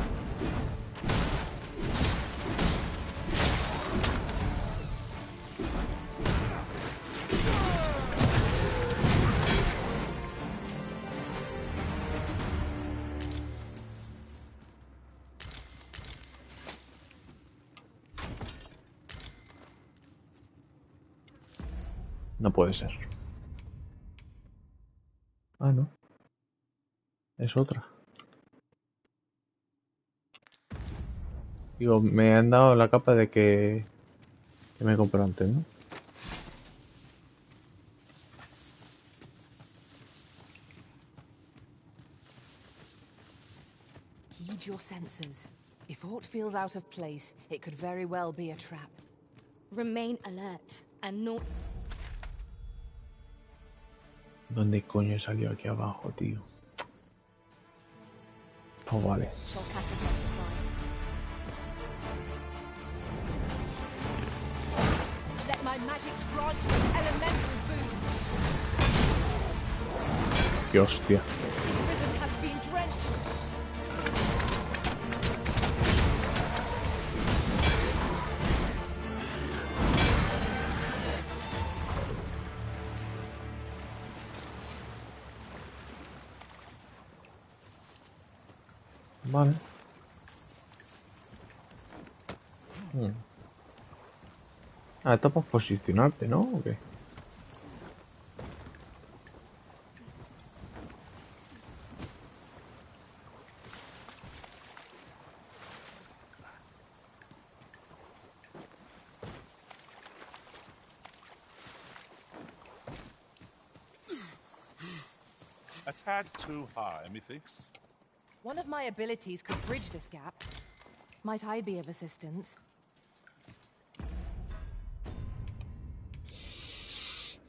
No puede ser. Ah, no. Es otra. Digo, me han dado la capa de que me compré antes, ¿no? Heed your senses. If aught feels out of place, it could very well be a trap. Remain alert and not... ¿Dónde coño salió aquí abajo, tío? Oh, vale. Shall catch us by surprise. Let my magics grant you an elemental boon. Qué hostia. Prison has been drenched. Vale. Ah, esto para posicionarte, ¿no? ¿O qué? A tad too high, methinks. One of my abilities could bridge this gap. Might I be of assistance?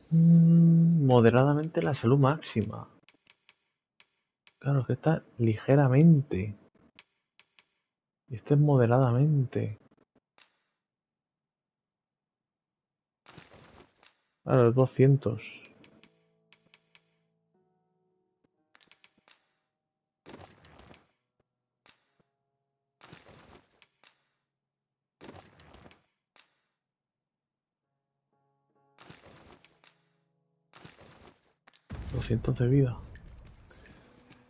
Moderadamente la salud máxima. Claro, que está ligeramente. Y este es moderadamente. Claro, es 200. $200 de vida.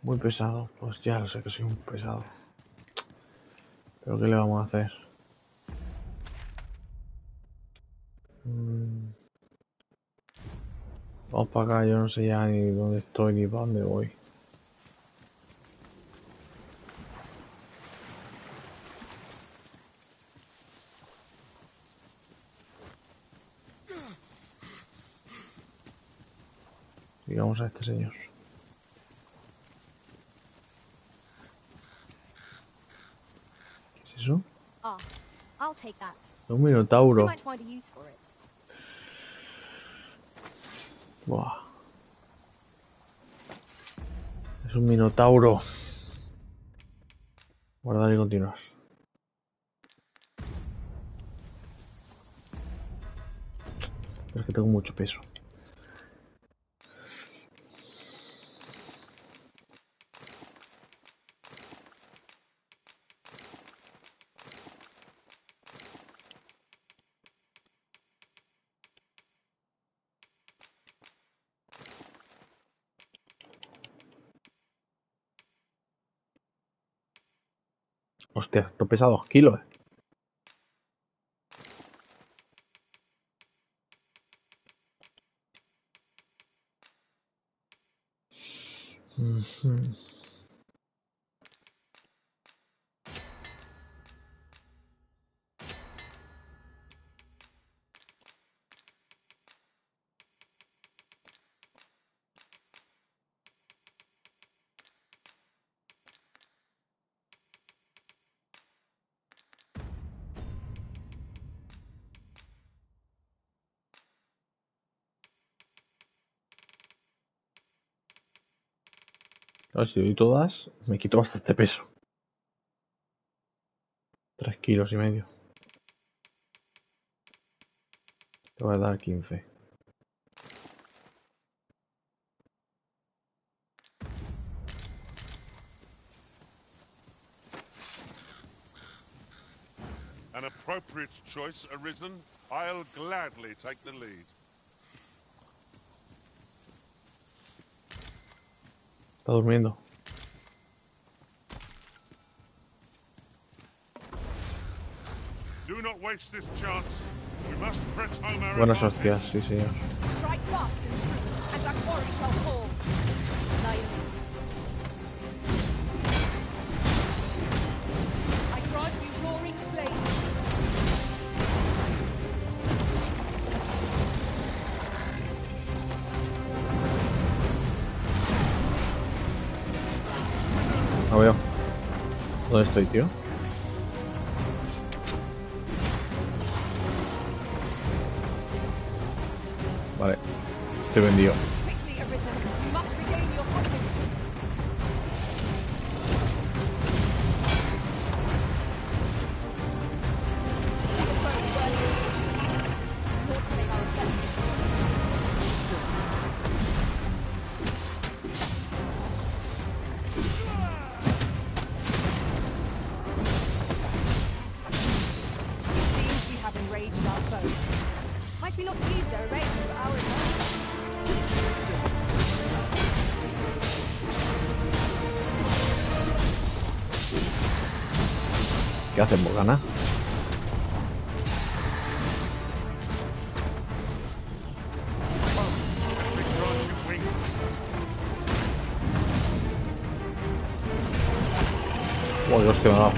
Muy pesado. Pues ya lo sé que soy un pesado. Pero ¿qué le vamos a hacer? Vamos para acá, yo no sé ya ni dónde estoy ni para dónde voy. Digamos a este señor. ¿Qué es eso? Ah, I'll take that. Un We minotauro. might find a use for it. Buah. Es un minotauro. Guardar y continuar. Pero es que tengo mucho peso. Hostia, esto pesa 2 kilos. A ver, si doy todas, me quito bastante peso. 3 kilos y medio. Te voy a dar 15. An appropriate choice arisen. I'll gladly take the lead. Está durmiendo. Do not waste this chance. We must press home our Buenas advantage. hostias, sí señor. Strike fast and true, and our quarry shall fall. Lion. I grant you roaring flame. No veo. ¿Dónde estoy, tío? Vale. Estoy vendido. Quickly, Arisen. You must regain your footing. To the foe, worthy of each. Lord save our best. Seems we have enraged our foe. Might we not leave their rage to our advantage? ¿Qué hacemos, gana? Oh, Dios, que me ha dado.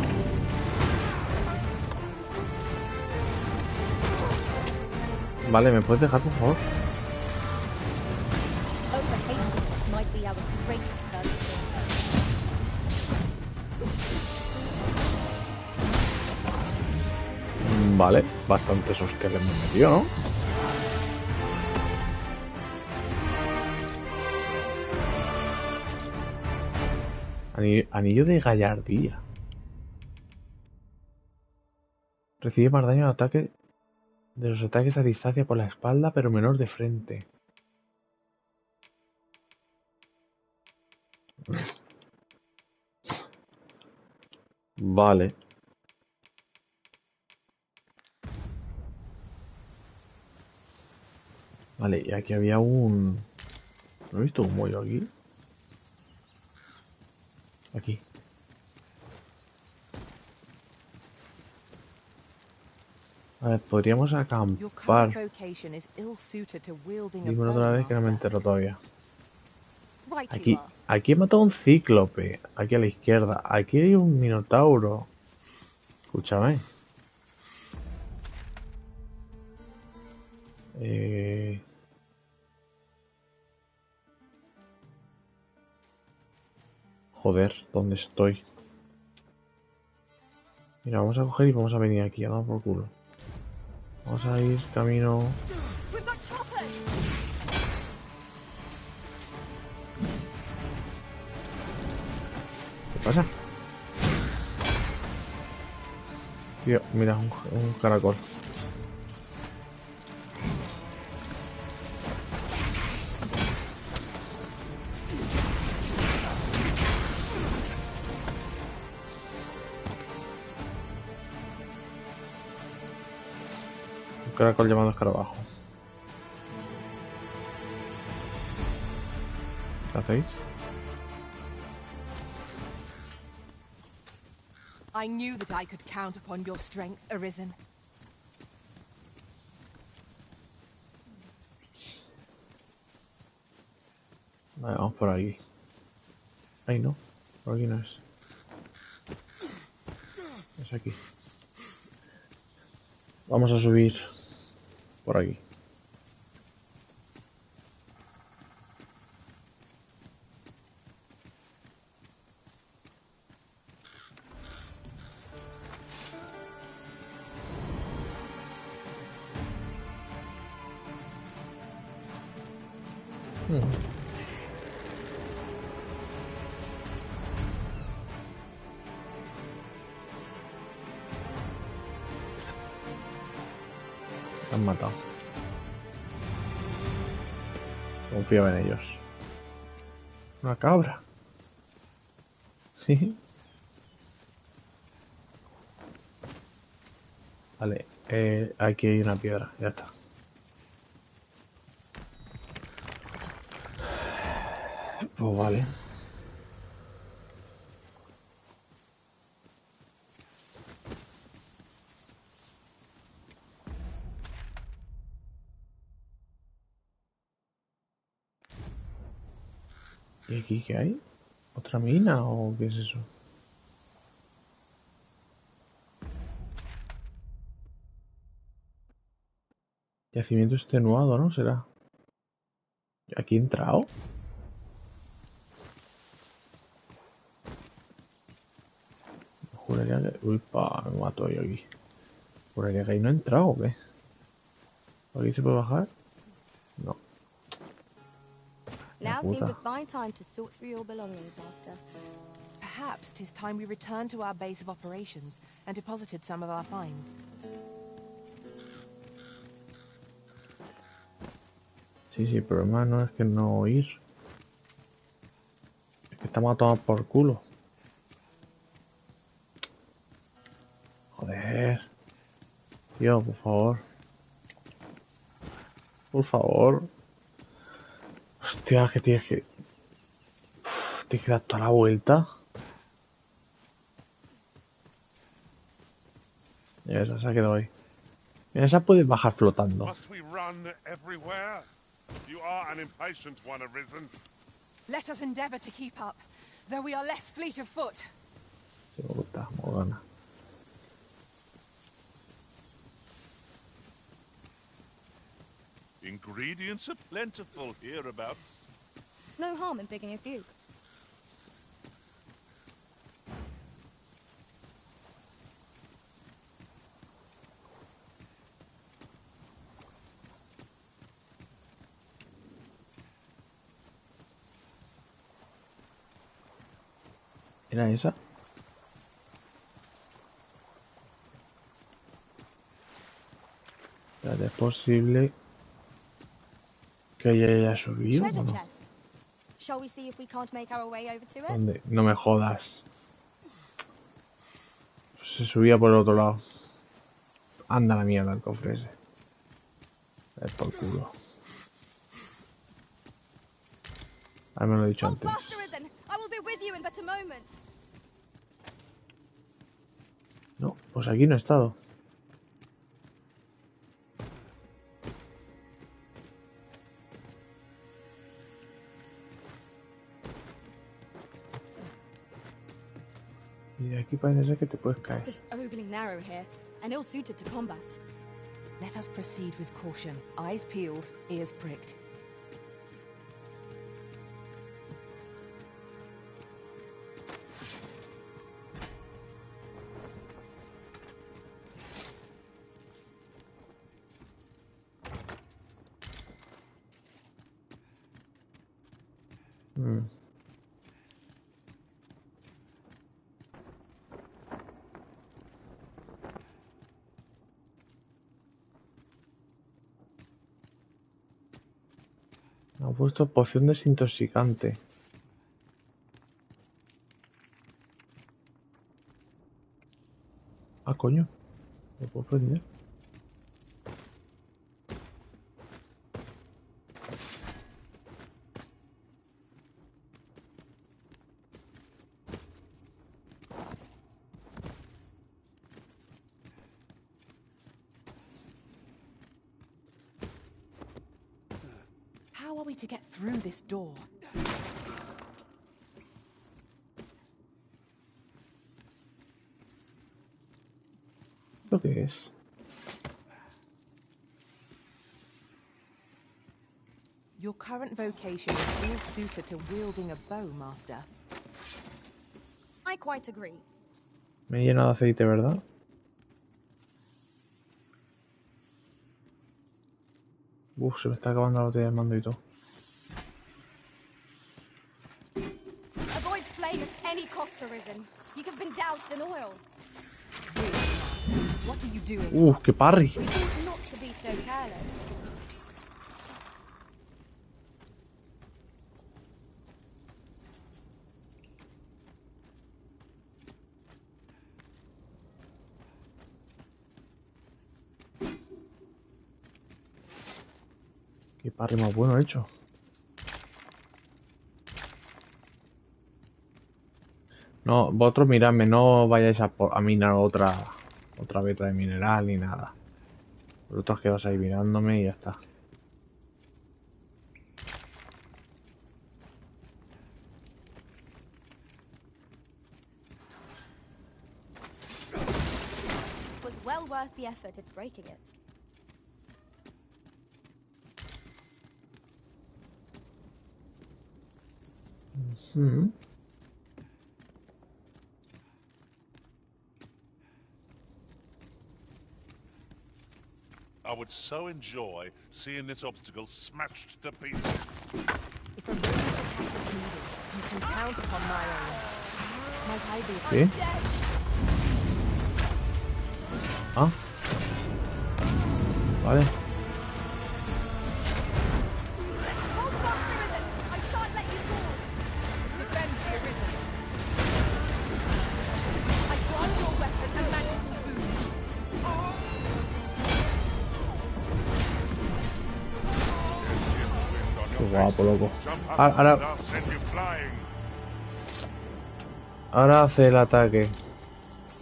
Vale, ¿me puedes dejar, por favor? Over hastiness might be our greatest peril. Vale, bastantes hostias le hemos metido, ¿no? Anillo de gallardía. Recibe más daño de los ataques a distancia por la espalda, pero menor de frente. Vale. Vale, y aquí había un... ¿No he visto un mollo aquí? Aquí. A ver, podríamos Your acampar. current vocation is ill-suited to wielding a Dímelo bow, otra vez que no me Master. entero todavía. Right you Aquí, are. aquí he matado a un cíclope. Aquí a la izquierda. Aquí hay un minotauro. Escúchame. Joder, ¿dónde estoy? Mira, vamos a coger y vamos a venir aquí, a dar por culo. Vamos a ir camino... We've got choppers. ¿Qué pasa? Tío, mira, un caracol. Un caracol llamado escarabajo. ¿Qué hacéis? I knew that I could count upon your strength, Arisen. Vale, vamos por aquí. Ahí no, por aquí no es. Es aquí. Vamos a subir por aquí. Se han matado. Confío en ellos. Una cabra. Sí. Vale, aquí hay una piedra, ya está. Pues vale. ¿Y aquí qué hay? ¿Otra mina o qué es eso? Yacimiento extenuado, ¿no? ¿Será? ¿Aquí he entrado? Juraría que... Uy, me mato yo aquí. Juraría que ahí no he entrado, ¿o qué? ¿Aquí se puede bajar? No. Now seems a fine time to sort through your belongings, Master. Perhaps 'tis time we returned to our base of operations and deposited some of our finds. Sí, sí, el problema no es que no ir. Es que estamos a tomar por culo. Joder. Tío, por favor. Por favor. Hostia, que tienes que... Tienes que dar toda la vuelta. Esa se ha quedado ahí. Mira, esa puede bajar flotando. Must we run everywhere? You are an impatient one, Arisen. Let us endeavor to keep up, though we are less fleet of foot. Sí, me gusta, Morgana. Ingredients are plentiful hereabouts. No harm in picking a few. ¿Era esa? Espérate, ¿es posible que haya subido o Treasure no? chest. Shall we see if we can't make our way over to it? ¿Dónde? No me jodas. Se subía por el otro lado. Anda la mierda el cofre ese. Es por culo. Ah, me lo he dicho Hold antes. fast, Arisen. I will be with you in but a moment. No, pues aquí no he estado. Y de aquí parece ser que te puedes caer. Just overly narrow here, and ill-suited to combat. Let us proceed with caution. Eyes peeled, ears pricked. Me ha puesto poción desintoxicante. Ah, coño. ¿Lo puedo prender? How are we to get through this door? ¿Lo que es? Your current vocation is ill suited to wielding a bow, Master. I quite agree. Me he llenado de aceite, ¿verdad? Uf, se me está acabando la botella de mando y todo. Avoid flame at any cost, Arisen. You have been doused in oil. What are you doing? ¡Qué parry! We ought not to be so careless. ¡Qué parry más bueno he hecho! No, vosotros miradme, no vayáis a minar otra beta de mineral ni nada. Vosotros quedaos ahí mirándome y ya está. It was well worth the effort of breaking it. I would so enjoy seeing this obstacle smashed to pieces. If a ranged attack is needed, you can count upon my own. Might I be ¿Qué? Ah. Vale. Hold fast, Arisen. I shan't let you fall. Defend the Arisen. I grant your weapon a magical boon. Qué guapo, loco. Ahora hace el ataque.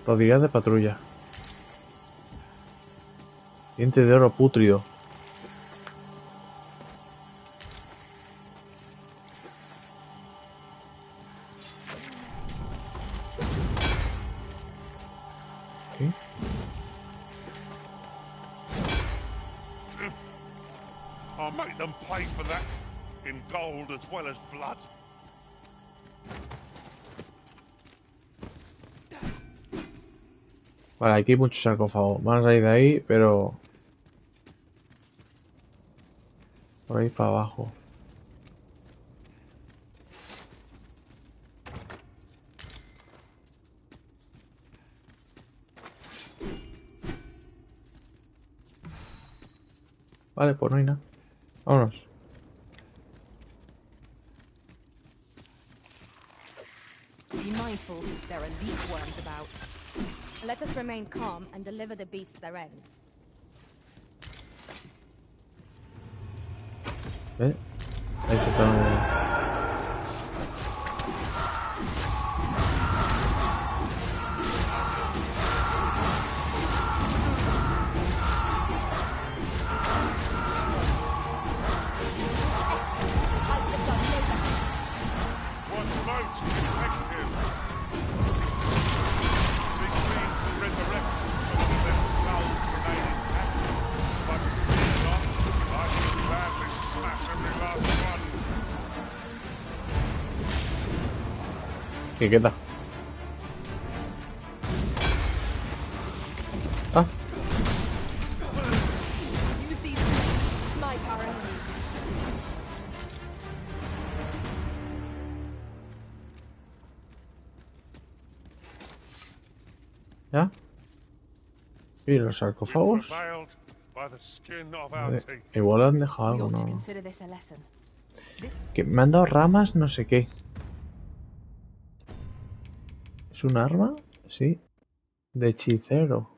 Rodillas de patrulla. Diente de oro pútrido. ¿Qué? I'll make them pay for that in gold as well as blood. Vale, aquí hay muchos sarcófagos. Van a salir de ahí, pero... por ahí para abajo. Vale, pues no hay nada. Vámonos. Be mindful, there are leaf worms about. Let us remain calm and deliver the beasts their end. Ahí se está. ¿Qué queda? Ah. Use these to smite our enemies. ¿Ya? ¿Y los sarcófagos? Prevailed by the skin of our teeth. Igual han dejado We algo, ought to ¿no? consider this a lesson. Que me han dado ramas, no sé qué. ¿Es un arma? Sí. De hechicero.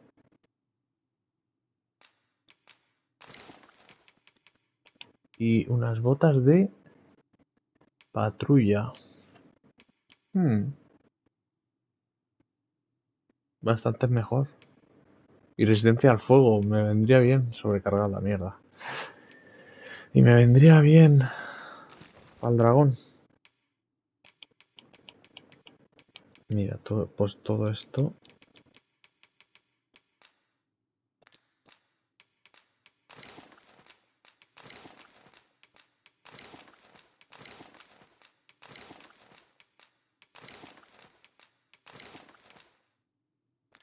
Y unas botas de patrulla. Bastante mejor. Y resistencia al fuego. Me vendría bien sobrecargar la mierda. Y me vendría bien al dragón. Mira, pues todo esto.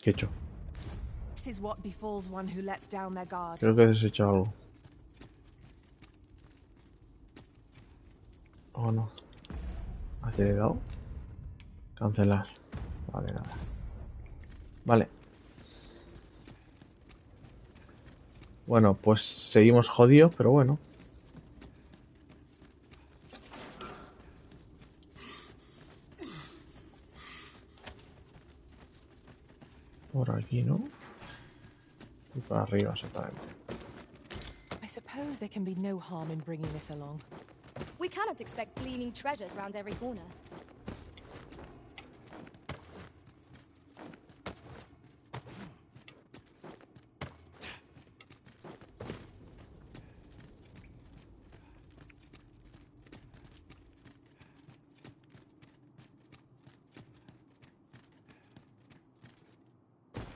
¿Qué he hecho? This is what befalls one who lets down their guard. Creo que he deshecho algo. ¿O no? ¿A qué le he dado? Cancelar. Vale, nada. Vale. Bueno, pues seguimos jodidos, pero bueno. Por aquí, ¿no? Y para arriba, exactamente. I suppose there can be no harm in bringing this along. We cannot expect gleaming treasures round every corner.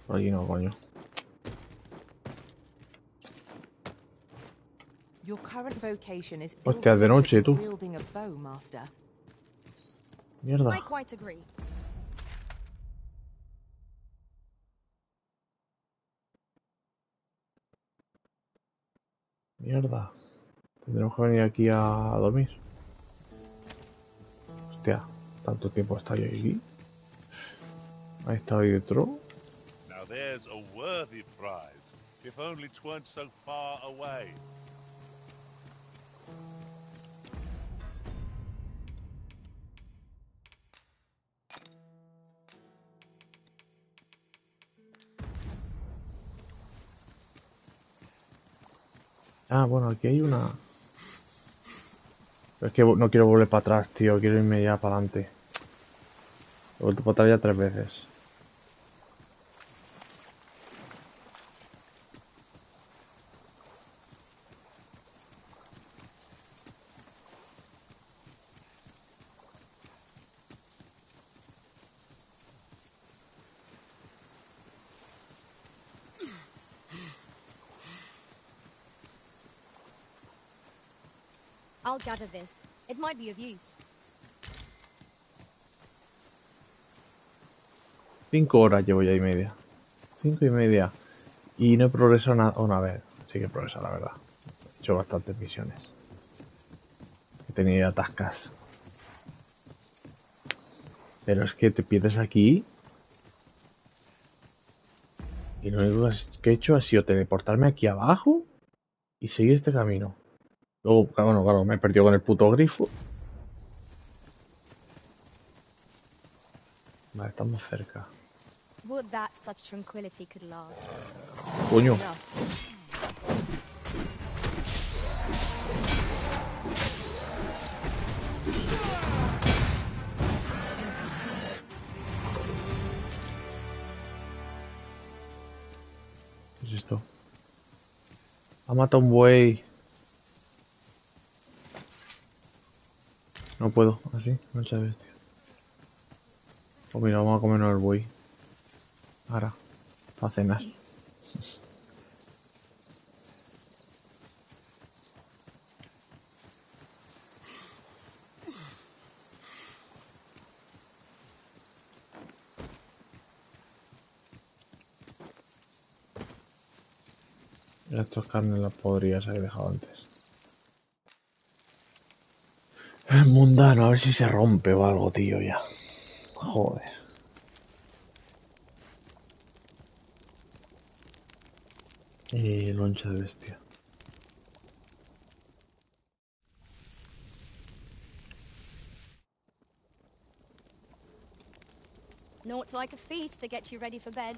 Por aquí no, coño. Your current vocation is Hostia, de ill-suited noche, to tú. wielding a bow, Master. Mierda. I quite agree. Mierda. Tendremos que venir aquí a dormir. Hostia, tanto tiempo he estado yo aquí. ¿Ha estado ahí dentro? Now there's a worthy prize, if only 'tweren't so far away. Ah, bueno, aquí hay una... Pero es que no quiero volver para atrás, tío. Quiero irme ya para adelante. He vuelto para atrás ya 3 veces. I'll gather this. It might be of use. 5 horas llevo ya y media. 5 y media. Y no he progresado nada. Una vez. Sí que he progresado, la verdad. He hecho bastantes misiones. He tenido ya tascas. Pero es que te pierdes aquí. Y lo único que he hecho ha sido teleportarme aquí abajo y seguir este camino. Luego, bueno, claro, me he perdido con el puto grifo. Vale, estamos cerca. Would that such tranquility could last. Coño. ¿Qué es esto? Ha matado un buey. No puedo, así, mucha bestia. Pues mira, vamos a comernos el buey. Ahora, para cenar. Estos carnes las podrías haber dejado antes. El mundano, a ver si se rompe o algo, tío, ya. Joder. Loncha de bestia. Naught like a feast to get you ready for bed.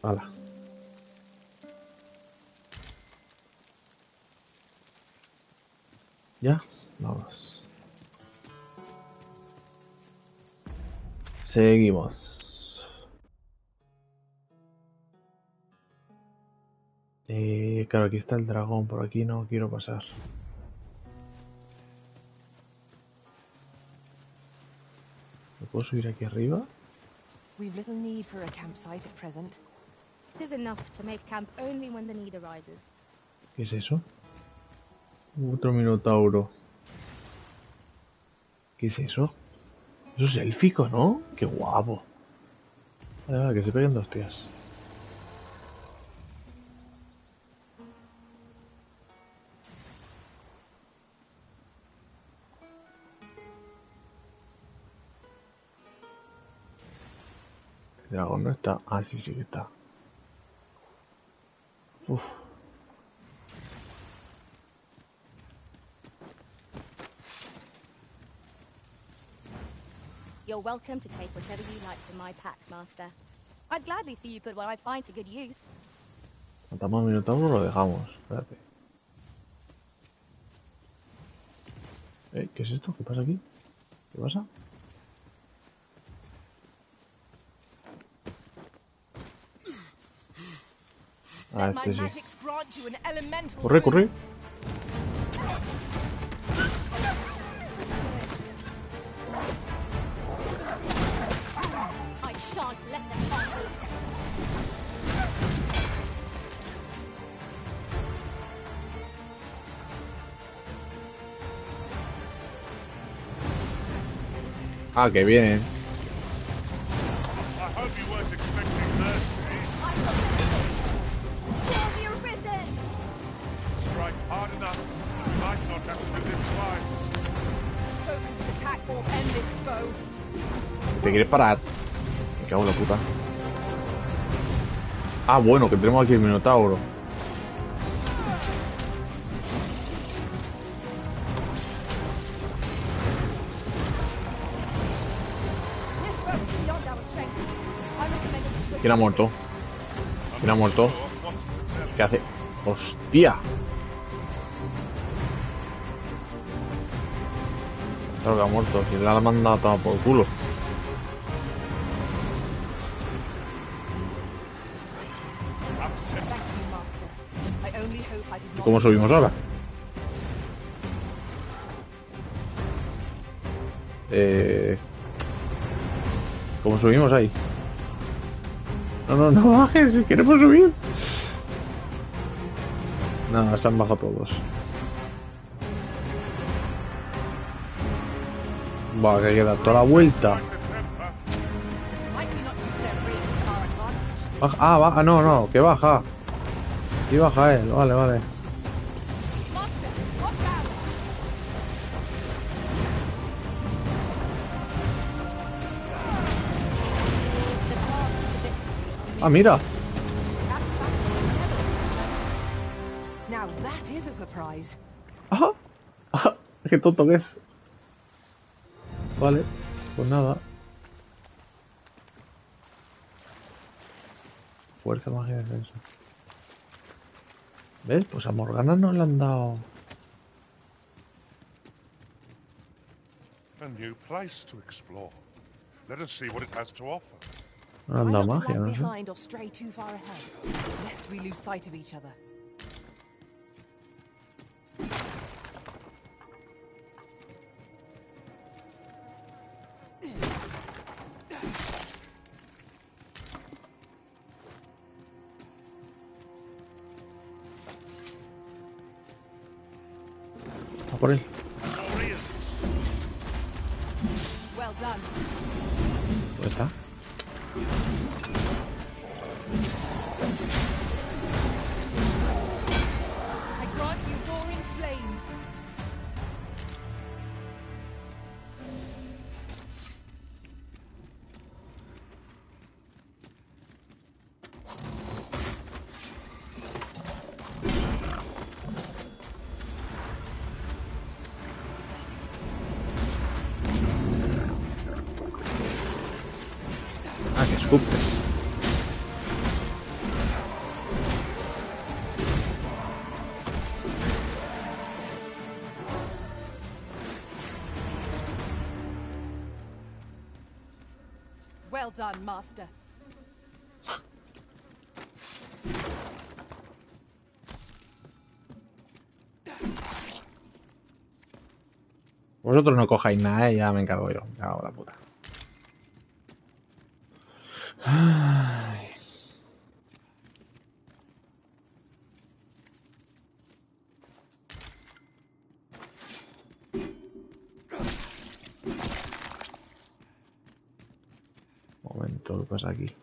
Hala. Ya, vamos. Seguimos. Claro, aquí está el dragón, por aquí no quiero pasar. ¿Me puedo subir aquí arriba? We've little need for a campsite at present. It is enough to make camp only when the need arises. ¿Qué es eso? Otro minotauro. ¿Qué es eso? Eso es élfico, ¿no? Qué guapo. Vale, vale, que se peguen dos tías. El dragón no está. Ah, sí, sí que está. Uf. You're welcome to take whatever you like from my pack, Master. I'd gladly see you put what I find to good use. Matamos al minotauro o lo dejamos. Espérate. ¿Qué es esto? ¿Qué pasa aquí? ¿Qué pasa? Ah, este sí. Corre, corre. I shan't let them find you. Ah, que vienen. I hope you weren't expecting this. For the arisen! Strike hard enough, and we might not have to do this twice. Focused attack will end this foe. ¿Te quieres parar? Me cago en la puta. Ah, bueno, que tenemos aquí el minotauro. This foe is beyond our strength. I recommend a swift. ¿Quién ha muerto? ¿Quién ha muerto? ¿Qué hace? ¡Hostia! Claro que ha muerto. Si le ha mandado a tomar por culo. ¿Y cómo subimos ahora? ¿Cómo subimos ahí? No, no, no bajes, si queremos subir. No, se han bajado todos. Va, que hay que dar toda la vuelta. Baja, ah, baja, no, no, que baja. Y baja él, vale, vale. Ah, mira. Now that is a surprise. Ajá. Ajá. Qué tonto que es. Vale, pues nada. Fuerza, magia, defensa. ¿Ves? Pues a Morgana no le han dado. A new place to explore. Let us see what it has to offer. No le han dado magia, no sé. Behind or stray too far ahead, lest we lose sight of each other. A por él. Well done. ¿Dónde está? escupes. Well done, Master. Vosotros no cojáis nada, ya me encargo yo. Me cago en la puta. Ay. Un momento, ¿qué pasa aquí?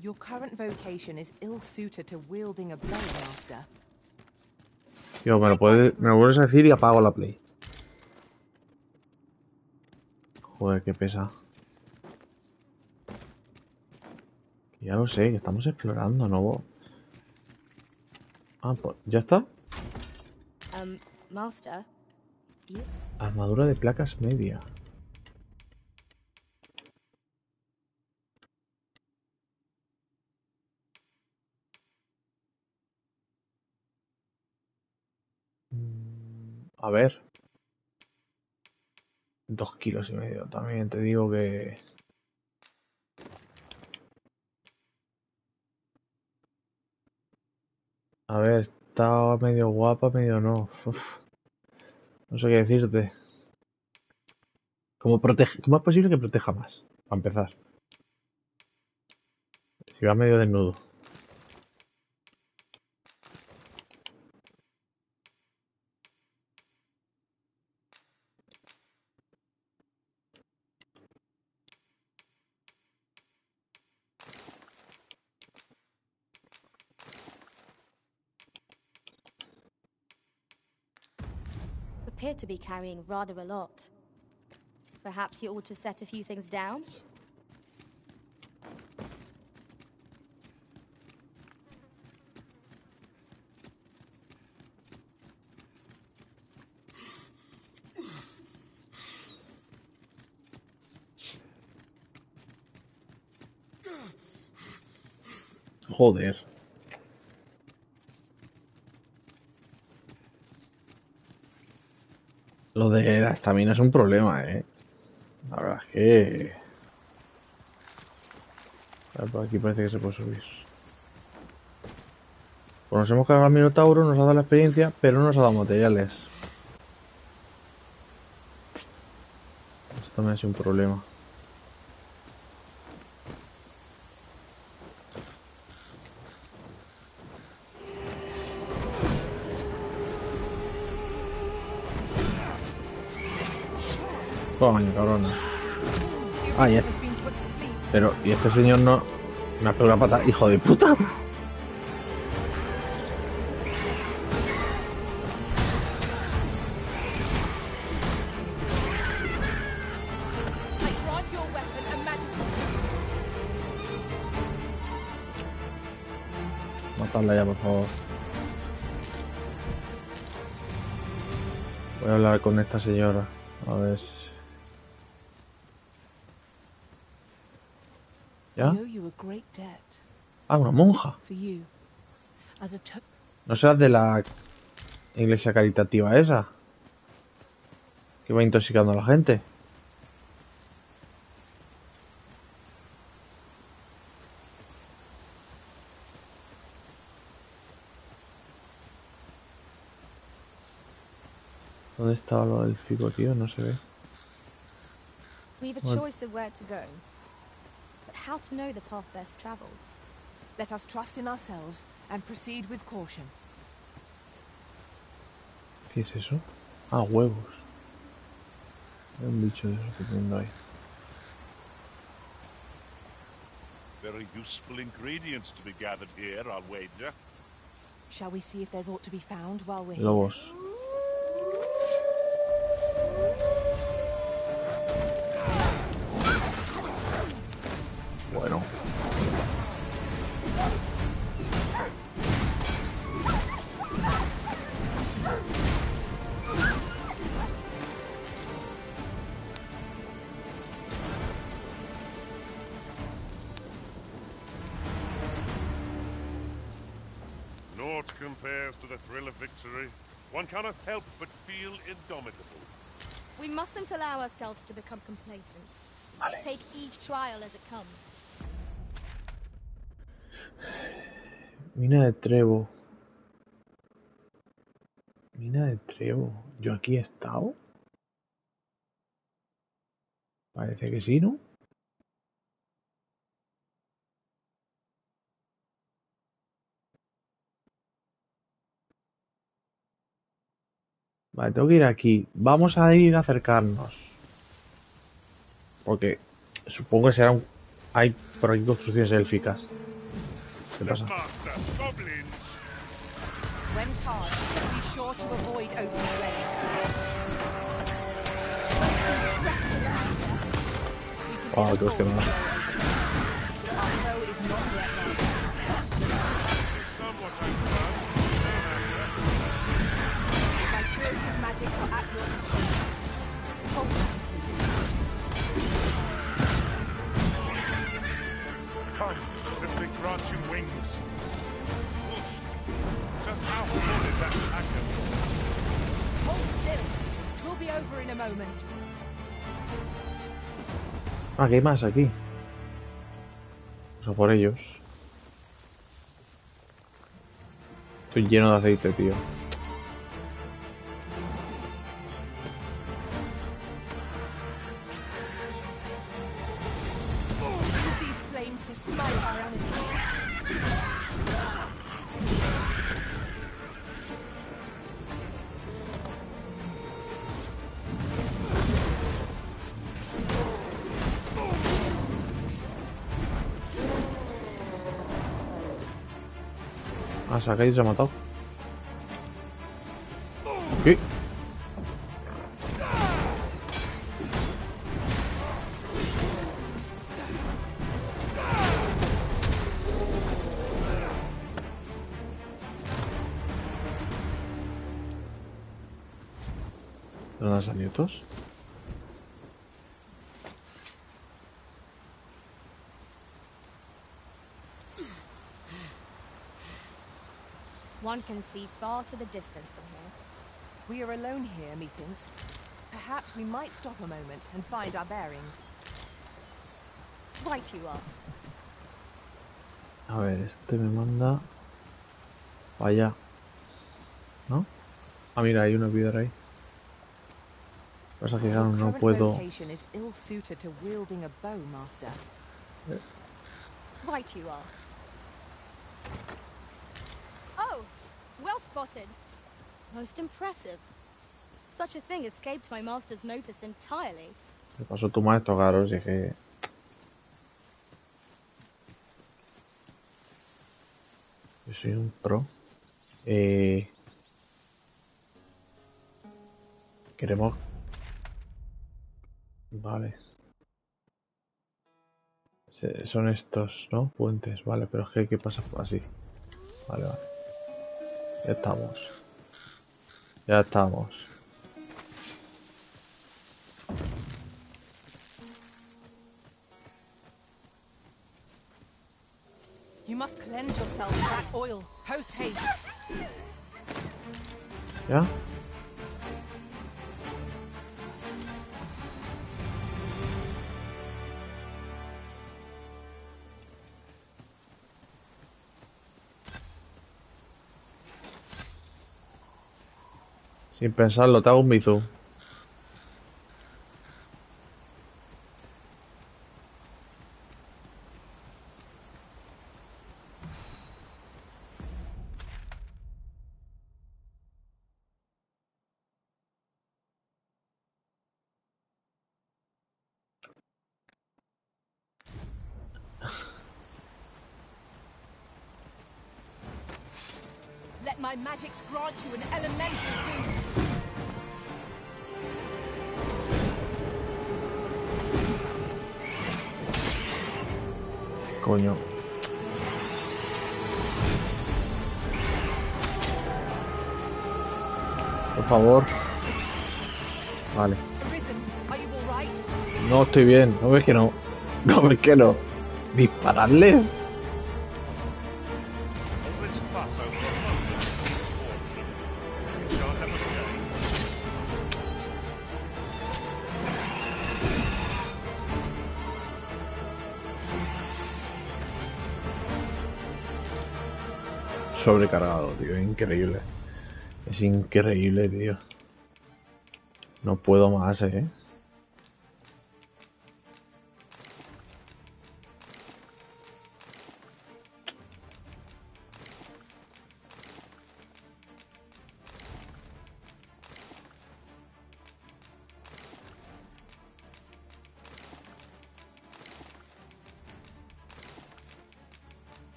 Your current vocation is ill-suited to wielding a blade, Master. Tío, me lo vuelves a decir y apago la play. Joder, qué pesa. Ya lo sé, que estamos explorando, ¿no? Ah, pues, ¿ya está? Master, you... Armadura de placas media. A ver. 2,5 kilos. También te digo que... A ver, está medio guapa, medio no. Uf, no sé qué decirte. ¿Cómo es posible que proteja más? Para empezar. Si va medio desnudo. appear to be carrying rather a lot. Perhaps you ought to set a few things down? Joder. Lo de la estamina es un problema, ¿eh? La verdad es que... A ver, por aquí parece que se puede subir. Pues nos hemos cargado al Minotauro, nos ha dado la experiencia, pero no nos ha dado materiales. Esto también ha sido un problema. Coño, cabrona. Ah, ya. Pero, ¿y este señor no me ha pegado una pata? ¡Hijo de puta! Matadla ya, por favor. Voy a hablar con esta señora. A ver si... ¿Ya? Ah, una monja. ¿No será de la iglesia caritativa esa? Que va intoxicando a la gente. ¿Dónde estaba lo del fico, tío? No se ve. We've a choice of where to go, but how to know the path best traveled? Let us trust in ourselves and proceed with caution. ¿Qué es eso? Ah, huevos. Hay un bicho de esos que tengo ahí. Very useful ingredients to be gathered here, I'll wager. Shall we see if there's aught to be found while we're Lobos. here? Bueno. compares to the thrill of victory. One cannot help but feel indomitable. We mustn't allow ourselves to become complacent. Take each trial as it comes. Mina de Trevo. Mina de Trevo. ¿Yo aquí he estado? Parece que sí, ¿no? Vale, tengo que ir aquí. Vamos a ir a acercarnos. Porque supongo que será un... Hay por aquí construcciones élficas. ¿Qué pasa? When charged, be sure to avoid open flame. Oh, creo que no. Our foe is not yet light. My curative magics are at your disposal. Hold on, please. Come, let me grant you wings. Just how full is that dragon? Hold still. It will be over in a moment. Ah, que hay más aquí. Vamos a por ellos. Estoy lleno de aceite, tío. Use these flames to smite our enemies. Ah, se ha caído y se ha matado. ¿Qué? ¿Dónde han salido todos? One can see far to the distance from here. We are alone here, methinks. Perhaps we might stop a moment and find our bearings. Right you are. A ver, este me manda... para allá. ¿No? Ah, mira, hay una piedra ahí. Pasa que claro, no puedo... Location is ill suited to wielding a bow, master. Right you are. Oh, well spotted. Most impressive. Such a thing escaped my master's notice entirely. Me pasó tu maestro, claro, si es que... Yo soy un pro. Queremos... Vale. Son estos, ¿no? Puentes, vale, pero es que hay que pasar así. Vale, vale. Ya estamos. Ya estamos. You must cleanse yourself of that oil. Post haste. ¿Ya? Sin pensarlo, te hago un bizum. Let my magics grant you an elemental boon. Coño. Por favor. Vale. No estoy bien. ¿No ves que no? ¿No ves que no? ¿Dispararles? sobrecargado, tío. Es increíble. Es increíble, tío. No puedo más, ¿eh?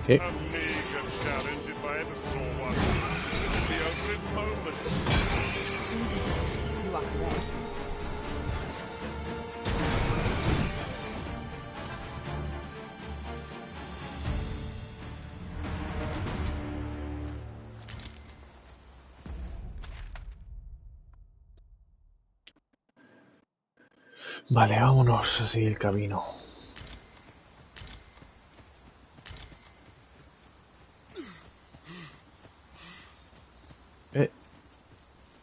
¿Qué? A meager challenge if I ever saw one. This is the opening moment. Indeed, you are correct. Vale, vámonos a seguir el camino.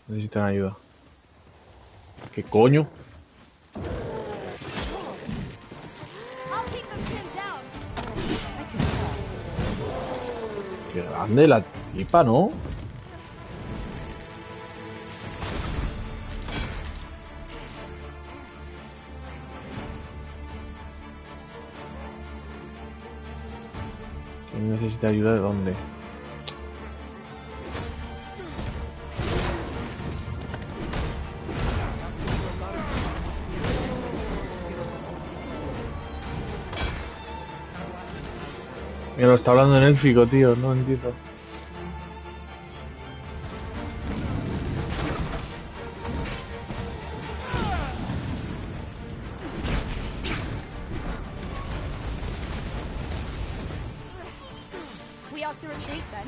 Necesitan ayuda. ¿Qué coño? Qué grande la tipa, ¿no? ¿Quién necesita ayuda de dónde? Mira, lo está hablando en élfico, tío, no entiendo. We are to retreat then.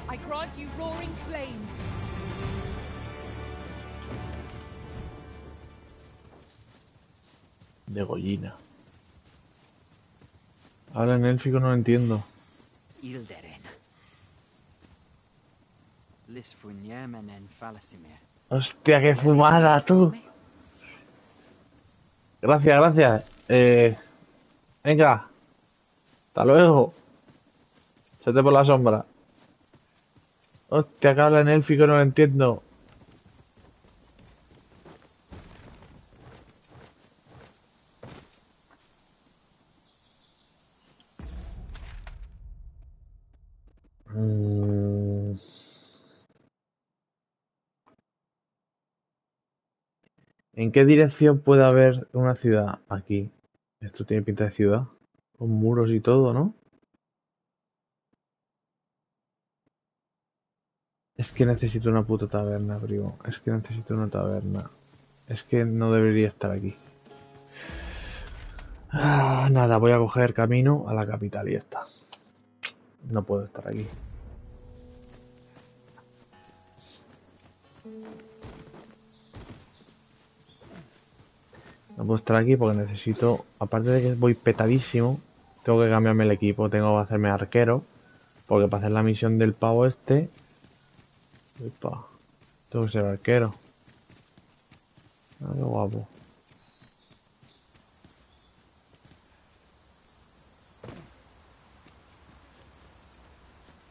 I grant you roaring flame. Degollina. Habla en élfico, no lo entiendo. Ilderen. Lisfunyemen en Falasimir. Hostia, qué fumada, tú. Gracias, gracias. Venga. Hasta luego. Sete por la sombra. Hostia, que habla en élfico, no lo entiendo. ¿En qué dirección puede haber una ciudad? Aquí. Esto tiene pinta de ciudad. Con muros y todo, ¿no? Es que necesito una puta taberna, primo. Es que necesito una taberna. Es que no debería estar aquí. Nada, voy a coger camino a la capital y ya está. No puedo estar aquí. No puedo estar aquí porque necesito... Aparte de que voy petadísimo, tengo que cambiarme el equipo. Tengo que hacerme arquero. Porque para hacer la misión del pavo este... Opa, tengo que ser arquero. Ah, qué guapo.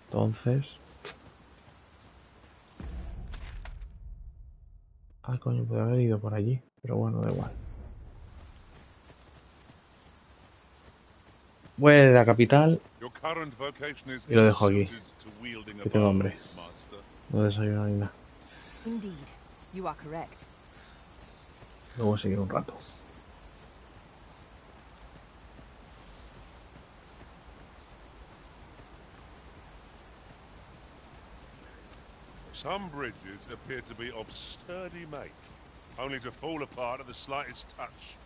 Entonces... Ah, coño, puede haber ido por allí. Pero bueno, da igual. Voy a la capital y lo dejo aquí. Que tengo hambre. No desayuno ni nada. Indeed, you are correct. Luego seguir un rato. Some bridges appear to be of sturdy make. only to fall apart at the slightest touch.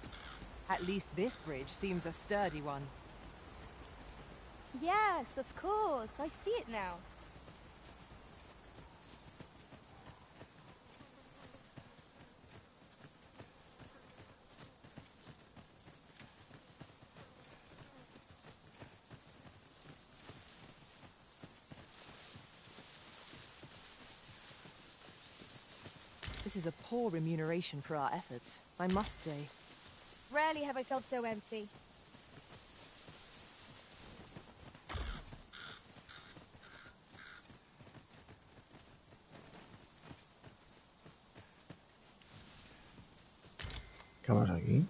At least this bridge seems a sturdy one. Yes, of course. I see it now. This is a poor remuneration for our efforts, I must say. Rarely have I felt so empty. ¿Qué pasa aquí?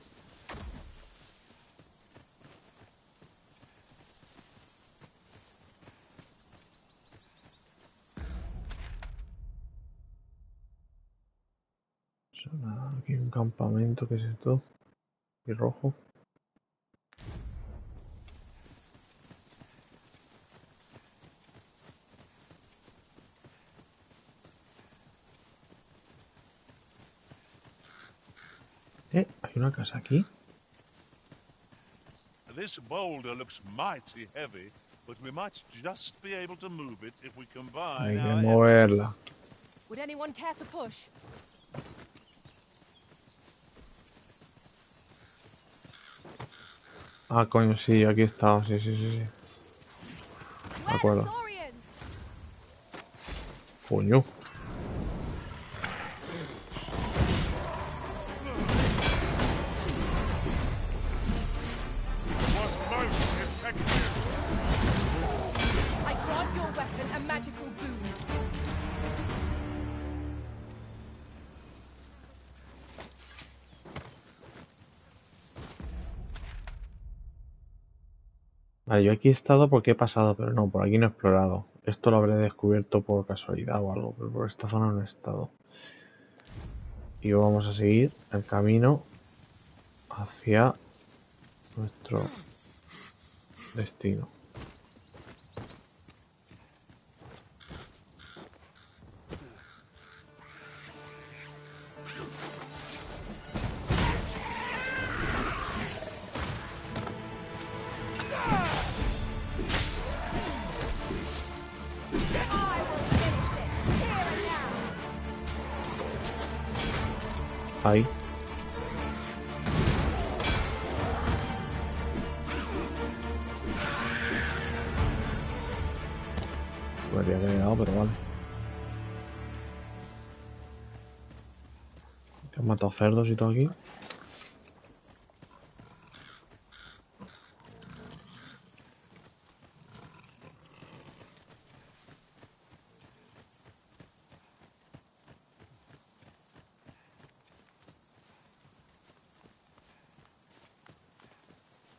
Aquí hay un campamento, ¿qué es esto? Y rojo. Hay una casa aquí. This boulder looks mighty heavy, but we might just be able to move it if we combine Hay que our moverla. efforts. Would anyone care to push? Ah, coño, sí, aquí está. Sí, sí, sí, sí. De acuerdo. Coño. I grant your weapon a magical boon. Vale, yo aquí he estado porque he pasado, pero no, por aquí no he explorado. Esto lo habré descubierto por casualidad o algo, pero por esta zona no he estado. Y vamos a seguir el camino hacia nuestro destino. Ahí. Me habría quedado, pero vale. Que han matado cerdos y todo aquí.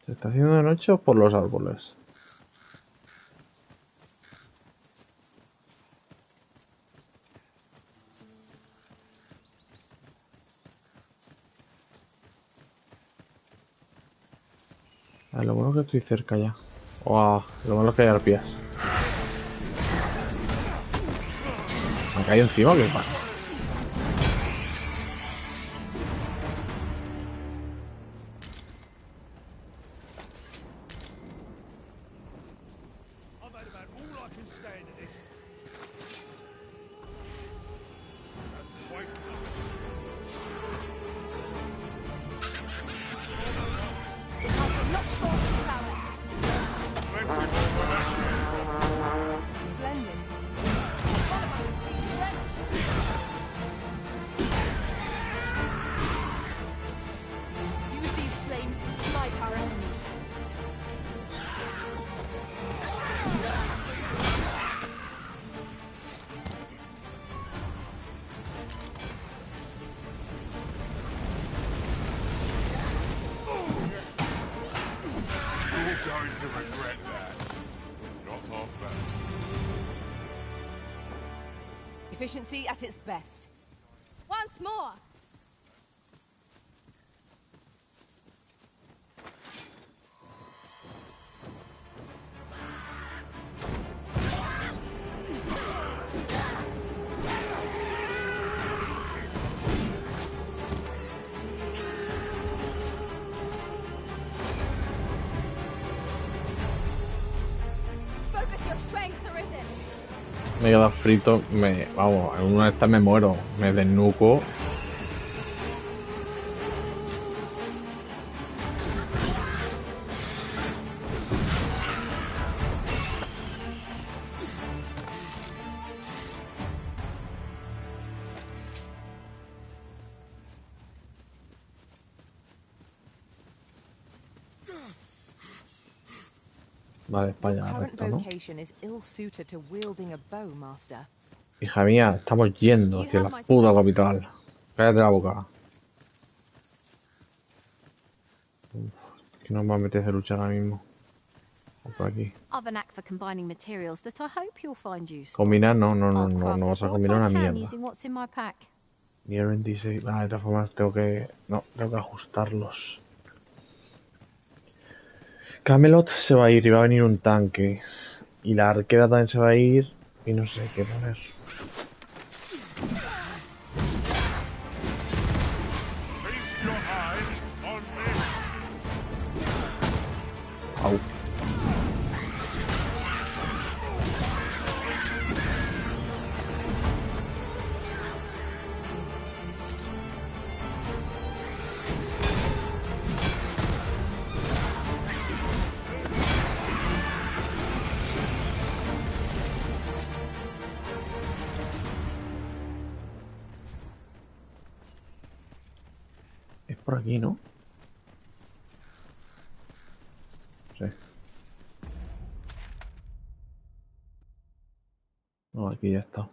¿Se está haciendo de noche o por los árboles? A lo bueno que estoy cerca ya. ¡Wow! Lo malo es que hay arpías. ¿Me cae encima o qué pasa? Use these flames to smite our enemies. You're going to regret that. Not half bad. Efficiency at its best. Once more! Me he quedado frito, vamos, en una de estas me muero, me desnuco. Vale, para Your allá, current recto, ¿no? vocation is ill-suited to wielding a bow, Master. Hija mía, estamos yendo hacia la puta capital. Cállate la boca. Que no me apetece luchar ahora mismo. Por aquí. I've a knack for combining materials that I hope you'll find useful. Combinar, no Craft vas a what combinar I una can mierda. using what's in my pack. Nivel 26. Vale, de todas formas tengo que ajustarlos. Camelot se va a ir y va a venir un tanque. Y la arquera también se va a ir. Y no sé qué poner. Au. Es por aquí, ¿no? Sí. No, aquí ya está.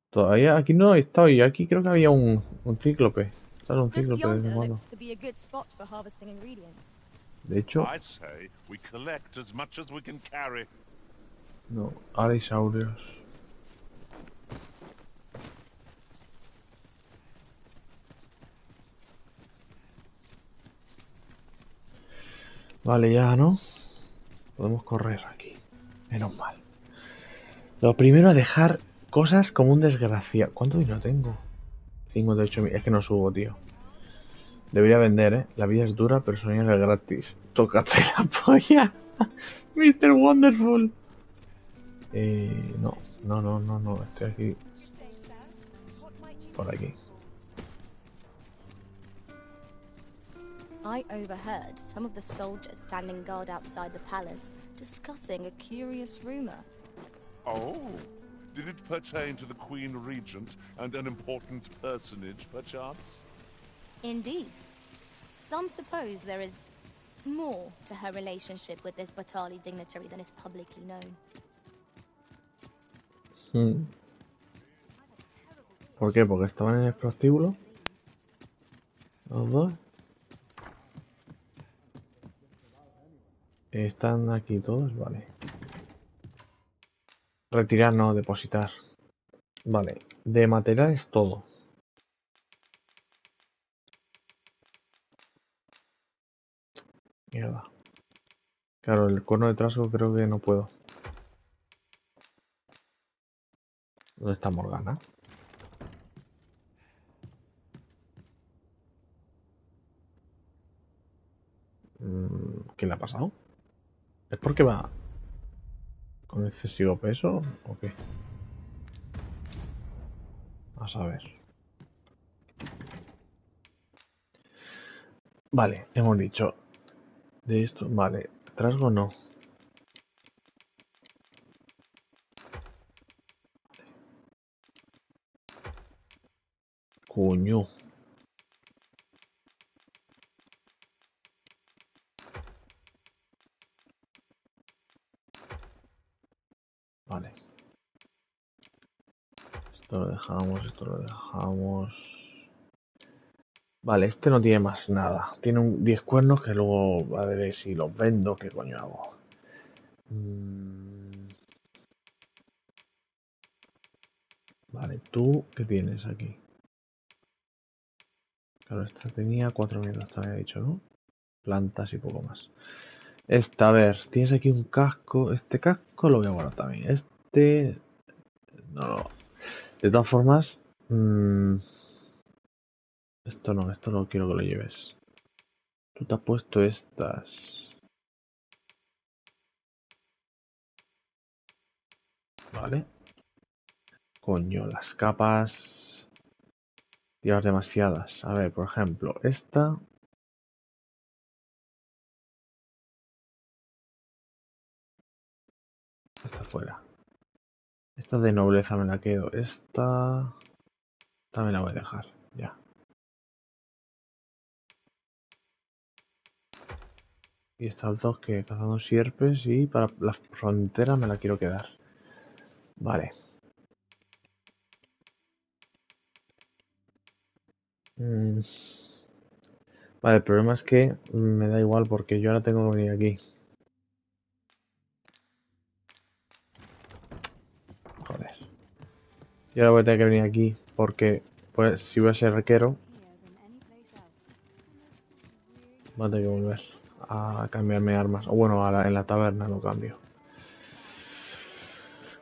Todavía aquí no he estado y aquí creo que había un cíclope. Sale un Just cíclope de vez en yonder cuando. looks to be a good spot for harvesting ingredients. De hecho, I say we collect as much as we can carry. no, arisaurios. Vale, ya, ¿no? Podemos correr aquí. Menos mal. Lo primero, dejar cosas como un desgraciado. ¿Cuánto dinero tengo? 58.000. Es que no subo, tío. Debería vender, ¿eh? La vida es dura, pero soñar es gratis. Tócate la polla. Mr. Wonderful. No. Estoy aquí. Por aquí. I overheard some of the soldiers standing guard outside the palace discussing a curious rumor. Oh, did it pertain to the Queen Regent and an important personage, perchance? Indeed. Some suppose there is more to her relationship with this Batali dignitary than is publicly known. ¿Por qué? Porque estaban en el prostíbulo. Los dos. Están aquí todos, vale. Retirar, no, depositar. Vale, de materiales todo. Mierda. Claro, el cuerno de trasgo creo que no puedo. ¿Dónde está Morgana? ¿Qué le ha pasado? ¿Es porque va con excesivo peso o qué? A saber. Vale, hemos dicho de esto. Vale, trasgo no. Coño. Vale. Esto lo dejamos, esto lo dejamos. Vale, este no tiene más nada. Tiene 10 cuernos que luego a ver si los vendo, qué coño hago. Vale, ¿tú qué tienes aquí? Claro, esta tenía 4 mierdas, te había dicho, ¿no? Plantas y poco más. Esta, a ver, tienes aquí un casco. Este casco lo voy a guardar también. Este... No. De todas formas... Esto no quiero que lo lleves. Tú te has puesto estas. Vale. Coño, las capas... Llevas demasiadas. A ver, por ejemplo, esta... Esta fuera. Esta de nobleza me la quedo. Esta... También la voy a dejar. Ya. Y estas dos que cazando sierpes y para la frontera me la quiero quedar. Vale. Vale, el problema es que me da igual porque yo ahora tengo que venir aquí. Joder. Y ahora voy a tener que venir aquí porque, pues, si voy a ser arquero, voy a tener que volver a cambiarme armas. O bueno, en la taberna lo cambio.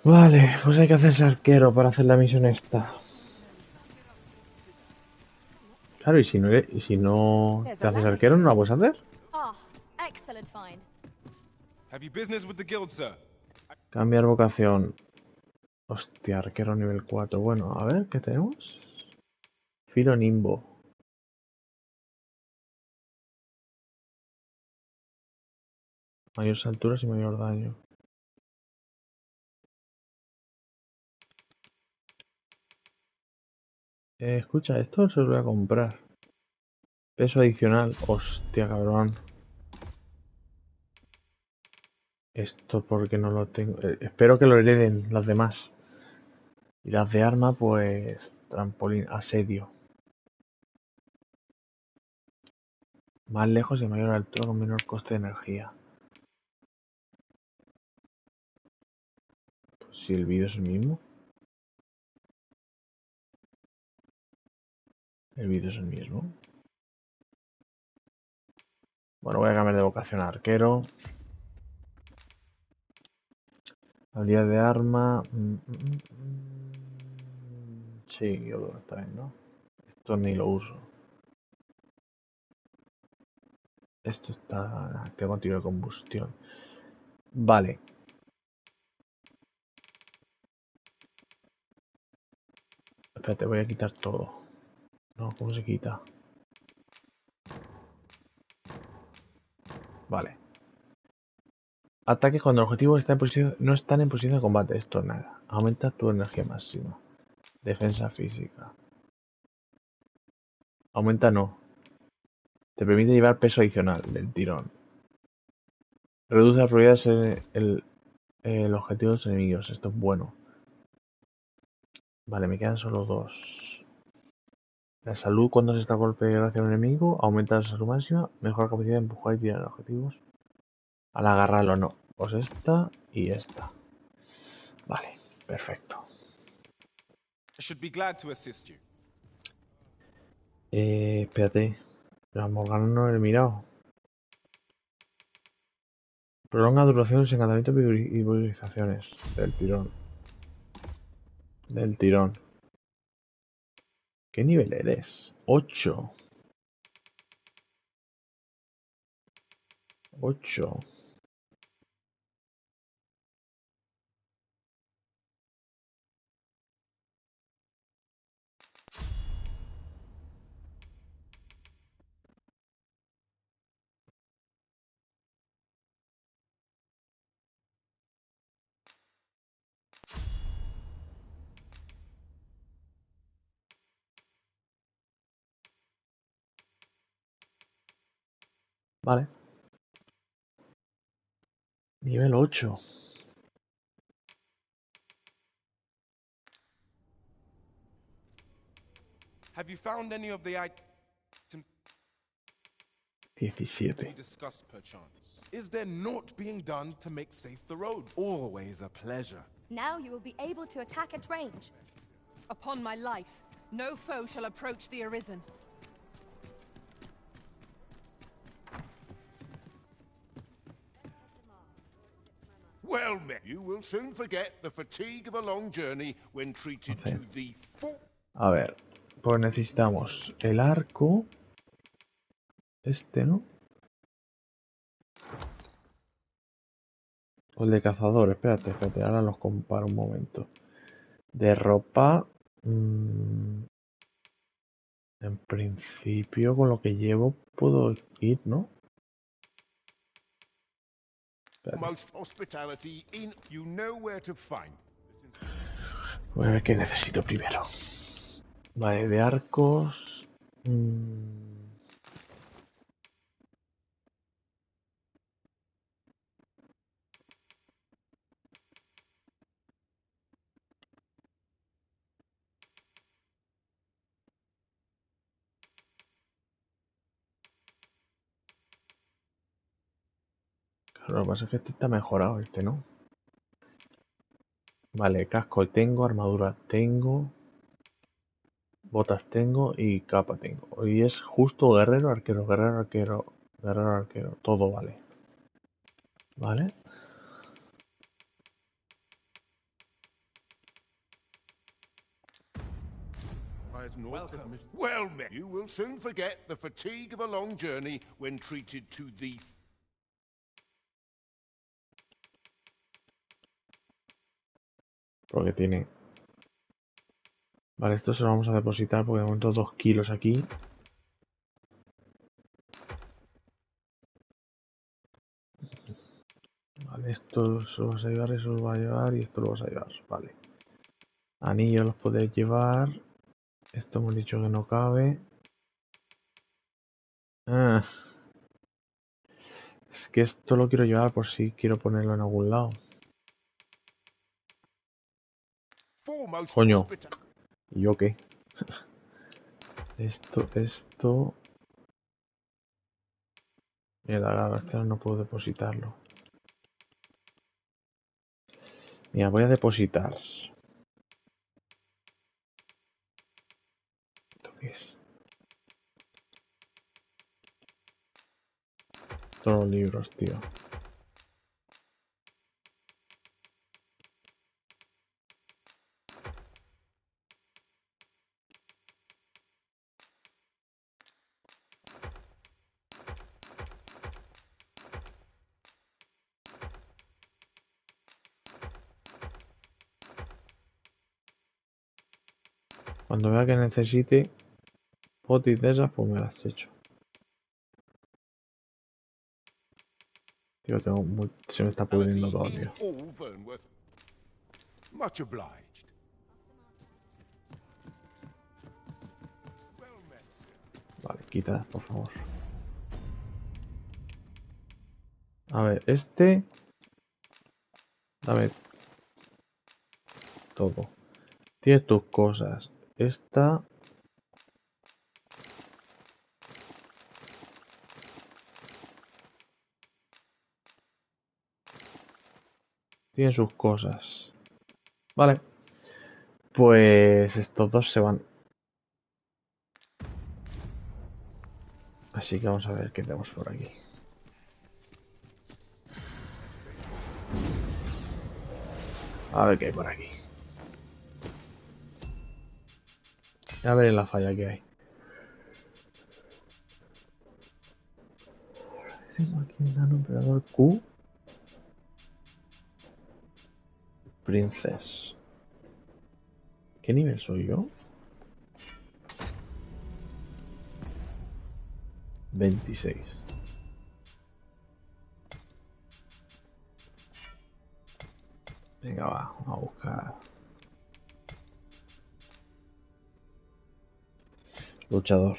Vale, pues hay que hacerse arquero para hacer la misión esta. Claro, y si no te haces arquero, ¿no la puedes hacer? Ah, excellent find. Have you business with the guild, sir? Cambiar vocación. Hostia, arquero nivel 4. Bueno, a ver, ¿qué tenemos? Filo nimbo. Mayores alturas y mayor daño. Escucha, esto se lo voy a comprar. Peso adicional. Hostia, cabrón. Esto porque no lo tengo. Espero que lo hereden las demás. Y las de arma, pues... Trampolín, asedio. Más lejos y mayor altura con menor coste de energía. Pues si el vídeo es el mismo. El vídeo es el mismo. Bueno, voy a cambiar de vocación a arquero. Habilidad de arma. Sí, yo creo que está bien, ¿no? Esto ni lo uso. Esto está... Tengo tiro de combustión. Vale. Espérate, voy a quitar todo. No, ¿cómo se quita? Vale. Ataques cuando el objetivo está en posición, no están en posición de combate. Esto nada. Aumenta tu energía máxima. Defensa física. Aumenta no. Te permite llevar peso adicional del tirón. Reduce las probabilidades el objetivo de los enemigos. Esto es bueno. Vale, me quedan solo dos. La salud cuando se está a golpe hacia un enemigo. Aumenta la salud máxima. Mejora la capacidad de empujar y tirar objetivos. Al agarrarlo no. Pues esta y esta. Vale, perfecto. I should be glad to assist you. Espérate. La Morgana no lo he mirado. Prolonga duración de encantamiento y visualizaciones. Del tirón. Del tirón. ¿Qué nivel eres? 8. 8. Vale. Nivel 8. Have you found any of the items 17. we discussed, perchance? Is there naught being done to make safe the road? Always a pleasure. Now you will be able to attack at range. Upon my life, no foe shall approach the Arisen. Well met. You will soon forget the fatigue of a long journey when treated to the full. A ver. Pues necesitamos el arco. Este, ¿no? O el de cazador. Espérate. Ahora los comparo un momento. De ropa... en principio, con lo que llevo, puedo ir, ¿no? Espérate. Most hospitality in you know where to find. Voy a ver qué necesito primero. Vale, de arcos... Lo que pasa es que este está mejorado, este no. Vale, casco tengo, armadura tengo, botas tengo y capa tengo. Y es justo guerrero, arquero, guerrero, arquero, guerrero, arquero. Todo vale. Vale. Welcome. Well met. You will soon forget the fatigue of a long journey when treated to the... Porque tiene... Vale, esto se lo vamos a depositar porque de momento 2 kilos aquí. Vale, esto lo vas a llevar, eso lo vas a llevar y esto lo vas a llevar. Vale. Anillos los podéis llevar. Esto hemos dicho que no cabe. Ah, es que esto lo quiero llevar por si quiero ponerlo en algún lado. Coño. ¿Y yo qué? Esto... Mira, claro, este no puedo depositarlo. Mira, voy a depositar. ¿Esto qué es? Todos los libros, tío. Cuando vea que necesite potis de esas, pues me las echo. Tío, se me está pudriendo todo, tío. Much obliged. Vale, quita, por favor. A ver, este... Dame... todo. Tienes tus cosas. Esta... Tiene sus cosas. Vale. Pues estos dos se van. Así que vamos a ver qué tenemos por aquí. A ver qué hay por aquí. A ver en la falla que hay. Tengo aquí un nano operador Q. Princess. ¿Qué nivel soy yo? 26. Venga, va, vamos a buscar. Luchador.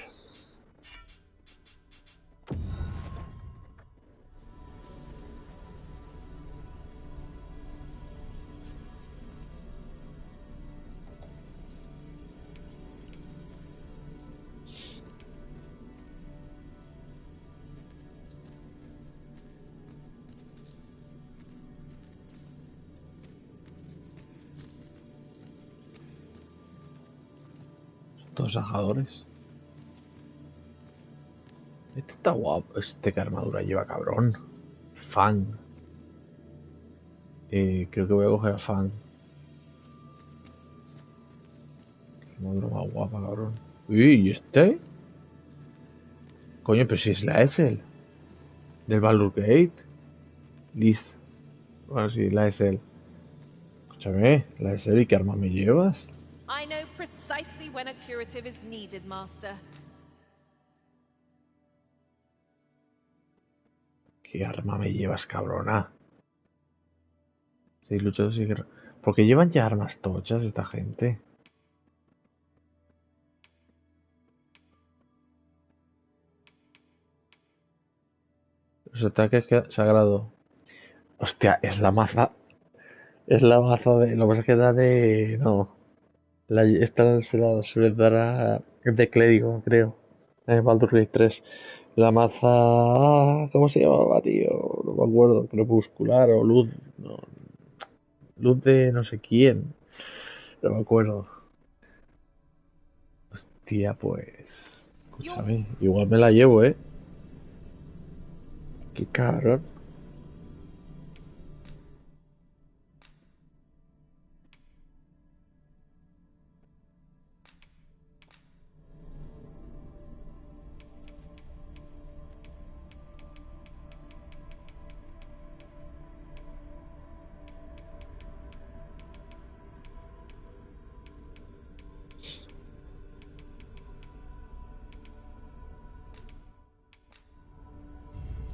Dos sajadores. Este está guapo. Este que armadura lleva, cabrón. Fan. Creo que voy a coger a Fan. Armadura más guapa, cabrón. Uy, ¿y este? Coño, pero si es la Essel. Del Baldur Gate. Liz. Bueno, sí, la Essel. Escúchame, la de serie, ¿qué arma me llevas? I know precisely when a curative is needed, Master. ¿Qué arma me llevas, cabrona? 6 luchadores y guerra. ¿Por qué llevan ya armas tochas esta gente? Los ataques sagrado. Hostia, es la maza. Es la maza de. Lo que pasa es que da de. No. Esta se les dará de clérigo, creo. En Baldur's Gate 3. La maza. ¿Cómo se llamaba, tío? No me acuerdo. Crepuscular o luz. No, luz de no sé quién. No me acuerdo. Hostia, pues. Escúchame. Igual me la llevo, ¿eh? Qué cabrón.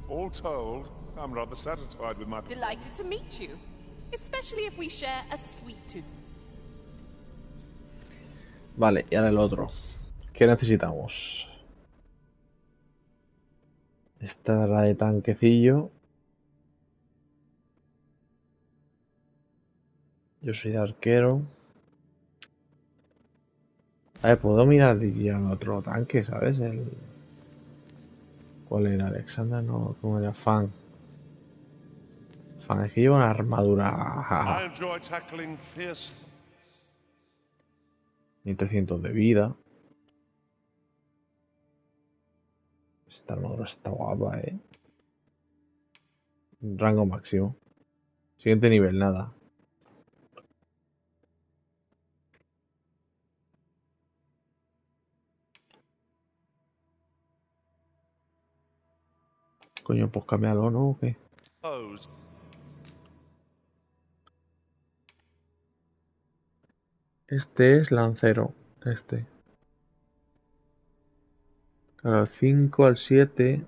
All told, I'm rather satisfied with my... Delighted to meet you, especially if we share a sweet tooth. Vale, y ahora el otro. ¿Qué necesitamos? Esta es la de tanquecillo. Yo soy de arquero. A ver, puedo mirar de ir al otro tanque, ¿sabes? ¿Cuál era? Alexander, no, ¿cómo era? Fan. Fan, es que lleva una armadura. I enjoy tackling fierce... 1300 de vida. Esta armadura está guapa, ¿eh? Rango máximo. Siguiente nivel, nada. Coño, pues cámbialo, ¿no? ¿O qué? Este es lancero. Este. Claro, al 5, al 7.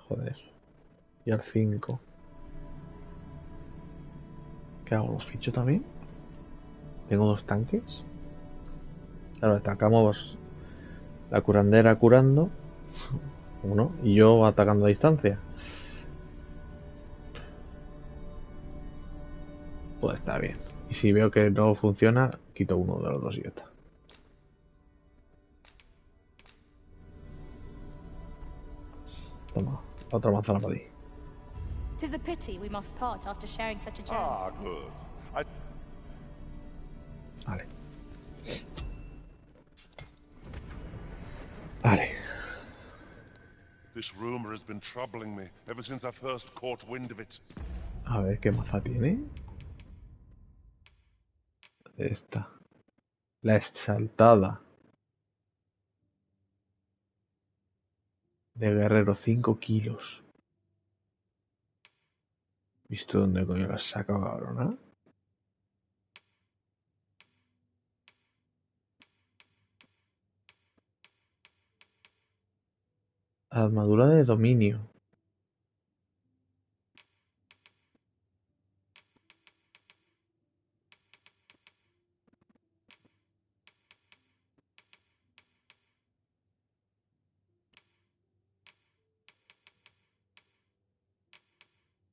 Joder. Y al 5. ¿Qué hago? ¿Los ficho también? ¿Tengo 2 tanques? Claro, atacamos la curandera curando. Uno. Y yo atacando a distancia. Pues está bien. Y si veo que no funciona, quito uno de los dos y ya está. Toma, otra manzana para ti. 'Tis a pity we must part after sharing such a journey. Ah, good. Vale. Vale. This rumor has been troubling me ever since I first caught wind of it. A ver qué maza tiene. Esta. La exaltada. De guerrero, 5 kilos. ¿Visto dónde coño la saca, cabrona? Armadura de dominio.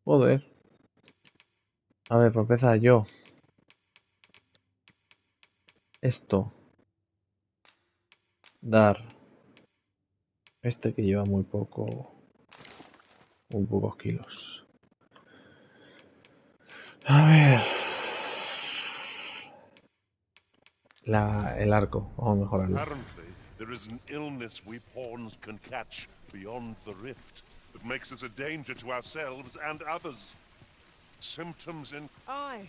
Joder. A ver, para empezar yo. Esto. Dar. Este que lleva muy poco. Muy pocos kilos. A ver. El arco. Vamos a mejorarlo. Apparently, there is an illness we pawns can catch beyond the rift that makes us a danger to ourselves and others. Symptoms in... Aye,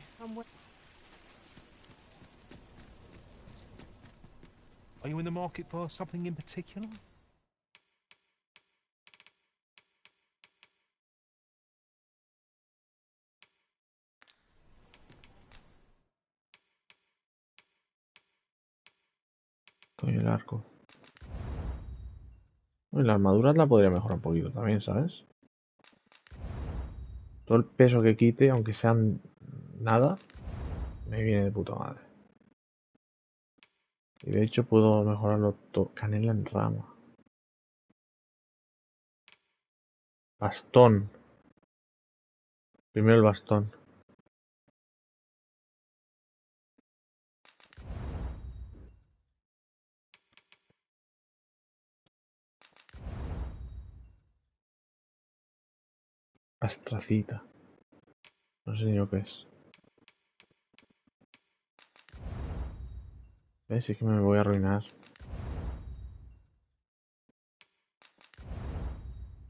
Are you in the market for something in particular? Coño, el arco. Bueno, la armadura la podría mejorar un poquito también, ¿sabes? Todo el peso que quite, aunque sean nada, me viene de puta madre. Y de hecho puedo mejorarlo todo. Canela en rama. Bastón. Primero el bastón. Astracita. No sé ni lo que es. ¿Ves? Es que me voy a arruinar.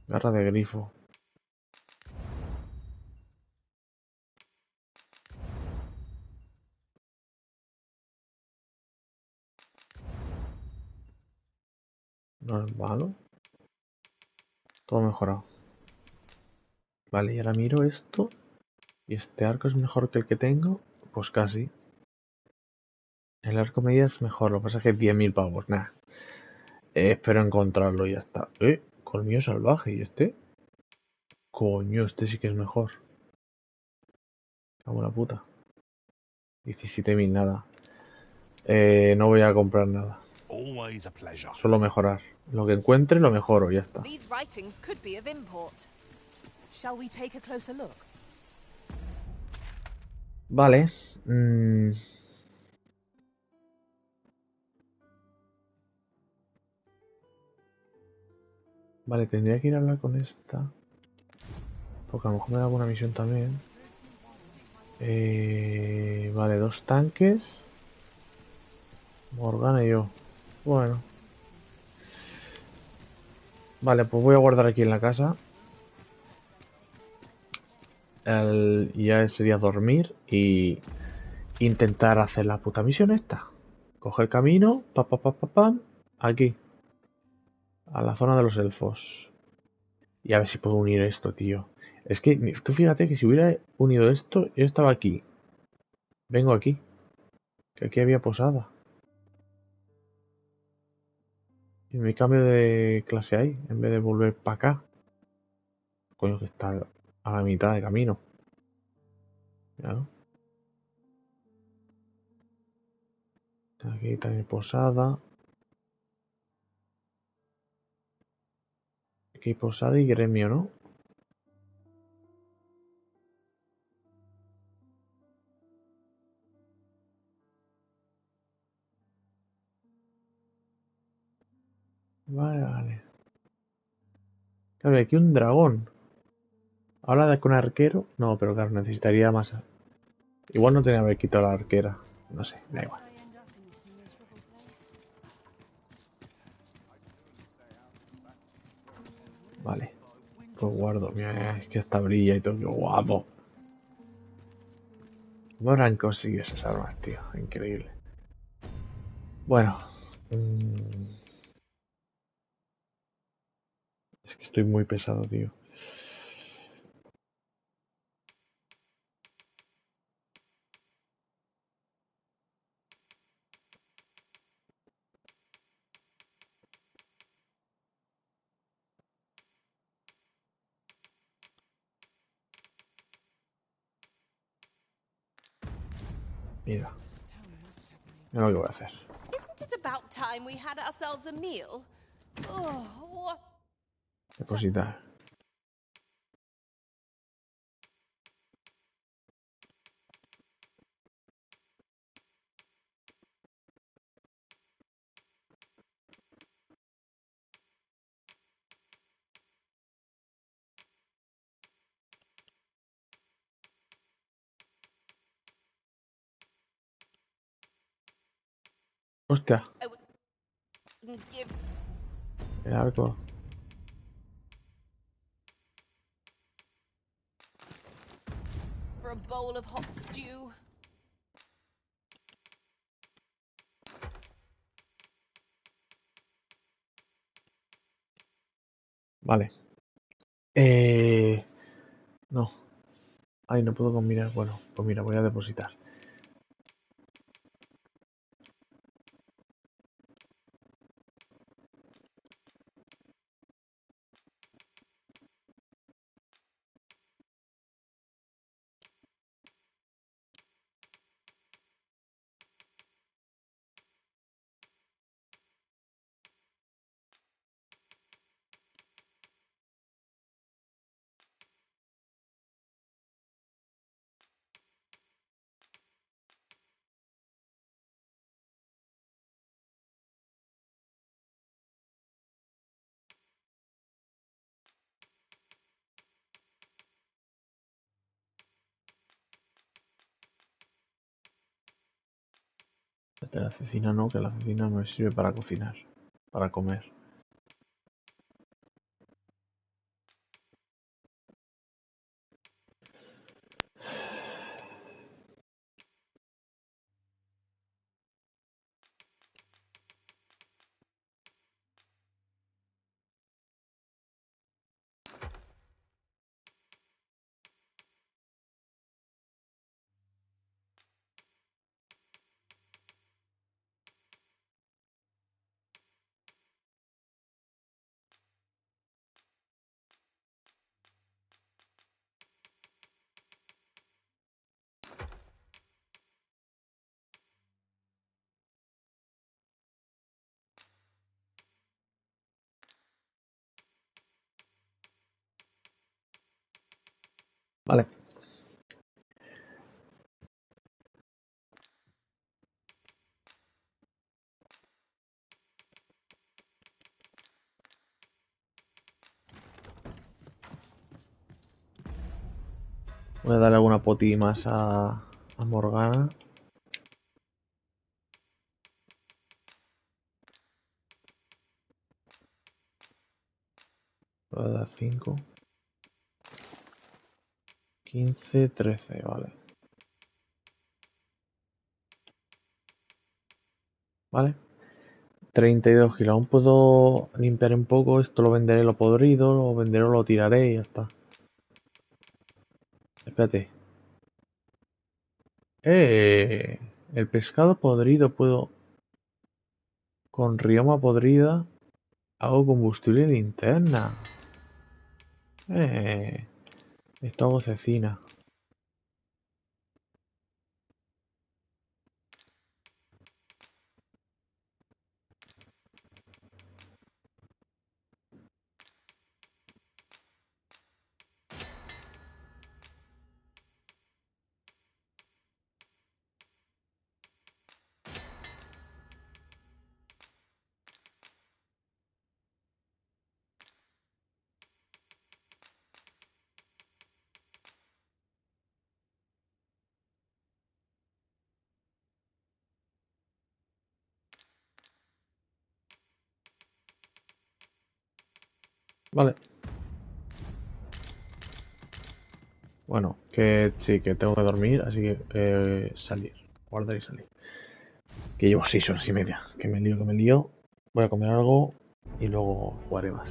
Garra de grifo. No es malo. Todo mejorado. Vale, y ahora miro esto. ¿Y este arco es mejor que el que tengo? Pues casi. El arco media es mejor, lo que pasa es que 10.000 pavos. Nah. Espero encontrarlo y ya está. Colmillo salvaje. ¿Y este? Coño, este sí que es mejor. Cago en la puta. 17.000 nada. No voy a comprar nada. Always a pleasure. Solo mejorar. Lo que encuentre lo mejoro, ya está. These writings could be of import. Shall we take a closer look? Vale. Vale, tendría que ir a hablar con esta. Porque a lo mejor me da alguna misión también. Vale, 2 tanques. Morgana y yo. Bueno. Vale, pues voy a guardar aquí en la casa. Y ya sería dormir y intentar hacer la puta misión esta. Coger camino, pam, aquí. A la zona de los elfos. Y a ver si puedo unir esto, tío. Es que tú fíjate que si hubiera unido esto, yo estaba aquí. Vengo aquí. Que aquí había posada. Y me cambio de clase ahí, en vez de volver para acá. Coño, que está a la mitad de camino. Claro. Aquí también posada. Aquí hay posada y gremio, ¿no? Vale, vale. Claro, y aquí un dragón. Habla de con arquero. No, pero claro, necesitaría más. Igual no tenía que haber quitado la arquera. No sé, da igual. Vale. Pues guardo. Mira, es que esta brilla y todo. Qué guapo. ¿Cómo habrán conseguido esas armas, tío? Increíble. Bueno. Es que estoy muy pesado, tío. Mira. Mira lo que voy a hacer. Isn't it about time we had ourselves a meal? Oh, what? Depositar. Hostia. I wouldn't give El arco. for a bowl of hot stew. Vale. No. Ay, no puedo combinar. Bueno, pues mira, voy a depositar. De la cecina no, que la cecina no sirve para cocinar, para comer. Vale. Voy a darle alguna poti más a Morgana. Voy a dar 5. 15, 13, vale. Vale. 32 kilos. Aún puedo limpiar un poco. Esto lo venderé lo podrido, lo venderé o lo tiraré y ya está. Espérate. El pescado podrido puedo... Con rioma podrida hago combustible y linterna. Esto hago cecina. Vale. Bueno, que sí, que tengo que dormir, así que salir. Guardar y salir. Que llevo 6 horas y media. Que me lío. Voy a comer algo y luego jugaré más.